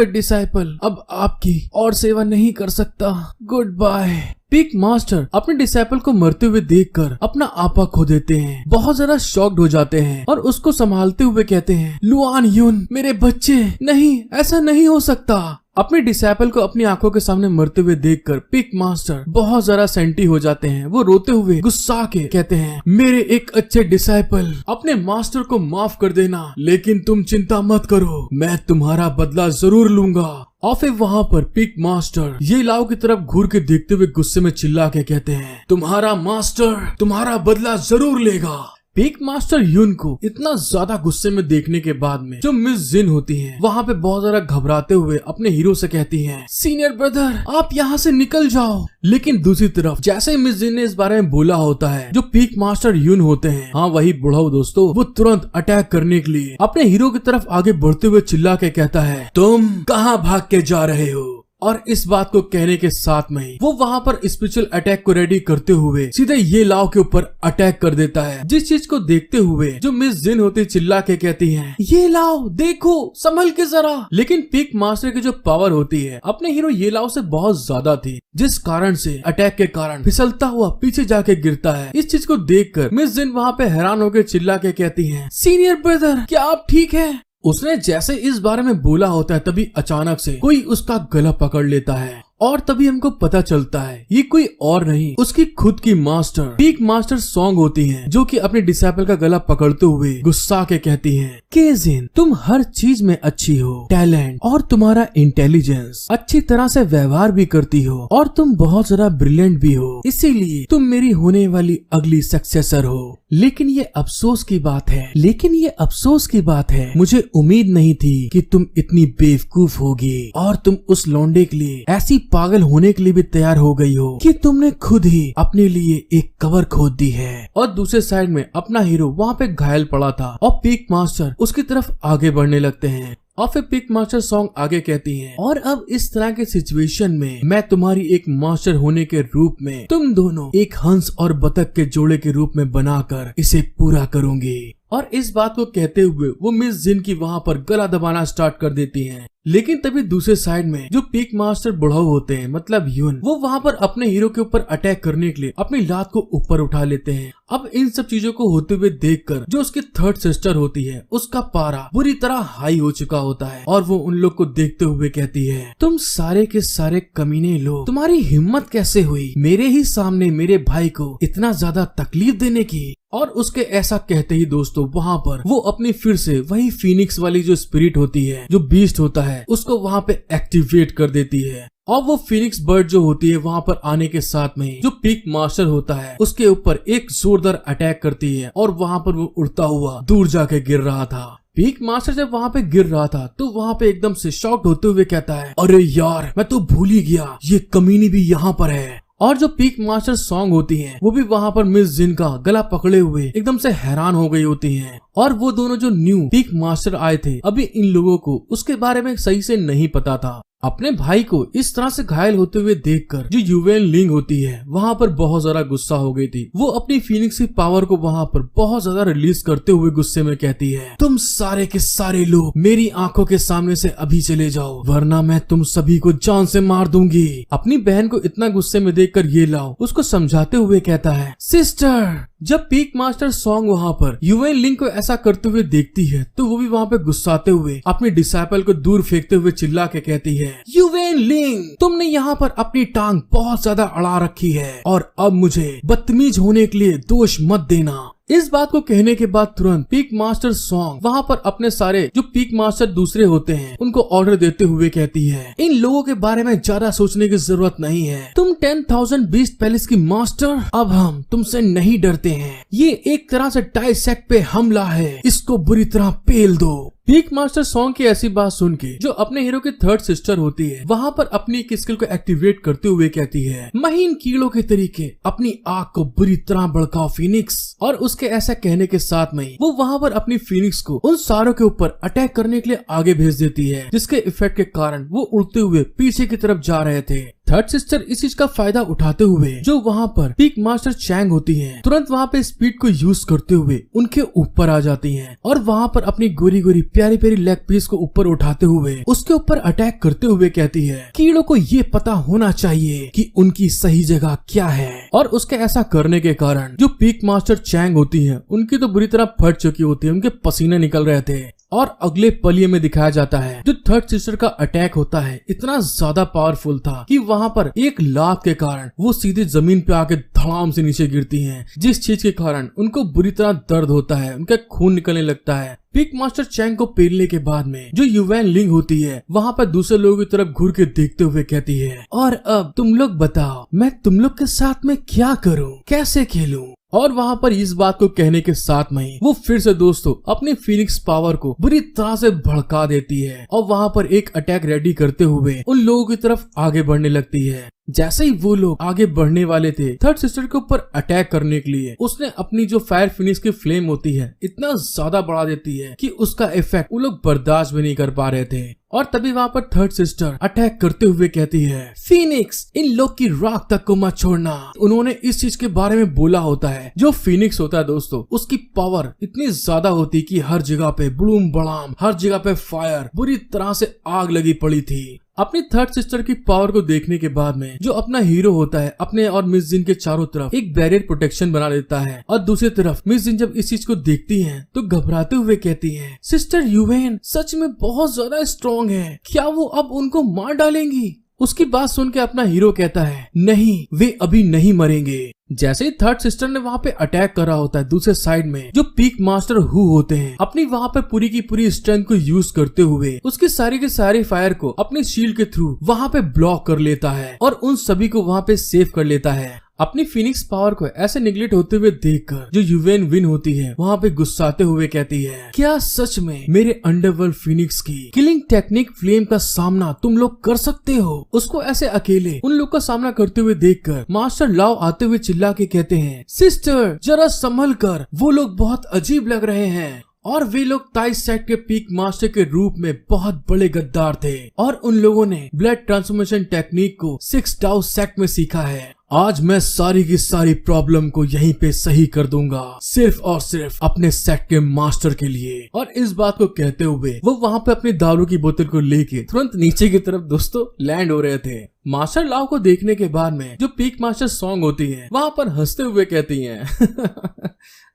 डिसाइपल अब आपकी और सेवा नहीं कर सकता, गुड बाय। पीक मास्टर अपने डिसाइपल को मरते हुए देखकर अपना आपा खो देते हैं, बहुत ज्यादा शॉक्ड हो जाते हैं और उसको संभालते हुए कहते हैं, लुआन यून मेरे बच्चे, नहीं ऐसा नहीं हो सकता। अपने डिसाइपल को अपनी आंखों के सामने मरते हुए देखकर पीक मास्टर बहुत ज्यादा सेंटी हो जाते हैं। वो रोते हुए गुस्सा के कहते हैं, मेरे एक अच्छे डिसाइपल, अपने मास्टर को माफ कर देना, लेकिन तुम चिंता मत करो, मैं तुम्हारा बदला जरूर लूंगा। और फिर वहाँ पर पीक मास्टर ये लाओ की तरफ घूर के देखते हुए गुस्से में चिल्ला के कहते हैं, तुम्हारा मास्टर तुम्हारा बदला जरूर लेगा। पीक मास्टर यून को इतना ज्यादा गुस्से में देखने के बाद में जो मिस जिन होती हैं वहाँ पे बहुत ज्यादा घबराते हुए अपने हीरो से कहती हैं, सीनियर ब्रदर आप यहाँ से निकल जाओ। लेकिन दूसरी तरफ जैसे ही मिस जिन ने इस बारे में बोला होता है जो पीक मास्टर यून होते हैं, हाँ वही बुढ़ाऊ दोस्तों, वो तुरंत अटैक करने के लिए अपने हीरो की तरफ आगे बढ़ते हुए चिल्ला के कहता है, तुम कहाँ भाग के जा रहे हो। और इस बात को कहने के साथ में ही वो वहां पर स्पिरिचुअल अटैक को रेडी करते हुए सीधे ये लाओ के ऊपर अटैक कर देता है। जिस चीज को देखते हुए जो मिस जिन होती चिल्ला के कहती हैं, ये लाओ देखो संभल के जरा। लेकिन पीक मास्टर की जो पावर होती है अपने हीरो ये लाओ से बहुत ज्यादा थी, जिस कारण से अटैक के कारण फिसलता हुआ पीछे जाके गिरता है। इस चीज को देखकर मिस जिन वहाँ पे हैरान होकर चिल्ला के कहती है, सीनियर ब्रदर क्या आप ठीक है। उसने जैसे इस बारे में बोला होता है तभी अचानक से कोई उसका गला पकड़ लेता है और तभी हमको पता चलता है ये कोई और नहीं उसकी खुद की मास्टर पीक मास्टर सॉन्ग होती हैं, जो कि अपने डिसाइपल का गला पकड़ते हुए गुस्सा के कहती हैं, केजिन तुम हर चीज में अच्छी हो, टैलेंट और तुम्हारा इंटेलिजेंस, अच्छी तरह से व्यवहार भी करती हो और तुम बहुत ज्यादा ब्रिलियंट भी हो, इसीलिए तुम मेरी होने वाली अगली सक्सेसर हो। लेकिन ये अफसोस की बात है, मुझे उम्मीद नहीं थी कि तुम इतनी बेवकूफ होगी और तुम उस लौंडे के लिए ऐसी पागल होने के लिए भी तैयार हो गई हो कि तुमने खुद ही अपने लिए एक कबर खोद दी है। और दूसरे साइड में अपना हीरो वहाँ पे घायल पड़ा था और पीक मास्टर उसकी तरफ आगे बढ़ने लगते हैं। और फिर पीक मास्टर सॉन्ग आगे कहती है, और अब इस तरह के सिचुएशन में मैं तुम्हारी एक मास्टर होने के रूप में तुम दोनों एक हंस और बतख के जोड़े के रूप में बनाकर इसे पूरा करूंगी। और इस बात को कहते हुए वो मिस जिन की वहाँ पर गला दबाना स्टार्ट कर देती हैं। लेकिन तभी दूसरे साइड में जो पीक मास्टर बुढ़ाऊ होते हैं मतलब यून, वो वहाँ पर अपने हीरो के ऊपर अटैक करने के लिए अपनी लात को ऊपर उठा लेते हैं। अब इन सब चीजों को होते हुए देखकर जो उसकी थर्ड सिस्टर होती है उसका पारा बुरी तरह हाई हो चुका होता है और वो उन लोग को देखते हुए कहती है, तुम सारे के सारे कमीने लोग, तुम्हारी हिम्मत कैसे हुई मेरे ही सामने मेरे भाई को इतना ज्यादा तकलीफ देने की। और उसके ऐसा कहते ही दोस्तों वहाँ पर वो अपनी फिर से वही फीनिक्स वाली जो स्पिरिट होती है, जो बीस्ट होता है, उसको वहाँ पे एक्टिवेट कर देती है। और वो फीनिक्स बर्ड जो होती है वहाँ पर आने के साथ में जो पीक मास्टर होता है उसके ऊपर एक जोरदार अटैक करती है और वहाँ पर वो उड़ता हुआ दूर जाके गिर रहा था। पीक मास्टर जब वहाँ पे गिर रहा था तो वहाँ पे एकदम से शॉक्ड होते हुए कहता है, अरे यार मैं तो भूल ही गया ये कमीनी भी यहाँ पर है। और जो पीक मास्टर सॉन्ग होती है वो भी वहाँ पर मिस जिन का गला पकड़े हुए एकदम से हैरान हो गई होती है। और वो दोनों जो न्यू पीक मास्टर आए थे, अभी इन लोगों को उसके बारे में सही से नहीं पता था। अपने भाई को इस तरह से घायल होते हुए देखकर जो युवेन लिंग होती है वहाँ पर बहुत ज्यादा गुस्सा हो गई थी। वो अपनी फीनिक्स की पावर को वहाँ पर बहुत ज्यादा रिलीज करते हुए गुस्से में कहती है, तुम सारे के सारे लोग मेरी आंखों के सामने से अभी चले जाओ, वरना मैं तुम सभी को जान से मार दूंगी। अपनी बहन को इतना गुस्से में देखकर ये लाओ उसको समझाते हुए कहता है, सिस्टर। जब पीक मास्टर सॉन्ग वहाँ पर युवेन लिंग को ऐसा करते हुए देखती है तो वो भी वहाँ पे गुस्साते हुए अपने डिसाइपल को दूर फेंकते हुए चिल्ला के कहती है, युवेन लिंग, तुमने यहाँ पर अपनी टांग बहुत ज्यादा अड़ा रखी है और अब मुझे बदतमीज होने के लिए दोष मत देना। इस बात को कहने के बाद तुरंत पीक मास्टर सॉन्ग वहाँ पर अपने सारे जो पीक मास्टर दूसरे होते हैं उनको ऑर्डर देते हुए कहती है, इन लोगों के बारे में ज्यादा सोचने की जरूरत नहीं है। तुम 10,000 बीस्ट पैलेस की मास्टर, अब हम तुमसे नहीं डरते हैं। ये एक तरह से डाइसेक्ट पे हमला है, इसको बुरी तरह पेल दो। पीक मास्टर सॉन्ग की ऐसी बात सुन के जो अपने हीरो की थर्ड सिस्टर होती है वहाँ पर अपनी एक स्किल को एक्टिवेट करते हुए कहती है, महीन कीड़ों के तरीके अपनी आग को बुरी तरह भड़काओ फीनिक्स। और उसके ऐसा कहने के साथ में वो वहाँ पर अपनी फीनिक्स को उन सारों के ऊपर अटैक करने के लिए आगे भेज देती है, जिसके इफेक्ट के कारण वो उड़ते हुए पीछे की तरफ जा रहे थे। थर्ड सिस्टर इस चीज का फायदा उठाते हुए जो वहाँ पर पीक मास्टर चैंग होती है तुरंत वहाँ पे स्पीड को यूज करते हुए उनके ऊपर आ जाती हैं और वहाँ पर अपनी गोरी गोरी प्यारी प्यारी लेग पीस को ऊपर उठाते हुए उसके ऊपर अटैक करते हुए कहती है, कीड़ों को ये पता होना चाहिए कि उनकी सही जगह क्या है। और उसके ऐसा करने के कारण जो पीक मास्टर चैंग होती है उनकी तो बुरी तरह फट चुकी होती है, उनके पसीने निकल रहे थे। और अगले पलिये में दिखाया जाता है जो थर्ड सिस्टर का अटैक होता है इतना ज्यादा पावरफुल था कि वहाँ पर एक लात के कारण वो सीधे जमीन पे आके धड़ाम से नीचे गिरती हैं, जिस चीज के कारण उनको बुरी तरह दर्द होता है, उनका खून निकलने लगता है। पीक मास्टर चैंग को पेलने के बाद में जो युवेन लिंग होती है वहाँ पर दूसरे लोगों की तरफ घूर के देखते हुए कहती है, और अब तुम लोग बताओ मैं तुम लोग के साथ में क्या करूँ, कैसे खेलूं। और वहाँ पर इस बात को कहने के साथ में वो फिर से दोस्तों अपनी फीनिक्स पावर को बुरी तरह से भड़का देती है और वहाँ पर एक अटैक रेडी करते हुए उन लोगों की तरफ आगे बढ़ने लगती है। जैसे ही वो लोग आगे बढ़ने वाले थे थर्ड सिस्टर के ऊपर अटैक करने के लिए उसने अपनी जो फायर फिनिक्स की फ्लेम होती है इतना ज्यादा बढ़ा देती है कि उसका इफेक्ट वो लोग बर्दाश्त भी नहीं कर पा रहे थे। और तभी वहाँ पर थर्ड सिस्टर अटैक करते हुए कहती है, फीनिक्स, इन लोग की राख तक को मत छोड़ना। उन्होंने इस चीज के बारे में बोला होता है, जो फीनिक्स होता है दोस्तों उसकी पावर इतनी ज्यादा होती कि हर जगह पे बूम बड़ाम, हर जगह पे फायर, बुरी तरह से आग लगी पड़ी थी। अपनी थर्ड सिस्टर की पावर को देखने के बाद में जो अपना हीरो होता है अपने और मिस जिन के चारों तरफ एक बैरियर प्रोटेक्शन बना लेता है और दूसरी तरफ मिस जिन जब इस चीज को देखती हैं तो घबराते हुए कहती हैं, सिस्टर युवेन सच में बहुत ज्यादा स्ट्रॉन्ग है, क्या वो अब उनको मार डालेंगी। उसकी बात सुन के अपना हीरो कहता है, नहीं, वे अभी नहीं मरेंगे। जैसे ही थर्ड सिस्टर ने वहाँ पे अटैक करा होता है दूसरे साइड में जो पीक मास्टर हु होते हैं अपनी वहाँ पे पूरी की पूरी स्ट्रेंथ को यूज करते हुए उसकी सारी की सारी फायर को अपनी शील्ड के थ्रू वहाँ पे ब्लॉक कर लेता है और उन सभी को वहाँ पे सेव कर लेता है। अपनी फिनिक्स पावर को ऐसे निगलेक्ट होते हुए देखकर जो युवेन विन होती है वहाँ पे गुस्साते हुए कहती है, क्या सच में मेरे अंडरवर्ल्ड फिनिक्स की किलिंग टेक्निक फ्लेम का सामना तुम लोग कर सकते हो। उसको ऐसे अकेले उन लोग का सामना करते हुए देखकर मास्टर लाओ आते हुए चिल्ला के कहते हैं, सिस्टर जरा संभल कर, वो लोग बहुत अजीब लग रहे हैं। और वे लोग ताई सेक्ट के पीक मास्टर के रूप में बहुत बड़े गद्दार थे और उन लोगों ने ब्लड ट्रांसफॉर्मेशन टेक्निक को 6 डाउ सेक्ट में सीखा है। आज मैं सारी की सारी प्रॉब्लम को यहीं पे सही कर दूंगा, सिर्फ और सिर्फ अपने सेक्ट के मास्टर के लिए। और इस बात को कहते हुए वो वहाँ पे अपनी दारू की बोतल को लेके तुरंत नीचे की तरफ दोस्तों लैंड हो रहे थे। मास्टर लाओ को देखने के बाद में जो पीक मास्टर सॉन्ग होती है वहाँ पर हंसते हुए कहती हैं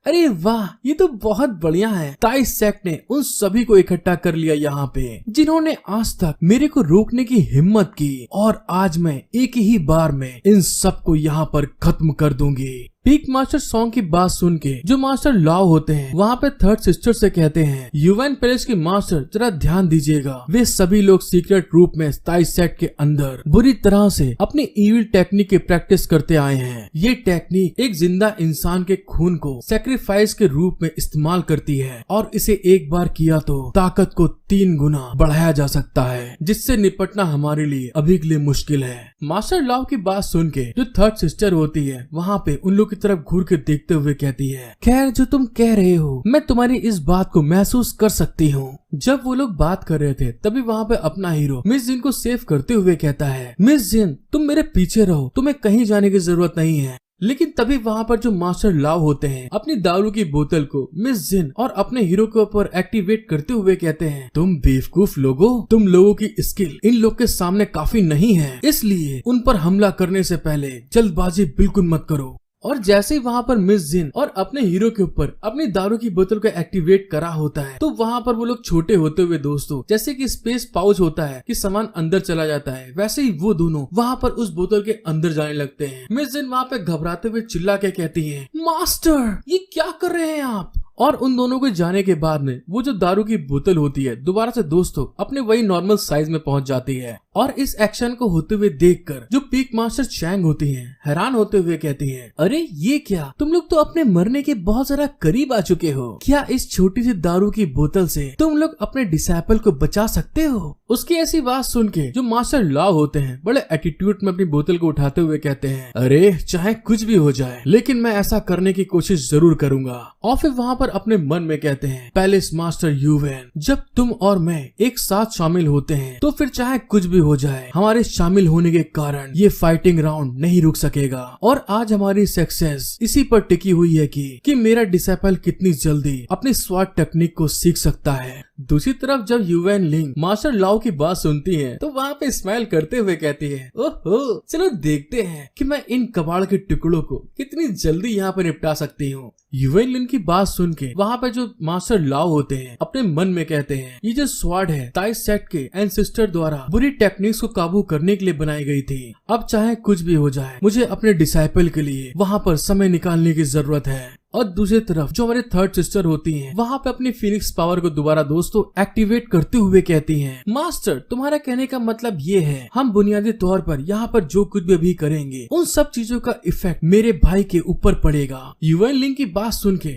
अरे वाह, ये तो बहुत बढ़िया है। ताई सेक्ट ने उन सभी को इकट्ठा कर लिया यहाँ पे जिन्होंने आज तक मेरे को रोकने की हिम्मत की और आज मैं एक ही बार में इन सबको यहाँ पर खत्म कर दूंगी। पीक मास्टर सॉन्ग की बात सुन के जो मास्टर लाओ होते हैं वहाँ पे थर्ड सिस्टर से कहते हैं, यूवेन पैलेस के मास्टर जरा ध्यान दीजिएगा, वे सभी लोग सीक्रेट रूप में स्थायी सेट के अंदर बुरी तरह से अपनी इविल टेक्निक की प्रैक्टिस करते आए हैं। ये टेक्निक एक जिंदा इंसान के खून को सेक्रीफाइस के रूप में इस्तेमाल करती है और इसे एक बार किया तो ताकत को 3 गुना बढ़ाया जा सकता है, जिससे निपटना हमारे लिए अभी के लिए मुश्किल है। मास्टर लाओ की बात सुन के जो थर्ड सिस्टर होती है वहाँ पे उन लोग की तरफ घूर के देखते हुए कहती है, खैर जो तुम कह रहे हो मैं तुम्हारी इस बात को महसूस कर सकती हूँ। जब वो लोग बात कर रहे थे तभी वहाँ पे अपना हीरो मिस जिन को सेव करते हुए कहता है, मिस जिन तुम मेरे पीछे रहो, तुम्हें कहीं जाने की जरूरत नहीं है। लेकिन तभी वहाँ पर जो मास्टर लाओ होते हैं अपनी दारू की बोतल को मिस जिन और अपने हीरो के ऊपर एक्टिवेट करते हुए कहते हैं, तुम बेवकूफ लोगो, तुम लोगों की स्किल इन लोग के सामने काफी नहीं है, इसलिए उन पर हमला करने से पहले जल्दबाजी बिल्कुल मत करो। और जैसे ही वहाँ पर मिस जिन और अपने हीरो के ऊपर अपनी दारू की बोतल को एक्टिवेट करा होता है तो वहाँ पर वो लोग छोटे होते हुए दोस्तों जैसे कि स्पेस पाउच होता है कि सामान अंदर चला जाता है, वैसे ही वो दोनों वहाँ पर उस बोतल के अंदर जाने लगते हैं। मिस जिन वहाँ पे घबराते हुए चिल्ला के कहती है, मास्टर ये क्या कर रहे हैं आप। और उन दोनों के जाने के बाद में वो जो दारू की बोतल होती है दोबारा से दोस्तों अपने वही नॉर्मल साइज में पहुंच जाती है। और इस एक्शन को होते हुए देखकर जो पीक मास्टर चैंग होती हैं हैरान होते हुए कहती हैं, अरे ये क्या, तुम लोग तो अपने मरने के बहुत ज्यादा करीब आ चुके हो, क्या इस छोटी सी दारू की बोतल से तुम लोग अपने डिसाइपल को बचा सकते हो। उसकी ऐसी बात सुन के जो मास्टर लाओ होते हैं बड़े एटीट्यूड में अपनी बोतल को उठाते हुए कहते हैं, अरे चाहे कुछ भी हो जाए लेकिन मैं ऐसा करने की कोशिश जरूर करूंगा। और फिर वहाँ पर अपने मन में कहते हैं, पैलेस मास्टर यूवेन, जब तुम और मैं एक साथ शामिल होते हैं तो फिर चाहे कुछ भी हो जाए हमारे शामिल होने के कारण ये फाइटिंग राउंड नहीं रुक सकेगा। और आज हमारी सक्सेस इसी पर टिकी हुई है कि मेरा डिसाइपल कितनी जल्दी अपनी स्वाट टेक्निक को सीख सकता है। दूसरी तरफ जब यूवेन लिंग मास्टर लाओ की बात सुनती है तो वहाँ पे स्माइल करते हुए कहती है, ओहो चलो देखते हैं कि मैं इन कबाड़ के टुकड़ों को कितनी जल्दी यहाँ पे निपटा सकती हूँ। यूवेन लिंग की बात सुन के वहाँ पे जो मास्टर लाओ होते हैं अपने मन में कहते हैं, ये जो स्वाड है ताई सेट के एंसेस्टर द्वारा बुरी टेक्निक्स को काबू करने के लिए बनाई गई थी। अब चाहे कुछ भी हो जाए मुझे अपने डिसाइपल के लिए वहाँ पर समय निकालने की जरूरत है। और दूसरी तरफ जो हमारे थर्ड सिस्टर होती हैं वहाँ पे अपनी फीनिक्स पावर को दोबारा दोस्तों एक्टिवेट करते हुए कहती हैं, मास्टर तुम्हारा कहने का मतलब ये है हम बुनियादी तौर पर यहाँ पर जो कुछ भी करेंगे उन सब चीजों का इफेक्ट मेरे भाई के ऊपर पड़ेगा। यूवेन लिंग की बात सुन के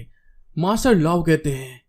मास्टर लाओ कहते हैं,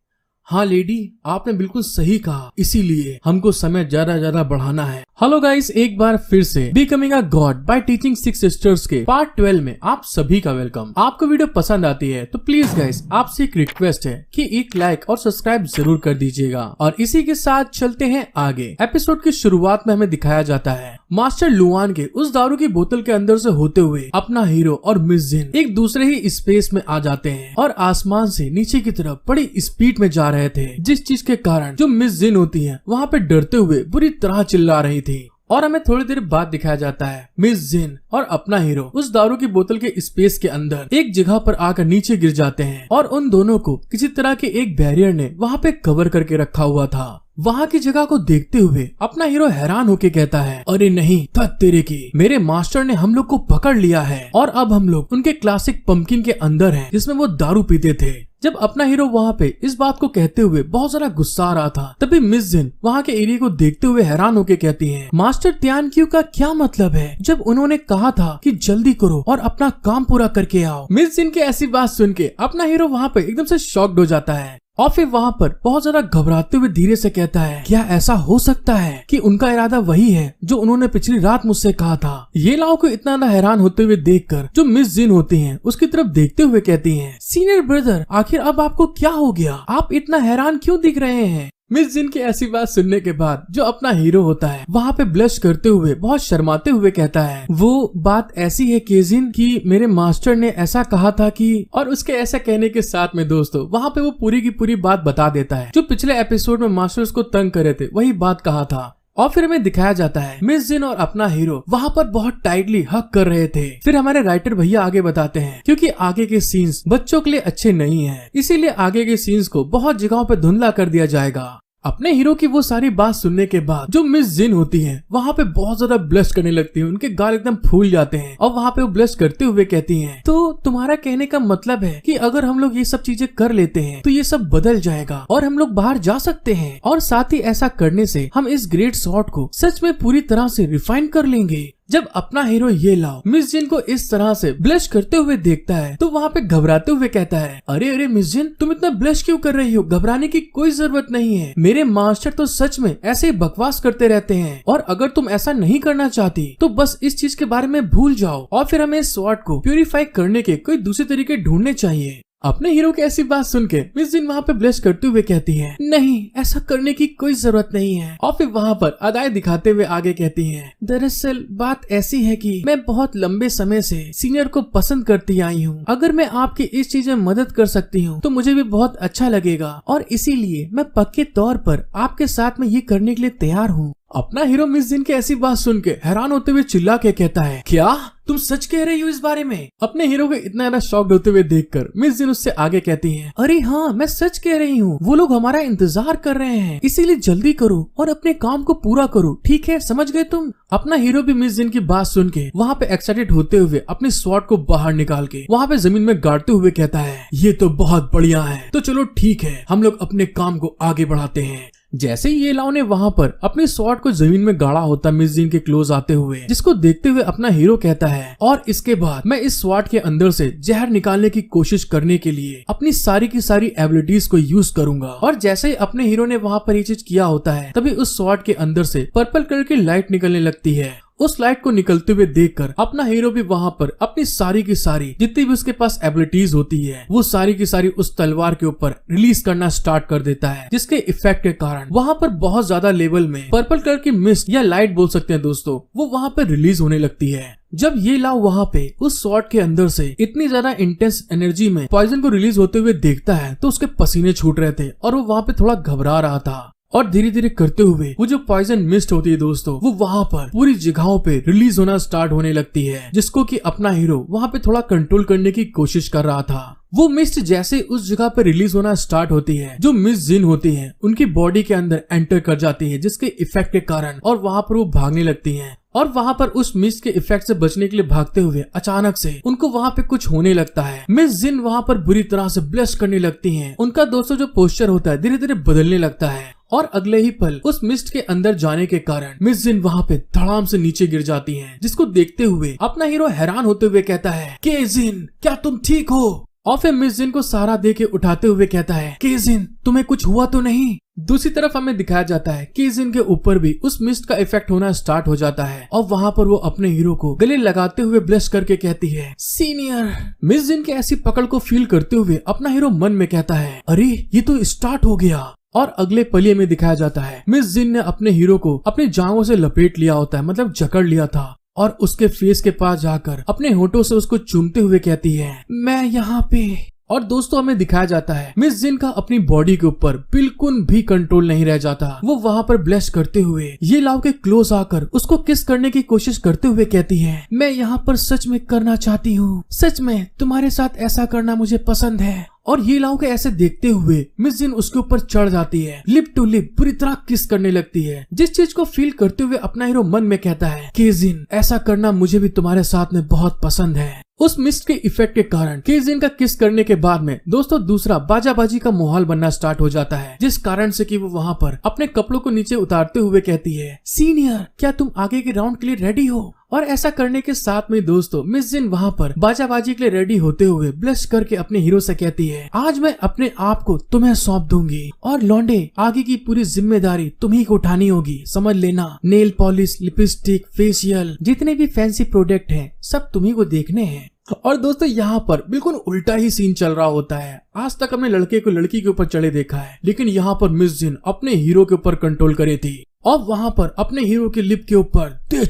हाँ लेडी आपने बिल्कुल सही कहा, इसीलिए हमको समय ज्यादा बढ़ाना है। हेलो गाइस, एक बार फिर से becoming a god by teaching 6 sisters के पार्ट 12 में आप सभी का वेलकम। आपको वीडियो पसंद आती है तो प्लीज गाइस आपसे एक रिक्वेस्ट है कि एक लाइक और सब्सक्राइब जरूर कर दीजिएगा। और इसी के साथ चलते हैं आगे। एपिसोड की शुरुआत में हमें दिखाया जाता है मास्टर लुआन के उस दारू की बोतल के अंदर से होते हुए अपना हीरो और मिस जिन एक दूसरे ही स्पेस में आ जाते हैं और आसमान से नीचे की तरफ बड़ी स्पीड में जा रहे थे, जिस चीज के कारण जो मिस जिन होती है वहाँ पे डरते हुए बुरी तरह चिल्ला रही थी। और हमें थोड़ी देर बाद दिखाया जाता है मिस जिन और अपना हीरो उस दारू की बोतल के स्पेस के अंदर एक जगह पर आकर नीचे गिर जाते हैं और उन दोनों को किसी तरह के एक बैरियर ने वहाँ पे कवर करके रखा हुआ था। वहाँ की जगह को देखते हुए अपना हीरो हैरान होके कहता है, अरे नहीं तत तेरे की, मेरे मास्टर ने हम लोग को पकड़ लिया है और अब हम लोग उनके क्लासिक पंपकिन के अंदर हैं जिसमें वो दारू पीते थे। जब अपना हीरो वहाँ पे इस बात को कहते हुए बहुत सारा गुस्सा आ रहा था तभी मिस जिन वहाँ के एरिया को देखते हुए हैरान होके कहती हैं, मास्टर त्यानक्यू का क्या मतलब है जब उन्होंने कहा था कि जल्दी करो और अपना काम पूरा करके आओ। मिस जिन की ऐसी बात सुन के अपना हीरो वहाँ पे एकदम से शॉक्ड हो जाता है और फिर वहाँ पर बहुत ज्यादा घबराते हुए धीरे से कहता है, क्या ऐसा हो सकता है कि उनका इरादा वही है जो उन्होंने पिछली रात मुझसे कहा था। ये लाओ को इतना हैरान होते हुए देखकर जो मिस जिन होती हैं उसकी तरफ देखते हुए कहती हैं, सीनियर ब्रदर आखिर अब आपको क्या हो गया, आप इतना हैरान क्यों दिख रहे हैं। मिस जिन की ऐसी बात सुनने के बाद जो अपना हीरो होता है वहाँ पे ब्लश करते हुए बहुत शर्माते हुए कहता है, वो बात ऐसी है केजिन कि मेरे मास्टर ने ऐसा कहा था कि, और उसके ऐसा कहने के साथ में दोस्तों वहाँ पे वो पूरी की पूरी बात बता देता है जो पिछले एपिसोड में मास्टर्स को तंग करे थे वही बात कहा था। और फिर हमें दिखाया जाता है मिस जिन और अपना हीरो वहाँ पर बहुत टाइटली हक कर रहे थे। फिर हमारे राइटर भैया आगे बताते हैं क्योंकि आगे के सीन्स बच्चों के लिए अच्छे नहीं हैं, इसीलिए आगे के सीन्स को बहुत जगहों पे धुंधला कर दिया जाएगा। अपने हीरो की वो सारी बात सुनने के बाद जो मिस जिन होती है वहाँ पे बहुत ज्यादा ब्लश करने लगती है, उनके गाल एकदम फूल जाते हैं और वहाँ पे वो ब्लश करते हुए कहती हैं, तो तुम्हारा कहने का मतलब है कि अगर हम लोग ये सब चीजें कर लेते हैं तो ये सब बदल जाएगा और हम लोग बाहर जा सकते हैं, और साथ ही ऐसा करने से हम इस ग्रेट शॉट को सच में पूरी तरह से रिफाइन कर लेंगे। जब अपना हीरो ये लाओ मिस जिन को इस तरह से ब्लश करते हुए देखता है तो वहाँ पे घबराते हुए कहता है, अरे अरे मिस जिन, तुम इतना ब्लश क्यों कर रही हो? घबराने की कोई जरूरत नहीं है, मेरे मास्टर तो सच में ऐसे ही बकवास करते रहते हैं, और अगर तुम ऐसा नहीं करना चाहती तो बस इस चीज के बारे में भूल जाओ और फिर हमें इस स्वॉर्ड को प्यूरिफाई करने के कोई दूसरे तरीके ढूंढने चाहिए। अपने हीरो की ऐसी बात सुन के मिस जिन वहाँ पे ब्लश करते हुए कहती है, नहीं ऐसा करने की कोई जरूरत नहीं है, और फिर वहाँ पर अदाएं दिखाते हुए आगे कहती है, दरअसल बात ऐसी है कि मैं बहुत लंबे समय से सीनियर को पसंद करती आई हूँ, अगर मैं आपकी इस चीज में मदद कर सकती हूँ तो मुझे भी बहुत अच्छा लगेगा, और इसीलिए मैं पक्के तौर पर आपके साथ में ये करने के लिए तैयार हूँ। अपना हीरो मिस जिन की ऐसी बात सुन के हैरान होते हुए चिल्ला के कहता है, क्या तुम सच कह रही हो इस बारे में? अपने हीरो को इतना ज्यादा शॉक्ड होते हुए देखकर मिस जिन उससे आगे कहती है, अरे हाँ मैं सच कह रही हूँ, वो लोग हमारा इंतजार कर रहे हैं, इसीलिए जल्दी करो और अपने काम को पूरा करो, ठीक है, समझ गए तुम? अपना हीरो भी मिस जिन की बात सुन के वहाँ पे एक्साइटेड होते हुए अपनी स्वॉर्ड को बाहर निकाल के वहाँ पे जमीन में गाड़ते हुए कहता है, ये तो बहुत बढ़िया है, तो चलो ठीक है, हम लोग अपने काम को आगे बढ़ाते हैं। जैसे ही ये लाओ ने वहाँ पर अपनी स्वॉर्ड को जमीन में गाड़ा होता मिस जिन के क्लोज आते हुए, जिसको देखते हुए अपना हीरो कहता है, और इसके बाद मैं इस स्वॉर्ड के अंदर से जहर निकालने की कोशिश करने के लिए अपनी सारी की सारी एबिलिटीज को यूज करूंगा। और जैसे ही अपने हीरो ने वहाँ पर ये चीज किया होता है तभी उस स्वॉर्ड के अंदर से पर्पल कलर की लाइट निकलने लगती है। उस लाइट को निकलते हुए देखकर अपना हीरो भी वहाँ पर अपनी सारी की सारी जितनी भी उसके पास एबिलिटीज होती है वो सारी की सारी उस तलवार के ऊपर रिलीज करना स्टार्ट कर देता है, जिसके इफेक्ट के कारण वहाँ पर बहुत ज्यादा लेवल में पर्पल कलर की मिस्ट या लाइट बोल सकते हैं दोस्तों, वो वहाँ पर रिलीज होने लगती है। जब ये लाओ वहाँ पे उस स्वॉर्ड के अंदर से इतनी ज्यादा इंटेंस एनर्जी में पॉइजन को रिलीज होते हुए देखता है तो उसके पसीने छूट रहे थे और वो वहाँ पे थोड़ा घबरा रहा था, और धीरे धीरे करते हुए वो जो पॉइजन मिस्ट होती है दोस्तों वो वहाँ पर पूरी जगहों पे रिलीज होना स्टार्ट होने लगती है, जिसको कि अपना हीरो वहाँ पे थोड़ा कंट्रोल करने की कोशिश कर रहा था। वो मिस्ट जैसे उस जगह पे रिलीज होना स्टार्ट होती है, जो मिस जिन होती है उनकी बॉडी के अंदर एंटर कर जाती है, जिसके इफेक्ट के कारण और वहाँ पर वो भागने लगती है, और वहाँ पर उस मिस्ट के इफेक्ट से बचने के लिए भागते हुए अचानक से उनको वहाँ पे कुछ होने लगता है। मिस जिन वहाँ पर बुरी तरह से ब्लश करने लगती हैं। उनका दोस्तों जो पोस्चर होता है धीरे धीरे बदलने लगता है, और अगले ही पल उस मिस्ट के अंदर जाने के कारण मिस जिन वहाँ पे धड़ाम से नीचे गिर जाती हैं, जिसको देखते हुए अपना हीरो हैरान होते हुए कहता है, के जिन क्या तुम ठीक हो? और फिर मिस जिन को सहारा दे के उठाते हुए कहता है, के जिन तुम्हें कुछ हुआ तो नहीं? दूसरी तरफ हमें दिखाया जाता है कि जिन के ऊपर भी उस मिस्ट का इफेक्ट होना स्टार्ट हो जाता है, और वहाँ पर वो अपने हीरो को गले लगाते हुए ब्लश करके कहती है, सीनियर। मिस जिन की ऐसी पकड़ को फील करते हुए अपना हीरो मन में कहता है, अरे ये तो स्टार्ट हो गया। और अगले पलिये में दिखाया जाता है मिस जिन ने अपने हीरो को अपनी जांघों से लपेट लिया होता है, मतलब जकड़ लिया था, और उसके फेस के पास जाकर अपने होठों से उसको चूमते हुए कहती है, मैं यहाँ पे। और दोस्तों हमें दिखाया जाता है मिस जिन का अपनी बॉडी के ऊपर बिल्कुल भी कंट्रोल नहीं रह जाता, वो वहाँ पर ब्लश करते हुए ये लाओ के क्लोज आकर उसको किस करने की कोशिश करते हुए कहती है, मैं यहाँ पर सच में करना चाहती हूँ, सच में तुम्हारे साथ ऐसा करना मुझे पसंद है। और ये लाओ के ऐसे देखते हुए मिस जिन उसके ऊपर चढ़ जाती है, लिप टू लिप पूरी तरह किस करने लगती है, जिस चीज को फील करते हुए अपना हीरो मन में कहता है, के जिन ऐसा करना मुझे भी तुम्हारे साथ में बहुत पसंद है। उस मिस्ट के इफेक्ट के कारण के जिन का किस करने के बाद में दोस्तों दूसरा बाजाबाजी का माहौल बनना स्टार्ट हो जाता है, जिस कारण से कि वो वहाँ पर अपने कपड़ों को नीचे उतारते हुए कहती है, सीनियर क्या तुम आगे के राउंड के लिए रेडी हो? और ऐसा करने के साथ में दोस्तों मिस जिन वहाँ पर बाजाबाजी के लिए रेडी होते हुए ब्लश करके अपने हीरो से कहती है, आज मैं अपने आप को तुम्हें सौंप दूंगी, और लौंडे आगे की पूरी जिम्मेदारी तुम्ही को उठानी होगी, समझ लेना। नेल पॉलिश, लिपस्टिक, फेशियल, जितने भी फैंसी प्रोडक्ट हैं सब तुम्ही को देखने हैं। और दोस्तों यहाँ पर बिल्कुल उल्टा ही सीन चल रहा होता है। आज तक हमने लड़के को लड़की के ऊपर चढ़े देखा है, लेकिन यहाँ पर मिस जिन अपने हीरो के ऊपर कंट्रोल करे थी, और वहाँ पर अपने हीरो के लिप के ऊपर दे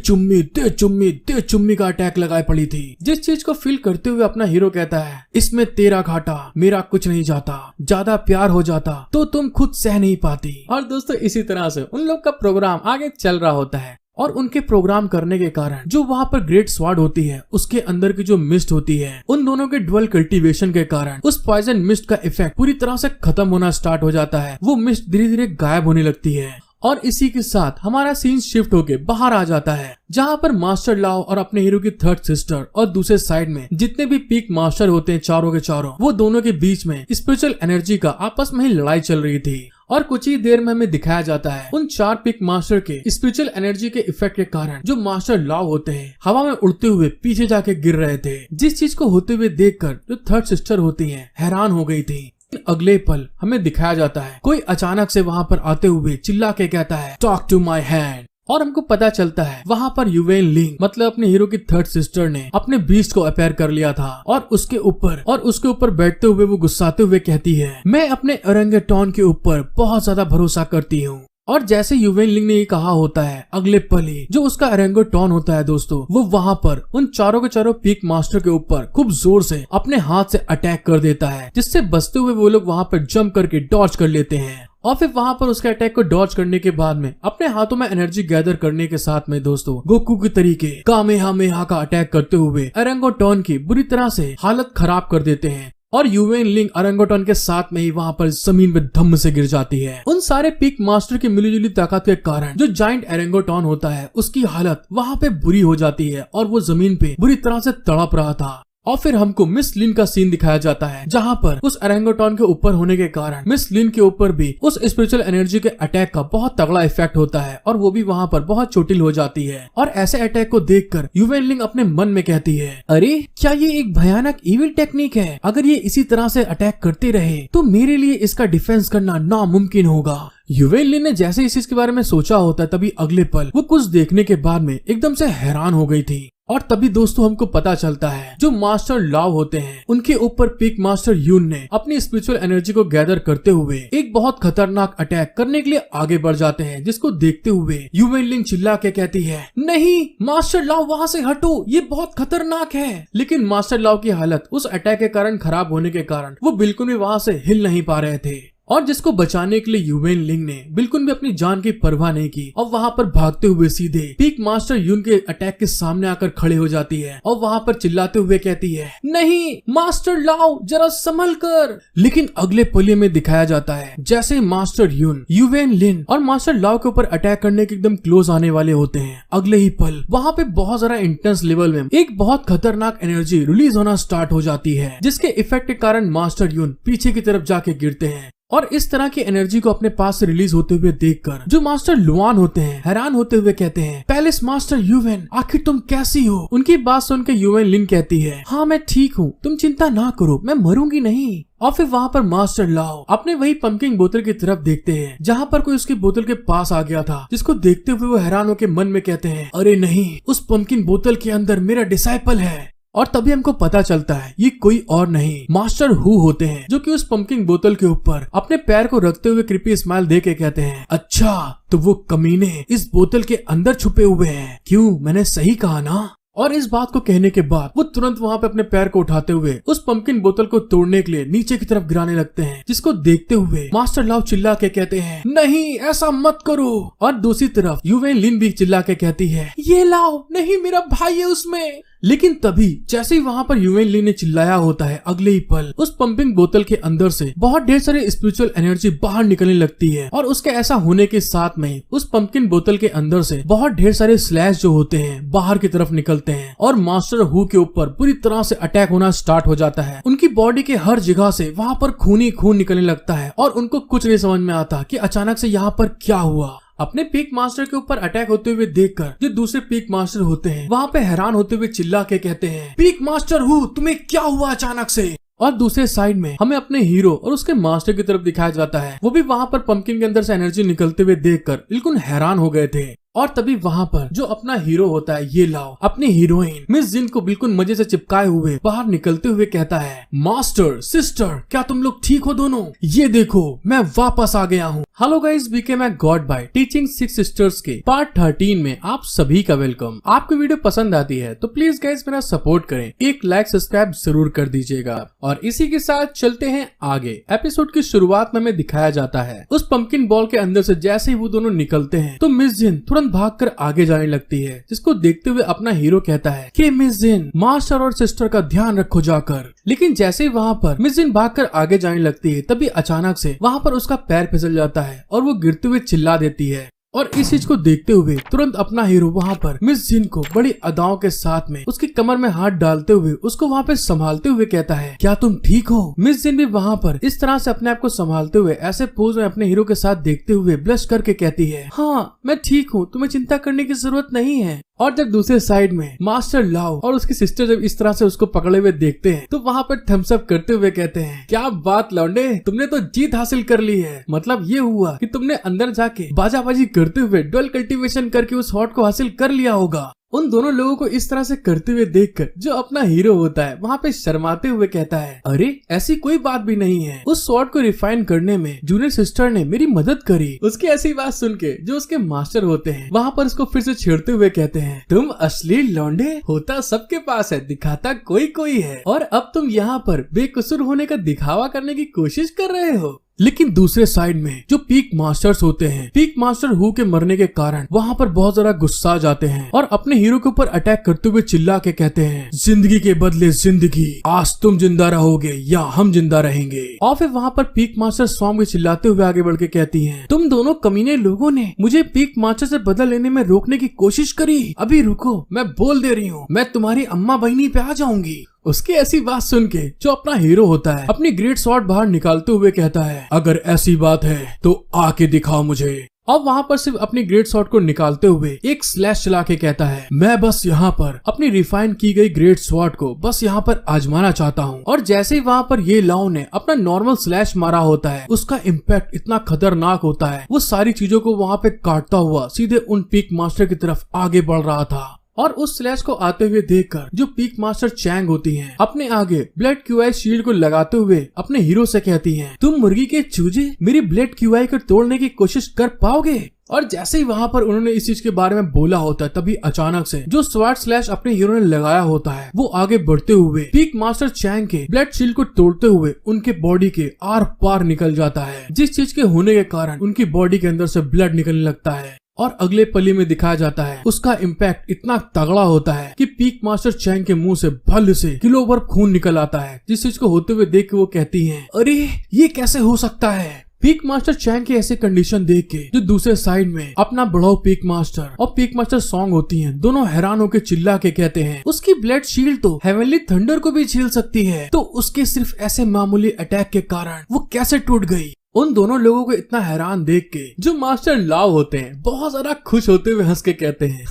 चुम्मी का अटैक लगाए पड़ी थी, जिस चीज को फील करते हुए अपना हीरो कहता है, इसमें तेरा घाटा मेरा कुछ नहीं जाता, ज्यादा प्यार हो जाता तो तुम खुद सह नहीं पाती। और दोस्तों इसी तरह से उन लोग का प्रोग्राम आगे चल रहा होता है। और उनके प्रोग्राम करने के कारण जो वहाँ पर ग्रेट स्वाड होती है उसके अंदर की जो मिस्ट होती है, उन दोनों के ड्वेल कल्टीवेशन के कारण उस पॉइजन मिस्ट का इफेक्ट पूरी तरह से खत्म होना स्टार्ट हो जाता है। वो मिस्ट धीरे धीरे गायब होने लगती है और इसी के साथ हमारा सीन शिफ्ट होके बाहर आ जाता है, जहाँ पर मास्टर लाओ और अपने हीरो की थर्ड सिस्टर और दूसरे साइड में जितने भी पीक मास्टर होते हैं चारों के चारों, वो दोनों के बीच में स्पिरिचुअल एनर्जी का आपस में ही लड़ाई चल रही थी। और कुछ ही देर में हमें दिखाया जाता है उन 4 पिक मास्टर के स्पिरिचुअल एनर्जी के इफेक्ट के कारण जो मास्टर लाओ होते हैं हवा में उड़ते हुए पीछे जाके गिर रहे थे, जिस चीज को होते हुए देखकर जो थर्ड सिस्टर होती हैं हैरान हो गई थी। अगले पल हमें दिखाया जाता है कोई अचानक से वहाँ पर आते हुए चिल्ला के कहता है टॉक टू माई हैंड, और हमको पता चलता है वहाँ पर युवेन लिंग मतलब अपने हीरो की थर्ड सिस्टर ने अपने बीस्ट को अपेयर कर लिया था और उसके ऊपर बैठते हुए वो गुस्साते हुए कहती है मैं अपने ओरेंगेटॉन के ऊपर बहुत ज्यादा भरोसा करती हूँ। और जैसे युवेन लिंग ने ये कहा होता है, अगले पल ही जो उसका ओरेंगेटॉन होता है दोस्तों, वो वहाँ पर उन चारों के चारों पीक मास्टर के ऊपर खूब जोर से अपने हाथ से अटैक कर देता है, जिससे बचते हुए वो लोग वहाँ पर जंप करके डॉज कर लेते हैं। और फिर वहाँ पर उसके अटैक को डॉज करने के बाद में अपने हाथों में एनर्जी गैदर करने के साथ में दोस्तों गोकू की तरीके कामेहामेहा का अटैक करते हुए ओरेंगेटॉन की बुरी तरह से हालत खराब कर देते हैं और युवेन लिंग ओरेंगेटॉन के साथ में ही वहाँ पर जमीन पे धम्म से गिर जाती है। उन सारे पीक मास्टर की मिलीजुली ताकत के कारण जो जाइंट ओरेंगेटॉन होता है उसकी हालत वहाँ पे बुरी हो जाती है और वो जमीन पे बुरी तरह से तड़प रहा था। और फिर हमको मिस लिन का सीन दिखाया जाता है, जहाँ पर उस ओरेंगेटॉन के ऊपर होने के कारण मिस लिन के ऊपर भी उस स्पिरिचुअल एनर्जी के अटैक का बहुत तगड़ा इफेक्ट होता है और वो भी वहाँ पर बहुत चोटिल हो जाती है। और ऐसे अटैक को देखकर युवेन लिंग अपने मन में कहती है अरे क्या ये एक भयानक इविल टेक्निक है, अगर ये इसी तरह से अटैक करते रहे तो मेरे लिए इसका डिफेंस करना नामुमकिन होगा। युवेन लिन ने जैसे इस चीज के बारे में सोचा होता है तभी अगले पल वो कुछ देखने के बाद में एकदम से हैरान हो गई थी। और तभी दोस्तों हमको पता चलता है जो मास्टर लाव होते हैं उनके ऊपर पीक मास्टर यून ने अपनी स्पिरिचुअल एनर्जी को गैदर करते हुए एक बहुत खतरनाक अटैक करने के लिए आगे बढ़ जाते हैं, जिसको देखते हुए युवेन लिंग चिल्ला के कहती है नहीं मास्टर लाव वहाँ से हटो, ये बहुत खतरनाक है। लेकिन मास्टर लाव की हालत उस अटैक के कारण खराब होने के कारण वो बिल्कुल भी वहाँ से हिल नहीं पा रहे थे और जिसको बचाने के लिए युवेन लिंग ने बिल्कुल भी अपनी जान की परवाह नहीं की और वहाँ पर भागते हुए सीधे पीक मास्टर यून के अटैक के सामने आकर खड़े हो जाती है और वहाँ पर चिल्लाते हुए कहती है नहीं मास्टर लाओ जरा संभल कर। लेकिन अगले पल में दिखाया जाता है जैसे मास्टर यून युवेन लिन और मास्टर लाओ के ऊपर अटैक करने के एकदम क्लोज आने वाले होते हैं, अगले ही पल वहाँ पे बहुत ज्यादा इंटेंस लेवल में एक बहुत खतरनाक एनर्जी रिलीज होना स्टार्ट हो जाती है, जिसके इफेक्ट के कारण मास्टर यून पीछे की तरफ जाके गिरते हैं। और इस तरह की एनर्जी को अपने पास से रिलीज होते हुए देखकर जो मास्टर लुआन होते हैं हैरान होते हुए कहते हैं पैलेस मास्टर युवेन आखिर तुम कैसी हो। उनकी बात सुनकर युवेन लिन कहती है हाँ मैं ठीक हूँ, तुम चिंता ना करो, मैं मरूंगी नहीं। और फिर वहाँ पर मास्टर लाओ अपने वही पंपकिन बोतल की तरफ देखते हैं जहाँ पर कोई उसकी बोतल के पास आ गया था, जिसको देखते हुए वो हैरान होकर मन में कहते हैं अरे नहीं, उस पंपकिन बोतल के अंदर मेरा डिसाइपल है। और तभी हमको पता चलता है ये कोई और नहीं मास्टर हु होते हैं, जो कि उस पंपकिन बोतल के ऊपर अपने पैर को रखते हुए क्रीपी स्माइल दे के कहते हैं अच्छा तो वो कमीने इस बोतल के अंदर छुपे हुए हैं, क्यों मैंने सही कहा ना। और इस बात को कहने के बाद वो तुरंत वहाँ पे अपने पैर को उठाते हुए उस पंपकिन बोतल को तोड़ने के लिए नीचे की तरफ गिराने लगते हैं, जिसको देखते हुए मास्टर लाव चिल्ला के कहते हैं नहीं ऐसा मत करो। और दूसरी तरफ युवेन लिन भी चिल्ला के कहती है ये लाओ नहीं, मेरा भाई है उसमें। लेकिन तभी जैसे ही वहाँ पर युवेन लिन ने चिल्लाया होता है, अगले ही पल उस पंपिंग बोतल के अंदर से बहुत ढेर सारी स्पिरिचुअल एनर्जी बाहर निकलने लगती है और उसके ऐसा होने के साथ में उस पंपकिन बोतल के अंदर से बहुत ढेर सारे स्लैश जो होते हैं बाहर की तरफ निकलते हैं और मास्टर हु के ऊपर पूरी तरह से अटैक होना स्टार्ट हो जाता है। उनकी बॉडी के हर जगह से वहाँ पर खून ही खून निकलने लगता है और उनको कुछ नहीं समझ में आता कि अचानक से यहाँ पर क्या हुआ। अपने पीक मास्टर के ऊपर अटैक होते हुए देखकर जो दूसरे पीक मास्टर होते हैं वहाँ पे हैरान होते हुए चिल्ला के कहते हैं पीक मास्टर हु तुम्हें क्या हुआ अचानक से। और दूसरे साइड में हमें अपने हीरो और उसके मास्टर की तरफ दिखाया जाता है, वो भी वहाँ पर पंपकिन के अंदर से एनर्जी निकलते हुए देखकर बिल्कुल हैरान हो गए थे। और तभी वहाँ पर जो अपना हीरो होता है ये लाओ अपनी हीरोइन मिस जिन को बिल्कुल मजे से चिपकाए हुए बाहर निकलते हुए कहता है मास्टर सिस्टर क्या तुम लोग ठीक हो दोनों, ये देखो मैं वापस आ गया हूँ। Hello guys, becoming god by teaching 6 sisters के पार्ट 13 में आप सभी का वेलकम। आपको वीडियो पसंद आती है तो प्लीज गाइस मेरा सपोर्ट करें, एक लाइक सब्सक्राइब जरूर कर दीजिएगा। और इसी के साथ चलते हैं आगे। एपिसोड की शुरुआत में हमें दिखाया जाता है उस पंपकिन बॉल के अंदर से जैसे ही वो दोनों निकलते हैं तो मिस जिन तुरंत तुरंत भागकर आगे जाने लगती है, जिसको देखते हुए अपना हीरो कहता है कि मिस जिन, मास्टर और सिस्टर का ध्यान रखो जाकर। लेकिन जैसे ही वहाँ पर मिस जिन भागकर आगे जाने लगती है, तभी अचानक से वहाँ पर उसका पैर फिसल जाता है और वो गिरते हुए चिल्ला देती है। और इस चीज को देखते हुए तुरंत अपना हीरो वहाँ पर मिस जिन को बड़ी अदाओं के साथ में उसकी कमर में हाथ डालते हुए उसको वहाँ पे संभालते हुए कहता है, क्या तुम ठीक हो? मिस जिन भी वहाँ पर इस तरह से अपने आप को संभालते हुए ऐसे पोज में अपने हीरो के साथ देखते हुए ब्लश करके कहती है, हाँ मैं ठीक हूँ, तुम्हें चिंता करने की जरूरत नहीं है। और जब दूसरे साइड में मास्टर लाओ और उसकी सिस्टर जब इस तरह से उसको पकड़े हुए देखते हैं, तो वहाँ पर थम्स अप करते हुए कहते हैं, क्या बात लौंडे, तुमने तो जीत हासिल कर ली है। मतलब ये हुआ कि तुमने अंदर जाके बाजाबाजी करते हुए डुअल कल्टीवेशन करके उस हॉट को हासिल कर लिया होगा। उन दोनों लोगों को इस तरह से करते हुए देखकर जो अपना हीरो होता है वहाँ पे शर्माते हुए कहता है, अरे ऐसी कोई बात भी नहीं है, उस स्वॉर्ड को रिफाइन करने में जूनियर सिस्टर ने मेरी मदद करी। उसकी ऐसी बात सुन के जो उसके मास्टर होते हैं वहाँ पर उसको फिर से छेड़ते हुए कहते हैं, तुम असली लौंडे, होता सबके पास है, दिखाता कोई कोई है, और अब तुम यहाँ पर बेकसूर होने का दिखावा करने की कोशिश कर रहे हो। लेकिन दूसरे साइड में जो पीक मास्टर्स होते हैं, पीक मास्टर हु के मरने के कारण वहाँ पर बहुत ज्यादा गुस्सा आ जाते हैं और अपने हीरो के ऊपर अटैक करते हुए चिल्ला के कहते हैं, जिंदगी के बदले जिंदगी, आज तुम जिंदा रहोगे या हम जिंदा रहेंगे। और फिर वहाँ पर पीक मास्टर स्वाम के चिल्लाते हुए आगे बढ़ के कहती है, तुम दोनों कमीने लोगों ने मुझे पीक मास्टर से बदला लेने में रोकने की कोशिश करी, अभी रुको, मैं बोल दे रही हूँ, मैं तुम्हारी अम्मा बहनी पे आ जाऊंगी। उसकी ऐसी बात सुन के जो अपना हीरो होता है अपनी ग्रेट स्वॉर्ड बाहर निकालते हुए कहता है, अगर ऐसी बात है तो आके दिखाओ मुझे। अब वहाँ पर सिर्फ अपनी ग्रेट स्वॉर्ड को निकालते हुए एक स्लैश चला के कहता है, मैं बस यहाँ पर अपनी रिफाइन की गई ग्रेट स्वॉर्ड को बस यहाँ पर आजमाना चाहता हूँ। और जैसे ही वहाँ पर ये लाओ ने अपना नॉर्मल स्लैश मारा होता है, उसका इम्पैक्ट इतना खतरनाक होता है, वो सारी चीजों को वहाँ पे काटता हुआ सीधे उन पीक मास्टर की तरफ आगे बढ़ रहा था। और उस स्लैश को आते हुए देखकर जो पीक मास्टर चैंग होती हैं, अपने आगे ब्लड क्यूआई शील्ड को लगाते हुए अपने हीरो से कहती हैं, तुम मुर्गी के चूजे मेरी ब्लड क्यूआई को तोड़ने की कोशिश कर पाओगे। और जैसे ही वहाँ पर उन्होंने इस चीज के बारे में बोला होता है, तभी अचानक से जो स्वॉर्ड स्लैश अपने हीरो ने लगाया होता है वो आगे बढ़ते हुए पीक मास्टर चैंग के ब्लड शील्ड को तोड़ते हुए उनके बॉडी के आर पार निकल जाता है, जिस चीज के होने के कारण उनकी बॉडी के अंदर से ब्लड निकलने लगता है। और अगले पली में दिखाया जाता है उसका इम्पैक्ट इतना तगड़ा होता है कि पीक मास्टर चैंग के मुंह से भल से किलो भर खून निकल आता है, जिस चीज को होते हुए देख के वो कहती हैं, अरे ये कैसे हो सकता है। पीक मास्टर चैंग की ऐसे कंडीशन देख के जो दूसरे साइड में अपना बढ़ाओ पीक मास्टर और पीक मास्टर सॉन्ग होती हैं, दोनों हैरान होकर चिल्ला के कहते हैं, उसकी ब्लड शील्ड तो हेवनली थंडर को भी झेल सकती है, तो उसके सिर्फ ऐसे मामूली अटैक के कारण वो कैसे टूट गई। उन दोनों लोगों को इतना हैरान देख के जो मास्टर लाओ होते हैं बहुत ज्यादा खुश होते हुए हंस के कहते हैं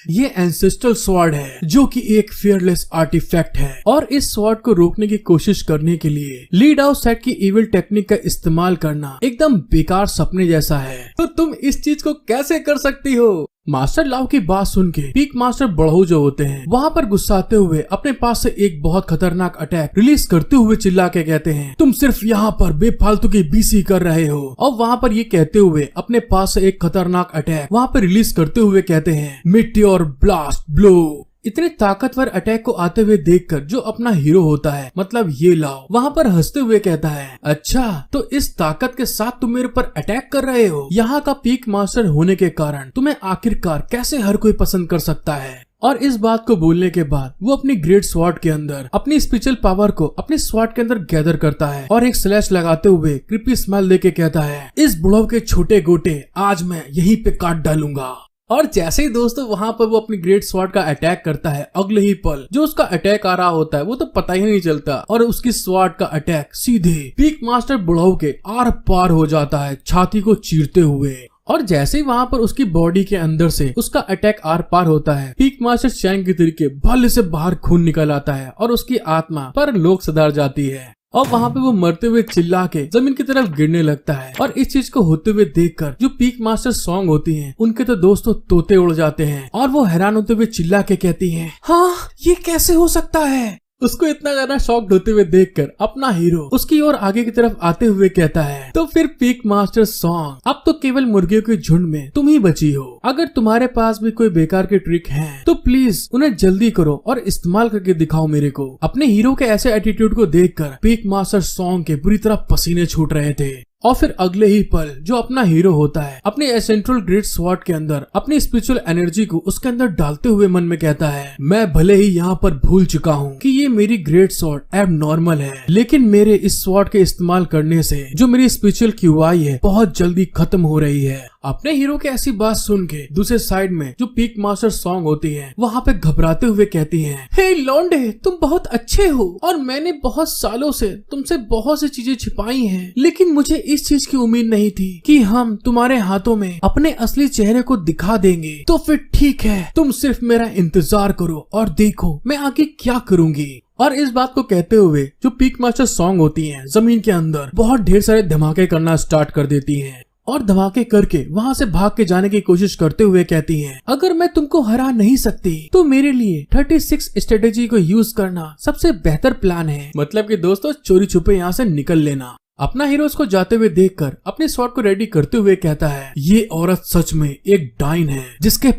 ये एंसेस्ट्रल स्वॉर्ड है जो कि एक फियरलेस आर्टिफैक्ट है, और इस स्वॉर्ड को रोकने की कोशिश करने के लिए लीड आउट सेट की इविल टेक्निक का इस्तेमाल करना एकदम बेकार सपने जैसा है, तो तुम इस चीज को कैसे कर सकती हो। मास्टर लाओ की बात सुन के पीक मास्टर बढ़ऊ जो होते हैं वहाँ पर गुस्साते हुए अपने पास से एक बहुत खतरनाक अटैक रिलीज करते हुए चिल्ला के कहते हैं, तुम सिर्फ यहाँ पर बेफालतू की बीसी कर रहे हो। और वहाँ पर ये कहते हुए अपने पास से एक खतरनाक अटैक वहाँ पर रिलीज करते हुए कहते हैं, मीटियोर ब्लास्ट ब्लो। इतने ताकतवर अटैक को आते हुए देखकर जो अपना हीरो होता है मतलब ये लाओ वहाँ पर हंसते हुए कहता है, अच्छा तो इस ताकत के साथ तुम मेरे ऊपर अटैक कर रहे हो। यहाँ का पीक मास्टर होने के कारण तुम्हें आखिरकार कैसे हर कोई पसंद कर सकता है। और इस बात को बोलने के बाद वो अपनी ग्रेट स्वॉर्ड के अंदर अपनी स्पेशल पावर को अपने स्वॉर्ड के अंदर गैदर करता है और एक स्लैश लगाते हुए क्रिपी स्माइल देके कहता है, इस बुढ़ऊ के छोटे गोटे आज मैं यहीं पे काट डालूंगा। और जैसे ही दोस्तों वहाँ पर वो अपनी ग्रेट स्वॉर्ड का अटैक करता है, अगले ही पल जो उसका अटैक आ रहा होता है वो तो पता ही नहीं चलता और उसकी स्वॉर्ड का अटैक सीधे पीक मास्टर बुढ़ऊ के आर पार हो जाता है, छाती को चीरते हुए। और जैसे ही वहाँ पर उसकी बॉडी के अंदर से उसका अटैक आर पार होता है, पीक मास्टर चैंग के तरीके भले से बाहर खून निकल आता है और उसकी आत्मा पर लोक सुधार जाती है। और वहाँ पे वो मरते हुए चिल्ला के जमीन की तरफ गिरने लगता है। और इस चीज को होते हुए देखकर जो पीक मास्टर सॉन्ग होती हैं उनके तो दोस्तों तोते उड़ जाते हैं और वो हैरान होते हुए चिल्ला के कहती हैं, हाँ ये कैसे हो सकता है। उसको इतना ज्यादा शॉक्ड होते हुए देखकर अपना हीरो उसकी ओर आगे की तरफ आते हुए कहता है, तो फिर पीक मास्टर सॉन्ग अब तो केवल मुर्गियों के झुंड में तुम ही बची हो। अगर तुम्हारे पास भी कोई बेकार के ट्रिक हैं तो प्लीज उन्हें जल्दी करो और इस्तेमाल करके दिखाओ मेरे को। अपने हीरो के ऐसे एटीट्यूड को देखकर पीक मास्टर सॉन्ग के बुरी तरह पसीने छूट रहे थे। और फिर अगले ही पल जो अपना हीरो होता है अपने एसेंट्रल ग्रेट स्वॉर्ड के अंदर अपनी स्पिरिचुअल एनर्जी को उसके अंदर डालते हुए मन में कहता है, मैं भले ही यहाँ पर भूल चुका हूँ कि ये मेरी ग्रेट स्वॉर्ड एब नॉर्मल है, लेकिन मेरे इस स्वॉर्ड के इस्तेमाल करने से जो मेरी स्पिरिचुअल क्यूआई है बहुत जल्दी खत्म हो रही है। अपने हीरो के ऐसी बात सुन के दूसरे साइड में जो पीक मास्टर सॉन्ग होती है वहाँ पे घबराते हुए कहती है, हे लौंडे तुम बहुत अच्छे हो और मैंने बहुत सालों से तुमसे बहुत सी चीजें छिपाई हैं, लेकिन मुझे इस चीज की उम्मीद नहीं थी कि हम तुम्हारे हाथों में अपने असली चेहरे को दिखा देंगे। तो फिर ठीक है, तुम सिर्फ मेरा इंतजार करो और देखो मैं आगे क्या करूंगी। और इस बात को कहते हुए जो पीक मास्टर सॉन्ग होती है जमीन के अंदर बहुत ढेर सारे धमाके करना स्टार्ट कर देती है और धमाके करके वहाँ से भाग के जाने की कोशिश करते हुए कहती हैं, अगर मैं तुमको हरा नहीं सकती तो मेरे लिए 36 स्ट्रेटेजी को यूज करना सबसे बेहतर प्लान है। मतलब कि दोस्तों चोरी छुपे यहाँ से निकल लेना। अपना हीरो उसको जाते हुए देखकर अपने स्वॉर्ड को रेडी करते हुए कहता है, ये औरत सच में एक डाइन है जिसके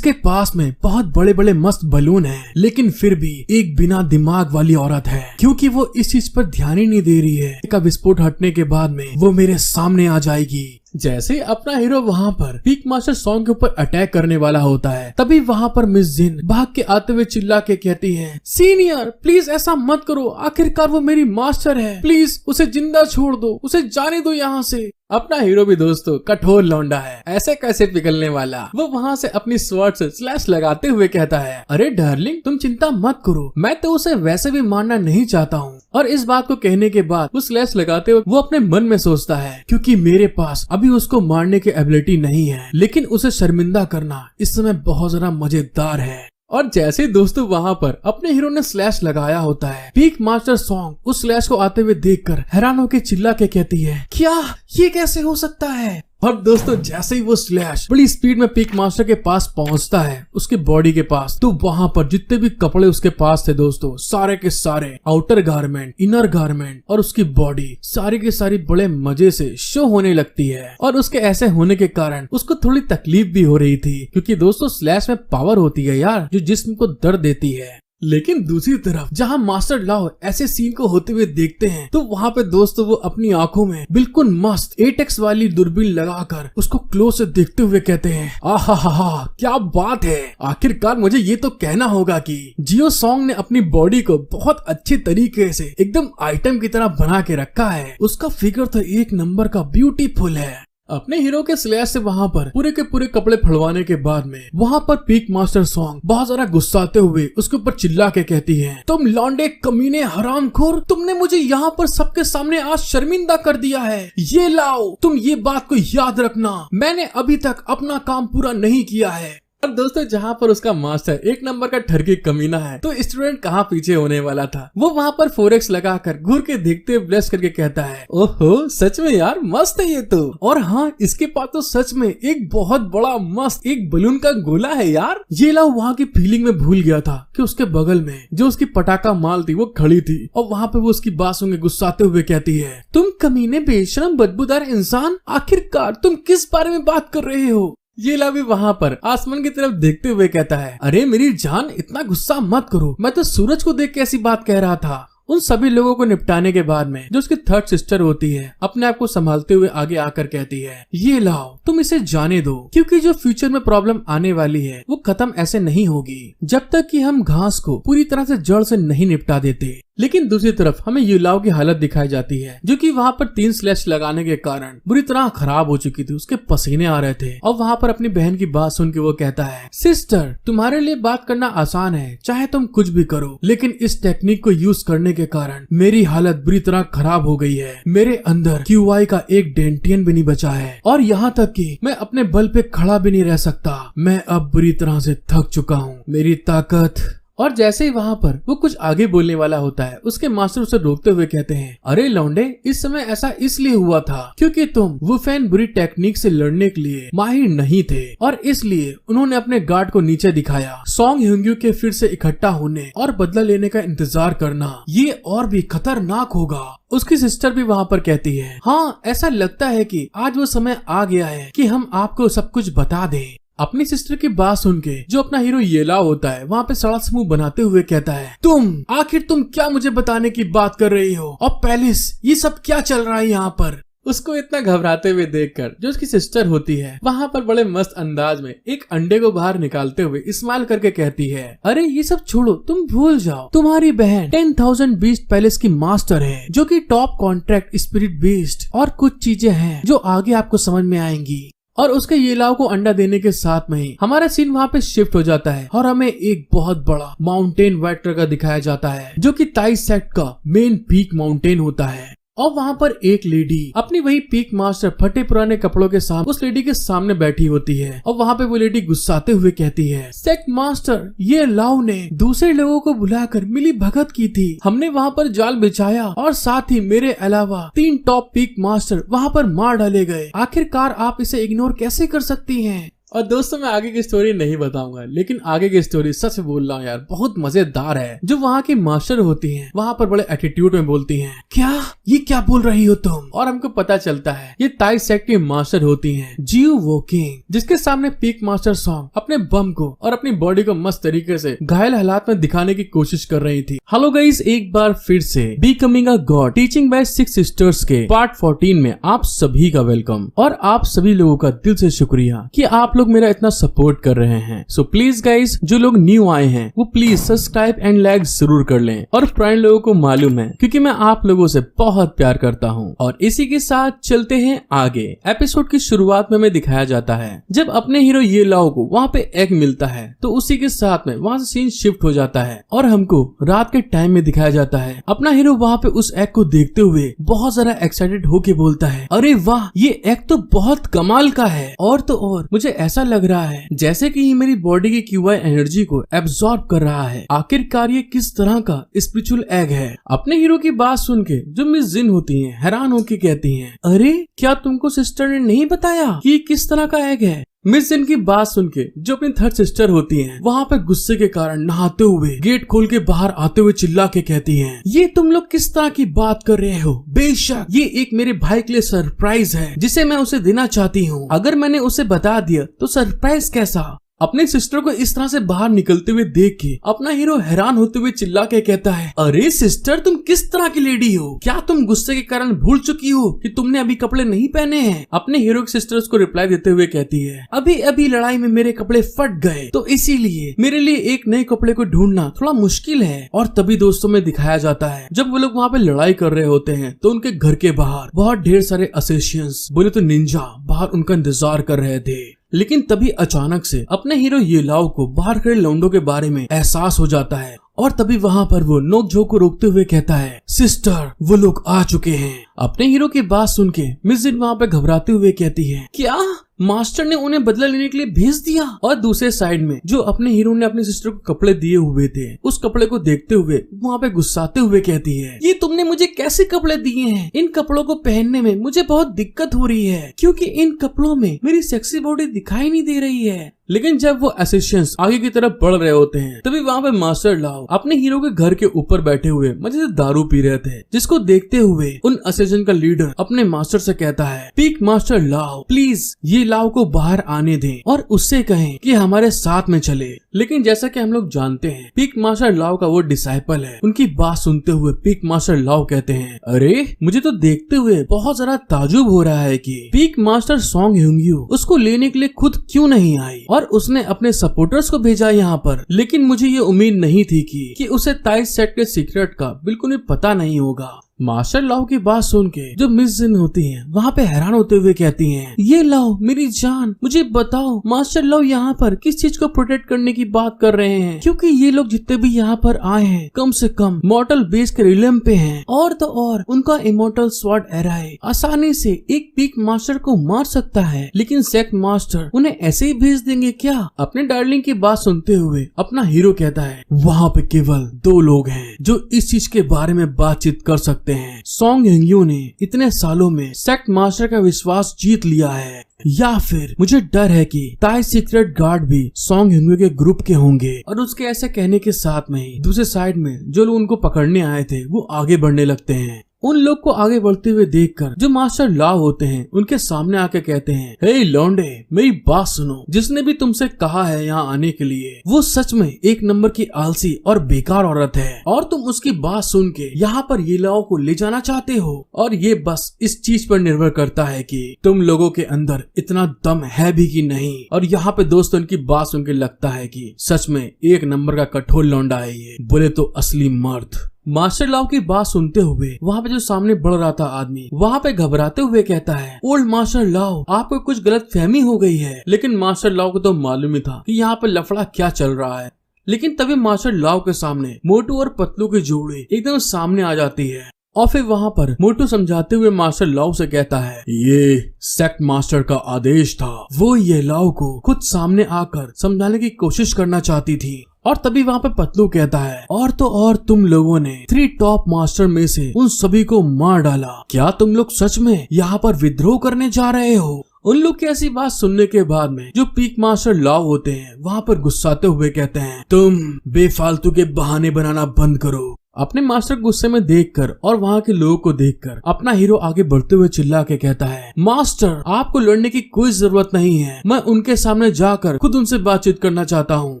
पास में बहुत बड़े बड़े मस्त बलून हैं, लेकिन फिर भी एक बिना दिमाग वाली औरत है क्योंकि वो इस चीज पर ध्यान ही नहीं दे रही है। का विस्फोट हटने के बाद में वो मेरे सामने आ जाएगी। जैसे अपना हीरो वहाँ पर पीक मास्टर सॉन्ग के ऊपर अटैक करने वाला होता है तभी वहाँ पर मिस जिन भाग के आते हुए चिल्ला के कहती है, सीनियर प्लीज ऐसा मत करो, आखिरकार वो मेरी मास्टर है, प्लीज उसे जिंदा छोड़ दो, उसे जाने दो यहाँ से। अपना हीरो भी दोस्तों कठोर लौंडा है, ऐसे कैसे पिघलने वाला। वो वहाँ से अपनी स्वॉर्ड से स्लैश लगाते हुए कहता है, अरे डार्लिंग तुम चिंता मत करो, मैं तो उसे वैसे भी मारना नहीं चाहता हूँ। और इस बात को कहने के बाद वो स्लैश लगाते हुए वो अपने मन में सोचता है, क्योंकि मेरे पास अभी उसको मारने की एबिलिटी नहीं है, लेकिन उसे शर्मिंदा करना इस समय बहुत ज्यादा मजेदार है। और जैसे दोस्तों वहाँ पर अपने हीरो ने स्लैश लगाया होता है, पीक मास्टर सॉन्ग उस स्लैश को आते हुए देखकर हैरान होकर चिल्ला के कहती है, क्या ये कैसे हो सकता है। और दोस्तों जैसे ही वो स्लैश बड़ी स्पीड में पीक मास्टर के पास पहुंचता है उसके बॉडी के पास, तो वहां पर जितने भी कपड़े उसके पास थे दोस्तों सारे के सारे आउटर गारमेंट, इनर गारमेंट और उसकी बॉडी सारी की सारी बड़े मजे से शो होने लगती है। और उसके ऐसे होने के कारण उसको थोड़ी तकलीफ भी हो रही थी, क्योंकि दोस्तों स्लैश में पावर होती है यार जो जिस्म को दर्द देती है। लेकिन दूसरी तरफ जहां मास्टर लाओ ऐसे सीन को होते हुए देखते हैं तो वहां पे दोस्तों वो अपनी आंखों में बिल्कुल मस्त 8x वाली दूरबीन लगाकर उसको क्लोज से देखते हुए कहते हैं, आहा क्या बात है, आखिरकार मुझे ये तो कहना होगा कि जियो सॉन्ग ने अपनी बॉडी को बहुत अच्छे तरीके से एकदम आइटम की तरह बना के रखा है। उसका फिगर तो एक नंबर का ब्यूटीफुल है। अपने हीरो के स्लैश से वहाँ पर पूरे के पूरे कपड़े फड़वाने के बाद में वहाँ पर पीक मास्टर सॉन्ग बहुत ज्यादा गुस्साते हुए उसके ऊपर चिल्ला के कहती है, तुम लौंडे कमीने हरामखोर, तुमने मुझे यहाँ पर सबके सामने आज शर्मिंदा कर दिया है। ये लाओ, तुम ये बात को याद रखना, मैंने अभी तक अपना काम पूरा नहीं किया है। और दोस्तों जहाँ पर उसका मास्टर एक नंबर का ठरकी कमीना है तो स्टूडेंट कहाँ पीछे होने वाला था। वो वहाँ पर 4x लगाकर घूर के देखते हुए ब्लेस करके कहता है, ओहो सच में यार मस्त है ये तो। और हाँ इसके पास तो सच में एक बहुत बड़ा मस्त एक बलून का गोला है यार। ये लाओ वहाँ की फीलिंग में भूल गया था कि उसके बगल में जो उसकी पटाखा माल थी वो खड़ी थी और वहाँ पे वो उसकी बात सुन के गुस्साते हुए कहती है, तुम कमीने बेशरम बदबूदार इंसान, आखिरकार तुम किस बारे में बात कर रहे हो। ये ला भी वहाँ पर आसमान की तरफ देखते हुए कहता है, अरे मेरी जान इतना गुस्सा मत करो, मैं तो सूरज को देख के ऐसी बात कह रहा था। उन सभी लोगों को निपटाने के बाद में जो उसकी थर्ड सिस्टर होती है अपने आप को संभालते हुए आगे आकर कहती है, ये लाओ तुम इसे जाने दो, क्योंकि जो फ्यूचर में प्रॉब्लम आने वाली है वो खत्म ऐसे नहीं होगी जब तक कि हम घास को पूरी तरह से जड़ से नहीं निपटा देते। लेकिन दूसरी तरफ हमें युलाओ की हालत दिखाई जाती है जो कि वहाँ पर 3 स्लैश लगाने के कारण बुरी तरह खराब हो चुकी थी, उसके पसीने आ रहे थे। और वहाँ पर अपनी बहन की बात सुन के वो कहता है, सिस्टर तुम्हारे लिए बात करना आसान है, चाहे तुम कुछ भी करो, लेकिन इस टेक्निक को यूज करने के कारण मेरी हालत बुरी तरह खराब हो गई है। मेरे अंदर QI का एक डेंटियन भी नहीं बचा है और यहाँ तक कि मैं अपने बल पे खड़ा भी नहीं रह सकता। मैं अब बुरी तरह से थक चुका हूँ, मेरी ताकत। और जैसे ही वहाँ पर वो कुछ आगे बोलने वाला होता है उसके मास्टर उसे रोकते हुए कहते हैं, अरे लौंडे इस समय ऐसा इसलिए हुआ था क्योंकि तुम वुफेन बुरी टेक्निक से लड़ने के लिए माहिर नहीं थे और इसलिए उन्होंने अपने गार्ड को नीचे दिखाया। सॉन्ग ह्यूंग्यू के फिर से इकट्ठा होने और बदला लेने का इंतजार करना ये और भी खतरनाक होगा। उसकी सिस्टर भी वहाँ पर कहती है, हाँ ऐसा लगता है कि आज वो समय आ गया है कि हम आपको सब कुछ बता दें। अपनी सिस्टर की बात सुन के जो अपना हीरो येला होता है वहाँ पे सड़ा से मुंह बनाते हुए कहता है, तुम क्या मुझे बताने की बात कर रही हो, और पैलिस ये सब क्या चल रहा है यहाँ पर। उसको इतना घबराते हुए देखकर जो उसकी सिस्टर होती है वहाँ पर बड़े मस्त अंदाज में एक अंडे को बाहर निकालते हुए स्माइल करके कहती है, अरे ये सब छोड़ो, तुम भूल जाओ, तुम्हारी बहन 10,000 बीस्ट पैलेस की मास्टर है, जो कि टॉप कॉन्ट्रैक्ट स्पिरिट बीस्ट और कुछ चीजें हैं जो आगे आपको समझ में आएंगी। और उसके येलाओ को अंडा देने के साथ में ही हमारा सीन वहाँ पे शिफ्ट हो जाता है और हमें एक बहुत बड़ा माउंटेन व्हाइट कलर का दिखाया जाता है, जो कि ताई सेक्ट का मेन पीक माउंटेन होता है। और वहाँ पर एक लेडी अपनी वही पीक मास्टर फटे पुराने कपड़ों के साथ उस लेडी के सामने बैठी होती है और वहाँ पे वो लेडी गुस्साते हुए कहती है, सेक्ट मास्टर, ये लाओ ने दूसरे लोगों को बुलाकर मिली भगत की थी। हमने वहाँ पर जाल बिछाया और साथ ही मेरे अलावा 3 टॉप पीक मास्टर वहाँ पर मार डाले गए। आखिरकार आप इसे इग्नोर कैसे कर सकती हैं? और दोस्तों मैं आगे की स्टोरी नहीं बताऊंगा, लेकिन आगे की स्टोरी सच बोल रहा हूँ यार बहुत मजेदार है। जो वहाँ की मास्टर होती हैं वहाँ पर बड़े एटीट्यूड में बोलती हैं, क्या ये क्या बोल रही हो तुम? और हमको पता चलता है ये ताई सेक्ट की मास्टर होती हैं जियो वोकिंग, जिसके सामने पीक मास्टर सॉन्ग अपने बम को और अपनी बॉडी को मस्त तरीके से घायल हालात में दिखाने की कोशिश कर रही थी। हेलो गाइस, एक बार फिर से becoming a God teaching bye 6 sisters के पार्ट 14 में आप सभी का वेलकम। और आप सभी लोगों का दिल से शुक्रिया कि आप लोग मेरा इतना सपोर्ट कर रहे हैं। सो प्लीज गाइस, जो लोग न्यू आए हैं वो प्लीज सब्सक्राइब एंड लाइक जरूर कर लें। और पुराने लोगों को मालूम है क्योंकि मैं आप लोगों से बहुत प्यार करता हूँ। और इसी के साथ चलते हैं आगे। एपिसोड की शुरुआत में हमें दिखाया जाता है जब अपने हीरो ये लाओ को वहाँ पे एग मिलता है, तो उसी के साथ में वहाँ से सीन शिफ्ट हो जाता है और हमको रात के टाइम में दिखाया जाता है। अपना हीरो वहाँ पे उस एग को देखते हुए बहुत ज्यादा एक्साइटेड होके बोलता है, अरे वाह, ये एग तो बहुत कमाल का है। और तो और मुझे ऐसा लग रहा है जैसे कि ये मेरी बॉडी की क्यूआई एनर्जी को एब्सॉर्ब कर रहा है। आखिरकार ये किस तरह का स्पिरिचुअल एग है? अपने हीरो की बात सुन के जो मिस जिन होती हैं हैरान होके कहती हैं, अरे क्या तुमको सिस्टर ने नहीं बताया कि किस तरह का एग है? मिस जिन की बात सुन के जो अपनी थर्ड सिस्टर होती हैं वहाँ पे गुस्से के कारण नहाते हुए गेट खोल के बाहर आते हुए चिल्ला के कहती हैं, ये तुम लोग किस तरह की बात कर रहे हो? बेशक ये एक मेरे भाई के लिए सरप्राइज है जिसे मैं उसे देना चाहती हूँ। अगर मैंने उसे बता दिया तो सरप्राइज कैसा? अपने सिस्टर को इस तरह से बाहर निकलते हुए देख के अपना हीरो हैरान होते हुए चिल्ला के कहता है, अरे सिस्टर, तुम किस तरह की लेडी हो? क्या तुम गुस्से के कारण भूल चुकी हो कि तुमने अभी कपड़े नहीं पहने हैं? अपने हीरो की सिस्टर उसको रिप्लाई देते हुए कहती है, अभी अभी लड़ाई में मेरे कपड़े फट गए, तो इसीलिए मेरे लिए एक नए कपड़े को ढूंढना थोड़ा मुश्किल है। और तभी दोस्तों में दिखाया जाता है जब वो लोग वहाँ पे लड़ाई कर रहे होते हैं तो उनके घर के बाहर बहुत ढेर सारे असेसियंस, बोले तो निंजा, बाहर उनका इंतजार कर रहे थे। लेकिन तभी अचानक से अपने हीरो ये लाओ को बाहर खड़े लौंडों के बारे में एहसास हो जाता है और तभी वहाँ पर वो नोक-झोंक को रोकते हुए कहता है, सिस्टर, वो लोग आ चुके हैं। अपने हीरो की बात सुन के मिस जिन वहाँ पे घबराते हुए कहती है, क्या मास्टर ने उन्हें बदला लेने के लिए भेज दिया? और दूसरे साइड में जो अपने हीरो ने अपनी सिस्टर को कपड़े दिए हुए थे उस कपड़े को देखते हुए वहाँ पे गुस्साते हुए कहती है, ये तुमने मुझे कैसे कपड़े दिए हैं? इन कपड़ों को पहनने में मुझे बहुत दिक्कत हो रही है क्योंकि इन कपड़ों में मेरी सेक्सी बॉडी दिखाई नहीं दे रही है। लेकिन जब वो असिस्टेंट्स आगे की तरफ बढ़ रहे होते हैं तभी वहाँ पे मास्टर लाओ अपने हीरो के घर के ऊपर बैठे हुए मजे से दारू पी रहे थे, जिसको देखते हुए उन असिस्टेंट का लीडर अपने मास्टर से कहता है, पीक मास्टर लाओ, प्लीज ये लाओ को बाहर आने दें और उससे कहें कि हमारे साथ में चले। लेकिन जैसा कि हम लोग जानते हैं पीक मास्टर लाओ का वो डिसाइपल है। उनकी बात सुनते हुए पीक मास्टर लाओ कहते हैं, अरे मुझे तो देखते हुए बहुत ज्यादा ताजुब हो रहा है कि पीक मास्टर सॉन्ग ह्यूंग्यू उसको लेने के लिए खुद क्यों नहीं आई और उसने अपने सपोर्टर्स को भेजा यहाँ पर। लेकिन मुझे ये उम्मीद नहीं थी कि उसे ताई सेट के सीक्रेट का बिल्कुल भी पता नहीं होगा। मास्टर लाओ की बात सुन के जो मिस जिन होती हैं वहाँ पे हैरान होते हुए कहती हैं, ये लाओ मेरी जान, मुझे बताओ मास्टर लाओ यहाँ पर किस चीज को प्रोटेक्ट करने की बात कर रहे हैं? क्योंकि ये लोग जितने भी यहाँ पर आए हैं कम से कम मॉर्टल बेस के रिलम पे हैं और तो और उनका इमोर्टल स्वॉर्ड एराय आसानी से एक पीक मास्टर को मार सकता है। लेकिन सेक्ट मास्टर उन्हें ऐसे ही भेज देंगे क्या? अपने डार्लिंग की बात सुनते हुए अपना हीरो कहता है, वहाँ पे केवल 2 लोग हैं जो इस चीज के बारे में बातचीत कर सकते हैं। सॉन्ग ह्यूंग्यू ने इतने सालों में सेक्ट मास्टर का विश्वास जीत लिया है, या फिर मुझे डर है कि ताई सीक्रेट गार्ड भी सॉन्ग ह्यूंग्यू के ग्रुप के होंगे। और उसके ऐसे कहने के साथ में ही दूसरे साइड में जो लोग उनको पकड़ने आए थे वो आगे बढ़ने लगते हैं उन लोग को आगे बढ़ते हुए देखकर जो मास्टर लाओ होते हैं उनके सामने आके कहते हैं, हे लौंडे, मेरी बात सुनो, जिसने भी तुमसे कहा है यहाँ आने के लिए वो सच में एक नंबर की आलसी और बेकार औरत है, और तुम उसकी बात सुन के यहाँ पर ये लाओ को ले जाना चाहते हो, और ये बस इस चीज पर निर्भर करता है कि तुम लोगों के अंदर इतना दम है भी कि नहीं। और यहाँ पे दोस्तों इनकी बात सुन के लगता है कि सच में एक नंबर का कठोर लौंडा है ये, बोले तो असली मर्द। मास्टर लाओ की बात सुनते हुए वहाँ पे जो सामने बढ़ रहा था आदमी वहाँ पे घबराते हुए कहता है, ओल्ड मास्टर लाओ, आपको कुछ गलत फहमी हो गई है। लेकिन मास्टर लाओ को तो मालूम ही था कि यहाँ पे लफड़ा क्या चल रहा है। लेकिन तभी मास्टर लाओ के सामने मोटू और पतलू की जोड़ी एकदम सामने आ जाती है, और फिर वहाँ पर मोटू समझाते हुए मास्टर लाओ से कहता है, ये सेक्ट मास्टर का आदेश था, वो ये लाओ को खुद सामने आकर समझाने की कोशिश करना चाहती थी। और तभी वहाँ पे पतलू कहता है, और तो और तुम लोगों ने 3 टॉप मास्टर में से उन सभी को मार डाला, क्या तुम लोग सच में यहाँ पर विद्रोह करने जा रहे हो? उन लोग की ऐसी बात सुनने के बाद में जो पीक मास्टर लाओ होते हैं वहाँ पर गुस्साते हुए कहते हैं, तुम बेफालतू के बहाने बनाना बंद करो। अपने मास्टर गुस्से में देखकर और वहाँ के लोगों को देखकर अपना हीरो आगे बढ़ते हुए चिल्ला के कहता है, मास्टर, आपको लड़ने की कोई जरूरत नहीं है, मैं उनके सामने जाकर खुद उनसे बातचीत करना चाहता हूँ।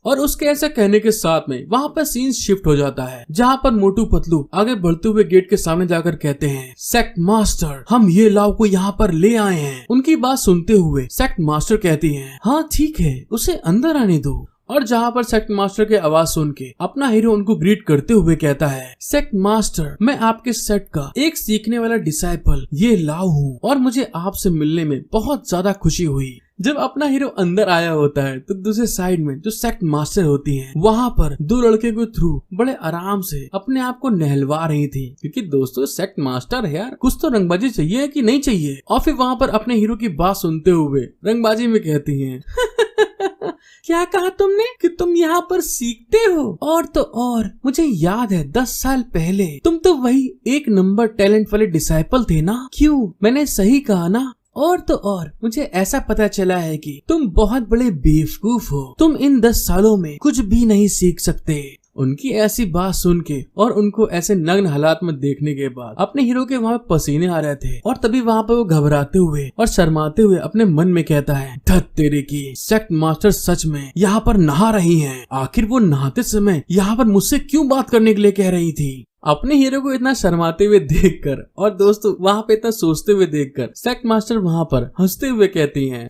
और उसके ऐसा कहने के साथ में वहाँ पर सीन शिफ्ट हो जाता है, जहाँ पर मोटू पतलू आगे बढ़ते हुए गेट के सामने जाकर कहते हैं, सेक्ट मास्टर, हम ये लाओ को यहाँ पर ले आए हैं। उनकी बात सुनते हुए सेक्ट मास्टर कहती है, हाँ ठीक है, उसे अंदर आने दो। और जहाँ पर सेक्ट मास्टर की आवाज सुन के अपना हीरो उनको ग्रीट करते हुए कहता है, सेक्ट मास्टर, मैं आपके सेट का एक सीखने वाला डिसाइपल ये लाओ हूँ, और मुझे आपसे मिलने में बहुत ज्यादा खुशी हुई। जब अपना हीरो अंदर आया होता है तो दूसरे साइड में जो सेक्ट मास्टर होती हैं वहाँ पर 2 लड़के के थ्रू बड़े आराम से अपने आप को नहलवा रही थी, क्योंकि दोस्तों सेक्ट मास्टर है यार, कुछ तो रंगबाजी चाहिए कि नहीं चाहिए। और फिर वहाँ पर अपने हीरो की बात सुनते हुए रंगबाजी में कहती हैं, क्या कहा तुमने कि तुम यहाँ पर सीखते हो? और तो और मुझे याद है 10 साल पहले तुम तो वही एक नंबर टैलेंट वाले डिसाइपल थे ना? क्यों, मैंने सही कहा ना? और तो और मुझे ऐसा पता चला है कि तुम बहुत बड़े बेवकूफ हो, तुम इन 10 सालों में कुछ भी नहीं सीख सकते। उनकी ऐसी बात सुन के और उनको ऐसे नग्न हालात में देखने के बाद अपने हीरो के वहाँ पसीने आ रहे थे, और तभी वहाँ पे वो घबराते हुए और शर्माते हुए अपने मन में कहता है, धत तेरे की, सेक्ट मास्टर सच में यहाँ पर नहा रही हैं। आखिर वो नहाते समय यहाँ पर मुझसे क्यों बात करने के लिए कह रही थी? अपने हीरो को इतना शर्माते हुए देखकर और दोस्तों वहाँ पे इतना सोचते हुए देखकर सेक्ट मास्टर वहाँ पर हंसते हुए कहती हैं,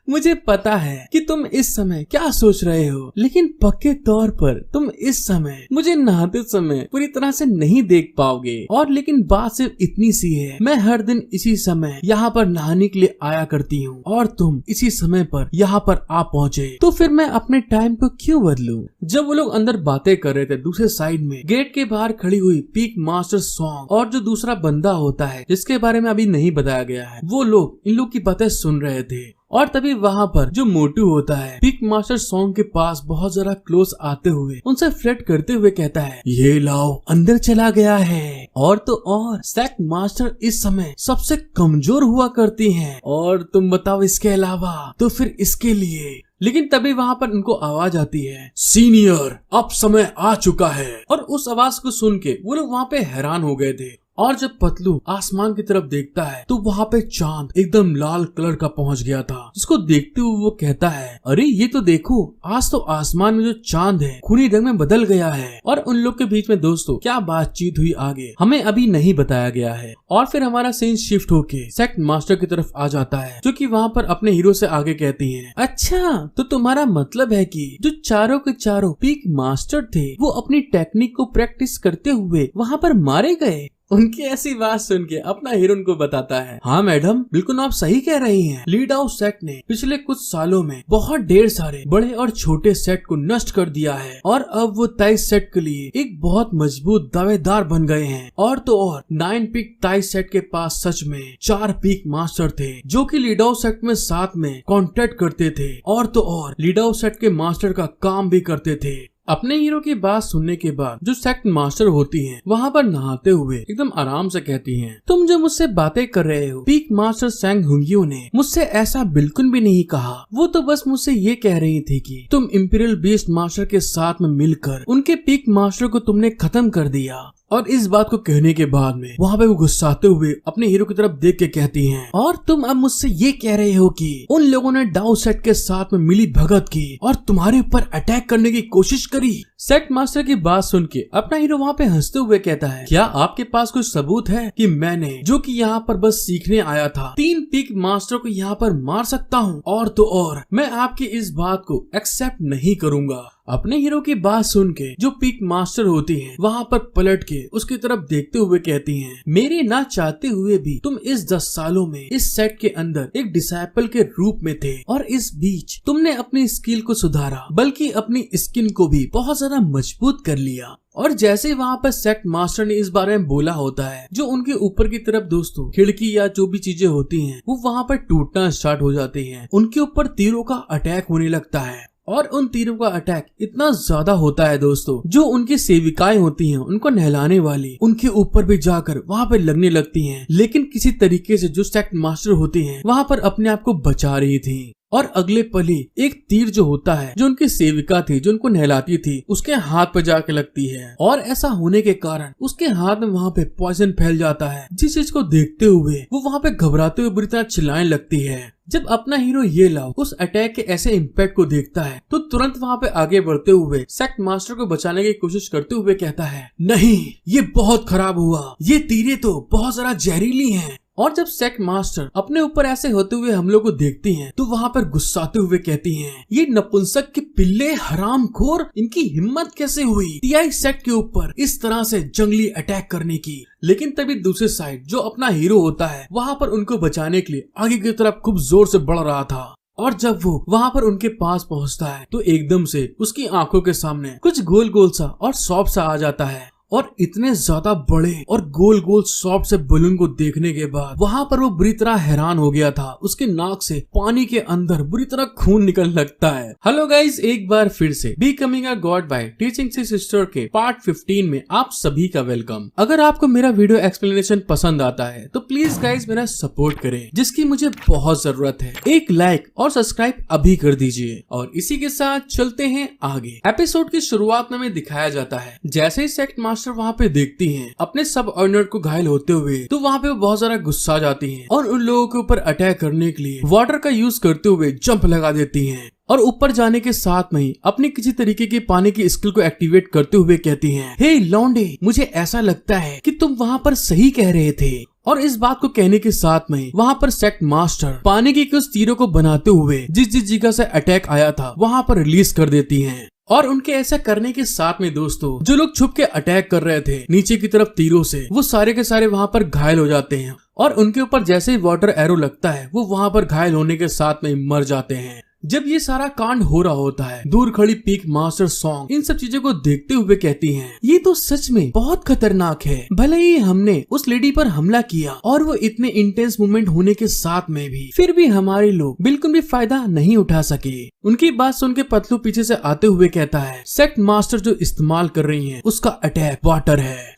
मुझे पता है कि तुम इस समय क्या सोच रहे हो, लेकिन पक्के तौर पर तुम इस समय मुझे नहाते समय पूरी तरह से नहीं देख पाओगे। और लेकिन बात सिर्फ इतनी सी है, मैं हर दिन इसी समय यहाँ पर नहाने के लिए आया करती हूँ, और तुम इसी समय पर यहाँ पर आ पहुँचे, तो फिर मैं अपने टाइम को क्यों बदलूं? जब वो लोग अंदर बातें कर रहे थे, दूसरे साइड में गेट के बाहर खड़ी हुई पीक मास्टर सॉन्ग और जो दूसरा बंदा होता है जिसके बारे में अभी नहीं बताया गया है, वो लोग इन लोग की बातें सुन रहे थे। और तभी वहाँ पर जो मोटू होता है पीक मास्टर सॉन्ग के पास बहुत जरा क्लोज आते हुए उनसे फ्लर्ट करते हुए कहता है, ये लाओ अंदर चला गया है। और तो और सेक्ट मास्टर इस समय सबसे कमजोर हुआ करती हैं, और तुम बताओ इसके अलावा तो फिर इसके लिए। लेकिन तभी वहाँ पर उनको आवाज आती है, सीनियर अब समय आ चुका है। और उस आवाज को सुन के वो लोग वहाँ पे हैरान हो गए थे। और जब पतलू आसमान की तरफ देखता है तो वहाँ पे चांद एकदम लाल कलर का पहुँच गया था, जिसको देखते हुए वो कहता है, अरे ये तो देखो, आज तो आसमान में जो चांद है खूनी रंग में बदल गया है। और उन लोग के बीच में दोस्तों क्या बातचीत हुई आगे हमें अभी नहीं बताया गया है। और फिर हमारा सीन शिफ्ट होके सेक्ट मास्टर की तरफ आ जाता है, जो कि वहाँ पर अपने हीरो से आगे कहती है, अच्छा तो तुम्हारा मतलब है कि जो चारों के चारों पीक मास्टर थे वो अपनी टेक्निक को प्रैक्टिस करते हुए वहाँ पर मारे गए। उनकी ऐसी बात सुन के अपना हीरो उनको बताता है, हाँ मैडम बिल्कुल आप सही कह रही हैं। लीड आउट सेट ने पिछले कुछ सालों में बहुत ढेर सारे बड़े और छोटे सेट को नष्ट कर दिया है, और अब वो ताइस सेट के लिए एक बहुत मजबूत दावेदार बन गए हैं। और तो और 9 पीक ताइस सेट के पास सच में 4 पीक मास्टर थे, जो कि लीड आउट सेट में साथ में कॉन्टेक्ट करते थे, और तो और लीड आउट सेट के मास्टर का काम भी करते थे। अपने हीरो की बात सुनने के बाद जो सेक्ट मास्टर होती हैं वहाँ पर नहाते हुए एकदम आराम से कहती हैं, तुम जो मुझसे बातें कर रहे हो, पीक मास्टर सैंग हुंगियो ने मुझसे ऐसा बिल्कुल भी नहीं कहा। वो तो बस मुझसे ये कह रही थी कि तुम इंपीरियल बीस्ट मास्टर के साथ में मिलकर उनके पीक मास्टर को तुमने खत्म कर दिया। और इस बात को कहने के बाद में वहाँ पे वो गुस्साते हुए अपने हीरो की तरफ देख के कहती हैं, और तुम अब मुझसे ये कह रहे हो कि उन लोगों ने डाउ सेट के साथ में मिली भगत की और तुम्हारे ऊपर अटैक करने की कोशिश करी। सेट मास्टर की बात सुन के अपना हीरो वहाँ पे हंसते हुए कहता है, क्या आपके पास कोई सबूत है कि मैंने जो कि यहाँ पर बस सीखने आया था 3 पीक मास्टर को यहाँ पर मार सकता हूँ? और तो और मैं आपकी इस बात को एक्सेप्ट नहीं करूँगा। अपने हीरो की बात सुन के जो पीक मास्टर होती हैं वहाँ पर पलट के उसकी तरफ देखते हुए कहती हैं, मेरे ना चाहते हुए भी तुम इस 10 सालों में इस सेट के अंदर एक डिसाइपल के रूप में थे और इस बीच तुमने अपनी स्किल को सुधारा, बल्कि अपनी स्किन को भी बहुत ज्यादा मजबूत कर लिया। और जैसे वहाँ पर सेट मास्टर ने इस बारे में बोला होता है, जो उनके ऊपर की तरफ दोस्तों खिड़की या जो भी चीजें होती हैं वो वहाँ पर टूटना स्टार्ट हो जाती हैं। उनके ऊपर तीरों का अटैक होने लगता है और उन तीरों का अटैक इतना ज्यादा होता है दोस्तों, जो उनकी सेविकाएं होती हैं उनको नहलाने वाली उनके ऊपर भी जाकर वहाँ पे लगने लगती हैं। लेकिन किसी तरीके से जो सेट मास्टर होती हैं वहाँ पर अपने आप को बचा रही थी और अगले पल ही एक तीर जो होता है जो उनकी सेविका थी जो उनको नहलाती थी उसके हाथ पे जाके लगती है और ऐसा होने के कारण उसके हाथ में वहाँ पे पॉइजन फैल जाता है, जिस चीज को देखते हुए वो वहाँ पे घबराते हुए बुरी तरह चिल्लाने लगती है। जब अपना हीरो ये लव उस अटैक के ऐसे इम्पैक्ट को देखता है तो तुरंत वहाँ पे आगे बढ़ते हुए सेट मास्टर को बचाने की कोशिश करते हुए कहता है, नहीं ये बहुत खराब हुआ, ये तीरें तो बहुत ज्यादा जहरीली हैं। और जब सेट मास्टर अपने ऊपर ऐसे होते हुए हम लोग को देखती हैं तो वहाँ पर गुस्साते हुए कहती हैं, ये नपुंसक के पिल्ले हरामखोर, इनकी हिम्मत कैसे हुई टीआई सेट के ऊपर इस तरह से जंगली अटैक करने की। लेकिन तभी दूसरे साइड जो अपना हीरो होता है वहाँ पर उनको बचाने के लिए आगे की तरफ खूब जोर से बढ़ रहा था और जब वो वहाँ पर उनके पास पहुँचता है तो एकदम से उसकी आंखों के सामने कुछ गोल गोल सा और सॉफ्ट सा आ जाता है और इतने ज्यादा बड़े और गोल गोल सॉफ्ट से बलून को देखने के बाद वहाँ पर वो बुरी तरह हैरान हो गया था। उसके नाक से पानी के अंदर बुरी तरह खून निकल लगता है। हेलो गाइस, एक बार फिर से becoming a god by teaching sister के पार्ट 15 में आप सभी का वेलकम। अगर आपको मेरा वीडियो एक्सप्लेनेशन पसंद आता है तो प्लीज गाइस मेरा सपोर्ट करें, जिसकी मुझे बहुत जरूरत है। एक लाइक और सब्सक्राइब अभी कर दीजिए और इसी के साथ चलते हैं आगे। एपिसोड की शुरुआत में हमें दिखाया जाता है जैसे ही सेट मास्टर वहाँ पे देखती हैं अपने सब ऑर्डिनेट को घायल होते हुए तो वहाँ पे बहुत सारा गुस्सा जाती हैं और उन लोगों के ऊपर अटैक करने के लिए वाटर का यूज करते हुए जंप लगा देती हैं और ऊपर जाने के साथ में ही अपनी किसी तरीके की पानी की स्किल को एक्टिवेट करते हुए कहती हैं, हे लौंडे, मुझे ऐसा लगता है कि तुम वहाँ पर सही कह रहे थे। और इस बात को कहने के साथ में वहाँ पर सेट मास्टर पानी की कुछ तीरों को बनाते हुए जिस जगह से अटैक आया था वहाँ पर रिलीज कर देती हैं। और उनके ऐसा करने के साथ में दोस्तों जो लोग छुप के अटैक कर रहे थे नीचे की तरफ तीरों से, वो सारे के सारे वहाँ पर घायल हो जाते हैं और उनके ऊपर जैसे ही वाटर एरो लगता है वो वहाँ पर घायल होने के साथ में मर जाते हैं। जब ये सारा कांड हो रहा होता है दूर खड़ी पीक मास्टर सॉन्ग इन सब चीजों को देखते हुए कहती हैं, ये तो सच में बहुत खतरनाक है। भले ही हमने उस लेडी पर हमला किया और वो इतने इंटेंस मूवमेंट होने के साथ में भी फिर भी हमारे लोग बिल्कुल भी फायदा नहीं उठा सके। उनकी बात सुन के पतलू पीछे से आते हुए कहता है, सेट मास्टर जो इस्तेमाल कर रही हैं उसका अटैक वाटर है।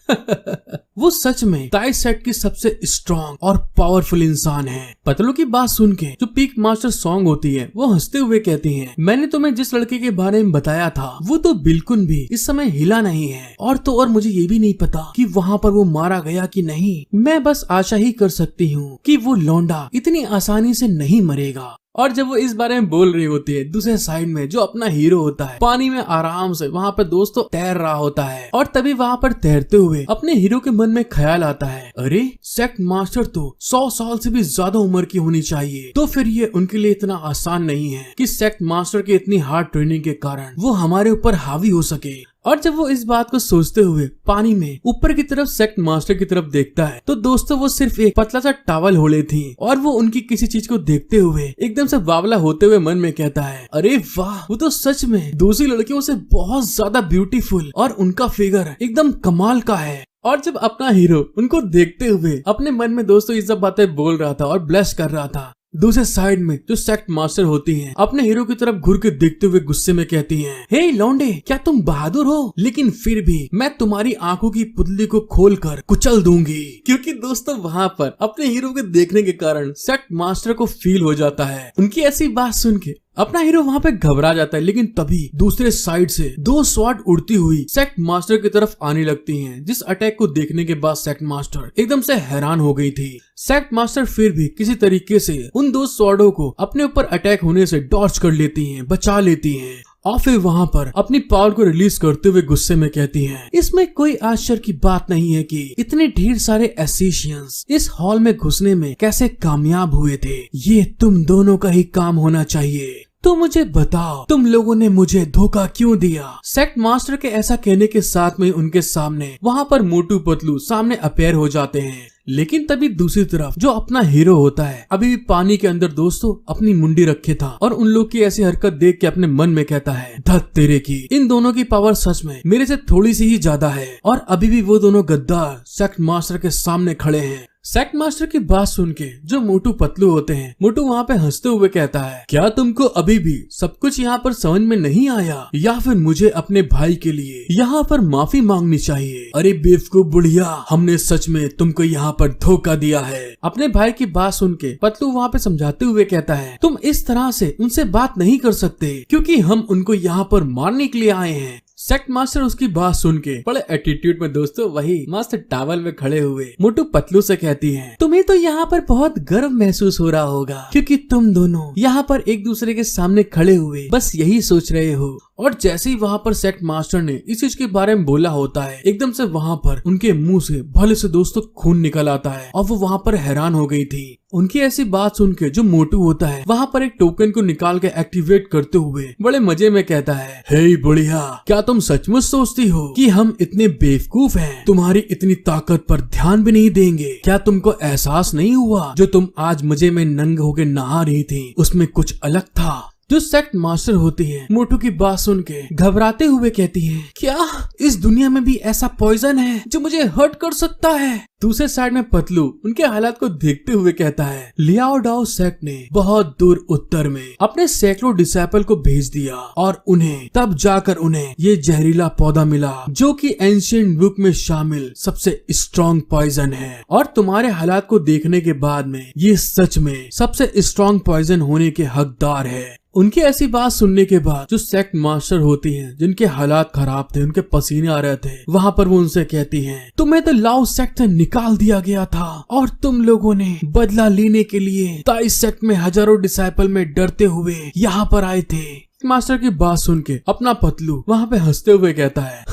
वो सच में टाई सेट की सबसे स्ट्रॉन्ग और पावरफुल इंसान है। पतलू की बात सुन के जो पीक मास्टर सॉन्ग होती है वो हंसते हुए कहती हैं, मैंने तुम्हें जिस लड़के के बारे में बताया था वो तो बिल्कुल भी इस समय हिला नहीं है और तो और मुझे ये भी नहीं पता कि वहाँ पर वो मारा गया कि नहीं। मैं बस आशा ही कर सकती हूँ कि वो लौंडा इतनी आसानी से नहीं मरेगा। और जब वो इस बारे में बोल रही होती है दूसरे साइड में जो अपना हीरो होता है पानी में आराम से वहाँ पर दोस्तों तैर रहा होता है और तभी वहाँ पर तैरते हुए अपने हीरो के मन में ख्याल आता है, अरे सेट मास्टर तो 100 साल से भी ज्यादा उम्र की होनी चाहिए, तो फिर ये उनके लिए इतना आसान नहीं है कि सेट मास्टर की इतनी हार्ड ट्रेनिंग के कारण वो हमारे ऊपर हावी हो सके। और जब वो इस बात को सोचते हुए पानी में ऊपर की तरफ सेट मास्टर की तरफ देखता है तो दोस्तों वो सिर्फ एक पतला सा टॉवल ओढ़े थी और वो उनकी किसी चीज को देखते हुए एकदम से बावला होते हुए मन में कहता है, अरे वाह, वो तो सच में दूसरी लड़कियों से बहुत ज्यादा ब्यूटीफुल और उनका फिगर एकदम कमाल का है। और जब अपना हीरो उनको देखते हुए अपने मन में दोस्तों ये सब बातें बोल रहा था और ब्लश कर रहा था, दूसरे साइड में जो सेट मास्टर होती हैं अपने हीरो की तरफ घूर के देखते हुए गुस्से में कहती हैं, हे लौंडे, क्या तुम बहादुर हो? लेकिन फिर भी मैं तुम्हारी आंखों की पुतली को खोलकर कुचल दूंगी। क्योंकि दोस्तों वहाँ पर अपने हीरो के देखने के कारण सेट मास्टर को फील हो जाता है। उनकी ऐसी बात सुन के अपना हीरो वहाँ पे घबरा जाता है, लेकिन तभी दूसरे साइड से 2 स्वॉर्ड उड़ती हुई सेक्ट मास्टर की तरफ आने लगती हैं, जिस अटैक को देखने के बाद सेक्ट मास्टर एकदम से हैरान हो गई थी। सेक्ट मास्टर फिर भी किसी तरीके से उन 2 स्वॉर्डों को अपने ऊपर अटैक होने से डॉज कर लेती हैं, बचा लेती हैं और फिर वहाँ पर अपनी पावर को रिलीज करते हुए गुस्से में कहती हैं, इसमें कोई आश्चर्य की बात नहीं है कि इतने ढेर सारे एसेसियंस इस हॉल में घुसने में कैसे कामयाब हुए थे। ये तुम दोनों का ही काम होना चाहिए। तो मुझे बताओ, तुम लोगों ने मुझे धोखा क्यों दिया? सेक्ट मास्टर के ऐसा कहने के साथ में उनके सामने वहाँ पर मोटू पतलू सामने अपेयर हो जाते हैं। लेकिन तभी दूसरी तरफ जो अपना हीरो होता है अभी भी पानी के अंदर दोस्तों अपनी मुंडी रखे था और उन लोग की ऐसी हरकत देख के अपने मन में कहता है, धत तेरे की, इन दोनों की पावर सच में मेरे से थोड़ी सी ही ज्यादा है। और अभी भी वो दोनों गद्दार सेक्ट मास्टर के सामने खड़े हैं। सेक्ट मास्टर की बात सुन के जो मोटू पतलू होते हैं, मोटू वहाँ पे हंसते हुए कहता है, क्या तुमको अभी भी सब कुछ यहाँ पर समझ में नहीं आया, या फिर मुझे अपने भाई के लिए यहाँ पर माफी मांगनी चाहिए? अरे बेवकूफ बुढ़िया, हमने सच में तुमको यहाँ पर धोखा दिया है। अपने भाई की बात सुन के पतलू वहाँ पे समझाते हुए कहता है, तुम इस तरह से उनसे बात नहीं कर सकते, क्योंकि हम उनको यहाँ पर मारने के लिए आए हैं। सेक्ट मास्टर उसकी बात सुन के बड़े एटीट्यूड में दोस्तों वही मस्त टावल में खड़े हुए मोटू पतलू से कहती है, तुम्हें तो यहाँ पर बहुत गर्व महसूस हो रहा होगा, क्योंकि तुम दोनों यहाँ पर एक दूसरे के सामने खड़े हुए बस यही सोच रहे हो। और जैसे ही वहाँ पर सेक्ट मास्टर ने इस चीज के बारे में बोला होता है, एकदम से वहाँ पर उनके मुंह से भले से दोस्तों खून निकल आता है और वो वहाँ पर हैरान हो गई थी। उनकी ऐसी बात सुन के जो मोटू होता है वहाँ पर एक टोकन को निकाल के एक्टिवेट करते हुए बड़े मजे में कहता है, हे बुढ़िया, क्या तुम सचमुच सोचती हो कि हम इतने बेवकूफ हैं? तुम्हारी इतनी ताकत पर ध्यान भी नहीं देंगे? क्या तुमको एहसास नहीं हुआ जो तुम आज मजे में नंग होके नहा रही थी उसमें कुछ अलग था? जो सेक्ट मास्टर होती है मोटू की बात सुन के घबराते हुए कहती है, क्या इस दुनिया में भी ऐसा पॉइजन है जो मुझे हर्ट कर सकता है? दूसरे साइड में पतलू उनके हालात को देखते हुए कहता है, लियाओ डाओ सेक्ट ने बहुत दूर उत्तर में अपने सैकड़ों डिसाइपल को भेज दिया और उन्हें तब जाकर उन्हें ये जहरीला पौधा मिला जो कि एंशिएंट बुक में शामिल सबसे स्ट्रॉन्ग पॉइजन है। और तुम्हारे हालात को देखने के बाद में ये सच में सबसे स्ट्रॉन्ग पॉइजन होने के हकदार है। उनकी ऐसी बात सुनने के बाद जो सेक्ट मास्टर होती हैं, जिनके हालात खराब थे, उनके पसीने आ रहे थे, वहाँ पर वो उनसे कहती हैं, तुम्हें तो लाओ सेक्ट से निकाल दिया गया था और तुम लोगों ने बदला लेने के लिए ताई सेक्ट में हजारों डिसाइपल में डरते हुए यहाँ पर आए थे। मास्टर की बात सुन के अपना पतलू वहाँ पे हंसते हुए कहता है,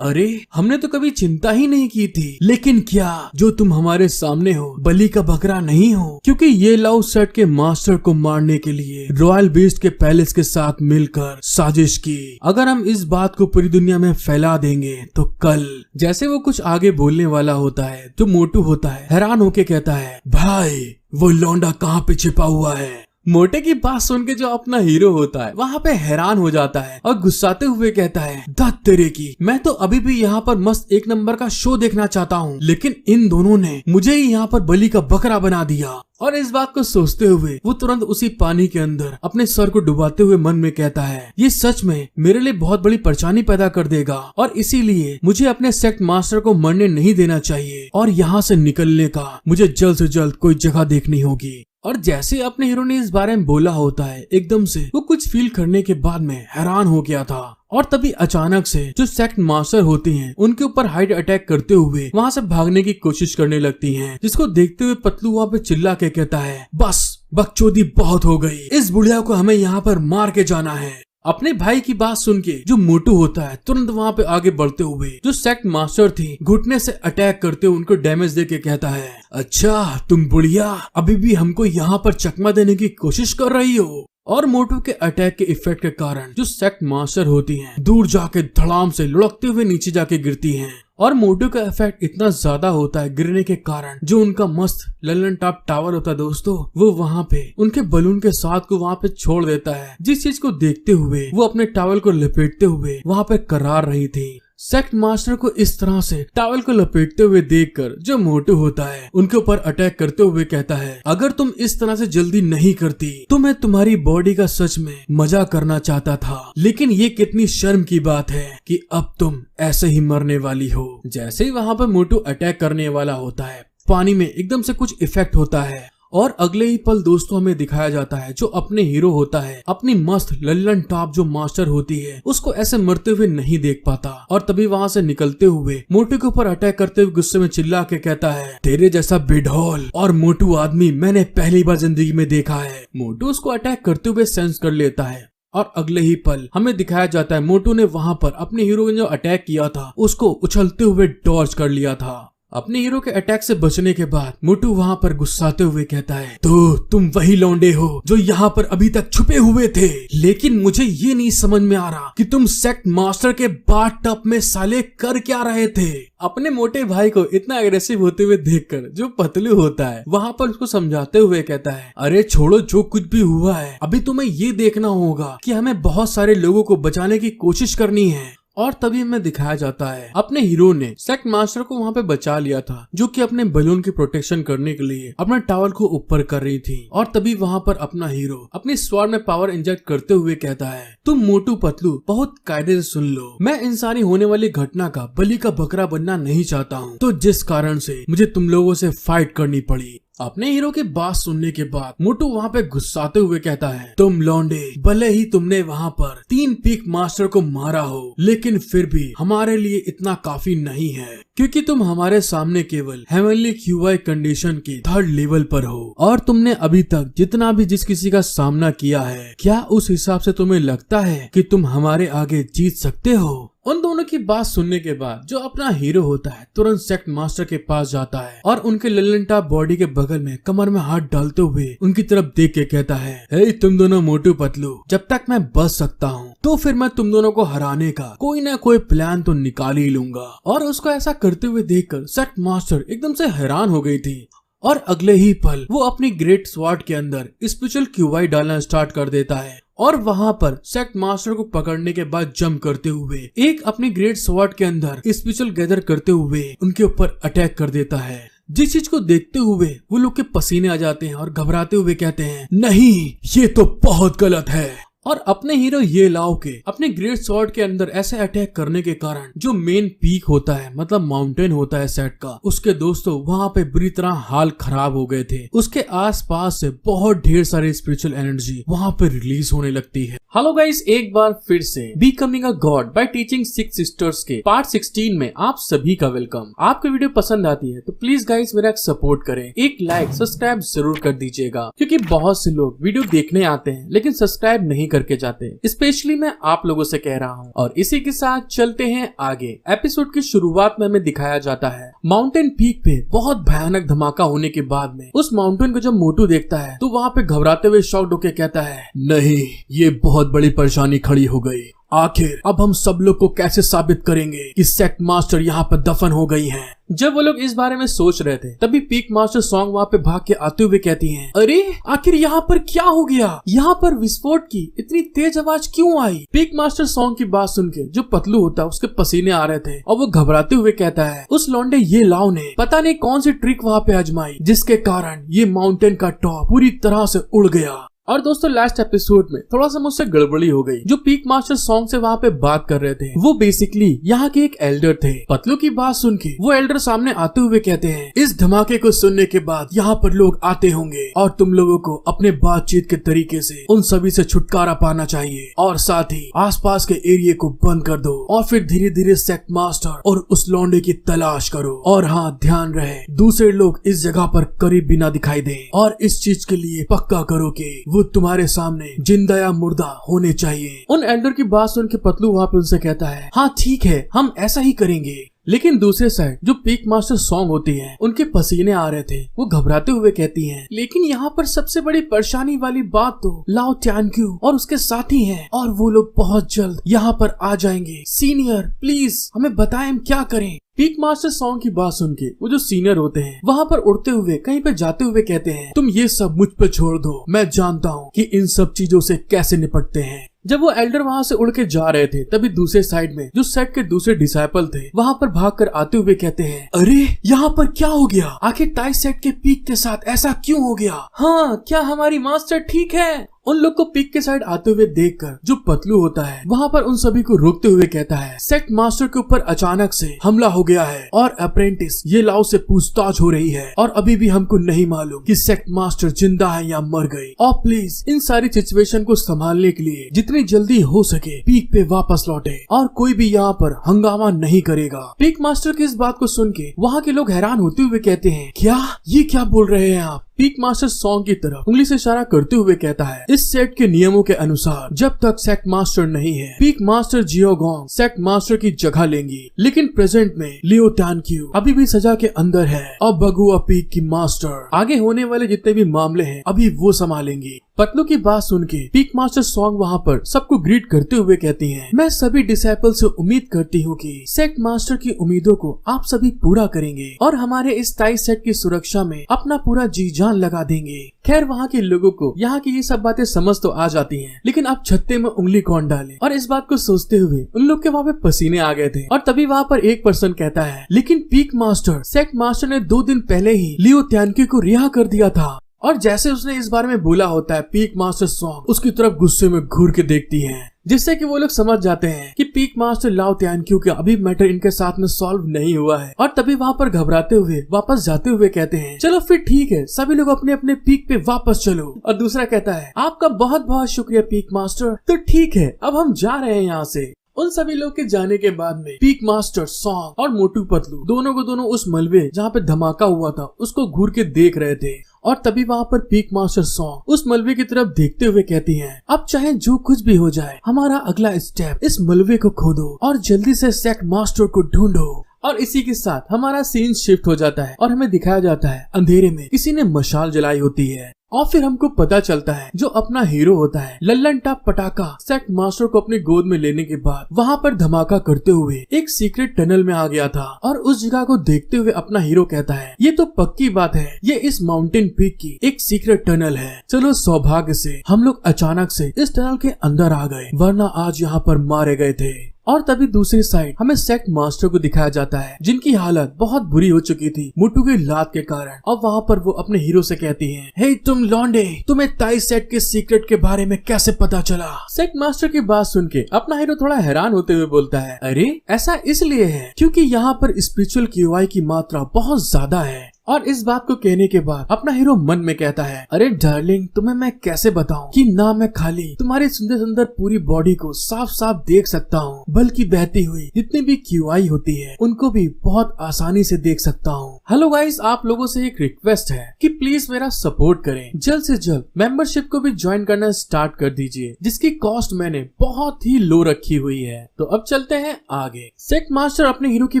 अरे हमने तो कभी चिंता ही नहीं की थी, लेकिन क्या जो तुम हमारे सामने हो बलि का बकरा नहीं हो? क्योंकि ये लाओ सेट के मास्टर को मारने के लिए रॉयल बीस्ट के पैलेस के साथ मिलकर साजिश की। अगर हम इस बात को पूरी दुनिया में फैला देंगे तो कल, जैसे वो कुछ आगे बोलने वाला होता है, जो मोटू होता है हैरान होके कहता है, भाई वो लौंडा कहाँ पे छिपा हुआ है? मोटे की बात सुन के जो अपना हीरो होता है वहाँ पे हैरान हो जाता है और गुस्साते हुए कहता है, धत तेरे की, मैं तो अभी भी यहाँ पर मस्त एक नंबर का शो देखना चाहता हूँ, लेकिन इन दोनों ने मुझे ही यहाँ पर बलि का बकरा बना दिया। और इस बात को सोचते हुए वो तुरंत उसी पानी के अंदर अपने सर को डुबाते हुए मन में कहता है, ये सच में मेरे लिए बहुत बड़ी परेशानी पैदा कर देगा और इसीलिए मुझे अपने सेक्ट मास्टर को मरने नहीं देना चाहिए और यहाँ से निकलने का मुझे जल्द से जल्द कोई जगह देखनी होगी। और जैसे अपने हीरो ने इस बारे में बोला होता है, एकदम से वो कुछ फील करने के बाद में हैरान हो गया था। और तभी अचानक से जो सेक्ट मास्टर होती हैं उनके ऊपर हाइड अटैक करते हुए वहाँ से भागने की कोशिश करने लगती हैं, जिसको देखते हुए पतलू वहाँ पे चिल्ला के कहता है, बस बकचोदी बहुत हो गई, इस बुढ़िया को हमें यहाँ पर मार के जाना है। अपने भाई की बात सुन के जो मोटू होता है तुरंत वहाँ पे आगे बढ़ते हुए जो सेक्ट मास्टर थी घुटने से अटैक करते हुए उनको डैमेज दे के कहता है, अच्छा तुम बुढ़िया अभी भी हमको यहाँ पर चकमा देने की कोशिश कर रही हो। और मोटू के अटैक के इफेक्ट के कारण जो सेक्ट मास्टर होती हैं दूर जाके धड़ाम से लुढ़कते हुए नीचे जाके गिरती हैं। और मोटू का इफेक्ट इतना ज्यादा होता है गिरने के कारण जो उनका मस्त ललन टॉप टावर होता है दोस्तों, वो वहाँ पे उनके बलून के साथ को वहाँ पे छोड़ देता है, जिस चीज को देखते हुए वो अपने टावल को लपेटते हुए वहाँ पे करार रही थी। सेक्ट मास्टर को इस तरह से टावल को लपेटते हुए देखकर जो मोटू होता है उनके ऊपर अटैक करते हुए कहता है, अगर तुम इस तरह से जल्दी नहीं करती तो मैं तुम्हारी बॉडी का सच में मजा करना चाहता था, लेकिन ये कितनी शर्म की बात है कि अब तुम ऐसे ही मरने वाली हो। जैसे ही वहाँ पर मोटू अटैक करने वाला होता है पानी में एकदम से कुछ इफेक्ट होता है और अगले ही पल दोस्तों हमें दिखाया जाता है जो अपने हीरो होता है अपनी मस्त लल्लन टॉप जो मास्टर होती है उसको ऐसे मरते हुए नहीं देख पाता और तभी वहाँ से निकलते हुए मोटू के ऊपर अटैक करते हुए गुस्से में चिल्ला के कहता है, तेरे जैसा बेढौल और मोटू आदमी मैंने पहली बार जिंदगी में देखा है। मोटू उसको अटैक करते हुए सेंस कर लेता है और अगले ही पल हमें दिखाया जाता है मोटू ने वहाँ पर अपने हीरो ने जो अटैक किया था उसको उछलते हुए डॉज कर लिया था। अपने हीरो के अटैक से बचने के बाद मोटू वहाँ पर गुस्साते हुए कहता है, तो तुम वही लौंडे हो जो यहाँ पर अभी तक छुपे हुए थे, लेकिन मुझे ये नहीं समझ में आ रहा कि तुम सेक्ट मास्टर के बाथटब में साले कर क्या रहे थे। अपने मोटे भाई को इतना एग्रेसिव होते हुए देखकर जो पतलू होता है वहाँ पर उसको समझाते हुए कहता है, अरे छोड़ो जो कुछ भी हुआ है, अभी तुम्हें ये देखना होगा कि हमें बहुत सारे लोगों को बचाने की कोशिश करनी है। और तभी हमें दिखाया जाता है अपने हीरो ने सेक्ट मास्टर को वहाँ पे बचा लिया था जो कि अपने बलून की प्रोटेक्शन करने के लिए अपना टावल को ऊपर कर रही थी। और तभी वहाँ पर अपना हीरो अपनी स्वॉर्ड में पावर इंजेक्ट करते हुए कहता है, तुम मोटू पतलू बहुत कायदे से सुन लो, मैं इंसानी होने वाली घटना का बलि का बकरा बनना नहीं चाहता हूँ, तो जिस कारण से मुझे तुम लोगों से फाइट करनी पड़ी। अपने हीरो की बात सुनने के बाद मोटू वहाँ पे गुस्साते हुए कहता है, तुम लौंडे भले ही तुमने वहाँ पर 3 पीक मास्टर को मारा हो, लेकिन फिर भी हमारे लिए इतना काफी नहीं है, क्योंकि तुम हमारे सामने केवल हेवनली क्यूआई कंडीशन के 3rd लेवल पर हो। और तुमने अभी तक जितना भी जिस किसी का सामना किया है, क्या उस हिसाब से तुम्हें लगता है कि तुम हमारे आगे जीत सकते हो? उन दोनों की बात सुनने के बाद जो अपना हीरो होता है तुरंत सेक्ट मास्टर के पास जाता है और उनके लल्लनटा बॉडी के बगल में कमर में हाथ डालते हुए उनकी तरफ देख के कहता है, हे तुम दोनों मोटू पतलू, जब तक मैं बच सकता हूँ तो फिर मैं तुम दोनों को हराने का कोई ना कोई प्लान तो निकाल ही लूंगा। और उसको ऐसा करते हुए देखकर सेक्ट मास्टर एकदम से हैरान हो गई थी और अगले ही पल वो अपनी ग्रेट स्वॉर्ड के अंदर स्पेशल क्यूआई डालना स्टार्ट कर देता है और वहाँ पर सेक्ट मास्टर को पकड़ने के बाद जंप करते हुए एक अपनी ग्रेट स्वॉर्ड के अंदर स्पेशल गैदर करते हुए उनके ऊपर अटैक कर देता है। जिस चीज को देखते हुए वो लोग के पसीने आ जाते हैं और घबराते हुए कहते हैं, नहीं ये तो बहुत गलत है। और अपने हीरो ये लाओ के अपने ग्रेट स्वॉर्ड के अंदर ऐसे अटैक करने के कारण जो मेन पीक होता है मतलब माउंटेन होता है सेट का, उसके दोस्तों वहाँ पे बुरी तरह हाल खराब हो गए थे। उसके आसपास से बहुत ढेर सारी स्पिरिचुअल एनर्जी वहाँ पे रिलीज होने लगती है। हेलो गाइस, एक बार फिर से becoming a god by teaching 6 sisters के पार्ट 16 में आप सभी का वेलकम। आपको वीडियो पसंद आती है तो प्लीज गाइस मेरा सपोर्ट करें, एक लाइक सब्सक्राइब जरूर कर दीजिएगा, क्योंकि बहुत से लोग वीडियो देखने आते हैं लेकिन सब्सक्राइब नहीं करके जाते। स्पेशली मैं आप लोगों से कह रहा हूँ। और इसी के साथ चलते हैं आगे। एपिसोड की शुरुआत में हमें दिखाया जाता है माउंटेन पीक पे बहुत भयानक धमाका होने के बाद में उस माउंटेन को जब मोटू देखता है तो वहाँ पे घबराते हुए शॉक्ड होके कहता है, नहीं ये बहुत बड़ी परेशानी खड़ी हो गई, आखिर अब हम सब लोग को कैसे साबित करेंगे कि सेक्ट मास्टर यहाँ पर दफन हो गई हैं। जब वो लोग इस बारे में सोच रहे थे तभी पीक मास्टर सॉन्ग वहाँ पे भाग के आते हुए कहती हैं, अरे आखिर यहाँ पर क्या हो गया, यहाँ पर विस्फोट की इतनी तेज आवाज क्यों आई। पीक मास्टर सॉन्ग की बात सुन के जो पतलू होता है उसके पसीने आ रहे थे और वो घबराते हुए कहता है, उस लौंडे ये लाओ ने पता नहीं कौन सी ट्रिक वहाँ पे आजमाई जिसके कारण ये माउंटेन का टॉप पूरी तरह से उड़ गया। और दोस्तों लास्ट एपिसोड में थोड़ा सा मुझसे गड़बड़ी हो गई। जो पीक मास्टर सॉन्ग से वहाँ पे बात कर रहे थे वो बेसिकली यहाँ के एक एल्डर थे। पतलू की बात सुन के वो एल्डर सामने आते हुए कहते हैं, इस धमाके को सुनने के बाद यहाँ पर लोग आते होंगे और तुम लोगों को अपने बातचीत के तरीके से उन सभी से छुटकारा पाना चाहिए और साथ ही आसपास के एरिया को बंद कर दो और फिर धीरे धीरे सेक्ट मास्टर और उस लौंडे की तलाश करो। और हाँ ध्यान रहे दूसरे लोग इस जगह पर करीब भी ना दिखाई दे और इस चीज के लिए पक्का करो कि वो तुम्हारे सामने जिंदा या मुर्दा होने चाहिए। उन एल्डर की बात सुन के पतलू वहाँ पे उनसे कहता है, हाँ ठीक है हम ऐसा ही करेंगे। लेकिन दूसरे साइड जो पीक मास्टर सॉन्ग होती है उनके पसीने आ रहे थे। वो घबराते हुए कहती हैं, लेकिन यहाँ पर सबसे बड़ी परेशानी वाली बात तो लाओ ट्यानक्यू और उसके साथी हैं और वो लोग बहुत जल्द यहाँ पर आ जाएंगे। सीनियर प्लीज हमें बताएं हम क्या करें। पीक मास्टर सॉन्ग की बात सुन के वो जो सीनियर होते हैं वहाँ पर उड़ते हुए कहीं पे जाते हुए कहते हैं, तुम ये सब मुझ पे छोड़ दो, मैं जानता हूँ कि इन सब चीजों से कैसे निपटते हैं। जब वो एल्डर वहाँ से उड़ के जा रहे थे तभी दूसरे साइड में जो सेट के दूसरे डिसाइपल थे वहाँ पर भागकर आते हुए कहते हैं, अरे यहाँ पर क्या हो गया? आखिर टाई सेट के पीक के साथ ऐसा क्यों हो गया? हाँ, क्या हमारी मास्टर ठीक है? उन लोग को पीक के साइड आते हुए देखकर जो पतलू होता है वहाँ पर उन सभी को रोकते हुए कहता है, सेक्ट मास्टर के ऊपर अचानक से हमला हो गया है और अप्रेंटिस ये लाओ से पूछताछ हो रही है और अभी भी हमको नहीं मालूम कि सेक्ट मास्टर जिंदा है या मर गई। और प्लीज इन सारी सिचुएशन को संभालने के लिए जितनी जल्दी हो सके पीक पे वापस लौटे और कोई भी यहाँ पर हंगामा नहीं करेगा। पीक मास्टर की इस बात को सुन के वहाँ के लोग हैरान होते हुए कहते हैं, क्या ये क्या बोल रहे हैं आप? पीक मास्टर सॉन्ग की तरफ उंगली से इशारा करते हुए कहता है, इस सेट के नियमों के अनुसार जब तक सेक्ट मास्टर नहीं है पीक मास्टर जियोगोंग सेक्ट मास्टर की जगह लेंगी, लेकिन प्रेजेंट में लियो टानक्यू अभी भी सजा के अंदर है और बगुआ पीक की मास्टर आगे होने वाले जितने भी मामले हैं अभी वो संभालेंगी। पतलू की बात सुन के पीक मास्टर सॉन्ग वहाँ पर सबको ग्रीट करते हुए कहती हैं, मैं सभी डिसाइपल से उम्मीद करती हूँ कि सेक्ट मास्टर की उम्मीदों को आप सभी पूरा करेंगे और हमारे इस टाई सेट की सुरक्षा में अपना पूरा जी जान लगा देंगे। खैर वहाँ के लोगों को यहाँ की ये सब बातें समझ तो आ जाती हैं, लेकिन अब छत्ते में उंगली कौन डाले? और इस बात को सोचते हुए उन लोग के वहाँ पे पसीने आ गए थे। और तभी वहाँ पर एक पर्सन कहता है, लेकिन पीक मास्टर सेक्ट मास्टर ने 2 दिन पहले ही लियो टानक्यू को रिहा कर दिया था। और जैसे उसने इस बारे में बोला होता है पीक मास्टर सॉन्ग उसकी तरफ गुस्से में घूर के देखती हैं, जिससे कि वो लोग समझ जाते हैं कि पीक मास्टर लाओ टानक्यू का अभी मैटर इनके साथ में सॉल्व नहीं हुआ है। और तभी वहाँ पर घबराते हुए वापस जाते हुए कहते हैं, चलो फिर ठीक है, सभी लोग अपने अपने पीक पे वापस चलो। और दूसरा कहता है, आपका बहुत बहुत शुक्रिया पीक मास्टर, तो ठीक है अब हम जा रहे हैं यहाँ से। उन सभी लोग के जाने के बाद में पीक मास्टर सॉन्ग और मोटू पतलू दोनों को दोनों उस मलबे जहाँ पे धमाका हुआ था उसको घूर के देख रहे थे। और तभी वहाँ पर पीक मास्टर सॉन्ग उस मलबे की तरफ देखते हुए कहती हैं, अब चाहे जो कुछ भी हो जाए हमारा अगला स्टेप इस मलबे को खोदो और जल्दी से सेक्ट मास्टर को ढूंढो। और इसी के साथ हमारा सीन शिफ्ट हो जाता है और हमें दिखाया जाता है अंधेरे में किसी ने मशाल जलाई होती है। और फिर हमको पता चलता है जो अपना हीरो होता है लल्लन टाप पटाखा सेक्ट मास्टर को अपनी गोद में लेने के बाद वहाँ पर धमाका करते हुए एक सीक्रेट टनल में आ गया था। और उस जगह को देखते हुए अपना हीरो कहता है, ये तो पक्की बात है, ये इस माउंटेन पीक की एक सीक्रेट टनल है। चलो सौभाग्य से हम लोग अचानक से इस टनल के अंदर आ गए, वरना आज यहाँ पर मारे गए थे। और तभी दूसरी साइड हमें सेक्ट मास्टर को दिखाया जाता है जिनकी हालत बहुत बुरी हो चुकी थी मोटू की लात के कारण। और वहाँ पर वो अपने हीरो से कहती हैं, हे तुम लौंडे, तुम्हें टाई सेट के सीक्रेट के बारे में कैसे पता चला? सेक्ट मास्टर की बात सुन के अपना हीरो थोड़ा हैरान होते हुए बोलता है, अरे ऐसा इसलिए है क्योंकि यहाँ पर स्पिरिचुअल QI की मात्रा बहुत ज्यादा है। और इस बात को कहने के बाद अपना हीरो मन में कहता है, अरे डार्लिंग तुम्हें मैं कैसे बताऊं कि ना मैं खाली तुम्हारी सुंदर सुंदर पूरी बॉडी को साफ साफ देख सकता हूँ, बल्कि बहती हुई जितनी भी QI होती है उनको भी बहुत आसानी से देख सकता हूँ। हेलो गाइस, आप लोगों से एक रिक्वेस्ट है कि प्लीज मेरा सपोर्ट करें, जल्द से जल्द मेंबरशिप को भी ज्वाइन करना स्टार्ट कर दीजिए, जिसकी कॉस्ट मैंने बहुत ही लो रखी हुई है। तो अब चलते हैं आगे। सेक्ट मास्टर अपने हीरो की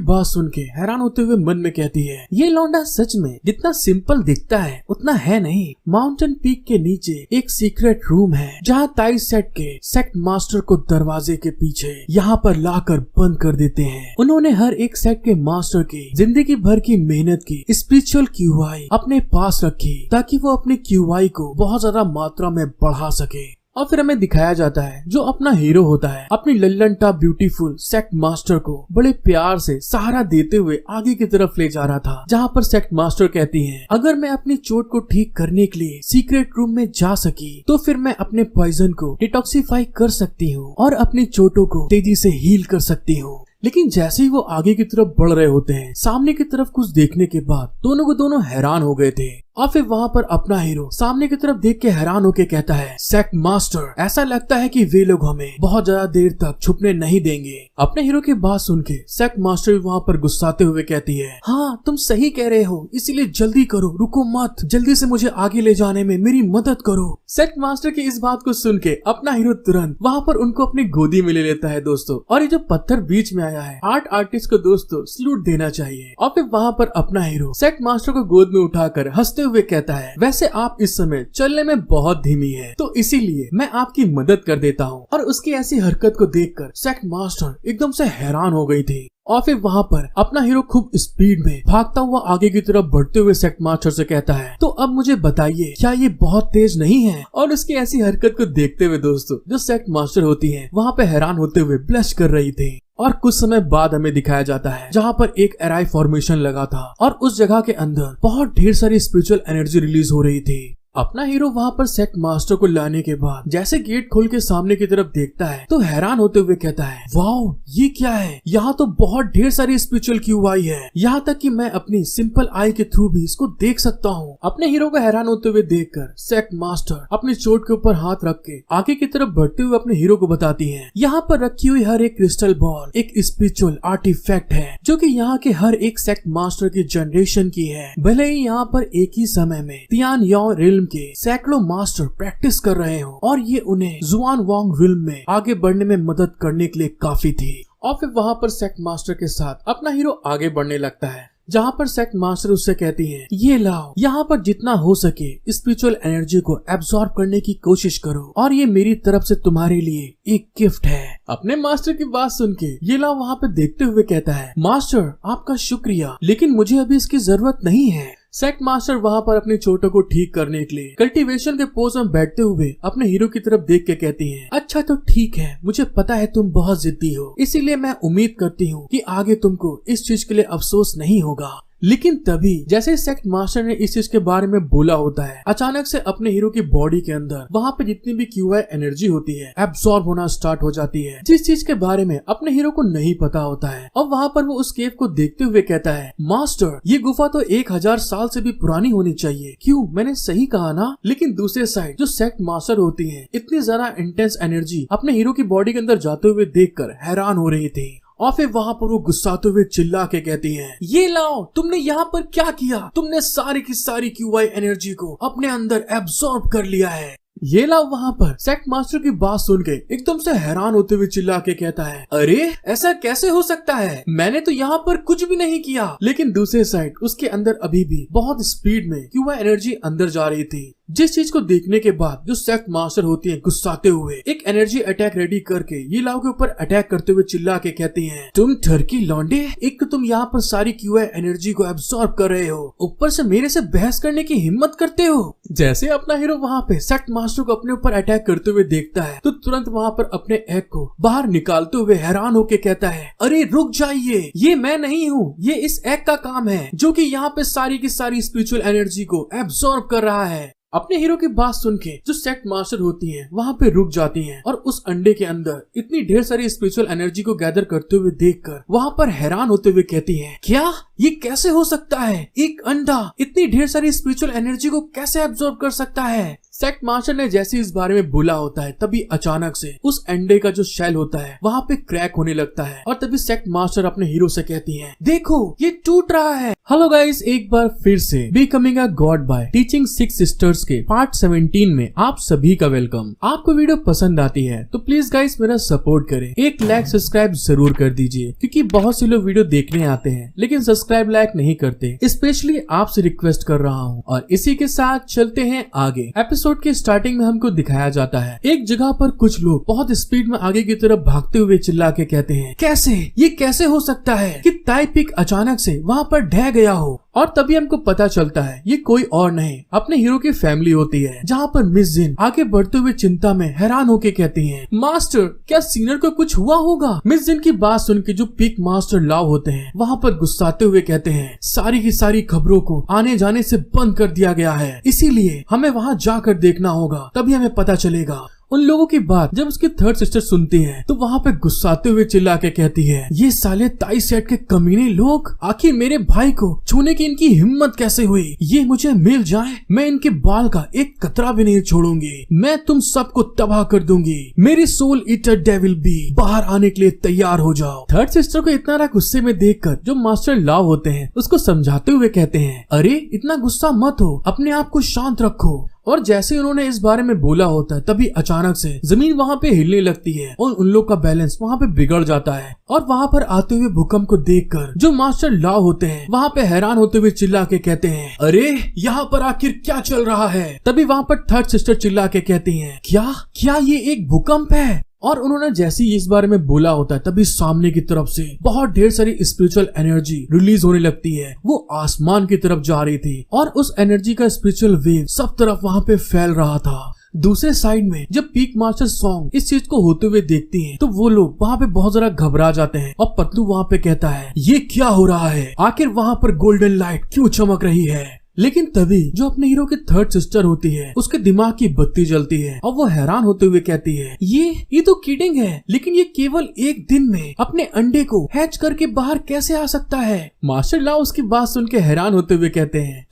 बात सुन के हैरान होते हुए मन में कहती है, ये लौंडा सच में जितना सिंपल दिखता है उतना है नहीं। माउंटेन पीक के नीचे एक सीक्रेट रूम है जहाँ टाई सेट के सेक्ट मास्टर को दरवाजे के पीछे यहाँ पर लाकर बंद कर देते हैं। उन्होंने हर एक सेक्ट के मास्टर की जिंदगी भर की मेहनत की स्पिरिचुअल QI अपने पास रखी ताकि वो अपने QI को बहुत ज्यादा मात्रा में बढ़ा सके। और फिर हमें दिखाया जाता है जो अपना हीरो होता है अपनी Lallan top beautiful sect master को बड़े प्यार से सहारा देते हुए आगे की तरफ ले जा रहा था, जहाँ पर सेक्ट मास्टर कहती हैं, अगर मैं अपनी चोट को ठीक करने के लिए सीक्रेट रूम में जा सकी तो फिर मैं अपने पॉइजन को डिटॉक्सिफाई कर सकती हूँ और अपनी चोटों को तेजी से हील कर सकती हूँ। लेकिन जैसे ही वो आगे की तरफ बढ़ रहे होते हैं, सामने की तरफ कुछ देखने के बाद दोनों को दोनों हैरान हो गए थे। और फिर वहाँ पर अपना हीरो सामने की तरफ देख के हैरान होके कहता है, सेक्ट मास्टर, ऐसा लगता है कि वे लोग हमें बहुत ज्यादा देर तक छुपने नहीं देंगे। अपने हीरो की बात सुन के सेक्ट मास्टर वहाँ पर गुस्साते हुए कहती है, हाँ तुम सही कह रहे हो, इसीलिए जल्दी करो, रुको मत, जल्दी से मुझे आगे ले जाने में मेरी मदद करो। सेक्ट मास्टर की इस बात को सुन के अपना हीरो तुरंत वहाँ पर उनको अपनी गोदी में ले लेता है दोस्तों। और ये जो पत्थर बीच में आया है, आर्ट आर्टिस्ट को दोस्तों सलूट देना चाहिए। और फिर वहाँ पर अपना हीरो सेक्ट मास्टर को गोद में उठाकर हंसते हुए कहता है, वैसे आप इस समय चलने में बहुत धीमी है, तो इसीलिए मैं आपकी मदद कर देता हूँ। और उसकी ऐसी हरकत को देखकर सेक्ट मास्टर एकदम से हैरान हो गई थी। और फिर वहाँ पर अपना हीरो खूब स्पीड में भागता हुआ आगे की तरफ बढ़ते हुए सेक्ट मास्टर से कहता है, तो अब मुझे बताइए क्या ये बहुत तेज नहीं है? और उसकी ऐसी हरकत को देखते हुए दोस्तों जो सेक्ट मास्टर होती है वहाँ पे हैरान होते हुए ब्लश कर रही थी। और कुछ समय बाद हमें दिखाया जाता है जहाँ पर एक एराई फॉर्मेशन लगा था और उस जगह के अंदर बहुत ढेर सारी स्पिरिचुअल एनर्जी रिलीज हो रही थी। अपना हीरो वहाँ पर सेक्ट मास्टर को लाने के बाद जैसे गेट खोल के सामने की तरफ देखता है तो हैरान होते हुए कहता है, वाओ ये क्या है? यहाँ तो बहुत ढेर सारी स्पिरिचुअल क्यूआई है, यहाँ तक कि मैं अपनी सिंपल आई के थ्रू भी इसको देख सकता हूँ। अपने हीरो को हैरान होते हुए देखकर सेक्ट मास्टर अपनी चोट के ऊपर हाथ रख के आगे की तरफ बढ़ते हुए अपने हीरो को बताती है, यहाँ पर रखी हुई हर एक क्रिस्टल बॉल एक स्पिरिचुअल आर्टिफैक्ट है जो कि यहाँ के हर एक सेक्ट मास्टर की जनरेशन की है। भले ही यहाँ पर एक ही समय में तियान याओ रिल्म के सैकड़ों मास्टर प्रैक्टिस कर रहे हो और ये उन्हें जुआन वांग रिल्म में आगे बढ़ने में मदद करने के लिए काफी थी। और फिर वहाँ पर सेक्ट मास्टर के साथ अपना हीरो आगे बढ़ने लगता है जहाँ पर सेक्ट मास्टर उससे कहती है, ये लाओ, यहाँ पर जितना हो सके स्पिरिचुअल एनर्जी को एब्सॉर्ब करने की कोशिश करो और ये मेरी तरफ से तुम्हारे लिए एक गिफ्ट है। अपने मास्टर की बात सुन के ये लाओ वहाँ पे देखते हुए कहता है, मास्टर आपका शुक्रिया, लेकिन मुझे अभी इसकी जरूरत नहीं है। सेक्ट मास्टर वहाँ पर अपनी चोटों को ठीक करने के लिए कल्टीवेशन के पोज में बैठते हुए अपने हीरो की तरफ देख के कहती हैं, अच्छा तो ठीक है, मुझे पता है तुम बहुत जिद्दी हो, इसीलिए मैं उम्मीद करती हूँ कि आगे तुमको इस चीज के लिए अफसोस नहीं होगा। लेकिन तभी जैसे सेक्ट मास्टर ने इस चीज के बारे में बोला होता है, अचानक से अपने हीरो की बॉडी के अंदर वहाँ पे जितनी भी क्यूआई एनर्जी होती है एब्सॉर्ब होना स्टार्ट हो जाती है, जिस चीज के बारे में अपने हीरो को नहीं पता होता है। और वहाँ पर वो उस केव को देखते हुए कहता है, मास्टर ये गुफा तो 1000 साल से भी पुरानी होनी चाहिए, क्यों मैंने सही कहा ना? लेकिन दूसरे साइड जो सेक्ट मास्टर होती है इतनी ज्यादा इंटेंस एनर्जी अपने हीरो की बॉडी के अंदर जाते हुए देखकर हैरान हो रही थी। और फिर वहाँ पर वो गुस्साते हुए चिल्ला के कहती हैं, ये लाओ, तुमने यहाँ पर क्या किया? तुमने सारी की सारी क्यूआई एनर्जी को अपने अंदर एब्सॉर्ब कर लिया है। ये लाओ वहाँ पर सेक्ट मास्टर की बात सुन के एकदम से हैरान होते हुए चिल्ला के कहता है, अरे ऐसा कैसे हो सकता है? मैंने तो यहाँ पर कुछ भी नहीं किया। लेकिन दूसरे साइड उसके अंदर अभी भी बहुत स्पीड में क्यूआई एनर्जी अंदर जा रही थी, जिस चीज को देखने के बाद जो सेक्ट मास्टर होती है गुस्साते हुए एक एनर्जी अटैक रेडी करके ये लाओ के ऊपर अटैक करते हुए चिल्ला के कहती हैं, तुम ठरकी लौंडे, एक तो तुम यहाँ पर सारी क्यूआई एनर्जी को एब्सॉर्ब कर रहे हो, ऊपर से मेरे से बहस करने की हिम्मत करते हो। जैसे अपना हीरो वहाँ पे सेक्ट मास्टर को अपने ऊपर अटैक करते हुए देखता है तो तुरंत वहाँ पर अपने एग को बाहर निकालते हुए हैरान होके कहता है, अरे रुक जाइए, ये मैं नहीं हूँ, ये इस एग का काम है जो कि यहाँ पे सारी की सारी स्पिरिचुअल एनर्जी को एब्सॉर्ब कर रहा है। अपने हीरो की बात सुन के जो सेक्ट मास्टर होती हैं वहाँ पे रुक जाती हैं और उस अंडे के अंदर इतनी ढेर सारी स्पिरिचुअल एनर्जी को गैदर करते हुए देखकर वहाँ पर हैरान होते हुए कहती हैं, क्या ये कैसे हो सकता है? एक अंडा इतनी ढेर सारी स्पिरिचुअल एनर्जी को कैसे एब्सॉर्ब कर सकता है? सेक्ट मास्टर ने जैसे इस बारे में बोला होता है तभी अचानक से उस अंडे का जो शेल होता है वहाँ पे क्रैक होने लगता है और तभी सेक्ट मास्टर अपने हीरो से कहती हैं, देखो ये टूट रहा है। हेलो गाइस, एक बार फिर से becoming a god by teaching 6 sisters के पार्ट 17 में आप सभी का वेलकम। आपको वीडियो पसंद आती है तो प्लीज गाइस मेरा सपोर्ट करें, 1 लाइक सब्सक्राइब जरूर कर दीजिए, क्योंकि बहुत से लोग वीडियो देखने आते हैं लेकिन सब्सक्राइब लाइक नहीं करते, स्पेशली आपसे रिक्वेस्ट कर रहा हूँ। और इसी के साथ चलते हैं आगे। एपिसोड के स्टार्टिंग में हमको दिखाया जाता है एक जगह पर कुछ लोग बहुत स्पीड में आगे की तरफ भागते हुए चिल्ला के कहते हैं, कैसे, ये कैसे हो सकता है कि ताई पीक अचानक से वहाँ पर ढह गया हो? और तभी हमको पता चलता है ये कोई और नहीं अपने हीरो की फैमिली होती है, जहाँ पर मिस जिन आगे बढ़ते हुए चिंता में हैरान होके कहती हैं, मास्टर क्या सीनियर को कुछ हुआ होगा? मिस जिन की बात सुन के जो पीक मास्टर लाव होते हैं वहाँ पर गुस्साते हुए कहते हैं, सारी की सारी खबरों को आने जाने से बंद कर दिया गया है, इसीलिए हमें वहाँ जाकर देखना होगा, तभी हमें पता चलेगा। उन लोगों की बात जब उसकी थर्ड सिस्टर सुनती है तो वहाँ पे गुस्साते हुए चिल्ला के कहती है, ये साले ताई सेट के कमीने लोग, आखिर मेरे भाई को छूने की इनकी हिम्मत कैसे हुई? ये मुझे मिल जाए, मैं इनके बाल का एक कतरा भी नहीं छोड़ूंगी, मैं तुम सबको तबाह कर दूंगी, मेरी सोल ईटर डेविल भी बाहर आने के लिए तैयार हो जाओ। थर्ड सिस्टर को इतना गुस्से में देखकर जो मास्टर लाव होते हैं उसको समझाते हुए कहते हैं, अरे इतना गुस्सा मत हो, अपने आप को शांत रखो। और जैसे उन्होंने इस बारे में बोला होता है तभी अचानक से जमीन वहाँ पे हिलने लगती है और उन लोग का बैलेंस वहाँ पे बिगड़ जाता है। और वहाँ पर आते हुए भूकंप को देखकर जो मास्टर लाव होते हैं वहाँ पे हैरान होते हुए चिल्ला के कहते हैं, अरे यहाँ पर आखिर क्या चल रहा है? तभी वहाँ पर थर्ड सिस्टर चिल्ला के कहती हैं, क्या ये एक भूकंप है? और उन्होंने जैसे ही इस बारे में बोला होता है तभी सामने की तरफ से बहुत ढेर सारी स्पिरिचुअल एनर्जी रिलीज होने लगती है। वो आसमान की तरफ जा रही थी और उस एनर्जी का स्पिरिचुअल वेव सब तरफ वहाँ पे फैल रहा था। दूसरे साइड में जब पीक मास्टर सॉन्ग इस चीज को होते हुए देखती हैं तो वो लोग वहाँ पे बहुत ज्यादा घबरा जाते हैं और पतलू वहाँ पे कहता है ये क्या हो रहा है, आखिर वहाँ पर गोल्डन लाइट क्यों चमक रही है। लेकिन तभी जो अपने हीरो की थर्ड सिस्टर होती है उसके दिमाग की बत्ती जलती है और वो हैरान होते हुए कहती है ये तो किडिंग है, लेकिन ये केवल एक दिन में अपने अंडे को हैच करके बाहर कैसे आ सकता है। मास्टर लाओ उसकी बात सुन के हैरान होते हुए कहते हैं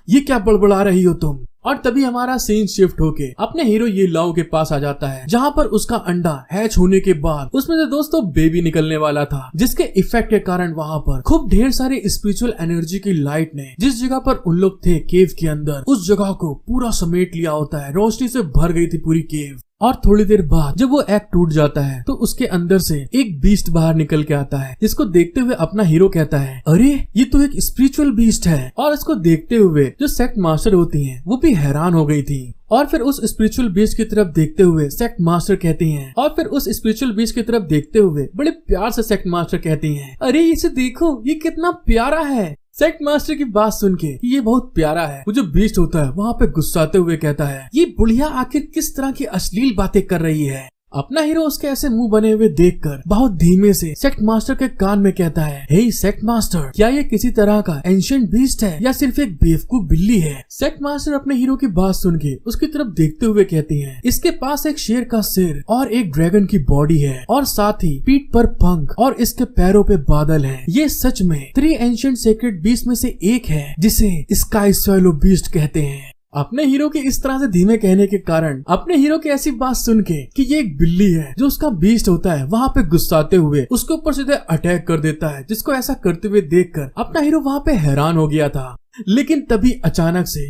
ये क्या बड़बड़ा रही हो तुम। और तभी हमारा सीन शिफ्ट होके अपने हीरो ये लाओ के पास आ जाता है जहाँ पर उसका अंडा हैच होने के बाद उसमें से दोस्तों बेबी निकलने वाला था, जिसके इफेक्ट के कारण वहाँ पर खूब ढेर सारे स्पिरिचुअल एनर्जी की लाइट ने जिस जगह पर उन लोग थे केव के अंदर उस जगह को पूरा समेट लिया होता है। रोशनी से भर गई थी पूरी केव। और थोड़ी देर बाद जब वो एग टूट जाता है तो उसके अंदर से एक बीस्ट बाहर निकल के आता है, जिसको देखते हुए अपना हीरो कहता है अरे ये तो एक स्पिरिचुअल बीस्ट है। और इसको देखते हुए जो सेक्ट मास्टर होती हैं वो भी हैरान हो गई थी। और फिर उस स्पिरिचुअल बीस्ट की तरफ देखते हुए सेक्ट मास्टर कहती हैं बड़े प्यार से सेक्ट मास्टर कहती हैं अरे इसे देखो ये कितना प्यारा है। सेक्ट मास्टर की बात सुन के ये बहुत प्यारा है, वो जो बीस्ट होता है वहाँ पे गुस्साते हुए कहता है ये बुढ़िया आखिर किस तरह की अश्लील बातें कर रही है। अपना हीरो उसके ऐसे मुंह बने हुए देखकर बहुत धीमे से सेक्ट मास्टर के कान में कहता है हे सेक्ट मास्टर, क्या ये किसी तरह का एंशिएंट बीस्ट है या सिर्फ एक बेवकूफ बिल्ली है। सेक्ट मास्टर अपने हीरो की बात सुन के उसकी तरफ देखते हुए कहती है इसके पास एक शेर का सिर और एक ड्रैगन की बॉडी है और साथ ही पीठ पर पंख और इसके पैरों पे बादल है। ये सच में 3 एंशिएंट सेक्रेड बीस्ट में से एक है जिसे स्काई स्वैलो बीस्ट कहते हैं। अपने हीरो के इस तरह से धीमे कहने के कारण अपने हीरो की ऐसी बात सुन के कि ये एक बिल्ली है जो उसका बीस्ट होता है वहाँ पे गुस्साते हुए उसके ऊपर सीधे अटैक कर देता है, जिसको ऐसा करते हुए देखकर अपना हीरो वहाँ पे हैरान हो गया था। लेकिन तभी अचानक से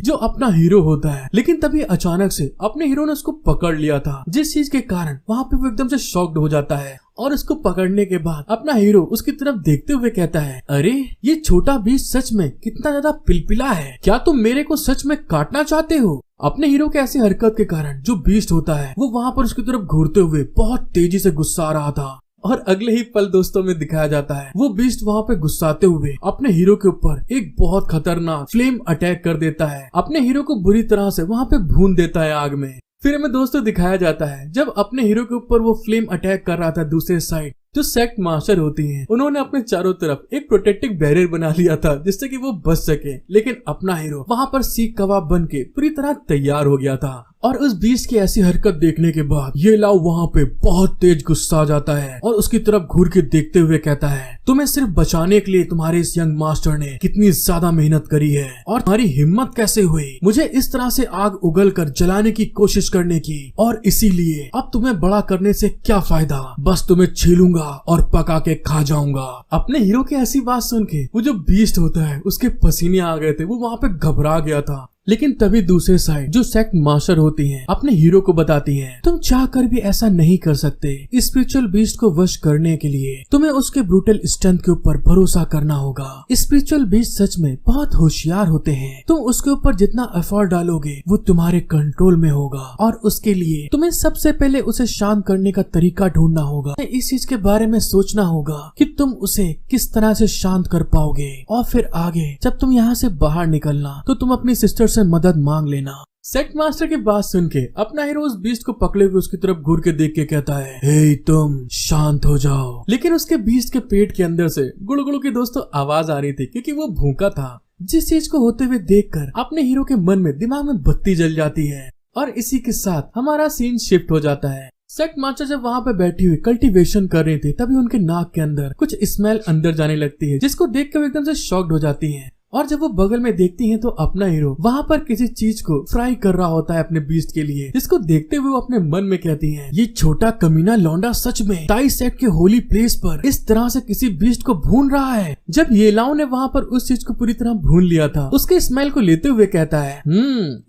अपने हीरो ने उसको पकड़ लिया था, जिस चीज के कारण वहाँ पे वो एकदम से शॉक्ड हो जाता है। और उसको पकड़ने के बाद अपना हीरो उसकी तरफ देखते हुए कहता है अरे ये छोटा बीस्ट सच में कितना ज्यादा पिलपिला है, क्या तुम मेरे को सच में काटना चाहते हो। अपने हीरो के ऐसी हरकत के कारण जो बीस्ट होता है वो वहाँ पर उसकी तरफ घूरते हुए बहुत तेजी से गुस्सा आ रहा था। और अगले ही पल दोस्तों में दिखाया जाता है वो बीस्ट वहाँ पे गुस्साते हुए अपने हीरो के ऊपर एक बहुत खतरनाक फ्लेम अटैक कर देता है, अपने हीरो को बुरी तरह से वहाँ पे भून देता है आग में। फिर हमें दोस्तों दिखाया जाता है जब अपने हीरो के ऊपर वो फ्लेम अटैक कर रहा था, दूसरे साइड जो सेक्ट मास्टर होती हैं उन्होंने अपने चारों तरफ एक प्रोटेक्टिव बैरियर बना लिया था जिससे कि वो बच सके। लेकिन अपना हीरो वहाँ पर सीख कबाब बन के पूरी तरह तैयार हो गया था। और उस बीस्ट की ऐसी हरकत देखने के बाद ये लाओ वहाँ पे बहुत तेज गुस्सा आ जाता है और उसकी तरफ घूर के देखते हुए कहता है तुम्हें सिर्फ बचाने के लिए तुम्हारे इस यंग मास्टर ने कितनी ज्यादा मेहनत करी है और तुम्हारी हिम्मत कैसे हुई मुझे इस तरह से आग उगल कर जलाने की कोशिश करने की, और इसीलिए अब तुम्हें बड़ा करने से क्या फायदा, बस तुम्हें छीलूंगा और पका के खा जाऊंगा। अपने हीरो की ऐसी बात सुन के वो जो बीस्ट होता है उसके पसीने आ गए थे, वो वहाँ पे घबरा गया था। लेकिन तभी दूसरे साइड जो सेक्ट मास्टर होती हैं अपने हीरो को बताती हैं तुम चाहकर भी ऐसा नहीं कर सकते, स्पिरिचुअल बीस्ट को वश करने के लिए तुम्हें उसके ब्रूटल स्ट्रेंथ के ऊपर भरोसा करना होगा। स्पिरिचुअल बीस्ट सच में बहुत होशियार होते हैं, तुम उसके ऊपर जितना एफर्ट डालोगे वो तुम्हारे कंट्रोल में होगा और उसके लिए तुम्हें सबसे पहले उसे शांत करने का तरीका ढूंढना होगा। इस चीज के बारे में सोचना होगा कि तुम उसे किस तरह से शांत कर पाओगे, और फिर आगे जब तुम यहाँ से बाहर निकलना तो तुम अपनी सिस्टर से मदद मांग लेना। सेक्ट मास्टर की बात सुन के अपना हीरो उस बीस्ट को पकड़े हुए उसकी तरफ घूर के देख के कहता है हे तुम शांत हो जाओ। लेकिन उसके बीस्ट के पेट के अंदर से गुड़गुड़ की दोस्तों आवाज आ रही थी क्योंकि वो भूखा था, जिस चीज को होते हुए देखकर अपने हीरो के मन में दिमाग में बत्ती जल जाती है। और इसी के साथ हमारा सीन शिफ्ट हो जाता है। सेक्ट मास्टर जब वहाँ पे बैठी हुई कल्टीवेशन कर रहे थे तभी उनके नाक के अंदर कुछ स्मेल अंदर जाने लगती है, जिसको देख कर एकदम से शॉक्ड हो जाती है। और जब वो बगल में देखती हैं तो अपना हीरो वहाँ पर किसी चीज को फ्राई कर रहा होता है अपने बीस्ट के लिए, जिसको देखते हुए वो अपने मन में कहती हैं ये छोटा कमीना लौंडा सच में ताई सेट के होली प्लेस पर इस तरह से किसी बीस्ट को भून रहा है। जब येलाओ ने वहाँ पर उस चीज को पूरी तरह भून लिया था उसके स्मेल को लेते हुए कहता है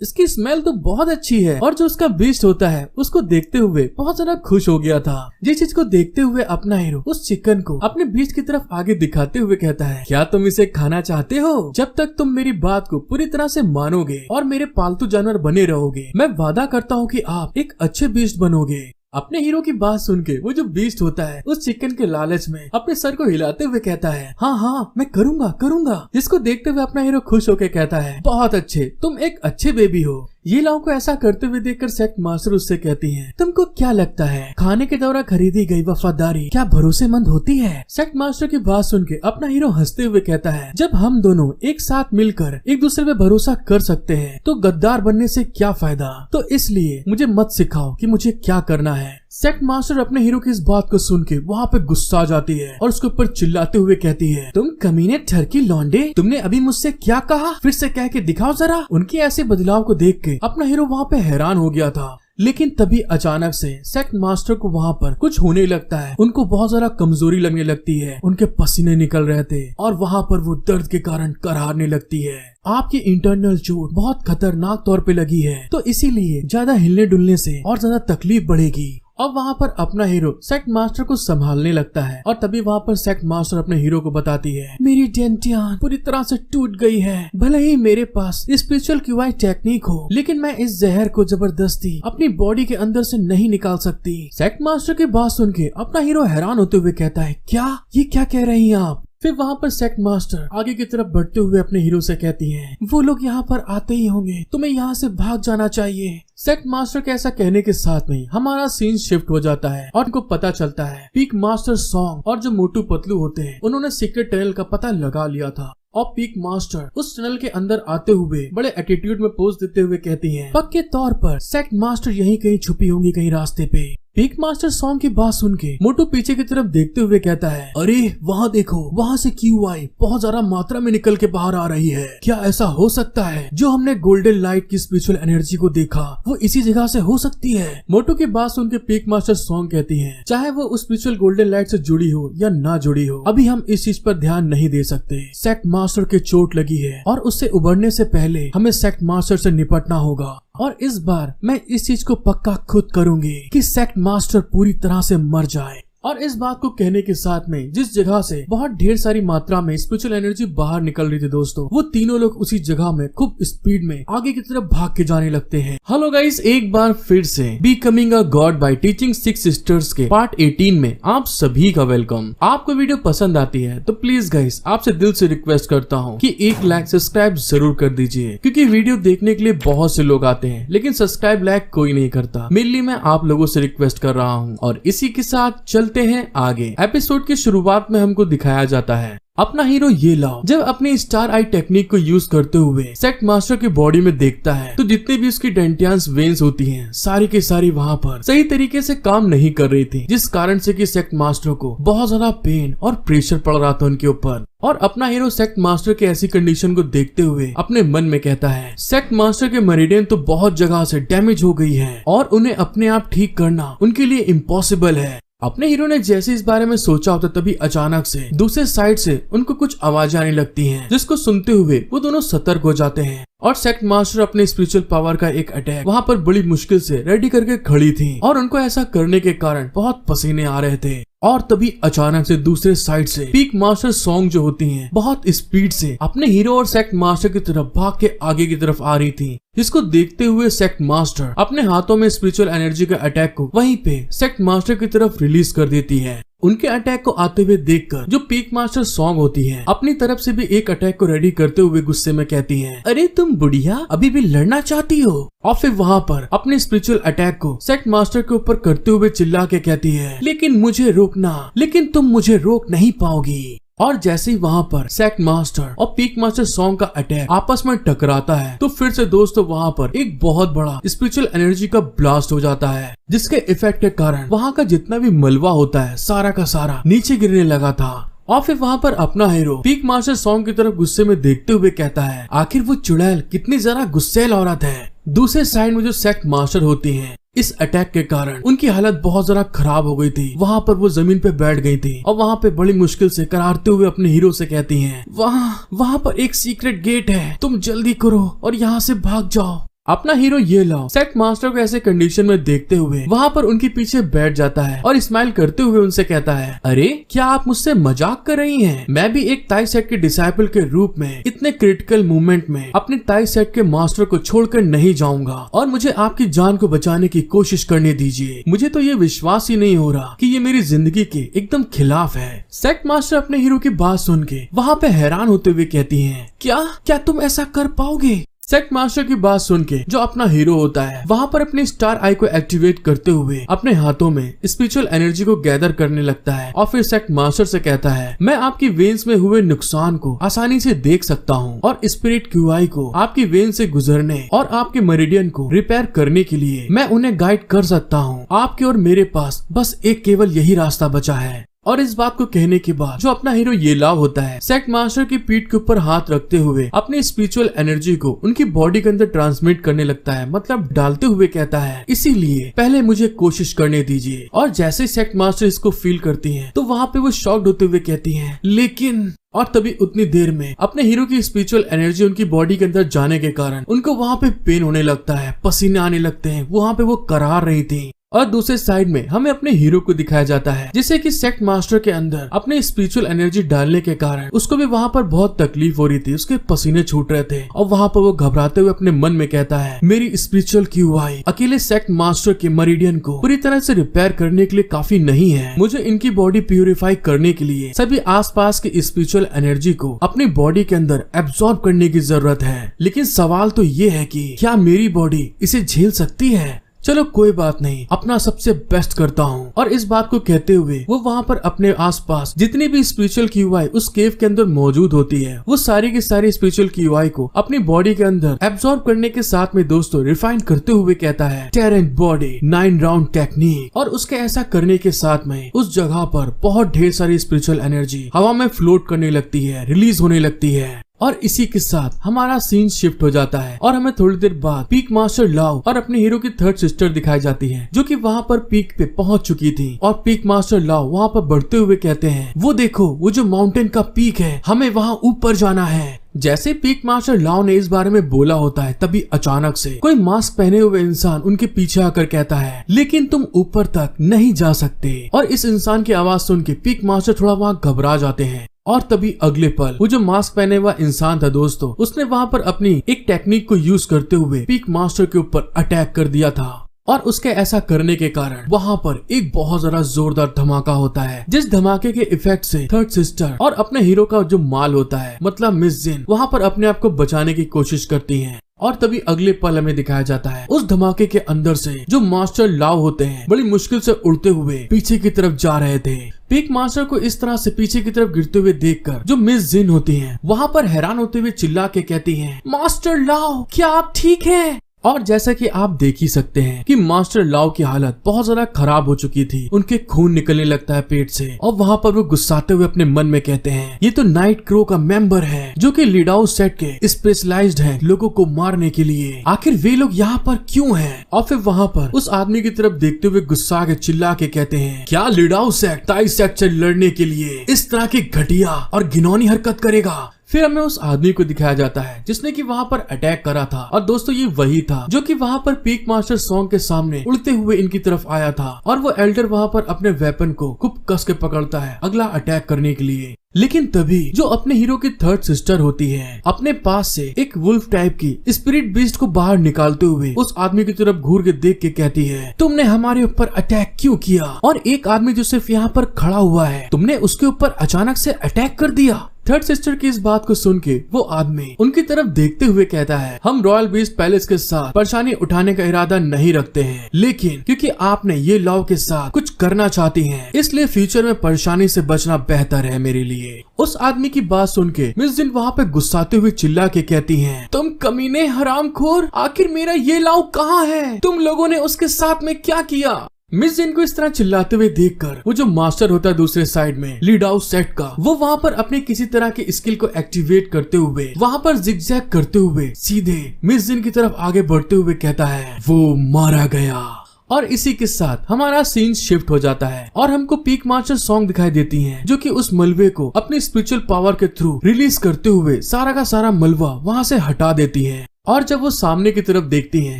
इसकी स्मेल तो बहुत अच्छी है। और जो उसका बीस्ट होता है उसको देखते हुए बहुत ज्यादा खुश हो गया था। जिस चीज को देखते हुए अपना हीरो उस चिकन को अपने बीस्ट की तरफ आगे दिखाते हुए कहता है क्या तुम इसे खाना चाहते हो? जब तक तुम मेरी बात को पूरी तरह से मानोगे और मेरे पालतू जानवर बने रहोगे मैं वादा करता हूँ कि आप एक अच्छे बीस्ट बनोगे। अपने हीरो की बात सुन के वो जो बीस्ट होता है उस चिकन के लालच में अपने सर को हिलाते हुए कहता है हाँ हाँ मैं करूंगा करूंगा, जिसको देखते हुए अपना हीरो खुश होकर कहता है बहुत अच्छे, तुम एक अच्छे बेबी हो। ये लाओ को ऐसा करते हुए देखकर सेक्ट मास्टर उससे कहती है तुमको क्या लगता है खाने के दौरान खरीदी गई वफादारी क्या भरोसेमंद होती है? सेक्ट मास्टर की बात सुन के अपना हीरो हंसते हुए कहता है जब हम दोनों एक साथ मिलकर एक दूसरे पे भरोसा कर सकते हैं तो गद्दार बनने से क्या फायदा, तो इसलिए मुझे मत सिखाओ कि मुझे क्या करना है। सेक्ट मास्टर अपने हीरो की इस बात को सुन के वहाँ पे गुस्सा आ जाती है और उसके ऊपर चिल्लाते हुए कहती है तुम कमीने ठरकी लौंडे, तुमने अभी मुझसे क्या कहा, फिर से कह के दिखाओ जरा। उनके ऐसे बदलाव को देख के अपना हीरो वहाँ पे हैरान हो गया था, लेकिन तभी अचानक से सेक्ट मास्टर को वहाँ पर कुछ होने लगता है। उनको बहुत ज्यादा कमजोरी लगने लगती है, उनके पसीने निकल रहे थे और वहाँ पर वो दर्द के कारण करारने लगती है। आपकी इंटरनल चोट बहुत खतरनाक तौर पे लगी है, तो इसीलिए ज्यादा हिलने डुलने से और ज्यादा तकलीफ बढ़ेगी। अब वहाँ पर अपना हीरो सेक्ट मास्टर को संभालने लगता है और तभी वहाँ पर सेक्ट मास्टर अपने हीरो को बताती है मेरी डेंटियान पूरी तरह से टूट गई है। भले ही मेरे पास स्पिरिचुअल क्यूआई टेक्निक हो, लेकिन मैं इस जहर को जबरदस्ती अपनी बॉडी के अंदर से नहीं निकाल सकती। सेक्ट मास्टर की बात सुन के अपना हीरो हैरान होते हुए कहता है क्या, ये क्या कह रही हैं आप? फिर वहाँ पर सेक्ट मास्टर आगे की तरफ बढ़ते हुए अपने हीरो से कहती हैं वो लोग यहाँ पर आते ही होंगे, तुम्हें यहाँ से भाग जाना चाहिए। सेक्ट मास्टर के ऐसा कहने के साथ में हमारा सीन शिफ्ट हो जाता है और उनको पता चलता है पीक मास्टर सॉन्ग और जो मोटू पतलू होते हैं उन्होंने सीक्रेट टनल का पता लगा लिया था और पीक मास्टर उस टनल के अंदर आते हुए बड़े एटीट्यूड में पोज देते हुए कहती हैं पक्के तौर पर सेक्ट मास्टर यहीं कहीं छुपी होंगी कहीं रास्ते पे। पीक मास्टर सॉन्ग की बात सुन के मोटू पीछे की तरफ देखते हुए कहता है अरे वहाँ देखो, वहाँ से क्यूआई बहुत ज्यादा मात्रा में निकल के बाहर आ रही है। क्या ऐसा हो सकता है जो हमने गोल्डन लाइट की स्पिरिचुअल एनर्जी को देखा वो इसी जगह से हो सकती है? मोटू की बात सुन के पीक मास्टर सॉन्ग कहती है चाहे वो उस स्पिरिचुअल गोल्डन लाइट से जुड़ी हो या ना जुड़ी हो, अभी हम इस चीज पर ध्यान नहीं दे सकते। सेक्ट मास्टर के चोट लगी है और उससे उबरने से पहले हमें सेक्ट मास्टर से निपटना होगा और इस बार मैं इस चीज को पक्का खुद करूंगी कि सेक्ट मास्टर पूरी तरह से मर जाए। और इस बात को कहने के साथ में जिस जगह से बहुत ढेर सारी मात्रा में स्पिरिचुअल एनर्जी बाहर निकल रही थी दोस्तों, वो तीनों लोग उसी जगह में खूब स्पीड में आगे की तरफ भाग के जाने लगते हैं। हेलो गाइस, एक बार फिर से becoming a god by teaching 6 sisters के पार्ट 18 में आप सभी का वेलकम। आपको वीडियो पसंद आती है तो प्लीज गाइस आपसे दिल से रिक्वेस्ट करता हूँ कि 1 लाइक सब्सक्राइब जरूर कर दीजिए, क्योंकि वीडियो देखने के लिए बहुत से लोग आते हैं लेकिन सब्सक्राइब लाइक कोई नहीं करता। मेनली मैं आप लोगों से रिक्वेस्ट कर रहा हूँ। और इसी के साथ चलते हैं आगे। एपिसोड की शुरुआत में हमको दिखाया जाता है अपना हीरो ये लाओ जब अपनी स्टार आई टेक्निक को यूज करते हुए सेक्ट मास्टर की बॉडी में देखता है तो जितने भी उसकी डेंटियांस वेन्स होती हैं सारी की सारी वहाँ पर सही तरीके से काम नहीं कर रही थी, जिस कारण से कि सेक्ट मास्टर को बहुत ज्यादा पेन और प्रेशर पड़ रहा था उनके ऊपर। और अपना हीरो सेक्ट मास्टर के ऐसी कंडीशन को देखते हुए अपने मन में कहता है सेक्ट मास्टर के मेरिडियन तो बहुत जगह से डैमेज हो गई है और उन्हें अपने आप ठीक करना उनके लिए इम्पॉसिबल है। अपने हीरो ने जैसे इस बारे में सोचा होता तभी अचानक से दूसरे साइड से उनको कुछ आवाजें आने लगती हैं, जिसको सुनते हुए वो दोनों सतर्क हो जाते हैं। और सेक्ट मास्टर अपने स्पिरिचुअल पावर का एक अटैक वहाँ पर बड़ी मुश्किल से रेडी करके खड़ी थी और उनको ऐसा करने के कारण बहुत पसीने आ रहे थे। और तभी अचानक से दूसरे साइड से पीक मास्टर सॉन्ग जो होती हैं बहुत स्पीड से अपने हीरो और सेक्ट मास्टर की तरफ भाग के आगे की तरफ आ रही थी, जिसको देखते हुए सेक्ट मास्टर अपने हाथों में स्पिरिचुअल एनर्जी का अटैक को वहीं पे सेक्ट मास्टर की तरफ रिलीज कर देती है। उनके अटैक को आते हुए देखकर जो पीक मास्टर सॉन्ग होती है अपनी तरफ से भी एक अटैक को रेडी करते हुए गुस्से में कहती है अरे तुम बुढ़िया अभी भी लड़ना चाहती हो। और फिर वहाँ पर अपने स्पिरिचुअल अटैक को सेक्ट मास्टर के ऊपर करते हुए चिल्ला के कहती है लेकिन तुम मुझे रोक नहीं पाओगी। और जैसे ही वहाँ पर सेक्ट मास्टर और पीक मास्टर सॉन्ग का अटैक आपस में टकराता है तो फिर से दोस्तों वहाँ पर एक बहुत बड़ा स्पिरिचुअल एनर्जी का ब्लास्ट हो जाता है, जिसके इफेक्ट के कारण वहाँ का जितना भी मलबा होता है सारा का सारा नीचे गिरने लगा था। और फिर वहाँ पर अपना हीरो पीक मास्टर सॉन्ग की तरफ गुस्से में देखते हुए कहता है आखिर वो चुड़ैल कितनी जरा गुस्सेल औरत है। दूसरे साइड में जो सेक्ट मास्टर होती हैं इस अटैक के कारण उनकी हालत बहुत ज्यादा खराब हो गई थी। वहाँ पर वो जमीन पे बैठ गई थी और वहाँ पे बड़ी मुश्किल से करारते हुए अपने हीरो से कहती हैं वहाँ पर एक सीक्रेट गेट है, तुम जल्दी करो और यहाँ से भाग जाओ। अपना हीरो ये लाओ सेक्ट मास्टर को ऐसे कंडीशन में देखते हुए वहाँ पर उनके पीछे बैठ जाता है और स्माइल करते हुए उनसे कहता है, अरे क्या आप मुझसे मजाक कर रही हैं? मैं भी एक ताई सेट के डिसाइपल के रूप में इतने क्रिटिकल मोमेंट में अपने ताई सेट के मास्टर को छोड़कर नहीं जाऊंगा और मुझे आपकी जान को बचाने की कोशिश करने दीजिए। मुझे तो ये विश्वास ही नहीं हो रहा कि ये मेरी जिंदगी के एकदम खिलाफ है। सेक्ट मास्टर अपने हीरो की बात सुन के वहाँ पे हैरान होते हुए कहती है, क्या तुम ऐसा कर पाओगे? सेक्ट मास्टर की बात सुन के जो अपना हीरो होता है वहाँ पर अपनी स्टार आई को एक्टिवेट करते हुए अपने हाथों में स्पिरिचुअल एनर्जी को गैदर करने लगता है और फिर सेक्ट मास्टर से कहता है, मैं आपकी वेन्स में हुए नुकसान को आसानी से देख सकता हूँ और स्पिरिट क्यूआई को आपकी वेन से गुजरने और आपके मेरिडियन को रिपेयर करने के लिए मैं उन्हें गाइड कर सकता हूँ। आपके और मेरे पास बस एक केवल यही रास्ता बचा है। और इस बात को कहने के बाद जो अपना हीरो ये लाव होता है सेक्ट मास्टर की पीठ के ऊपर हाथ रखते हुए अपनी स्पिरिचुअल एनर्जी को उनकी बॉडी के अंदर ट्रांसमिट करने लगता है, मतलब डालते हुए कहता है, इसीलिए पहले मुझे कोशिश करने दीजिए। और जैसे सेक्ट मास्टर इसको फील करती हैं तो वहाँ पे वो शॉक्ड होते हुए कहती हैं, लेकिन और तभी उतनी देर में अपने हीरो की स्पिरिचुअल एनर्जी उनकी बॉडी के अंदर जाने के कारण उनको वहाँ पे पेन होने लगता है, पसीने आने लगते हैं, वहाँ पे वो करार रही थी। और दूसरे साइड में हमें अपने हीरो को दिखाया जाता है जिसे कि सेक्ट मास्टर के अंदर अपने स्पिरिचुअल एनर्जी डालने के कारण उसको भी वहाँ पर बहुत तकलीफ हो रही थी, उसके पसीने छूट रहे थे और वहाँ पर वो घबराते हुए अपने मन में कहता है, मेरी स्पिरिचुअल क्यूआई अकेले सेक्ट मास्टर के मेरिडियन को पूरी तरह से रिपेयर करने के लिए काफी नहीं है। मुझे इनकी बॉडी प्यूरिफाई करने के लिए सभी आसपास की स्पिरिचुअल एनर्जी को अपनी बॉडी के अंदर एब्सॉर्ब करने की जरूरत है। लेकिन सवाल तो ये है कि क्या मेरी बॉडी इसे झेल सकती है? चलो कोई बात नहीं, अपना सबसे बेस्ट करता हूँ। और इस बात को कहते हुए वो वहाँ पर अपने आसपास जितनी भी स्पिरिचुअल क्यूआई उस केव के अंदर मौजूद होती है वो सारी की सारी स्पिरिचुअल क्यूआई को अपनी बॉडी के अंदर एब्सॉर्ब करने के साथ में दोस्तों रिफाइन करते हुए कहता है, टेरेंट बॉडी 9 राउंड टेक्निक। और उसके ऐसा करने के साथ में उस जगह पर बहुत ढेर सारी स्पिरिचुअल एनर्जी हवा में फ्लोट करने लगती है, रिलीज होने लगती है। और इसी के साथ हमारा सीन शिफ्ट हो जाता है और हमें थोड़ी देर बाद पीक मास्टर लाव और अपने हीरो की थर्ड सिस्टर दिखाई जाती है जो कि वहाँ पर पीक पे पहुंच चुकी थी। और पीक मास्टर लाव वहाँ पर बढ़ते हुए कहते हैं, वो देखो वो जो माउंटेन का पीक है, हमें वहाँ ऊपर जाना है। जैसे पीक मास्टर लाव ने इस बारे में बोला होता है तभी अचानक से कोई मास्क पहने हुए इंसान उनके पीछे आकर कहता है, लेकिन तुम ऊपर तक नहीं जा सकते। और इस इंसान की आवाज सुन के पीक मास्टर थोड़ा वहाँ घबरा जाते हैं। और तभी अगले पल वो जो मास्क पहने हुआ इंसान था दोस्तों, उसने वहाँ पर अपनी एक टेक्निक को यूज करते हुए पीक मास्टर के ऊपर अटैक कर दिया था। और उसके ऐसा करने के कारण वहाँ पर एक बहुत ज्यादा जोरदार धमाका होता है, जिस धमाके के इफेक्ट से थर्ड सिस्टर और अपने हीरो का जो माल होता है मतलब मिस जिन वहाँ पर अपने आप को बचाने की कोशिश करती हैं। और तभी अगले पल हमें दिखाया जाता है उस धमाके के अंदर से जो मास्टर लाव होते हैं बड़ी मुश्किल से उड़ते हुए पीछे की तरफ जा रहे थे। पीक मास्टर को इस तरह से पीछे की तरफ गिरते हुए देखकर जो मिस जिन होती हैं वहाँ पर हैरान होते हुए चिल्ला के कहती हैं, मास्टर लाव क्या आप ठीक हैं? और जैसा कि आप देख ही सकते हैं कि मास्टर लाव की हालत बहुत ज्यादा खराब हो चुकी थी, उनके खून निकलने लगता है पेट से। और वहाँ पर वो गुस्साते हुए अपने मन में कहते हैं, ये तो नाइट क्रो का मेंबर है जो कि लिडाउ सेट के स्पेशलाइज्ड है लोगों को मारने के लिए। आखिर वे लोग यहाँ पर क्यों हैं? और फिर वहाँ पर उस आदमी की तरफ देखते हुए गुस्सा के चिल्ला के कहते हैं, क्या लिडाउ सेट ताई सेट से लड़ने के लिए इस तरह की घटिया और घिनौनी हरकत करेगा? फिर हमें उस आदमी को दिखाया जाता है जिसने कि वहाँ पर अटैक करा था। और दोस्तों ये वही था जो कि वहाँ पर पीक मास्टर सॉन्ग के सामने उड़ते हुए इनकी तरफ आया था। और वो एल्डर वहाँ पर अपने वेपन को खूब कस के पकड़ता है अगला अटैक करने के लिए। लेकिन तभी जो अपने हीरो की थर्ड सिस्टर होती है अपने पास से एक वुल्फ टाइप की स्पिरिट बीस्ट को बाहर निकालते हुए उस आदमी की तरफ घूर के देख के कहती है, तुमने हमारे ऊपर अटैक क्यों किया? और एक आदमी जो सिर्फ यहाँ पर खड़ा हुआ है, तुमने उसके ऊपर अचानक से अटैक कर दिया। थर्ड सिस्टर की इस बात को सुन के वो आदमी उनकी तरफ देखते हुए कहता है, हम रॉयल बीस्ट पैलेस के साथ परेशानी उठाने का इरादा नहीं रखते हैं, लेकिन क्योंकि आपने ये लॉ के साथ कुछ करना चाहती हैं, इसलिए फ्यूचर में परेशानी से बचना बेहतर है मेरे लिए। उस आदमी की बात सुन के मिस जिन वहाँ पे गुस्साते हुए चिल्ला के कहती हैं, तुम कमीने हरामखोर, आखिर मेरा ये लॉ कहाँ है? तुम लोगों ने उसके साथ में क्या किया? मिस जिन को इस तरह चिल्लाते हुए देखकर वो जो मास्टर होता है दूसरे साइड में लिडाउ सेट का, वो वहाँ पर अपने किसी तरह के स्किल को एक्टिवेट करते हुए वहाँ पर जिगजैग करते हुए सीधे मिस जिन की तरफ आगे बढ़ते हुए कहता है, वो मारा गया। और इसी के साथ हमारा सीन शिफ्ट हो जाता है और हमको पीक मास्टर सॉन्ग दिखाई देती हैं जो कि उस मलबे को अपनी स्पिरिचुअल पावर के थ्रू रिलीज करते हुए सारा का सारा मलबा वहाँ से हटा देती है। और जब वो सामने की तरफ देखती हैं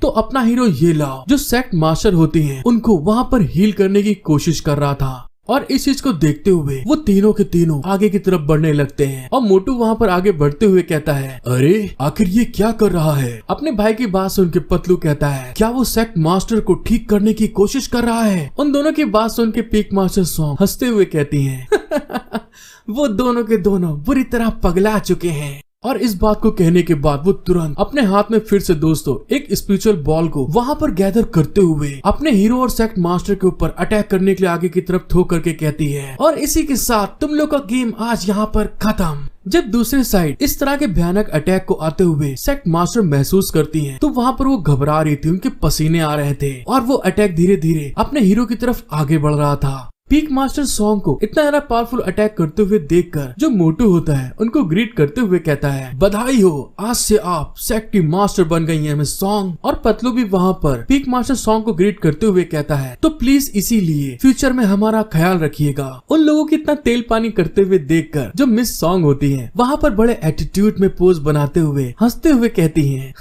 तो अपना हीरो ये लाओ जो सेक्ट मास्टर होती हैं उनको वहाँ पर हील करने की कोशिश कर रहा था। और इस चीज को देखते हुए वो तीनों के तीनों आगे की तरफ बढ़ने लगते हैं और मोटू वहाँ पर आगे बढ़ते हुए कहता है, अरे आखिर ये क्या कर रहा है। अपने भाई की बात सुन के पतलू कहता है, क्या वो सेक्ट मास्टर को ठीक करने की कोशिश कर रहा है। उन दोनों की बात सुन के पीक मास्टर सॉन्ग हंसते हुए कहती है वो दोनों के दोनों बुरी तरह पगला चुके हैं। और इस बात को कहने के बाद वो तुरंत अपने हाथ में फिर से दोस्तों एक स्पिरिचुअल बॉल को वहाँ पर गैदर करते हुए अपने हीरो और सेक्ट मास्टर के ऊपर अटैक करने के लिए आगे की तरफ थ्रो करके कहती है, और इसी के साथ तुम लोग का गेम आज यहाँ पर खत्म। जब दूसरे साइड इस तरह के भयानक अटैक को आते हुए सेक्ट मास्टर महसूस करती हैं, तो वहाँ पर वो घबरा रही थी, उनके पसीने आ रहे थे और वो अटैक धीरे धीरे अपने हीरो की तरफ आगे बढ़ रहा था। पीक मास्टर सॉन्ग को इतना ज्यादा पावरफुल अटैक करते हुए देखकर जो मोटू होता है उनको ग्रीट करते हुए कहता है, बधाई हो, आज से आप सेक्ट की मास्टर बन गई हैं मिस सॉन्ग। और पतलू भी वहाँ पर पीक मास्टर सॉन्ग को ग्रीट करते हुए कहता है, तो प्लीज इसीलिए फ्यूचर में हमारा ख्याल रखिएगा। उन लोगों की इतना तेल पानी करते हुए देखकर जो मिस सॉन्ग होती है वहाँ पर बड़े एटीट्यूड में पोज बनाते हुए हंसते हुए कहती है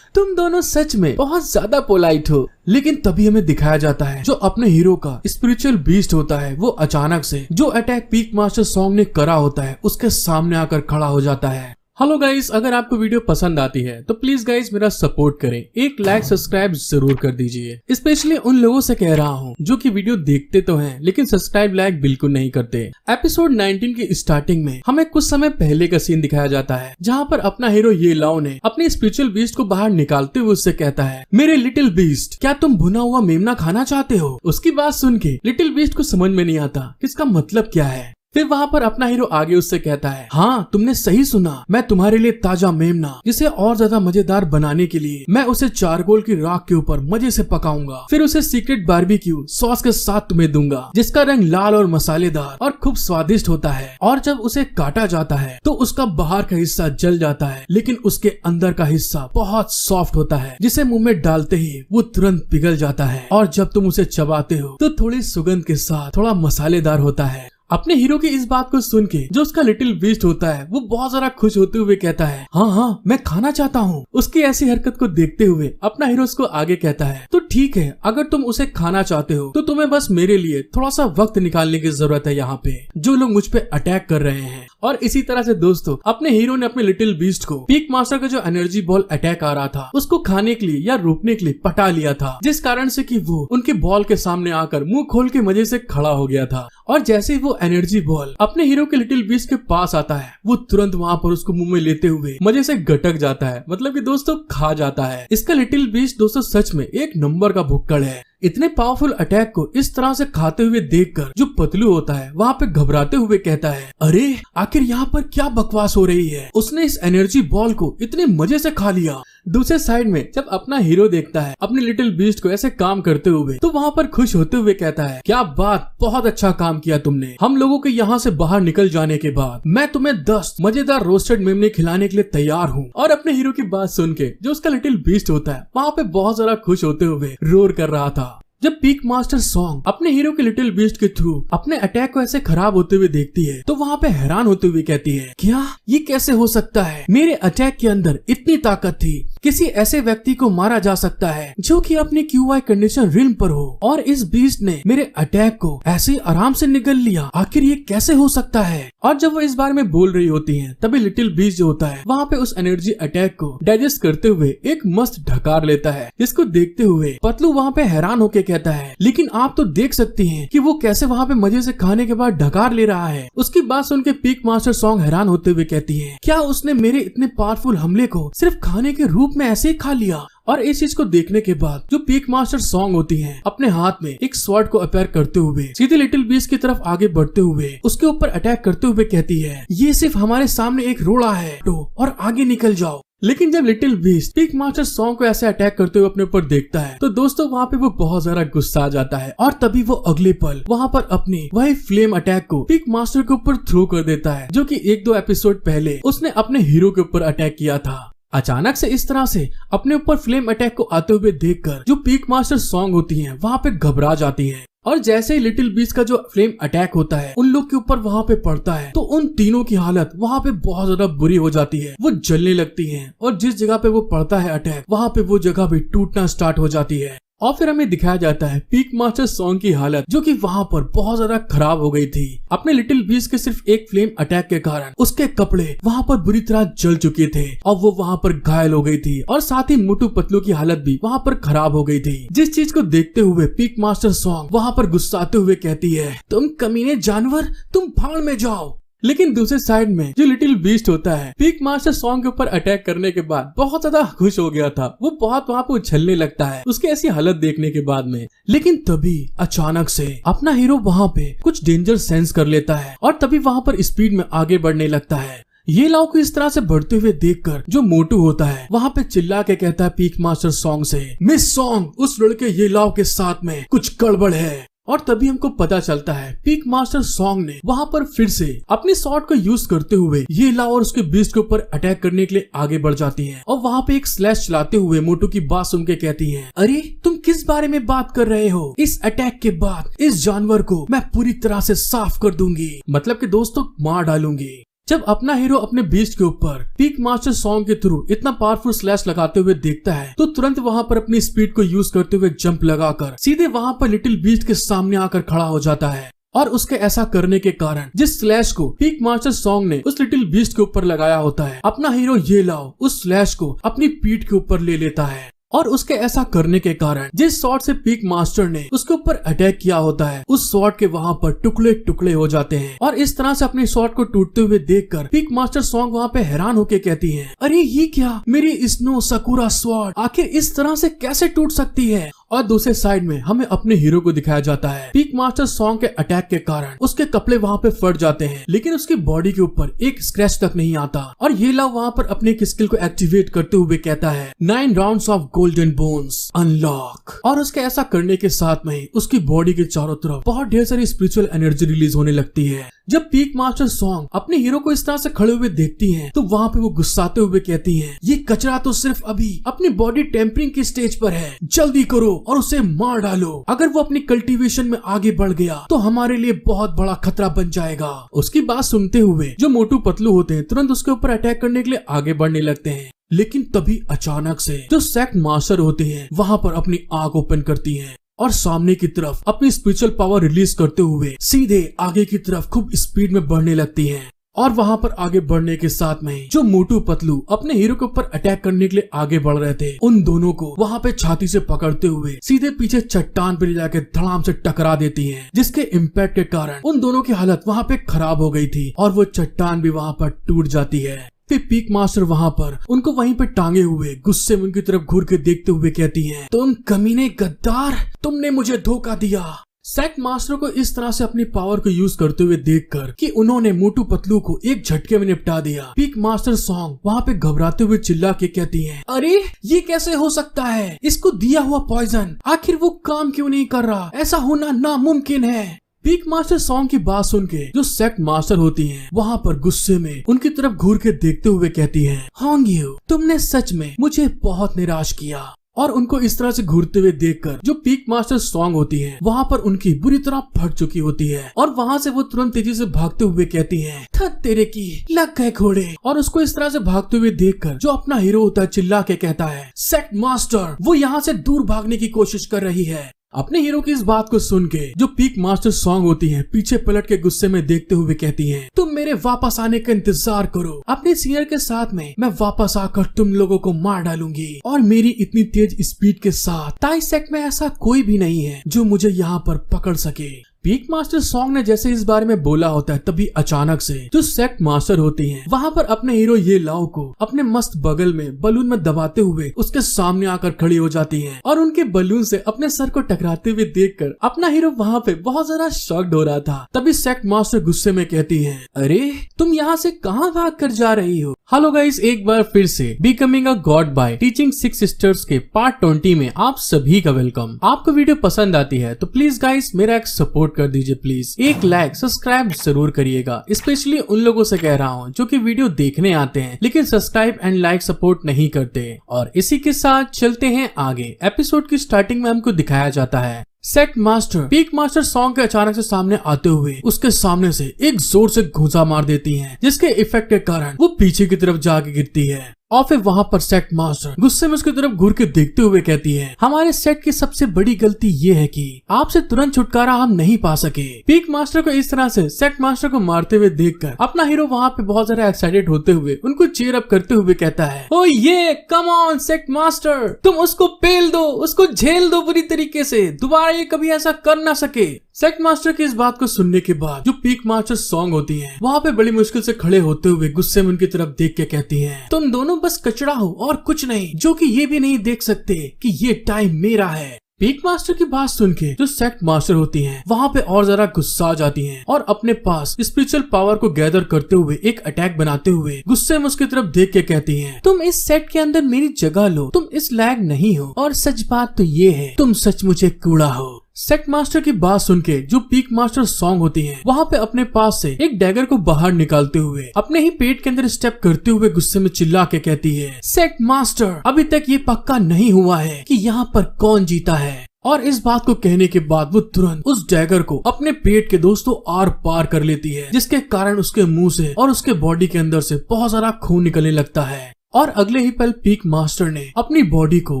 तुम दोनों सच में बहुत ज्यादा पोलाइट हो। लेकिन तभी हमें दिखाया जाता है जो अपने हीरो का स्पिरिचुअल बीस्ट होता है वो अचानक से जो अटैक पीक मास्टर सॉन्ग ने करा होता है उसके सामने आकर खड़ा हो जाता है। हेलो गाइस, अगर आपको वीडियो पसंद आती है तो प्लीज गाइस मेरा सपोर्ट करें, एक लाइक सब्सक्राइब जरूर कर दीजिए। स्पेशली उन लोगों से कह रहा हूँ जो कि वीडियो देखते तो हैं लेकिन सब्सक्राइब लाइक बिल्कुल नहीं करते। एपिसोड 19 की स्टार्टिंग में हमें कुछ समय पहले का सीन दिखाया जाता है जहाँ पर अपना हीरो ये लाओ ने अपने स्पिरिचुअल बीस्ट को बाहर निकालते हुए उससे कहता है, मेरे लिटिल बीस्ट क्या तुम भुना हुआ मेमना खाना चाहते हो। उसकी बात सुन के लिटिल बीस्ट को समझ में नहीं आता इसका मतलब क्या है। फिर वहाँ पर अपना हीरो आगे उससे कहता है, हाँ तुमने सही सुना, मैं तुम्हारे लिए ताजा मेमना जिसे और ज्यादा मजेदार बनाने के लिए मैं उसे चारकोल की राख के ऊपर मजे से पकाऊंगा, फिर उसे सीक्रेट बारबेक्यू सॉस के साथ तुम्हें दूंगा जिसका रंग लाल और मसालेदार और खूब स्वादिष्ट होता है। और जब उसे काटा जाता है तो उसका बाहर का हिस्सा जल जाता है लेकिन उसके अंदर का हिस्सा बहुत सॉफ्ट होता है जिसे मुंह में डालते ही वो तुरंत पिघल जाता है और जब तुम उसे चबाते हो तो थोड़ी सुगंध के साथ थोड़ा मसालेदार होता है। अपने हीरो की इस बात को सुन के जो उसका लिटिल बीस्ट होता है वो बहुत ज्यादा खुश होते हुए कहता है, हाँ मैं खाना चाहता हूँ। उसकी ऐसी हरकत को देखते हुए अपना हीरो उसको आगे कहता है, तो ठीक है, अगर तुम उसे खाना चाहते हो तो तुम्हें बस मेरे लिए थोड़ा सा वक्त निकालने की जरूरत है यहाँ पे जो लोग मुझ पे अटैक कर रहे हैं। और इसी तरह से दोस्तों अपने हीरो ने अपने लिटिल बीस्ट को पीक मास्टर का जो एनर्जी बॉल अटैक आ रहा था उसको खाने के लिए या रोकने के लिए पटा लिया था, जिस कारण से कि वो उनके बॉल के सामने आकर मुंह खोल के मजे से खड़ा हो गया था। और जैसे ही वो एनर्जी बॉल अपने हीरो के लिटिल बीस्ट के पास आता है वो तुरंत वहाँ पर उसको मुंह में लेते हुए मजे से गटक जाता है, मतलब कि दोस्तों खा जाता है। इसका लिटिल बीस्ट दोस्तों सच में एक नंबर का भुक्कड़ है। इतने पावरफुल अटैक को इस तरह से खाते हुए देखकर जो पतलू होता है वहाँ पे घबराते हुए कहता है, अरे आखिर यहाँ पर क्या बकवास हो रही है, उसने इस एनर्जी बॉल को इतने मजे से खा लिया। दूसरे साइड में जब अपना हीरो देखता है अपने लिटिल बीस्ट को ऐसे काम करते हुए तो वहाँ पर खुश होते हुए कहता है, क्या बात, बहुत अच्छा काम किया तुमने। हम लोगों के यहाँ से बाहर निकल जाने के बाद मैं तुम्हें 10 मजेदार रोस्टेड मेमने खिलाने के लिए तैयार हूँ। और अपने हीरो की बात सुन के जो उसका लिटिल बीस्ट होता है वहाँ पे बहुत ज्यादा खुश होते हुए रोर कर रहा था। जब पीक मास्टर सॉन्ग अपने हीरो के लिटिल बीस्ट के थ्रू अपने अटैक को ऐसे खराब होते हुए देखती है तो वहाँ पे हैरान होते हुए कहती है, क्या ये कैसे हो सकता है, मेरे अटैक के अंदर इतनी ताकत थी, किसी ऐसे व्यक्ति को मारा जा सकता है जो कि अपनी QI कंडीशन रिल्म पर हो और इस बीस्ट ने मेरे अटैक को ऐसे आराम से निगल लिया, आखिर ये कैसे हो सकता है। और जब वो इस बारे में बोल रही होती है तभी लिटिल बीस्ट जो होता है वहाँ पे उस एनर्जी अटैक को डाइजेस्ट करते हुए एक मस्त ढकार लेता है, जिसको देखते हुए पतलू वहाँ पे हैरान होके कहता है, लेकिन आप तो देख सकती हैं कि वो कैसे वहाँ पे मजे से खाने के बाद ढकार ले रहा है। उसकी बात सुन के पीक मास्टर सॉन्ग हैरान होते हुए कहती है, क्या उसने मेरे इतने पावरफुल हमले को सिर्फ खाने के रूप में ऐसे ही खा लिया। और इस चीज को देखने के बाद जो पीक मास्टर सॉन्ग होती हैं अपने हाथ में एक स्वॉर्ड को अपेयर करते हुए सीधे लिटिल बीस्ट की तरफ आगे बढ़ते हुए उसके ऊपर अटैक करते हुए कहती है, ये सिर्फ हमारे सामने एक रोड़ा है तो और आगे निकल जाओ। लेकिन जब little beast peak master song को ऐसे अटैक करते हुए अपने ऊपर देखता है तो दोस्तों वहाँ पे वो बहुत ज्यादा गुस्सा आ जाता है और तभी वो अगले पल वहाँ पर अपनी वही फ्लेम अटैक को पीक मास्टर के ऊपर थ्रो कर देता है, जो कि 1-2 एपिसोड पहले उसने अपने हीरो के ऊपर अटैक किया था। अचानक से इस तरह से अपने ऊपर फ्लेम अटैक को आते हुए देखकर जो पीक मास्टर सॉन्ग होती हैं वहाँ पे घबरा जाती हैं और जैसे ही लिटिल बीस्ट का जो फ्लेम अटैक होता है उन लोग के ऊपर वहाँ पे पड़ता है तो उन तीनों की हालत वहाँ पे बहुत ज्यादा बुरी हो जाती है। वो जलने लगती हैं और जिस जगह पे वो पड़ता है अटैक वहाँ पे वो जगह भी टूटना स्टार्ट हो जाती है। और फिर हमें दिखाया जाता है पीक मास्टर सॉन्ग की हालत जो कि वहाँ पर बहुत ज्यादा खराब हो गई थी। अपने लिटिल बीस्ट के सिर्फ एक फ्लेम अटैक के कारण उसके कपड़े वहाँ पर बुरी तरह जल चुके थे और वो वहाँ पर घायल हो गई थी और साथ ही मोटू पतलू की हालत भी वहाँ पर खराब हो गई थी। जिस चीज को देखते हुए पीक मास्टर सॉन्ग वहाँ पर गुस्साते हुए कहती है, तुम कमीने जानवर, तुम भाड़ में जाओ। लेकिन दूसरे साइड में जो लिटिल बीस्ट होता है पीक मास्टर सॉन्ग के ऊपर अटैक करने के बाद बहुत ज्यादा खुश हो गया था। वो बहुत वहाँ पे उछलने लगता है उसके ऐसी हालत देखने के बाद में। लेकिन तभी अचानक से अपना हीरो वहाँ पे कुछ डेंजर सेंस कर लेता है और तभी वहाँ पर स्पीड में आगे बढ़ने लगता है। ये लाओ को इस तरह से बढ़ते हुए देखकर जो मोटू होता है वहाँ पे चिल्ला के कहता है पीक मास्टर सॉन्ग से, मिस सॉन्ग, उस लड़के ये लाओ के साथ में कुछ गड़बड़ है। और तभी हमको पता चलता है पीक मास्टर सॉन्ग ने वहाँ पर फिर से अपनी शॉट को यूज करते हुए ये लाओ और उसके बीस्ट के ऊपर अटैक करने के लिए आगे बढ़ जाती है। और वहाँ पे एक स्लैश चलाते हुए मोटू की बात सुन के कहती है, अरे तुम किस बारे में बात कर रहे हो? इस अटैक के बाद इस जानवर को मैं पूरी तरह से साफ कर दूंगी, मतलब कि दोस्तों मार डालूंगी। जब अपना हीरो अपने बीस्ट के ऊपर पीक मास्टर सॉन्ग के थ्रू इतना पावरफुल स्लैश लगाते हुए देखता है तो तुरंत वहाँ पर अपनी स्पीड को यूज करते हुए जंप लगाकर सीधे वहाँ पर लिटिल बीस्ट के सामने आकर खड़ा हो जाता है। और उसके ऐसा करने के कारण जिस स्लैश को पीक मास्टर सॉन्ग ने उस लिटिल बीस्ट के ऊपर लगाया होता है अपना हीरो ये लाओ उस स्लैश को अपनी पीठ के ऊपर ले लेता है। और उसके ऐसा करने के कारण जिस शॉट से पीक मास्टर ने उसके ऊपर अटैक किया होता है उस शॉट के वहाँ पर टुकड़े टुकड़े हो जाते हैं। और इस तरह से अपने शॉट को टूटते हुए देखकर पीक मास्टर सॉन्ग वहाँ पे हैरान होके कहती है, अरे ये क्या, मेरी स्नो सकुरा स्वॉर्ड आखिर इस तरह से कैसे टूट सकती है? और दूसरे साइड में हमें अपने हीरो को दिखाया जाता है पीक मास्टर सॉन्ग के अटैक के कारण उसके कपड़े वहाँ पे फट जाते हैं लेकिन उसकी बॉडी के ऊपर एक स्क्रैच तक नहीं आता। और ये लाओ वहाँ पर अपने स्किल को एक्टिवेट करते हुए कहता है 9 rounds of golden bones unlock. और उसके ऐसा करने के साथ में उसकी बॉडी के चारों तरफ बहुत ढेर सारी स्पिरिचुअल एनर्जी रिलीज होने लगती है। जब पीक मास्टर सॉन्ग अपने हीरो को इस तरह से खड़े हुए देखती हैं तो वहाँ पे वो गुस्साते हुए कहती हैं, ये कचरा तो सिर्फ अभी अपनी बॉडी टेम्परिंग की स्टेज पर है, जल्दी करो और उसे मार डालो। अगर वो अपनी कल्टीवेशन में आगे बढ़ गया तो हमारे लिए बहुत बड़ा खतरा बन जाएगा। उसकी बात सुनते हुए जो मोटू पतलू होते हैं तुरंत उसके ऊपर अटैक करने के लिए आगे बढ़ने लगते हैं। लेकिन तभी अचानक से जो सेक्ट मास्टर होते हैं वहाँ पर अपनी आंख ओपन करती हैं और सामने की तरफ अपनी स्पिरिचुअल पावर रिलीज करते हुए सीधे आगे की तरफ खूब स्पीड में बढ़ने लगती हैं। और वहाँ पर आगे बढ़ने के साथ में जो मोटू पतलू अपने हीरो के ऊपर अटैक करने के लिए आगे बढ़ रहे थे उन दोनों को वहाँ पे छाती से पकड़ते हुए सीधे पीछे चट्टान पे ले जाके धड़ाम से टकरा देती हैं, जिसके इम्पैक्ट के कारण उन दोनों की हालत वहाँ पे खराब हो गई थी और वो चट्टान भी वहाँ पर टूट जाती है। फिर पीक मास्टर वहाँ पर उनको वहीं पे टांगे हुए गुस्से में उनकी तरफ घूर के देखते हुए कहती हैं, तुम कमीने गद्दार, तुमने मुझे धोखा दिया। सेक्ट मास्टर को इस तरह से अपनी पावर को यूज करते हुए देखकर कि उन्होंने मोटू पतलू को एक झटके में निपटा दिया, पीक मास्टर सॉन्ग वहाँ पे घबराते हुए चिल्ला के कहती हैं, अरे ये कैसे हो सकता है? इसको दिया हुआ पॉइजन आखिर वो काम क्यों नहीं कर रहा? ऐसा होना नामुमकिन है। पीक मास्टर सॉन्ग की बात सुन के जो सेक्ट मास्टर होती हैं वहाँ पर गुस्से में उनकी तरफ घूर के देखते हुए कहती हैं, होंग्यू, तुमने सच में मुझे बहुत निराश किया। और उनको इस तरह से घूरते हुए देखकर जो पीक मास्टर सॉन्ग होती है वहाँ पर उनकी बुरी तरह फट चुकी होती है और वहाँ से वो तुरंत तेजी से भागते हुए कहती हैं, थक तेरे की लग गए घोड़े। और उसको इस तरह से भागते हुए देखकर जो अपना हीरो होता है चिल्ला के कहता है, सेक्ट मास्टर वो यहाँ से दूर भागने की कोशिश कर रही है। अपने हीरो की इस बात को सुन के जो पीक मास्टर सॉन्ग होती है पीछे पलट के गुस्से में देखते हुए कहती हैं, तुम मेरे वापस आने का इंतजार करो, अपने सीनियर के साथ में मैं वापस आकर तुम लोगों को मार डालूंगी और मेरी इतनी तेज स्पीड के साथ ताई सेक्ट में ऐसा कोई भी नहीं है जो मुझे यहाँ पर पकड़ सके। पीक मास्टर सॉन्ग ने जैसे इस बारे में बोला होता है तभी अचानक से जो सेक्ट मास्टर होती हैं वहाँ पर अपने हीरो ये लाओ को अपने मस्त बगल में बलून में दबाते हुए उसके सामने आकर खड़ी हो जाती हैं और उनके बलून से अपने सर को टकराते हुए देखकर अपना हीरो वहाँ पे बहुत ज्यादा शॉक्ड हो रहा था। तभी सेक्ट मास्टर गुस्से में कहती है, अरे तुम यहाँ से कहाँ भाग कर जा रही हो? हेलो गाइस, एक बार फिर से becoming a god by teaching 6 sisters के पार्ट 20 में आप सभी का वेलकम। आपको वीडियो पसंद आती है तो प्लीज गाइस मेरा एक सपोर्ट कर दीजिए, प्लीज एक लाइक सब्सक्राइब जरूर करिएगा। स्पेशली उन लोगों से कह रहा हूँ जो कि वीडियो देखने आते हैं लेकिन सब्सक्राइब एंड लाइक सपोर्ट नहीं करते। और इसी के साथ चलते हैं आगे। एपिसोड की स्टार्टिंग में हमको दिखाया जाता है set master peak master song के अचानक से सामने आते हुए उसके सामने से एक जोर से घूंसा मार देती हैं, जिसके इफेक्ट के कारण वो पीछे की तरफ जाके गिरती है। और फिर वहाँ पर सेट मास्टर गुस्से में उसकी तरफ घूर के देखते हुए कहती है, हमारे सेट की सबसे बड़ी गलती ये है कि आपसे तुरंत छुटकारा हम नहीं पा सके। पीक मास्टर को इस तरह से सेट मास्टर को मारते हुए देखकर अपना हीरो वहाँ पे बहुत ज्यादा एक्साइटेड होते हुए उनको चीयर अप करते हुए कहता है, ओ ये कम ऑन सेट मास्टर, तुम उसको पेल दो, उसको झेल दो बुरी तरीके से, दोबारा ये कभी ऐसा कर ना सके। सेट मास्टर की इस बात को सुनने के बाद जो पीक मास्टर सॉन्ग होती है वहाँ पे बड़ी मुश्किल से खड़े होते हुए गुस्से में उनकी तरफ देख के कहती हैं, तुम दोनों बस कचरा हो और कुछ नहीं, जो कि ये भी नहीं देख सकते कि ये टाइम मेरा है। पीक मास्टर की बात सुन के जो सेट मास्टर होती हैं वहाँ पे और जरा गुस्सा आ जाती हैं और अपने पास स्पिरिचुअल पावर को गैदर करते हुए एक अटैक बनाते हुए गुस्से में उसकी तरफ देख के कहती हैं, तुम इस सेट के अंदर मेरी जगह लो, तुम इस लायक नहीं हो और सच बात तो ये है तुम सचमुच एक कूड़ा हो। सेट मास्टर की बात सुन के जो पीक मास्टर सॉन्ग होती है वहाँ पे अपने पास से एक डैगर को बाहर निकालते हुए अपने ही पेट के अंदर स्टेप करते हुए गुस्से में चिल्ला के कहती है, सेट मास्टर अभी तक ये पक्का नहीं हुआ है कि यहाँ पर कौन जीता है। और इस बात को कहने के बाद वो तुरंत उस डैगर को अपने पेट के दोस्तों आर पार कर लेती है, जिसके कारण उसके मुंह से और उसके बॉडी के अंदर से बहुत सारा खून निकलने लगता है। और अगले ही पल पीक मास्टर ने अपनी बॉडी को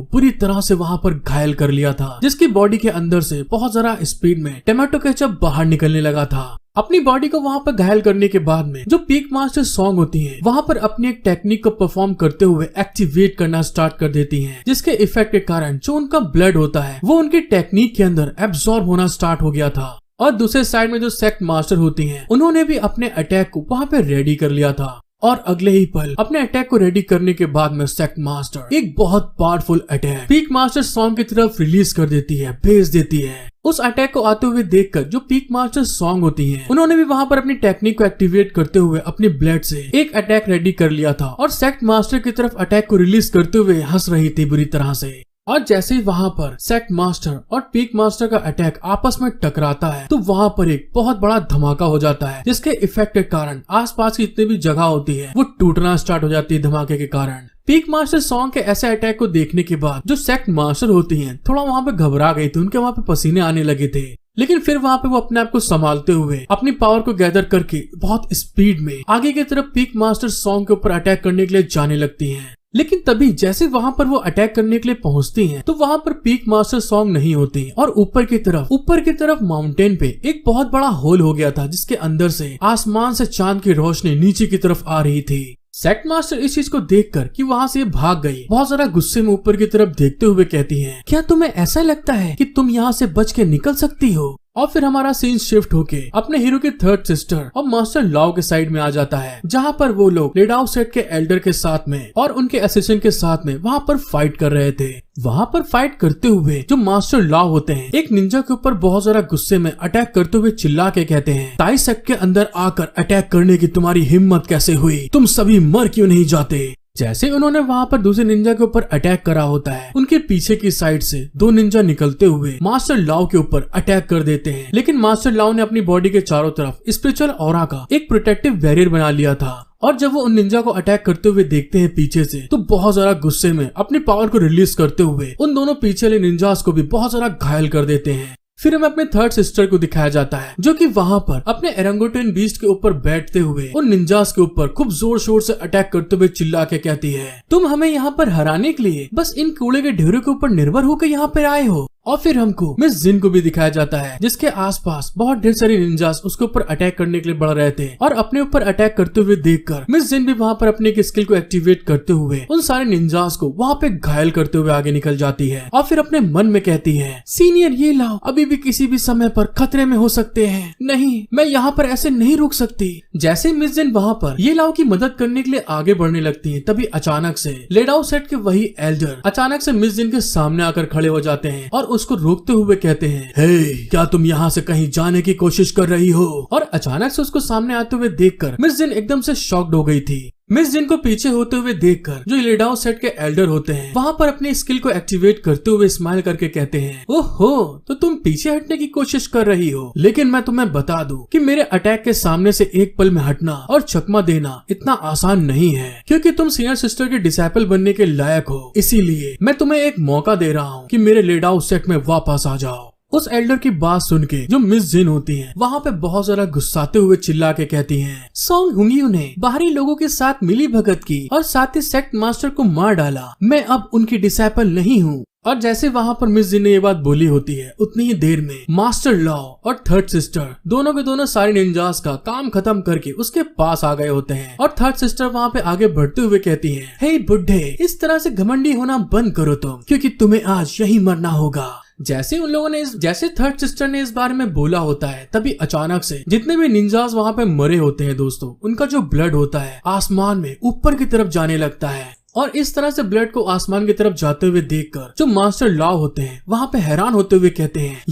पूरी तरह से वहाँ पर घायल कर लिया था, जिसकी बॉडी के अंदर से बहुत जरा स्पीड में टमाटो केचप बाहर निकलने लगा था। अपनी बॉडी को वहाँ पर घायल करने के बाद में जो पीक मास्टर सॉन्ग होती है वहाँ पर अपनी एक टेक्निक को परफॉर्म करते हुए एक्टिवेट करना स्टार्ट कर देती हैं, जिसके इफेक्ट के कारण जो उनका ब्लड होता है वो उनकी टेक्निक के अंदर एब्सॉर्ब होना स्टार्ट हो गया था। और दूसरे साइड में जो सेट मास्टर होती हैं उन्होंने भी अपने अटैक को वहाँ पे रेडी कर लिया था। और अगले ही पल अपने अटैक को रेडी करने के बाद में सेट मास्टर एक बहुत powerful attack peak master song की तरफ रिलीज कर देती है, भेज देती है। उस अटैक को आते हुए देखकर जो पीक मास्टर सॉन्ग होती हैं उन्होंने भी वहाँ पर अपनी टेक्निक को एक्टिवेट करते हुए अपने ब्लड से एक अटैक रेडी कर लिया था और सेट मास्टर की तरफ अटैक को रिलीज करते हुए हंस रही थी बुरी तरह से। और जैसे ही वहाँ पर सेट मास्टर और पीक मास्टर का अटैक आपस में टकराता है तो वहाँ पर एक बहुत बड़ा धमाका हो जाता है, जिसके इफेक्ट के कारण आसपास की जितनी भी जगह होती है वो टूटना स्टार्ट हो जाती है धमाके के कारण। पीक मास्टर सॉन्ग के ऐसे अटैक को देखने के बाद जो सेट मास्टर होती हैं थोड़ा वहाँ पे घबरा गई थी, उनके वहाँ पे पसीने आने लगे थे, लेकिन फिर वहाँ पे वो अपने आप को संभालते हुए अपनी पावर को गैदर करके बहुत स्पीड में आगे की तरफ पीक मास्टर सॉन्ग के ऊपर अटैक करने के लिए जाने लगती हैं। लेकिन तभी जैसे वहाँ पर वो अटैक करने के लिए पहुँचती हैं तो वहाँ पर पीक मास्टर सॉन्ग नहीं होती और ऊपर की तरफ माउंटेन पे एक बहुत बड़ा होल हो गया था, जिसके अंदर से आसमान से चांद की रोशनी नीचे की तरफ आ रही थी। सेट मास्टर इस चीज को देखकर कि वहाँ से भाग गई बहुत सारा गुस्से में ऊपर की तरफ देखते हुए कहती है, क्या तुम्हें ऐसा लगता है कि तुम यहाँ से बच के निकल सकती हो। और फिर हमारा सीन शिफ्ट होके अपने हीरो की थर्ड सिस्टर और मास्टर लाओ के साइड में आ जाता है, जहाँ पर वो लोग लेडाओ सेट के एल्डर के साथ में और उनके असिस्टेंट के साथ में वहाँ पर फाइट कर रहे थे। वहाँ पर फाइट करते हुए जो मास्टर लाओ होते हैं एक निंजा के ऊपर बहुत सारा गुस्से में अटैक करते हुए चिल्ला के कहते हैं, ताई सेट के अंदर आकर अटैक करने की तुम्हारी हिम्मत कैसे हुई, तुम सभी मर क्यों नहीं जाते। जैसे उन्होंने वहाँ पर दूसरे निंजा के ऊपर अटैक करा होता है उनके पीछे की साइड से दो निंजा निकलते हुए मास्टर लाओ के ऊपर अटैक कर देते हैं, लेकिन मास्टर लाओ ने अपनी बॉडी के चारों तरफ स्पिरिचुअल ऑरा का एक प्रोटेक्टिव बैरियर बना लिया था। और जब वो उन निंजा को अटैक करते हुए देखते हैं पीछे से तो बहुत ज्यादा गुस्से में अपनी पावर को रिलीज करते हुए उन दोनों पीछे वाले निंजास को भी बहुत ज्यादा घायल कर देते हैं। फिर हमें अपने थर्ड सिस्टर को दिखाया जाता है जो कि वहाँ पर अपने एरंगोटेन बीस्ट के ऊपर बैठते हुए उन निंजास के ऊपर खूब जोर शोर से अटैक करते हुए चिल्ला के कहती है, तुम हमें यहाँ पर हराने के लिए बस इन कूड़े के ढेरों के ऊपर निर्भर होकर यहाँ पर आए हो। और फिर हमको मिस जिन को भी दिखाया जाता है जिसके आसपास बहुत ढेर सारे निंजास उसके ऊपर अटैक करने के लिए बढ़ रहे थे और अपने ऊपर अटैक करते हुए देखकर मिस जिन भी वहाँ पर अपने एक स्किल को एक्टिवेट करते हुए उन सारे निंजास को वहाँ पे घायल करते हुए आगे निकल जाती है और फिर अपने मन में कहती है, सीनियर ये लाओ अभी भी किसी भी समय पर खतरे में हो सकते हैं, नहीं मैं यहाँ पर ऐसे नहीं रुक सकती। जैसे मिस जिन वहाँ पर ये लाओ की मदद करने के लिए आगे बढ़ने लगती है तभी अचानक से लेडाओ सेट के वही एल्डर अचानक से मिस जिन के सामने आकर खड़े हो जाते हैं और उसको रोकते हुए कहते हैं, हे क्या तुम यहाँ से कहीं जाने की कोशिश कर रही हो। और अचानक से उसको सामने आते हुए देखकर मिस जिन एकदम से शॉक्ड हो गई थी। मिस जिन को पीछे होते हुए देखकर जो लेडाओ सेट के एल्डर होते हैं वहाँ पर अपनी स्किल को एक्टिवेट करते हुए स्माइल करके कहते हैं, ओहो तो तुम पीछे हटने की कोशिश कर रही हो, लेकिन मैं तुम्हें बता दूं कि मेरे अटैक के सामने से एक पल में हटना और चकमा देना इतना आसान नहीं है, क्योंकि तुम सीनियर सिस्टर के डिसाइपल बनने के लायक हो। इसीलिए मैं तुम्हें एक मौका दे रहा हूँ कि मेरे लेडाओ सेट में वापस आ जाओ। उस एल्डर की बात सुन के जो मिस जिन होती हैं वहाँ पे बहुत ज्यादा गुस्साते हुए चिल्ला के कहती हैं, सोंग हुंगियो ने बाहरी लोगों के साथ मिली भगत की और साथ ही सेक्ट मास्टर को मार डाला। मैं अब उनकी डिसाइपल नहीं हूँ। और जैसे वहाँ पर मिस जिन ने ये बात बोली होती है, उतनी ही देर में मास्टर लॉ और थर्ड सिस्टर दोनों के दोनों सारे निंजास का काम खत्म करके उसके पास आ गए होते हैं। और थर्ड सिस्टर वहाँ पे आगे बढ़ते हुए कहती है, हे बुड्ढे, इस तरह से घमंडी होना बंद करो तुम, क्योंकि तुम्हें आज यही मरना होगा। जैसे थर्ड सिस्टर ने इस बारे में बोला होता है, तभी अचानक से जितने भी निंजास वहाँ पे मरे होते हैं दोस्तों, उनका जो ब्लड होता है आसमान में ऊपर की तरफ जाने लगता है। और इस तरह से ब्लड को आसमान की तरफ जाते हुए देखकर जो मास्टर लॉ होते हैं वहाँ पे हैरान होते हुए कहते हैं,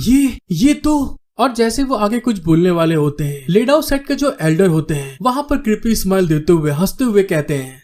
ये तो। और जैसे वो आगे कुछ बोलने वाले होते हैं, लेडाउ सेट के जो एल्डर होते हैं वहाँ पर क्रिपी स्माइल देते हुए हंसते हुए कहते हैं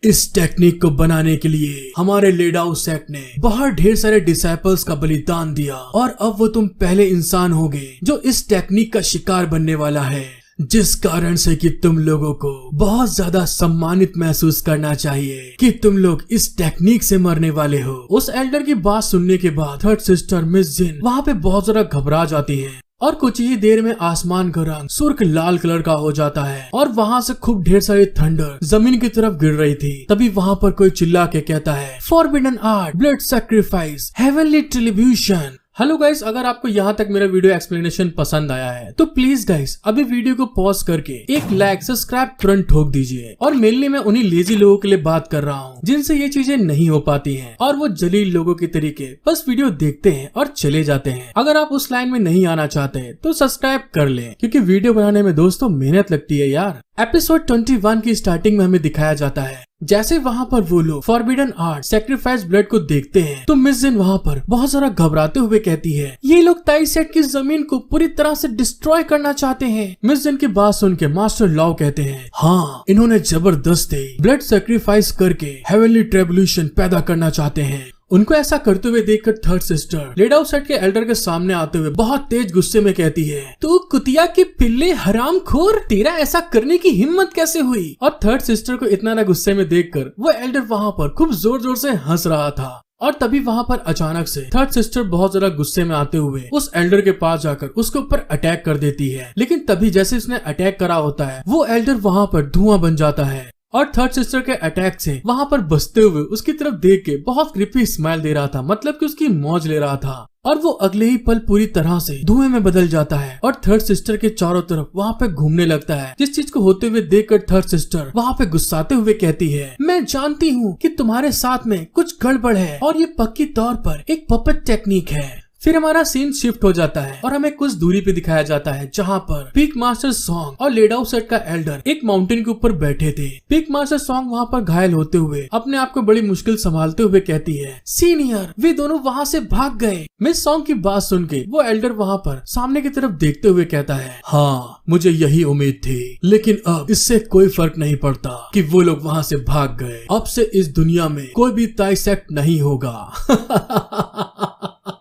इस टेक्निक को बनाने के लिए हमारे लेडाउ सेट ने बहुत ढेर सारे डिसाइपल्स का बलिदान दिया, और अब वो तुम पहले इंसान होगे जो इस टेक्निक का शिकार बनने वाला है, जिस कारण से कि तुम लोगों को बहुत ज्यादा सम्मानित महसूस करना चाहिए कि तुम लोग इस टेक्निक से मरने वाले हो। उस एल्डर की बात सुनने के बाद थर्ड सिस्टर मिस जिन वहाँ पे बहुत ज्यादा घबरा जाती हैं, और कुछ ही देर में आसमान का रंग सुर्ख लाल कलर का हो जाता है और वहाँ से खूब ढेर सारी थंडर जमीन की तरफ गिर रही थी। तभी वहाँ पर कोई चिल्ला के कहता है, forbidden art, blood sacrifice, heavenly tribulation. Hello guys, अगर आपको यहाँ तक मेरा वीडियो एक्सप्लेनेशन पसंद आया है तो प्लीज गाइस अभी वीडियो को पॉज करके एक लाइक सब्सक्राइब तुरंत ठोक दीजिए। और मेनली मैं उन्हीं लेजी लोगों के लिए बात कर रहा हूँ जिनसे ये चीजें नहीं हो पाती हैं, और वो जलील लोगों के तरीके बस वीडियो देखते हैं और चले जाते हैं। अगर आप उस लाइन में नहीं आना चाहते तो सब्सक्राइब कर लें, क्योंकि वीडियो बनाने में दोस्तों मेहनत लगती है यार। एपिसोड 21 की स्टार्टिंग में हमें दिखाया जाता है जैसे वहाँ पर वो लोग फॉरबिडन आर्ट सैक्रिफाइस ब्लड को देखते हैं तो मिस जिन वहाँ पर बहुत सारा घबराते हुए कहती है, ये लोग ताई सेट की जमीन को पूरी तरह से डिस्ट्रॉय करना चाहते हैं। मिस जिन की बात सुन के मास्टर लॉ कहते हैं, हाँ, इन्होंने जबरदस्ती ब्लड सैक्रिफाइस करके हेवनली ट्रिब्यूशन पैदा करना चाहते हैं। उनको ऐसा करते हुए देखकर थर्ड सिस्टर लेडाउ सेट के एल्डर के सामने आते हुए बहुत तेज गुस्से में कहती है, तू कुतिया के पिल्ले हरामखोर, तेरा ऐसा करने की हिम्मत कैसे हुई। और थर्ड सिस्टर को इतना ना गुस्से में देखकर वो एल्डर वहाँ पर खूब जोर जोर से हंस रहा था। और तभी वहाँ पर अचानक से थर्ड सिस्टर बहुत ज्यादा गुस्से में आते हुए उस एल्डर के पास जाकर उसके ऊपर अटैक कर देती है। लेकिन तभी जैसे उसने अटैक करा होता है वो एल्डर वहाँ पर धुआं बन जाता है, और थर्ड सिस्टर के अटैक से वहाँ पर बचते हुए उसकी तरफ देख के बहुत क्रिपी स्माइल दे रहा था, मतलब कि उसकी मौज ले रहा था। और वो अगले ही पल पूरी तरह से धुएं में बदल जाता है और थर्ड सिस्टर के चारों तरफ वहाँ पे घूमने लगता है। जिस चीज को होते हुए देखकर थर्ड सिस्टर वहाँ पे गुस्साते हुए कहती है, मैं जानती हूँ कि तुम्हारे साथ में कुछ गड़बड़ है और ये पक्की तौर पर एक पपेट टेक्निक है। फिर हमारा सीन शिफ्ट हो जाता है और हमें कुछ दूरी पे दिखाया जाता है जहाँ पर पीक मास्टर सॉन्ग और लेडाउ सेट का एल्डर एक माउंटेन के ऊपर बैठे थे। पीक मास्टर सॉन्ग वहाँ पर घायल होते हुए अपने आप को बड़ी मुश्किल संभालते हुए कहती है, सीनियर, वे दोनों वहाँ से भाग गए। मिस सॉन्ग की बात सुन के वो एल्डर वहाँ पर सामने की तरफ देखते हुए कहता है, हाँ, मुझे यही उम्मीद थी, लेकिन अब इससे कोई फर्क नहीं पड़ता कि वो लोग वहाँ से भाग गए। अब से इस दुनिया में कोई भी ताई सेक्ट नहीं होगा।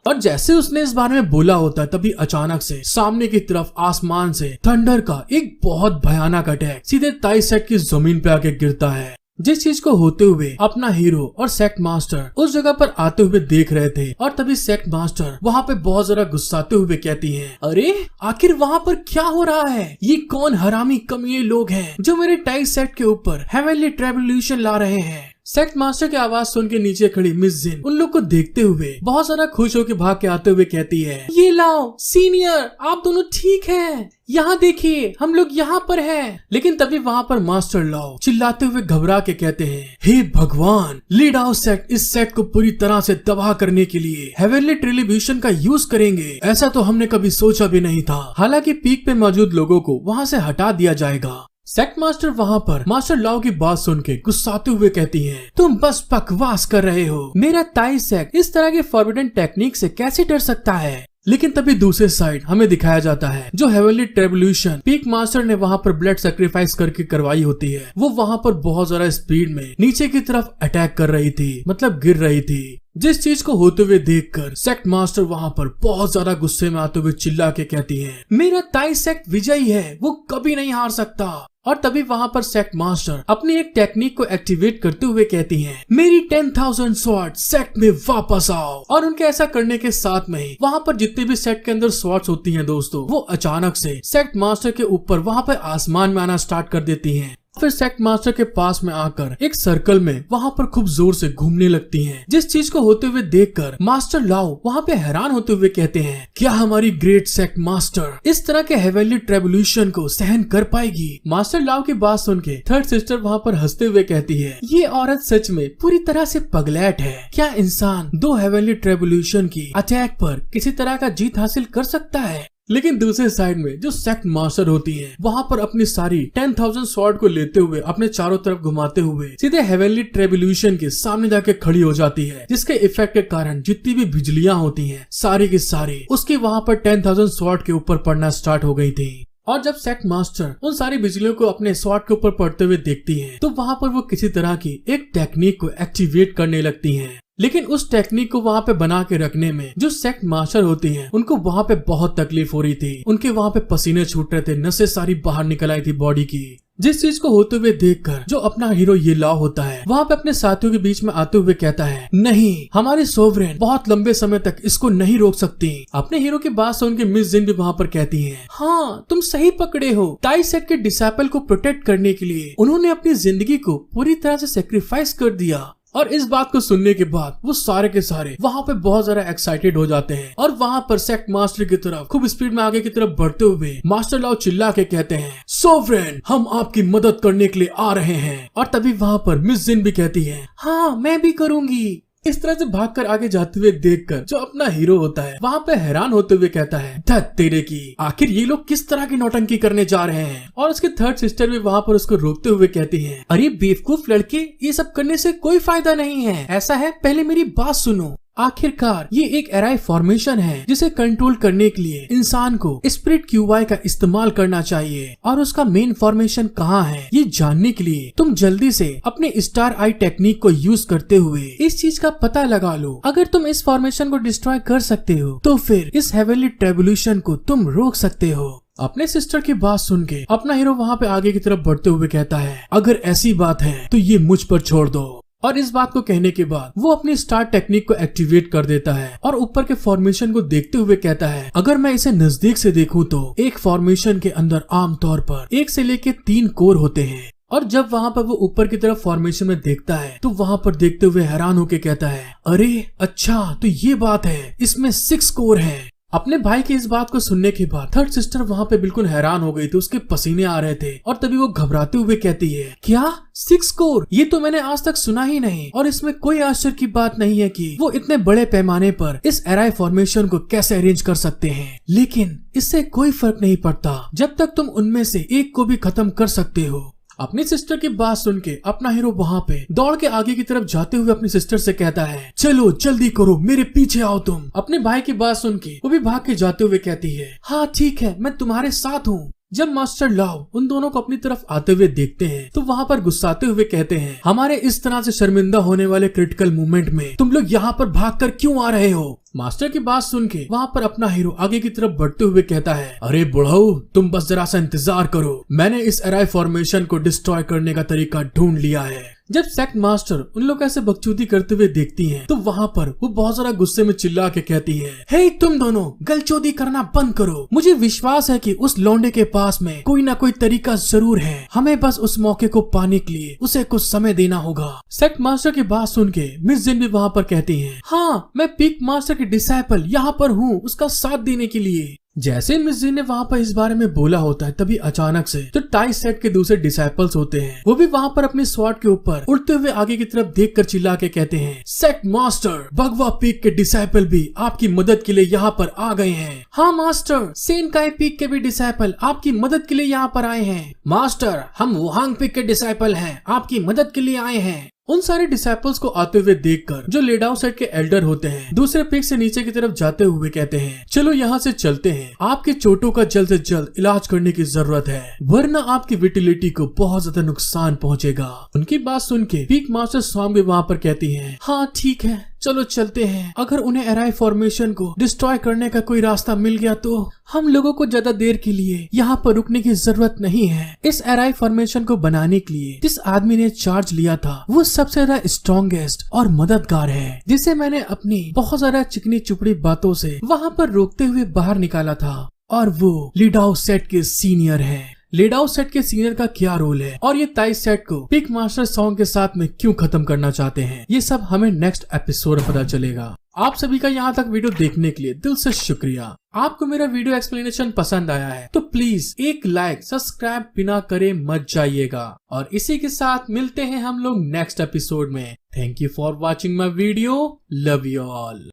और जैसे उसने इस बारे में बोला होता है तभी अचानक से सामने की तरफ आसमान से थंडर का एक बहुत भयानक अटैक सीधे ताई सेट की जमीन पे आके गिरता है। जिस चीज को होते हुए अपना हीरो और सेक्ट मास्टर उस जगह पर आते हुए देख रहे थे। और तभी सेक्ट मास्टर वहाँ पे बहुत जरा गुस्साते हुए कहती है, अरे आखिर वहाँ पर क्या हो रहा है? ये कौन हरामी कमीने लोग हैं जो मेरे टाई सेट के ऊपर हेवनली ट्रिब्यूशन ला रहे हैं? सेक्ट मास्टर की आवाज सुन के नीचे खड़ी मिस जिन उन लोग को देखते हुए बहुत सारा खुश होकर भाग के आते हुए कहती है, ये लाओ सीनियर, आप दोनों ठीक हैं, यहाँ देखिए हम लोग यहाँ पर हैं। लेकिन तभी वहाँ पर मास्टर लॉ चिल्लाते हुए घबरा के कहते हैं, हे भगवान, लेडाउ सेट इस सेट को पूरी तरह से तबाह करने के लिए हेवनली ट्रिब्यूशन का यूज करेंगे। ऐसा तो हमने कभी सोचा भी नहीं था। हालांकि पीक पे मौजूद लोगों को वहाँ से हटा दिया जाएगा। सेक्ट मास्टर वहाँ पर मास्टर लॉ की बात सुन के गुस्साते हुए कहती है, तुम बस बकवास कर रहे हो। मेरा ताई सेक्ट इस तरह के फॉरबिडन टेक्निक से कैसे डर सकता है? लेकिन तभी दूसरे साइड हमें दिखाया जाता है जो हेवनली ट्रिब्यूशन पीक मास्टर ने वहाँ पर ब्लड सैक्रिफाइस करके करवाई होती है, वो वहाँ पर बहुत ज्यादा स्पीड में नीचे की तरफ अटैक कर रही थी, मतलब गिर रही थी। जिस चीज को होते हुए देखकर सेक्ट मास्टर वहाँ पर बहुत ज्यादा गुस्से में आते हुए चिल्ला के कहती है, मेरा ताई सेक्ट विजयी है, वो कभी नहीं हार सकता। और तभी वहाँ पर सेक्ट मास्टर अपनी एक टेक्निक को एक्टिवेट करते हुए कहती हैं, मेरी 10,000 स्वॉर्ड सेक्ट में वापस आओ। और उनके ऐसा करने के साथ में ही वहाँ पर जितने भी सेक्ट के अंदर स्वॉर्ड्स होती हैं दोस्तों, वो अचानक से सेक्ट मास्टर के ऊपर वहाँ पर आसमान में आना स्टार्ट कर देती हैं। फिर सेक्ट मास्टर के पास में आकर एक सर्कल में वहाँ पर खूब जोर से घूमने लगती हैं। जिस चीज को होते हुए देखकर मास्टर लाओ वहाँ पे हैरान होते हुए कहते हैं, क्या हमारी ग्रेट सेक्ट मास्टर इस तरह के हेवनली ट्रेवल्यूशन को सहन कर पाएगी? मास्टर लाओ की बात सुन के थर्ड सिस्टर वहाँ पर हंसते हुए कहती है, ये औरत सच में पूरी तरह से पगलैट है। क्या इंसान 2 हेवनली ट्रेवल्यूशन की अटैक पर किसी तरह का जीत हासिल कर सकता है? लेकिन दूसरे साइड में जो सेक्ट मास्टर होती है वहाँ पर अपनी सारी 10,000 स्वॉर्ड को लेते हुए अपने चारों तरफ घुमाते हुए सीधे हेवनली ट्रेवल्यूशन के सामने जाके खड़ी हो जाती है, जिसके इफेक्ट के कारण जितनी भी बिजलियां होती हैं सारी की सारी उसकी वहाँ पर 10,000 स्वॉर्ड के ऊपर पड़ना स्टार्ट हो गई थी। और जब सेक्ट मास्टर उन सारी बिजलियों को अपने स्वॉर्ड के ऊपर पड़ते हुए देखती है तो वहाँ पर वो किसी तरह की एक टेक्निक को एक्टिवेट करने लगती है। लेकिन उस टेक्निक को वहाँ पे बना के रखने में जो सेक्ट मास्टर होती हैं उनको वहाँ पे बहुत तकलीफ हो रही थी। उनके वहाँ पे पसीने छूट रहे थे, नसें सारी बाहर निकल आई थी बॉडी की। जिस चीज को होते हुए देखकर जो अपना हीरो ये लॉ होता है वहाँ पे अपने साथियों के बीच में आते हुए कहता है, नहीं, हमारी सोवरेन बहुत लंबे समय तक इसको नहीं रोक सकती। अपने हीरो की बात सुन के मिस जिन भी वहाँ पर कहती है, हाँ तुम सही पकड़े हो। टाई सेट के डिसाइपल को प्रोटेक्ट करने के लिए उन्होंने अपनी जिंदगी को पूरी तरह से सेक्रीफाइस कर दिया। और इस बात को सुनने के बाद वो सारे के सारे वहाँ पे बहुत ज्यादा एक्साइटेड हो जाते हैं और वहाँ पर सेक्ट मास्टर की तरफ खूब स्पीड में आगे की तरफ बढ़ते हुए मास्टर लाओ चिल्ला के कहते हैं, सोवरेन हम आपकी मदद करने के लिए आ रहे हैं। और तभी वहाँ पर मिस जिन भी कहती है, हाँ मैं भी करूँगी। इस तरह से भागकर आगे जाते हुए देखकर जो अपना हीरो होता है वहाँ पे हैरान होते हुए कहता है, धत तेरे की, आखिर ये लोग किस तरह की नौटंकी करने जा रहे हैं? और उसके थर्ड सिस्टर भी वहाँ पर उसको रोकते हुए कहती है, अरे बेवकूफ लड़के, ये सब करने से कोई फायदा नहीं है। ऐसा है, पहले मेरी बात सुनो। आखिरकार ये एक एराई फॉर्मेशन है जिसे कंट्रोल करने के लिए इंसान को स्पिरिट क्यूवाई का इस्तेमाल करना चाहिए। और उसका मेन फॉर्मेशन कहाँ है ये जानने के लिए तुम जल्दी से अपने स्टार आई टेक्निक को यूज करते हुए इस चीज का पता लगा लो। अगर तुम इस फॉर्मेशन को डिस्ट्रॉय कर सकते हो तो फिर इस हेवनली ट्रेवल्यूशन को तुम रोक सकते हो। अपने सिस्टर की बात सुन के अपना हीरो वहाँ पे आगे की तरफ बढ़ते हुए कहता है, अगर ऐसी बात है तो ये मुझ पर छोड़ दो। और इस बात को कहने के बाद वो अपनी स्टार टेक्निक को एक्टिवेट कर देता है और ऊपर के फॉर्मेशन को देखते हुए कहता है, अगर मैं इसे नजदीक से देखूं तो एक फॉर्मेशन के अंदर आमतौर पर 1 से लेके 3 कोर होते हैं। और जब वहाँ पर वो ऊपर की तरफ फॉर्मेशन में देखता है तो वहाँ पर देखते हुए हैरान होके कहता है, अरे अच्छा तो ये बात है, इसमें 6 कोर है। अपने भाई की इस बात को सुनने के बाद थर्ड सिस्टर वहाँ पे बिल्कुल हैरान हो गई थी, उसके पसीने आ रहे थे। और तभी वो घबराते हुए कहती है, क्या 6 कोर? ये तो मैंने आज तक सुना ही नहीं। और इसमें कोई आश्चर्य की बात नहीं है कि वो इतने बड़े पैमाने पर इस एराई फॉर्मेशन को कैसे अरेंज कर सकते हैं। लेकिन इससे कोई फर्क नहीं पड़ता जब तक तुम उनमें से एक को भी खत्म कर सकते हो। अपनी सिस्टर की बात सुन के अपना हीरो वहाँ पे दौड़ के आगे की तरफ जाते हुए अपनी सिस्टर से कहता है, चलो जल्दी करो, मेरे पीछे आओ तुम। अपने भाई की बात सुन के वो भी भाग के जाते हुए कहती है, हाँ ठीक है, मैं तुम्हारे साथ हूँ। जब मास्टर लाओ उन दोनों को अपनी तरफ आते हुए देखते हैं तो वहाँ पर गुस्साते हुए कहते हैं, हमारे इस तरह से शर्मिंदा होने वाले क्रिटिकल मोमेंट में तुम लोग यहाँ पर भागकर क्यों आ रहे हो? मास्टर की बात सुन के वहाँ पर अपना हीरो आगे की तरफ बढ़ते हुए कहता है, अरे बुढ़ऊ, तुम बस जरा सा इंतजार करो, मैंने इस एराई फॉर्मेशन को डिस्ट्रॉय करने का तरीका ढूंढ लिया है। जब सेक्ट मास्टर उन लोग ऐसे बकचोदी करते हुए देखती हैं तो वहाँ पर वो बहुत सारा गुस्से में चिल्ला के कहती है, हे तुम दोनों गलचोदी करना बंद करो। मुझे विश्वास है कि उस लौंडे के पास में कोई ना कोई तरीका जरूर है, हमें बस उस मौके को पाने के लिए उसे कुछ समय देना होगा। सेक्ट मास्टर की बात सुन के मिस जिन भी वहाँ पर कहती है, हाँ मैं पीक मास्टर के डिसाइपल यहाँ पर हूँ उसका साथ देने के लिए। जैसे मिस जी ने वहाँ पर इस बारे में बोला होता है तभी अचानक से जो टाई सेट के दूसरे डिसाइपल्स होते हैं वो भी वहाँ पर अपने स्वॉर्ड के ऊपर उड़ते हुए आगे की तरफ देखकर चिल्ला के कहते हैं, सेक्ट मास्टर, भगवा पीक के डिसाइपल भी आपकी मदद के लिए यहाँ पर आ गए हैं। हाँ मास्टर, सेन काय पीक के भी डिसाइपल आपकी मदद के लिए यहाँ पर आए हैं। मास्टर, हम वुहांग पीक के डिसाइपल हैं, आपकी मदद के लिए आए हैं। उन सारे डिसाइपल्स को आते हुए देखकर जो लेडाउ सेट के एल्डर होते हैं दूसरे पीक से नीचे की तरफ जाते हुए कहते हैं, चलो यहाँ से चलते हैं, आपके चोटों का जल्द से जल्द इलाज करने की जरूरत है, वरना आपकी विटिलिटी को बहुत ज्यादा नुकसान पहुँचेगा। उनकी बात सुन के पीक मास्टर स्वामी वहाँ पर कहती है, हाँ ठीक है, चलो चलते हैं। अगर उन्हें एराई फॉर्मेशन को डिस्ट्रॉय करने का कोई रास्ता मिल गया तो हम लोगों को ज्यादा देर के लिए यहाँ पर रुकने की जरूरत नहीं है। इस एराई फॉर्मेशन को बनाने के लिए जिस आदमी ने चार्ज लिया था वो सबसे ज्यादा स्ट्रॉन्गेस्ट और मददगार है, जिसे मैंने अपनी बहुत ज्यादा चिकनी चुपड़ी बातों से वहाँ पर रोकते हुए बाहर निकाला था, और वो ली डाओ सेट के सीनियर है। ली डाओ सेट के सीनियर का क्या रोल है और ये ताई सेट को पिक मास्टर सॉन्ग के साथ में क्यों खत्म करना चाहते हैं, ये सब हमें नेक्स्ट एपिसोड में पता चलेगा। आप सभी का यहाँ तक वीडियो देखने के लिए दिल से शुक्रिया। आपको मेरा वीडियो एक्सप्लेनेशन पसंद आया है तो प्लीज एक लाइक सब्सक्राइब बिना करे मत जाइएगा। और इसी के साथ मिलते हैं हम लोग नेक्स्ट एपिसोड में। Thank you for watching my video. Love you all.